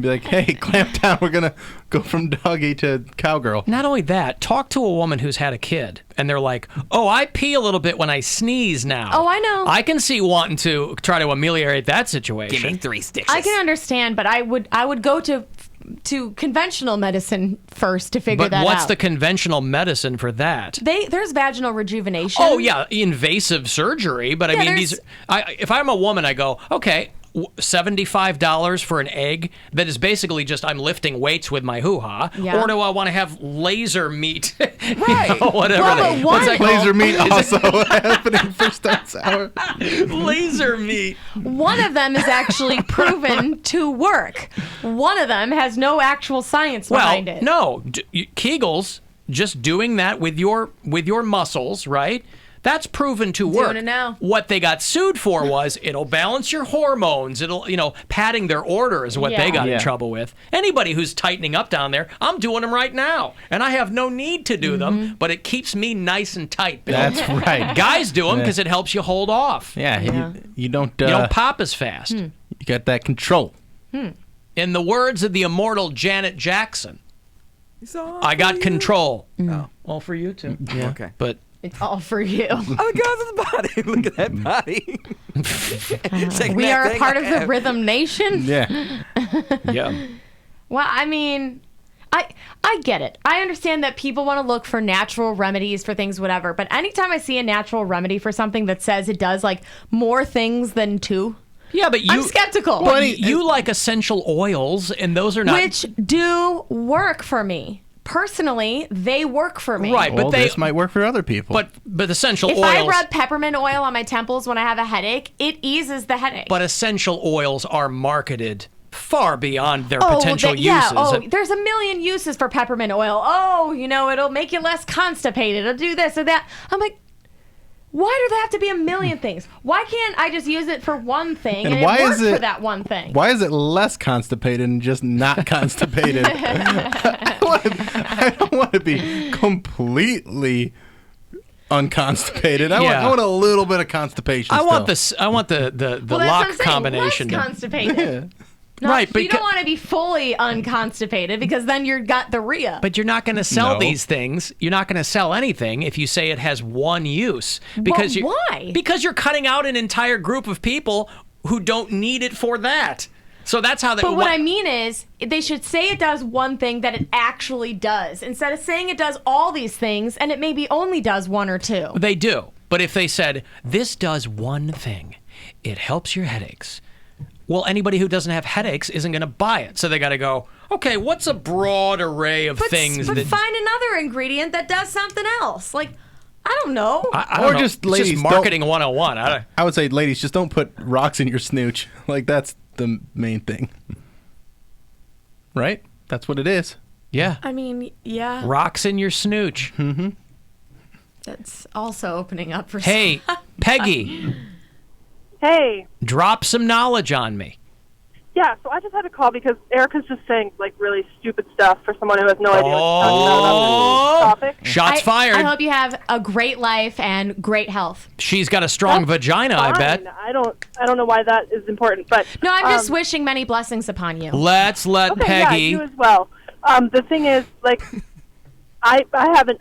Be like, hey, clamp down. We're gonna go from doggy to cowgirl. Not only that, talk to a woman who's had a kid, and they're like, "Oh, I pee a little bit when I sneeze now." Oh, I know. I can see wanting to try to ameliorate that situation. Give me 3 sticks. I can understand, but I would go to to conventional medicine first to figure But that out. what's the conventional medicine for that? There's vaginal rejuvenation. Oh yeah, invasive surgery. But I Yeah, mean, there's- if I'm a woman, I go, okay, $75 for an egg that is basically just I'm lifting weights with my hoo-ha, Yeah. or do I want to have laser meat? Right. Whatever. Well, but What's that called? Laser meat also happening for Stone Sour. Laser meat. One of them is actually proven to work. One of them has no actual science behind it. No, Kegels, just doing that with your muscles, right? That's proven to work. Doing it now. What they got sued for was it'll balance your hormones. It'll, padding their order is what they got in trouble with. Anybody who's tightening up down there, I'm doing them right now. And I have no need to do them, but it keeps me nice and tight, Bill. That's right. Guys do them because it helps you hold off. Yeah, you don't. You don't pop as fast. You got that control. In the words of the immortal Janet Jackson, I got control. Oh. All for you, too. Yeah. Okay. But It's all for you. Oh, the girls in the body. Look at that body. We are a part of the Rhythm Nation. Yeah. Yeah. Well, I mean, I get it. I understand that people want to look for natural remedies for things, whatever. But anytime I see a natural remedy for something that says it does like more things than two, yeah, but I'm skeptical. But you like essential oils, and those are not which do work for me. Personally, they work for me. right. Well, But this might work for other people. but essential If oils. I rub peppermint oil on my temples when I have a headache, it eases the headache. But essential oils are marketed far beyond their potential uses. Yeah. Oh, there's a million uses for peppermint oil. Oh, it'll make you less constipated. It'll do this or that. I'm like, why do there have to be a million things? Why can't I just use it for one thing and why it works is it for that one thing? Why is it less constipated and just not constipated? I don't want to be completely unconstipated. I want a little bit of constipation. I want still. this. I want the Well, that's lock what I'm saying, combination. less constipated. No, Right, you don't want to be fully unconstipated because then you've got the rhea. But you're not going to sell No. these things. You're not going to sell anything if you say it has one use. Because Well, why? Because you're cutting out an entire group of people who don't need it for that. So that's how they. But what I mean is, they should say it does one thing that it actually does, instead of saying it does all these things and it maybe only does one or two. They do. But if they said, this does one thing, it helps your headaches. Well, anybody who doesn't have headaches isn't going to buy it. So they got to go, okay, what's a broad array of things But that... find another ingredient that does something else. Like, I don't know. I don't know. just It's ladies, just marketing 101. I would say, ladies, just don't put rocks in your snooch. Like, that's the main thing. Right? That's what it is. Yeah. I mean, yeah. Rocks in your snooch. Mm-hmm. That's also opening up for... Hey, Peggy, Hey. drop some knowledge on me. Yeah, so I just had to call because Erica's just saying, like, really stupid stuff for someone who has no idea what she's talking about this topic. Shots fired. I hope you have a great life and great health. She's got a strong vagina, Fine. I bet. I don't know why that is important, but... No, I'm just wishing many blessings upon you. Let's let okay, Peggy... yeah, you as well. The thing is, like... I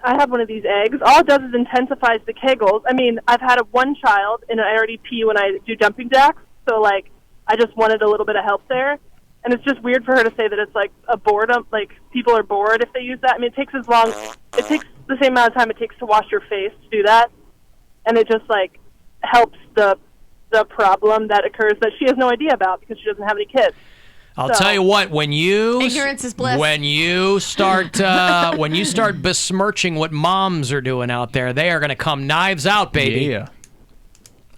have one of these eggs. All it does is intensifies the kegels. I mean, I've had one child, and I already pee when I do jumping jacks. So, like, I just wanted a little bit of help there. And it's just weird for her to say that it's, like, a boredom. Like, people are bored if they use that. I mean, it takes the same amount of time it takes to wash your face to do that. And it just, like, helps the problem that occurs that she has no idea about because she doesn't have any kids. I'll tell you what, when you ignorance is bliss. When you start besmirching what moms are doing out there, they are going to come knives out, baby. Yeah.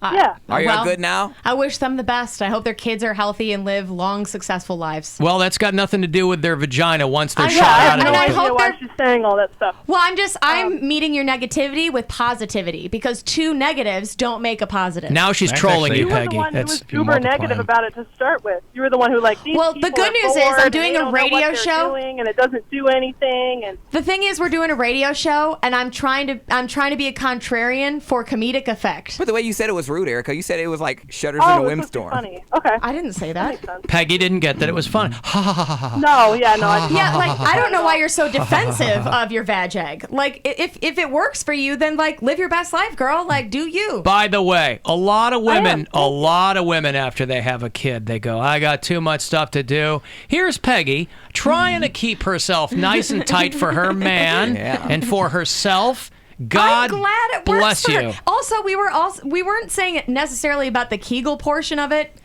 Yeah. Are you all good now? I wish them the best. I hope their kids are healthy and live long, successful lives. Well, that's got nothing to do with their vagina once they're I shot out have of no it. idea why she's saying all that stuff. Well, I'm meeting your negativity with positivity because two negatives don't make a positive. Now she's trolling you, You were the Peggy. one who was if you uber multiply negative them. about it to start with. You were the one who these Well, the people good are news is bored I'm and doing they a don't know what radio they're show. doing, and it doesn't do anything. And The thing is, we're doing a radio show, and I'm trying to be a contrarian for comedic effect. But the way you said it was was rude, Erica. You said it was like shutters Oh, in a it was windstorm. funny. Okay. I didn't say that. Peggy didn't get that it was fun. No, yeah, no. I didn't. Yeah, like I don't know why you're so defensive of your vag egg. Like if it works for you, then like live your best life, girl. Like do you. By the way, a lot of women after they have a kid, they go, I got too much stuff to do. Here's Peggy trying to keep herself nice and tight for her man and for herself. God I'm glad it works bless for you. her. Also, we weren't saying it necessarily about the Kegel portion of it.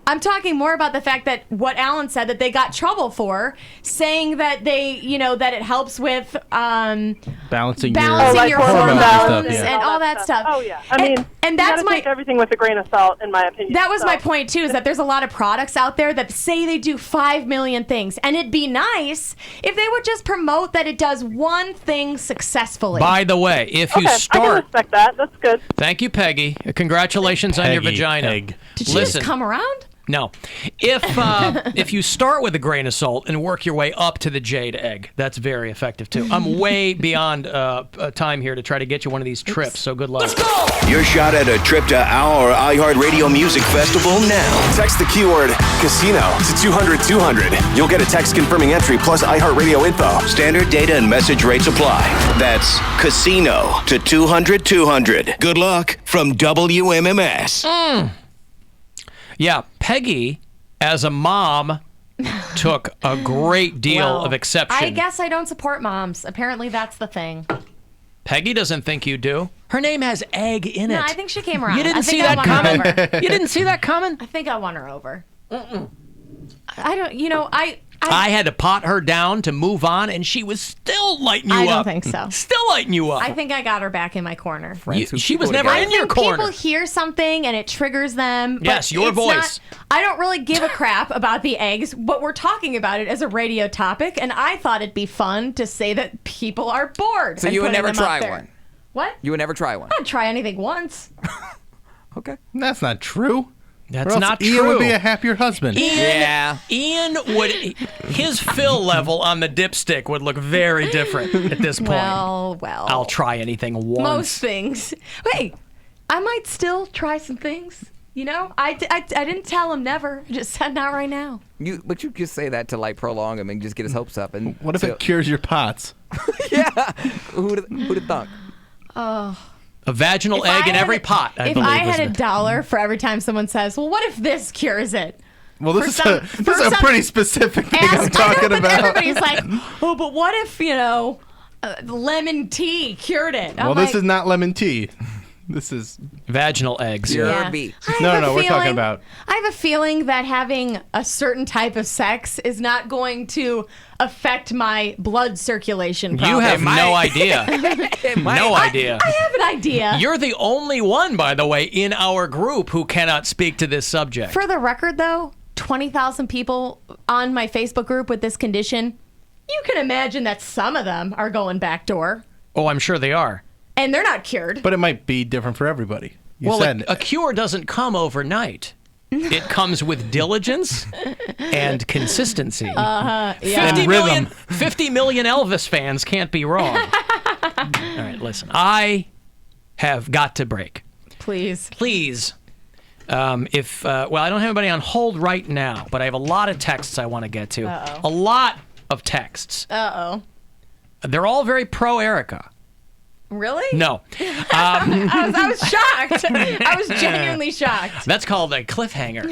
I'm talking more about the fact that what Alan said that they got trouble for, saying that they, that it helps with balancing your hormone balance stuff, and all that stuff. Oh yeah, I mean, and that's you gotta take everything with a grain of salt, in my opinion. That was my point too, is that there's a lot of products out there that say they do 5 million things, and it'd be nice if they would just promote that it does one thing successfly. By the way, if you I start, can respect that. That's good. thank you, Peggy. Congratulations on your Peggy, vagina. egg. Did she Listen, just come around? No. If you start with a grain of salt and work your way up to the jade egg, that's very effective too. I'm way beyond time here to try to get you one of these trips, so good luck. Let's go! Your shot at a trip to our iHeartRadio Music Festival now. Text the keyword casino to 200-200. You'll get a text confirming entry plus iHeartRadio info. Standard data and message rates apply. That's casino to 200-200. Good luck from WMMS. Yeah, Peggy, as a mom, took a great deal of exception. I guess I don't support moms. Apparently that's the thing. Peggy doesn't think you do. Her name has egg in it. No, I think she came around. You didn't I see think I that won her coming? over. You didn't see that coming? I think I won her over. I don't, I had to pot her down to move on, and she was still lighting you up. I don't think so. Still lighting you up. I think I got her back in my corner. She was never in your corner. People hear something and it triggers them. But Yes, your it's voice. I don't really give a crap about the eggs, but we're talking about it as a radio topic, and I thought it'd be fun to say that people are bored. So and you would putting never them up try there. one? What? You would never try one? I'd try anything once. Okay. That's not true. That's not Ian true. would be a happier husband. Ian would. His fill level on the dipstick would look very different at this point. Well. I'll try anything once. Most things. Wait, I might still try some things. I didn't tell him never. I just said not right now. But you just say that to like prolong him and just get his hopes up. And what if it cures your POTS? Yeah. Who'd have thunk? Oh. A vaginal egg in every pot, I If believe. I had $1 for every time someone says, well, what if this cures it? Well, this is a pretty specific thing I'm talking about. Everybody's like, oh, but what if, lemon tea cured it? Well, this is not lemon tea. This is vaginal eggs. Yeah. No, we're talking about. I have a feeling that having a certain type of sex is not going to affect my blood circulation. You have no idea. No idea. I have an idea. You're the only one, by the way, in our group who cannot speak to this subject. For the record, though, 20,000 people on my Facebook group with this condition. You can imagine that some of them are going backdoor. Oh, I'm sure they are. And they're not cured. But it might be different for everybody. Well, a cure doesn't come overnight. It comes with diligence and consistency. Yeah. 50 million Elvis fans can't be wrong. All right, listen. I have got to break. Please. I don't have anybody on hold right now, but I have a lot of texts I want to get to. Uh-oh. A lot of texts. Uh-oh. They're all very pro Erica. Really? No. I was shocked. I was genuinely shocked. That's called a cliffhanger.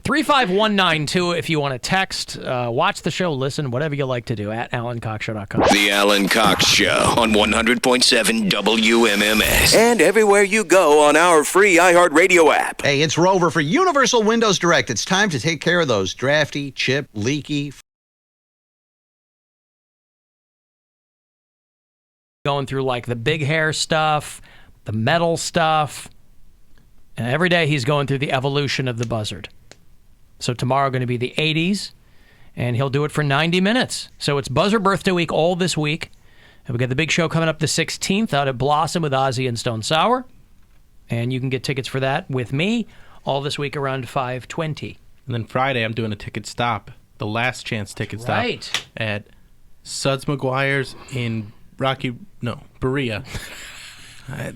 35192 if you want to text, watch the show, listen, whatever you like to do, at AlanCoxShow.com. The Alan Cox Show on 100.7 WMMS. And everywhere you go on our free iHeartRadio app. Hey, it's Rover for Universal Windows Direct. It's time to take care of those drafty, chip, leaky, going through like the big hair stuff, the metal stuff, and every day he's going through the evolution of the buzzard. So tomorrow going to be the 80s, and he'll do it for 90 minutes. So it's Buzzer Birthday Week all this week. And we got the big show coming up the 16th out at Blossom with Ozzy and Stone Sour. And you can get tickets for that with me all this week around 5:20. And then Friday I'm doing a ticket stop, the last chance ticket stop at Suds McGuire's in Berea.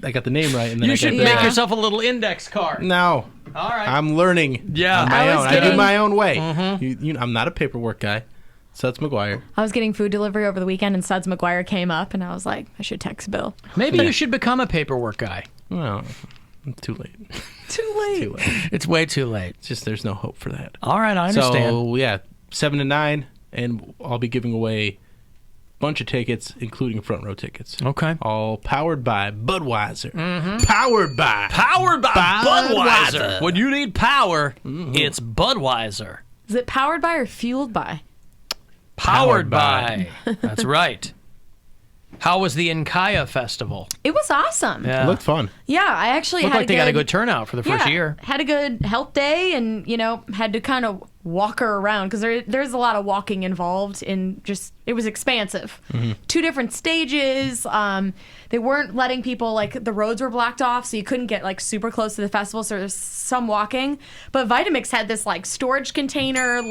I got the name right. And then You should make yourself a little index card. No. All right. I'm learning. Yeah. On my own. I do my own way. Mm-hmm. I'm not a paperwork guy. Suds McGuire. I was getting food delivery over the weekend, and Suds McGuire came up, and I was like, I should text Bill. Maybe you should become a paperwork guy. Well, too late. Too late. It's way too late. It's just there's no hope for that. All right, I understand. So, yeah, 7 to 9, and I'll be giving away a bunch of tickets, including front row tickets. Okay. All powered by Budweiser. Mm-hmm. Powered by Budweiser. When you need power, it's Budweiser. Is it powered by or fueled by? Powered by. That's right. How was the Nkaya Festival? It was awesome. Yeah. It looked fun. Yeah, I actually Looked had like they got a good turnout for the first year. Had a good help day, and had to kind of walk her around because there's a lot of walking involved. It was expansive. 2 different stages. They weren't letting people the roads were blocked off, so you couldn't get super close to the festival. So there's some walking, but Vitamix had this storage container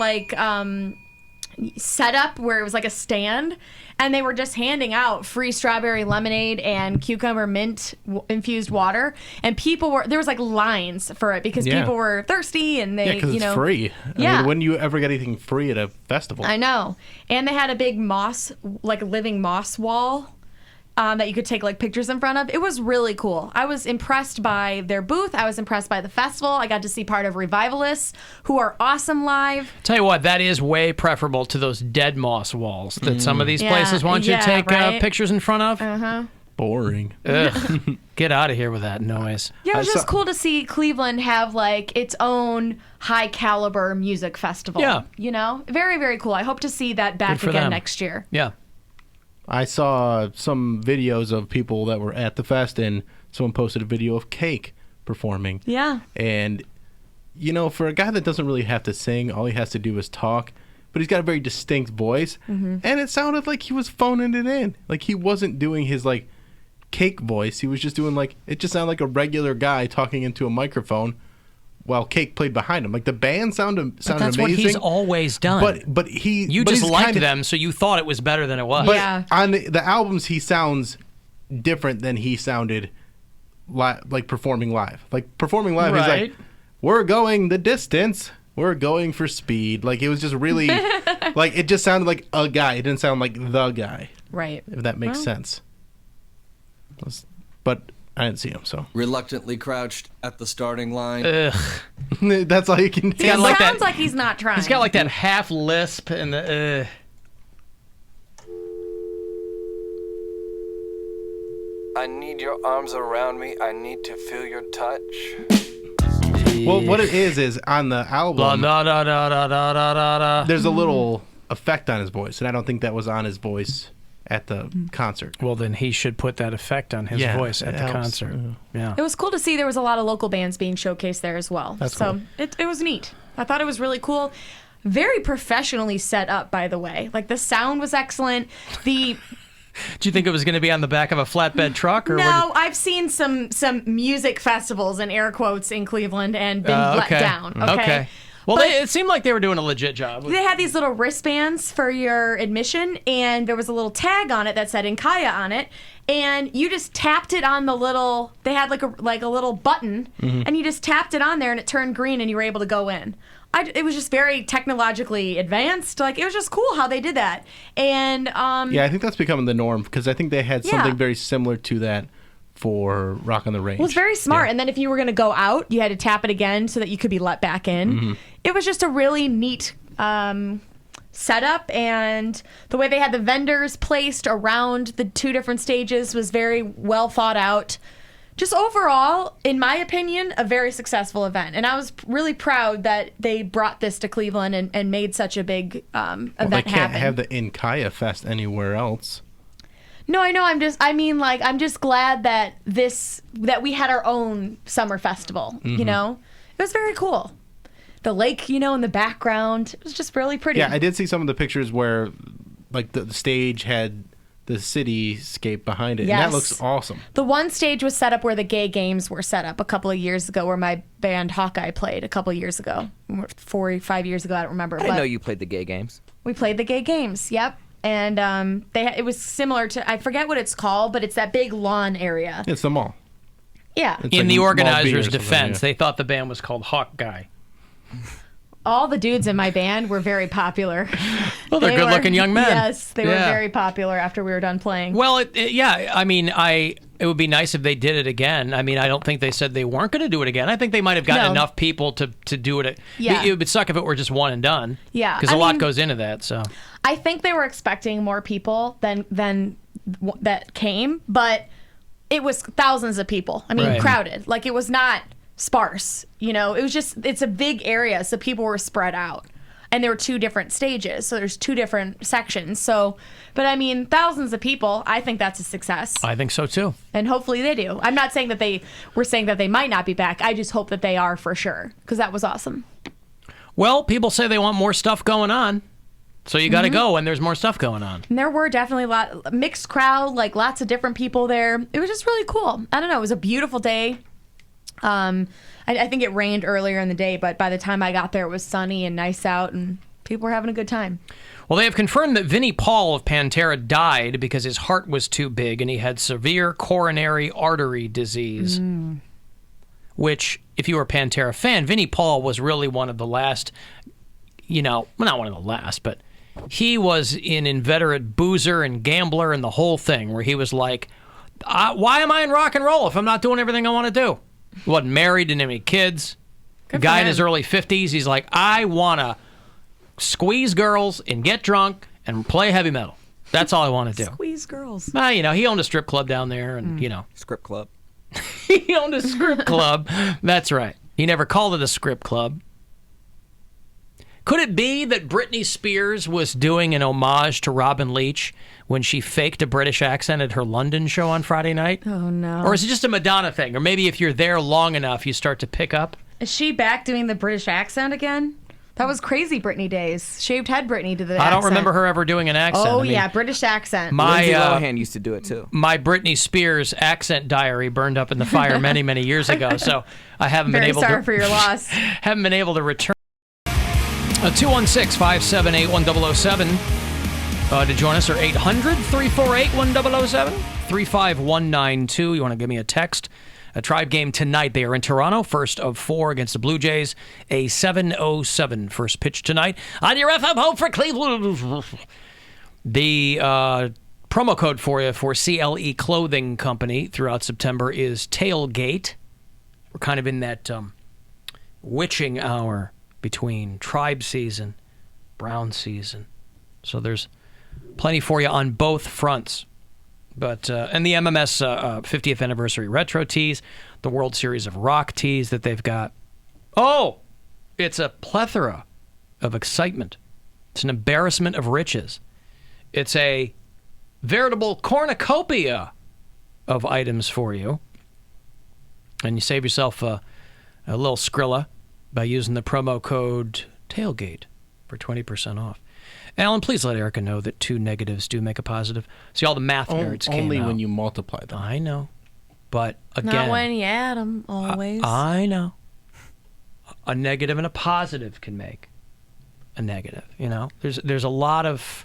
set up where it was like a stand, and they were just handing out free strawberry lemonade and cucumber mint infused water, and there was lines for it because people were thirsty, and they because it's free. I mean, when do you ever get anything free at a festival? I know. And they had a big moss, living moss wall that you could take pictures in front of. It was really cool. I was impressed by their booth. I was impressed by the festival. I got to see part of Revivalists, who are awesome live. Tell you what, that is way preferable to those dead moss walls that some of these places want you to take pictures in front of. Uh-huh. Boring. Ugh. Get out of here with that noise. Yeah, it was just cool to see Cleveland have its own high caliber music festival. Yeah. Very, very cool. I hope to see that back again next year. Yeah. I saw some videos of people that were at the fest, and someone posted a video of Cake performing. Yeah. And, for a guy that doesn't really have to sing, all he has to do is talk, but he's got a very distinct voice, and it sounded like he was phoning it in. He wasn't doing his, Cake voice. He was just doing, it just sounded like a regular guy talking into a microphone while Cake played behind him. The band sounded amazing. That's what he's always done. But you just liked them, so you thought it was better than it was. But on the albums, he sounds different than he sounded performing live. Performing live, he's like, we're going the distance. We're going for speed. It was just really, it just sounded like a guy. It didn't sound like the guy. Right. If that makes sense. But I didn't see him, so. Reluctantly crouched at the starting line. Ugh. That's all you can do. It sounds like he's not trying. He's got that half lisp and the. I need your arms around me. I need to feel your touch. Well, what it is on the album, there's a little effect on his voice, and I don't think that was on his voice at the concert. Well, then he should put that effect on his voice at the concert. Yeah. It was cool to see there was a lot of local bands being showcased there as well. That's so cool. It was neat. I thought it was really cool. Very professionally set up, by the way. The sound was excellent. Do you think it was going to be on the back of a flatbed truck? Or no, I've seen some music festivals, in air quotes, in Cleveland and been let down. Okay. Well, it seemed like they were doing a legit job. They had these little wristbands for your admission, and there was a little tag on it that said Nkaya on it, and you just tapped it on the little. They had a little button, and you just tapped it on there, and it turned green, and you were able to go in. It was just very technologically advanced. It was just cool how they did that, and yeah, I think that's becoming the norm because I think they had something very similar to that for Rock on the Range. Well, it's very smart. And then if you were going to go out, you had to tap it again so that you could be let back in. It was just a really neat setup, and the way they had the vendors placed around the 2 different stages was very well thought out. Just overall, in my opinion, a very successful event. And I was really proud that they brought this to Cleveland and made such a big event happen. They can't have the Nkaya Fest anywhere else. No, I know. I'm just glad that we had our own summer festival. It was very cool. The lake, in the background, it was just really pretty. Yeah, I did see some of the pictures where, the stage had the cityscape behind it, and that looks awesome. The one stage was set up where the gay games were set up a couple of years ago, where my band Hawkeye played a couple of years ago, 4 or 5 years ago. I don't remember. I didn't know you played the gay games. We played the gay games. Yep. And it was similar to, I forget what it's called, but it's that big lawn area. It's the mall. Yeah. It's In like the Mall B or organizer's something, defense, yeah. they thought the band was called Hawk Guy. All the dudes in my band were very popular. Well, they're good-looking young men. Yes, they were Yeah. very popular after we were done playing. Well, yeah, I mean, it would be nice if they did it again. I mean, I don't think they said they weren't going to do it again. I think they might have gotten No. enough people to do it. Yeah. It would suck if it were just one and done. Yeah, Because I a lot mean- goes into that, so. I think they were expecting more people than that came, but it was thousands of people. I mean, Right. crowded. Like, it was not sparse. You know, it was just, it's a big area, so people were spread out. And there were 2 different stages, so there's 2 different sections. So, but I mean, thousands of people, I think that's a success. I think so, too. And hopefully they do. I'm not saying that we're saying that they might not be back. I just hope that they are for sure, because that was awesome. Well, people say they want more stuff going on. So you got to Mhm. go when there's more stuff going on. And there were definitely mixed crowd, like lots of different people there. It was just really cool. I don't know. It was a beautiful day. I think it rained earlier in the day, but by the time I got there, it was sunny and nice out, and people were having a good time. Well, they have confirmed that Vinnie Paul of Pantera died because his heart was too big and he had severe coronary artery disease. Which, if you were a Pantera fan, Vinnie Paul was really one of the last, well, not one of the last, but he was an inveterate boozer and gambler and the whole thing, where he was like, why am I in rock and roll if I'm not doing everything I want to do? He wasn't married, didn't have any kids. Good Guy for in his him. early 50s, he's like, I want to squeeze girls and get drunk and play heavy metal. That's all I want to do. Squeeze girls. He owned a strip club down there, and, Script club. he owned a script club. That's right. He never called it a script club. Could it be that Britney Spears was doing an homage to Robin Leach when she faked a British accent at her London show on Friday night? Oh, no. Or is it just a Madonna thing? Or maybe if you're there long enough, you start to pick up? Is she back doing the British accent again? That was crazy Britney days. Shaved head Britney did the accent. I don't remember her ever doing an accent. Oh, I mean, yeah, British accent. Lindsay Lohan used to do it too. My Britney Spears accent diary burned up in the fire many, many years ago, so I haven't been Very able sorry to... for your loss. haven't been able to return. 216-578-1007 to join us, or 800-348-1007, 35192. You want to give me a text? A Tribe game tonight. They are in Toronto, first of 4 against the Blue Jays. A 7:07 first pitch tonight on your FM home for Cleveland. The promo code for you for CLE Clothing Company throughout September is Tailgate. We're kind of in that witching hour between Tribe season, Brown season. So there's plenty for you on both fronts. But and the MMS 50th anniversary retro tees, the World Series of Rock tees that they've got. Oh, it's a plethora of excitement. It's an embarrassment of riches. It's a veritable cornucopia of items for you. And you save yourself a little Skrilla by using the promo code TAILGATE for 20% off. Alan, please let Erica know that 2 negatives do make a positive. See, all the math nerds came Only out. when you multiply them. I know. But again... Not when you add them, always. I know. A negative and a positive can make a negative, There's a lot of...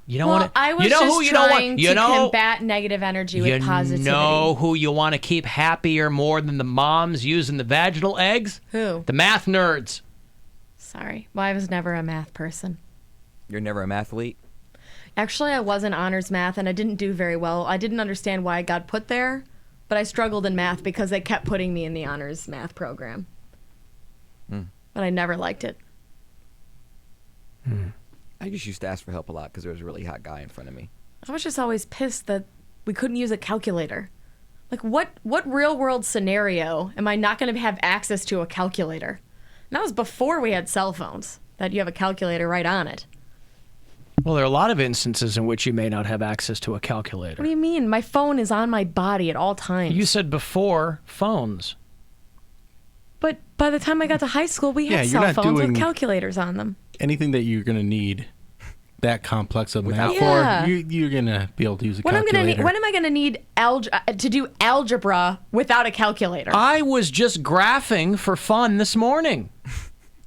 You don't want to... I was just trying to combat negative energy with positivity. You know who you want to keep happier more than the moms using the vaginal eggs? Who? The math nerds. Sorry. Well, I was never a math person. You're never a mathlete? Actually, I was in honors math, and I didn't do very well. I didn't understand why I got put there, but I struggled in math because they kept putting me in the honors math program. But I never liked it. I just used to ask for help a lot because there was a really hot guy in front of me. I was just always pissed that we couldn't use a calculator. Like, what real-world scenario am I not going to have access to a calculator? And that was before we had cell phones, that you have a calculator right on it. Well, there are a lot of instances in which you may not have access to a calculator. What do you mean? My phone is on my body at all times. You said before phones. But by the time I got to high school, we had you're cell not phones with doing- calculators on them. Anything that you're going to need that complex of math Yeah. for, you're going to be able to use a When calculator. am I going to need to do algebra without a calculator? I was just graphing for fun this morning.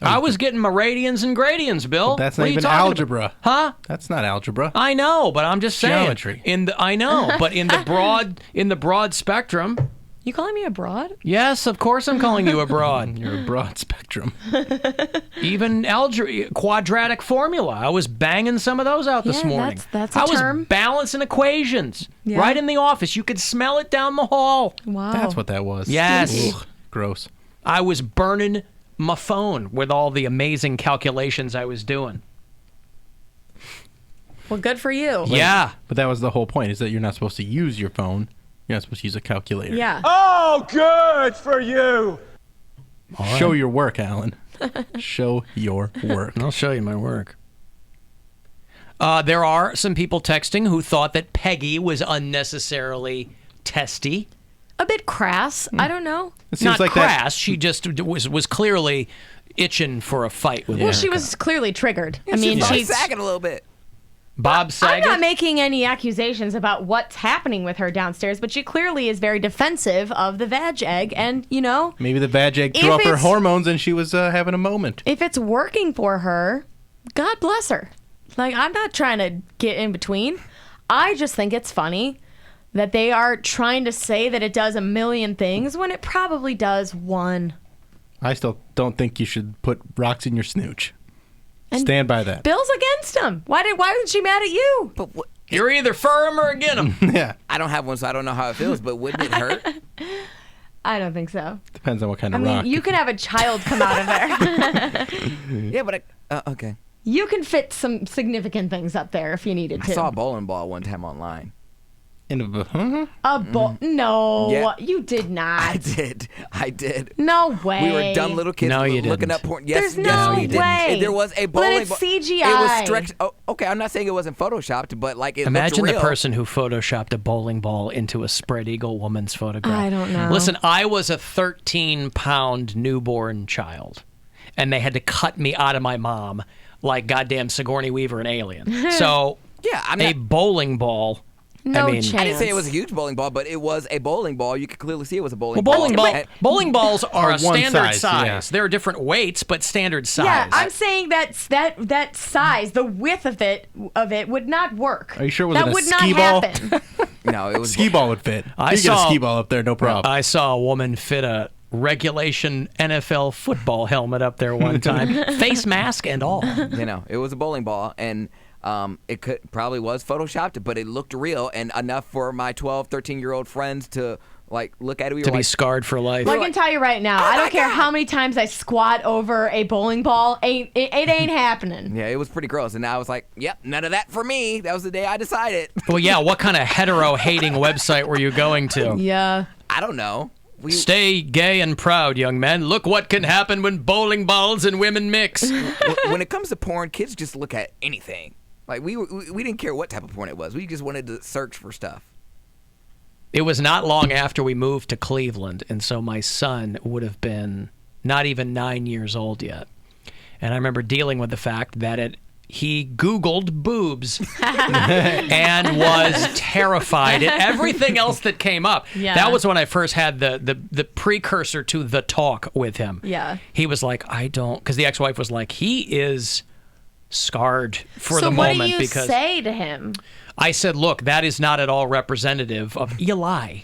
I was getting my radians and gradients, Bill. But that's What not are you even talking algebra. about? Huh? That's not algebra. I know, but I'm just saying. Geometry. I know, but in the broad spectrum. You calling me a broad? Yes, of course I'm calling you a broad. You're a broad spectrum. Even quadratic formula. I was banging some of those out this morning. That's a I was term. balancing equations Yeah. right in the office. You could smell it down the hall. Wow. That's what that was. Yes. Ugh, gross. I was burning my phone with all the amazing calculations I was doing. Well, good for you. Yeah. But that was the whole point, is that you're not supposed to use your phone. You're not supposed to use a calculator. Yeah. Oh, good for you. Show your work, Alan. Show your work. I'll show you my work. There are some people texting who thought that Peggy was unnecessarily testy. A bit crass. I don't know. It seems Not like crass. She just was clearly itching for a fight with Well, Erica. she was clearly triggered. I mean, she's sagging a little bit. Bob Saget. I'm not making any accusations about what's happening with her downstairs, but she clearly is very defensive of the vag egg, and Maybe the vag egg If threw up her it's- hormones and she was having a moment. if it's working for her, God bless her. Like, I'm not trying to get in between. I just think it's funny that they are trying to say that it does a million things when it probably does one. I still don't think you should put rocks in your snooch. And Stand by that. Bill's against him. Why wasn't she mad at you? But You're either for him or against him. Yeah. I don't have one, so I don't know how it feels. But wouldn't it hurt? I don't think so. Depends on what kind I of mean, rock. you can have a child come out of there. Yeah, but okay. You can fit some significant things up there if you needed to. I saw a bowling ball one time online. In a No, Yeah. you did not. I did. No way. We were dumb little kids No, you looking didn't. up porn. Yes, There's yes, no we did. way. There was a But bowling it's ball. CGI. It was stretched. Oh, okay, I'm not saying it wasn't photoshopped, but like it Imagine looked the real. person who photoshopped a bowling ball into a spread eagle woman's photograph. I don't know. Listen, I was a 13-pound newborn child, and they had to cut me out of my mom like goddamn Sigourney Weaver and Alien. So, Yeah, I a mean, bowling ball. No I mean, chance. I didn't say it was a huge bowling ball, but it was a bowling ball. You could clearly see it was a bowling Well, ball. bowling balls are a Are one standard size, size. yeah. There are different weights, but standard size. Yeah, I'm saying that size, the width of it would not work. Are you sure it that wasn't a would not skee ball? happen. No, it was skee ball would fit. I you get a saw- skee ball up there, no problem. I saw a woman fit a regulation NFL football helmet up there one time, face mask and all. It was a bowling ball, and it probably was photoshopped, but it looked real and enough for my 12, 13-year-old friends to look at it. We To were be like, scarred for life. Well, I can tell you right now, I don't care how many times I squat over a bowling ball, it ain't happening. yeah, it was pretty gross. And I was like, yep, none of that for me. That was the day I decided. Well, yeah, what kind of hetero-hating website were you going to? Yeah. I don't know. Stay gay and proud, young men. Look what can happen when bowling balls and women mix. When it comes to porn, kids just look at anything. Like, we didn't care what type of porn it was. We just wanted to search for stuff. It was not long after we moved to Cleveland, and so my son would have been not even 9 years old yet. And I remember dealing with the fact that he Googled boobs and was terrified at everything else that came up. Yeah. That was when I first had the precursor to the talk with him. Yeah. He was like, I don't, because the ex-wife was like, he is scarred for so the moment. what do you because say to him? I said, look, that is not at all representative of, you lie.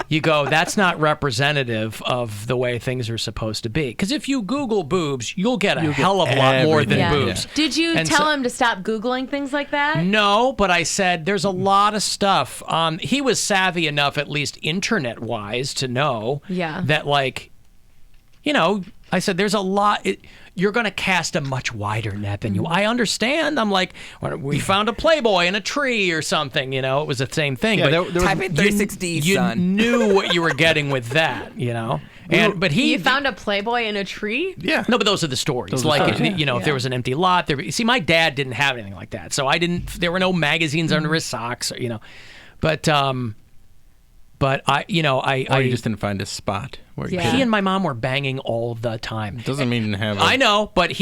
You go, that's not representative of the way things are supposed to be. Because if you Google boobs, you'll get a hell of a lot more than boobs. Did you And tell so- him to stop Googling things like that? No, but I said there's a lot of stuff. He was savvy enough, at least internet-wise, to know Yeah. that, I said there's a lot. You're going to cast a much wider net than you. I understand. I'm like, when we found a Playboy in a tree or something. It was the same thing. Yeah, but there was- Type in 36D, you son. knew what you were getting with that. But he You found a Playboy in a tree? Yeah. No, but those are the stories. Those are Like, stories. if there was an empty lot, see, my dad didn't have anything like that, so I didn't. There were no magazines under his socks, But I, or you just didn't find a spot where you he and my mom were banging all the time. Doesn't mean you have. I know, but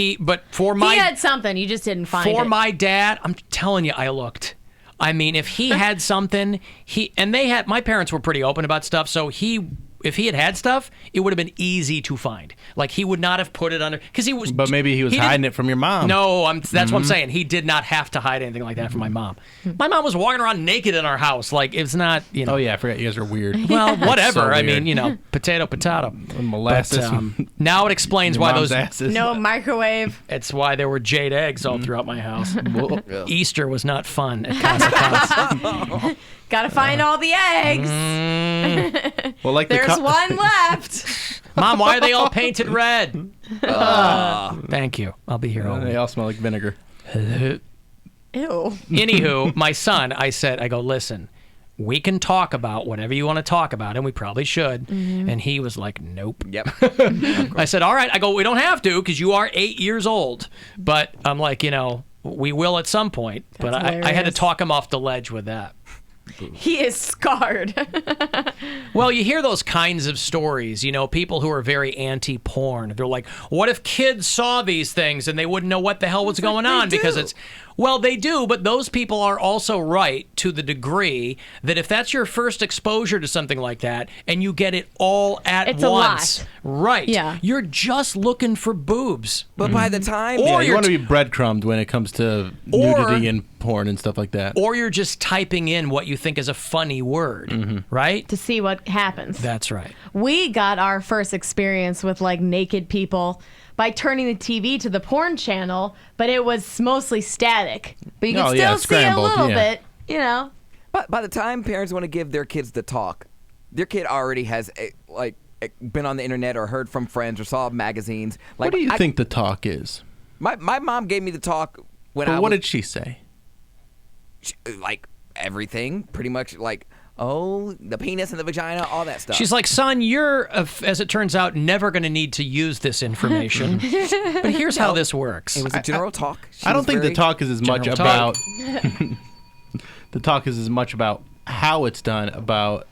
for my He had something, you just didn't find it. my dad, I'm telling you, I looked. I mean, if he had something, my parents were pretty open about stuff, so he if he had stuff, it would have been easy to find. Like, he would not have put it under, because he was. But maybe he was hiding it from your mom. No, that's what I'm saying. He did not have to hide anything like that from my mom. My mom was walking around naked in our house. Like, it's not, Oh yeah, I forgot you guys are weird. Well, whatever. So I weird. mean, potato. Molasses. But, now it explains Your why mom's those. asses. No microwave. It's why there were jade eggs all throughout my house. Easter was not fun at Casa Casa. Gotta find all the eggs. Well, like there's one left. Mom, why are they all painted red? Thank you. I'll be here all They all smell like vinegar. Ew. Anywho, my son, I go, listen, we can talk about whatever you want to talk about, and we probably should. Mm-hmm. And he was like, nope. Yep. I said, all right. I go, we don't have to, because you are 8 years old. But I'm like, we will at some point. But I had to hilarious. talk him off the ledge with that. He is scarred. Well, you hear those kinds of stories, people who are very anti-porn. They're like, what if kids saw these things and they wouldn't know what the hell was going on? Because it's, well, they do, but those people are also right to the degree that if that's your first exposure to something like that and you get it all at It's once, a lot. right? Yeah. You're just looking for boobs. But by the time, Yeah, you want to be breadcrumbed when it comes to nudity and porn and stuff like that. Or you're just typing in what you think is a funny word, right? To see what happens. That's right. We got our first experience with like naked people by turning the TV to the porn channel, but it was mostly static. But you can still see a little bit, But by the time parents want to give their kids the talk, their kid already has been on the internet or heard from friends or saw magazines. What do you think the talk is? My mom gave me the talk when But I what was, did she say? like everything, pretty much like, oh, the penis and the vagina, all that stuff. She's like, son, you're, as it turns out, never going to need to use this information. But here's how this works. It was a general talk. I don't think the talk is as much General about. talk. The talk is as much about how it's done, but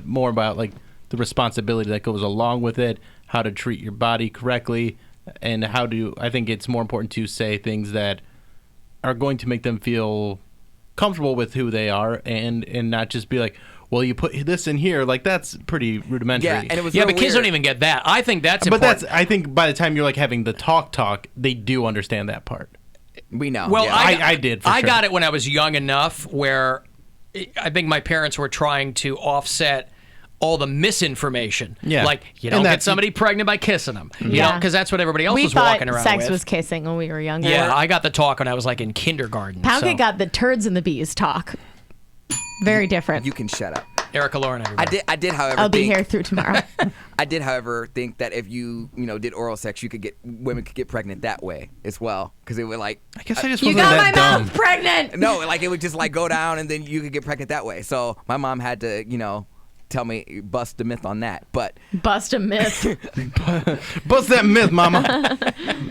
more about like the responsibility that goes along with it, how to treat your body correctly, and how to. I think it's more important to say things that are going to make them feel comfortable with who they are, and not just be like, well, you put this in here, like that's pretty rudimentary. Yeah, and it was but real kids weird. don't even get that. I think that's But important. I think by the time you're like having the talk, they do understand that part. We know. Well, yeah. I did. For I sure. got it when I was young enough where I think my parents were trying to offset all the misinformation. Yeah. Like, you don't And get that's- somebody pregnant by kissing them. You know, Yeah. because that's what everybody else we was thought walking around sex with. was kissing when we were younger. Yeah, I got the talk when I was like in kindergarten. Poundcake so. got the turds and the bees talk. Very different. You can shut up. Erica Lauren, everybody. I did, however. I'll be think- here through tomorrow. I did, however, think that if you did oral sex, women could get pregnant that way as well, because it would like. I guess I just You wasn't got that my dumb. mouth pregnant. No, like it would just like go down, and then you could get pregnant that way. So my mom had to, tell me, bust the myth on that. But Bust a myth. Bust that myth, mama.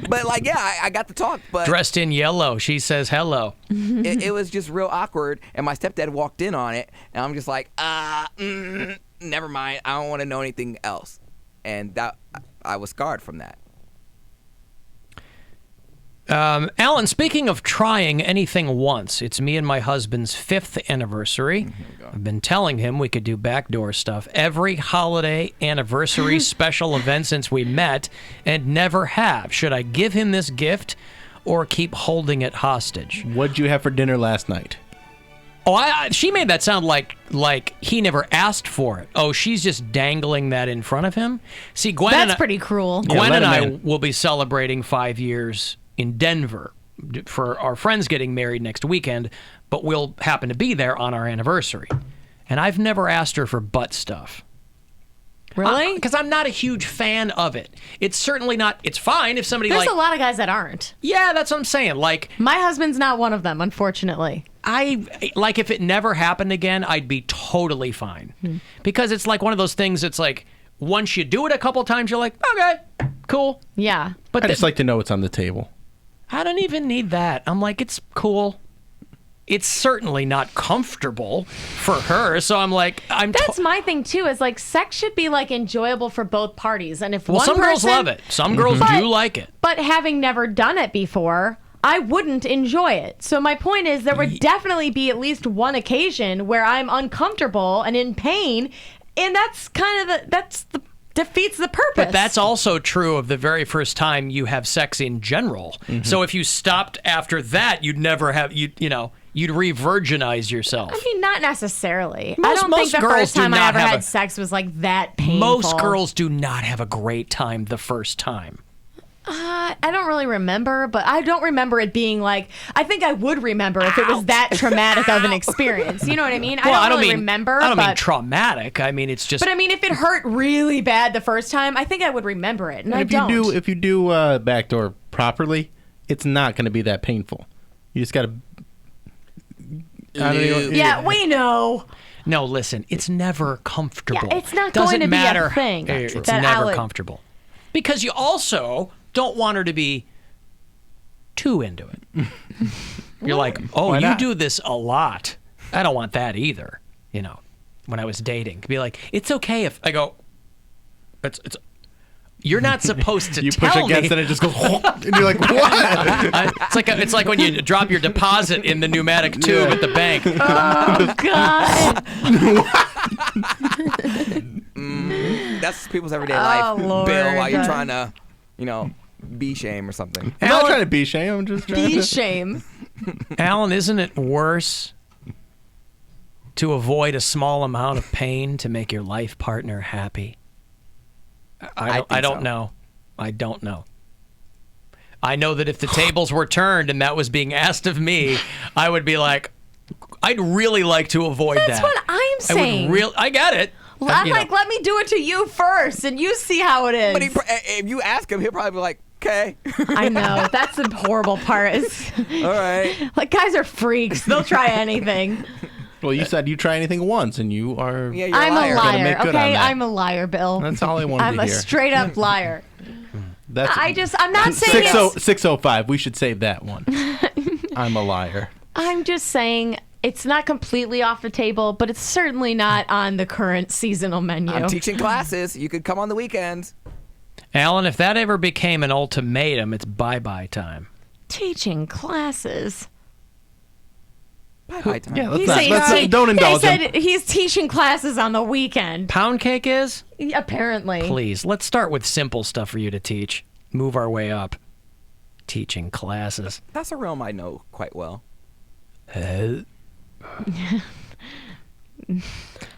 but like, yeah, I got the talk, but Dressed in yellow, she says hello. it was just real awkward. And my stepdad walked in on it, and I'm just like, never mind. I don't want to know anything else. And that I was scarred from that. Alan, speaking of trying anything once, it's me and my husband's 5th anniversary. I've been telling him we could do backdoor stuff every holiday, anniversary, special event since we met, and never have. Should I give him this gift or keep holding it hostage? What'd you have for dinner last night? Oh, she made that sound like he never asked for it. Oh, she's just dangling that in front of him? See, Gwen That's pretty cruel. Gwen let and him I in. will be celebrating 5 years in Denver for our friends getting married next weekend, but we'll happen to be there on our anniversary. And I've never asked her for butt stuff. Really? Because I'm not a huge fan of it. It's certainly not. It's fine if somebody There's a lot of guys that aren't. Yeah, that's what I'm saying. Like, my husband's not one of them, unfortunately. Like if it never happened again, I'd be totally fine. Because it's like one of those things. It's like once you do it a couple times, you're like, okay, cool. Yeah. But I just like to know what's on the table. I don't even need that. I'm like, it's cool. It's certainly not comfortable for her. So I'm like, That's my thing too. Is like sex should be like enjoyable for both parties, and if well, one some girls person, love it. Some girls But- do like it. But having never done it before, I wouldn't enjoy it. So my point is, there would definitely be at least one occasion where I'm uncomfortable and in pain, And that's kind of the defeats the purpose. But that's also true of the very first time you have sex in general. Mm-hmm. So if you stopped after that, you'd never have you'd re-virginize yourself. I mean, not necessarily. I Most don't think the girls first do time I not ever have had a- sex was like that painful. Most girls do not have a great time the first time. I don't really remember, but I don't remember it being like. I think I would remember if it was that traumatic of an experience. You know what I mean? Well, I don't really remember. I don't mean but, traumatic. I mean, it's just. But I mean, if it hurt really bad the first time, I think I would remember it, and I if don't. you do backdoor properly, it's not going to be that painful. You just got to. Yeah, we know. No, listen, it's never comfortable. Yeah, it's not Doesn't going to be matter. a thing. It's that never Alan- comfortable. Because you also don't want her to be too into it. You're like, oh, Why you not? do this a lot. I don't want that either. You know, when I was dating, to be like, it's okay if I go. It's. You're not supposed to You tell push against me. it, it just goes, and you're like, what? It's like when you drop your deposit in the pneumatic tube at the bank. Oh God. That's people's everyday life, Lord. Bill, while you're trying to, be shame or something. I'm not trying to be shame. I'm just trying Be to. shame. Alan, isn't it worse to avoid a small amount of pain to make your life partner happy? I don't know. I don't know. I know that if the tables were turned and that was being asked of me, I would be like, I'd really like to avoid that. That's what I'm saying. I got it. I'm like, let me do it to you first, and you see how it is. But if you ask him, he'll probably be like, okay. I know. That's the horrible part. Is all right. Like, guys are freaks. They'll try anything. Well, you said you try anything once, and you are. Yeah, you're I'm a Gotta make liar. good on Okay, that. I'm a liar, Bill. That's all I wanted I'm to a hear. straight up liar. That's I'm not saying it's, 605. We should save that one. I'm a liar. I'm just saying it's not completely off the table, but it's certainly not on the current seasonal menu. I'm teaching classes. You could come on the weekends. Alan, if that ever became an ultimatum, it's bye-bye time. Teaching classes. Bye-bye time. Yeah, He don't indulge him. said he's teaching classes on the weekend. Poundcake is? Apparently. Please, let's start with simple stuff for you to teach. Move our way up. Teaching classes. That's a realm I know quite well.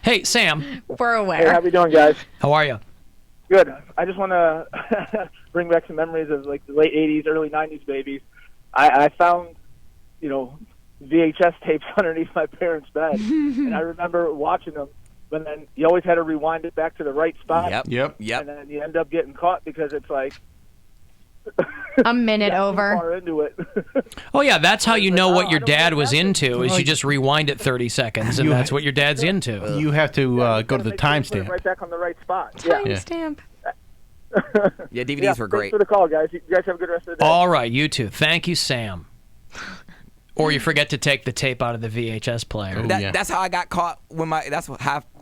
Hey, Sam. We're aware. Hey, how we doing, guys? How are you? Good. I just want to bring back some memories of like the late '80s, early '90s babies. I found, VHS tapes underneath my parents' bed, and I remember watching them. But then you always had to rewind it back to the right spot. Yep. And then you end up getting caught because it's like a minute over. Far into it. Oh, yeah, that's how you know what your dad was into, is you just rewind it 30 seconds, and that's what your dad's into. You have to go to the Put it timestamp. right back on the right spot. Yeah. Timestamp. Yeah, DVDs were great. Thanks for the call, guys. You guys have a good rest of the day. All right, you too. Thank you, Sam. Or you forget to take the tape out of the VHS player. That's how I got caught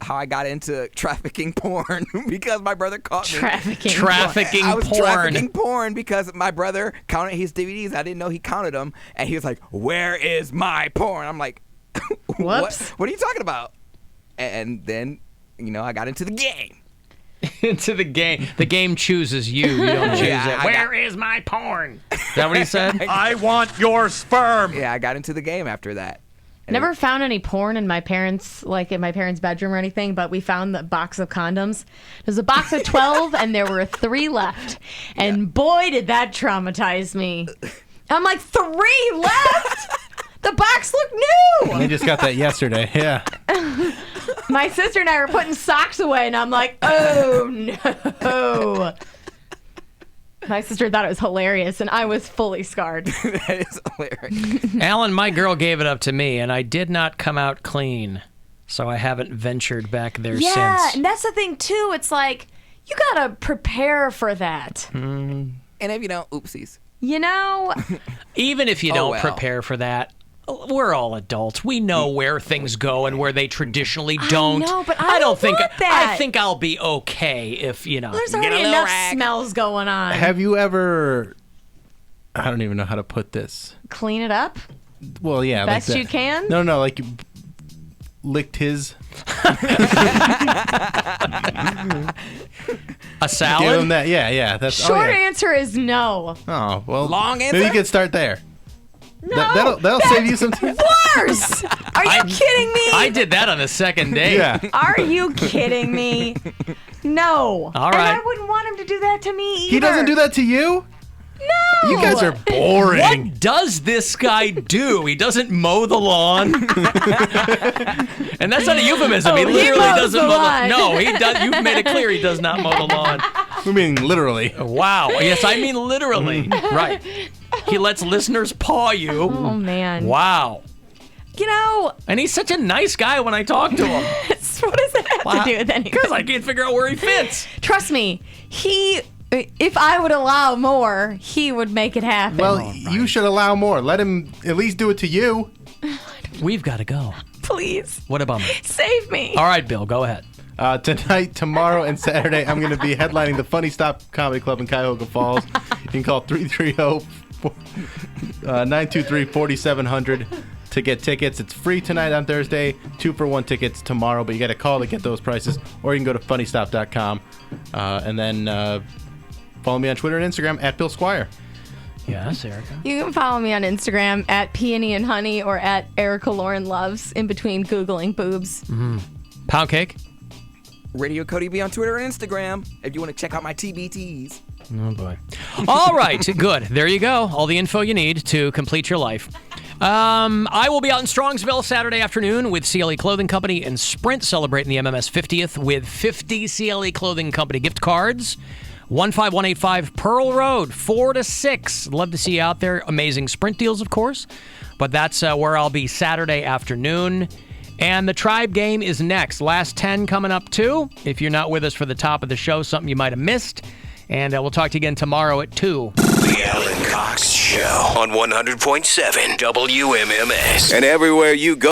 how I got into trafficking porn because my brother caught me. Trafficking I was porn. trafficking porn because my brother counted his DVDs. I didn't know he counted them, and he was like, "Where is my porn?" I'm like, Whoops. What are you talking about? And then, I got into the game. Into the game. The game chooses you. You don't choose Yeah, it. Where is my porn? Is that what he said? I want your sperm. Yeah, I got into the game after that. And Never found any porn in my parents' bedroom or anything, but we found the box of condoms. There's a box of 12, and there were 3 left. And boy, did that traumatize me. I'm like, 3 left? The box looked new. They just got that yesterday. Yeah. My sister and I were putting socks away, and I'm like, oh no. My sister thought it was hilarious, and I was fully scarred. That is hilarious. Alan, my girl gave it up to me, and I did not come out clean. So I haven't ventured back there Yeah, since. and that's the thing, too. It's like, you gotta prepare for that. And if you don't, oopsies. Even if you Oh, don't well. prepare for that, we're all adults. We know where things go and where they traditionally don't. I know, but I don't think want that. I think I'll be okay if There's get a already little enough rag. smells going on. Have you ever? I don't even know how to put this. Clean it up? Well, yeah. Best like that. you can? No, like you licked his A salad? Give him that. Yeah. That's Short answer is no. Oh, well. Long answer? Maybe you could start there. No. That'll save you some time. Worse. Are you kidding me? I did that on the second date. Yeah. Are you kidding me? No. All right. And I wouldn't want him to do that to me either. He doesn't do that to you? No. You guys are boring. What does this guy do? He doesn't mow the lawn. And that's not a euphemism. He literally doesn't mow the lawn. No, he does. You've made it clear he does not mow the lawn. I mean literally. Wow. Yes, I mean literally. Right. He lets listeners paw you. Oh, man. Wow. You know. And he's such a nice guy when I talk to him. What does that have to do with anything? Because I can't figure out where he fits. Trust me, if I would allow more, he would make it happen. Well, you should allow more. Let him at least do it to you. We've got to go. Please. What a bummer. Save me. All right, Bill, go ahead. Tonight, tomorrow, and Saturday, I'm going to be headlining the Funny Stop Comedy Club in Cuyahoga Falls. You can call 330-923-4700 to get tickets. It's free tonight on Thursday, 2-for-1 tickets tomorrow, but you got to call to get those prices, or you can go to funnystop.com. And then follow me on Twitter and Instagram at Bill Squire. Yes, Erica. You can follow me on Instagram at Peony and Honey or at Erica Lauren Loves, in between Googling boobs. Mm-hmm. Poundcake. Radio Cody B on Twitter and Instagram if you want to check out my TBTs. Oh, boy. All right, good. There you go. All the info you need to complete your life. I will be out in Strongsville Saturday afternoon with CLE Clothing Company and Sprint, celebrating the MMS 50th with 50 CLE Clothing Company gift cards. 15185 Pearl Road, 4 to 6. Love to see you out there. Amazing Sprint deals, of course. But that's where I'll be Saturday afternoon. And the Tribe game is next. Last 10 coming up, too. If you're not with us for the top of the show, something you might have missed. And we'll talk to you again tomorrow at 2. The Alan Cox Show on 100.7 WMMS. And everywhere you go.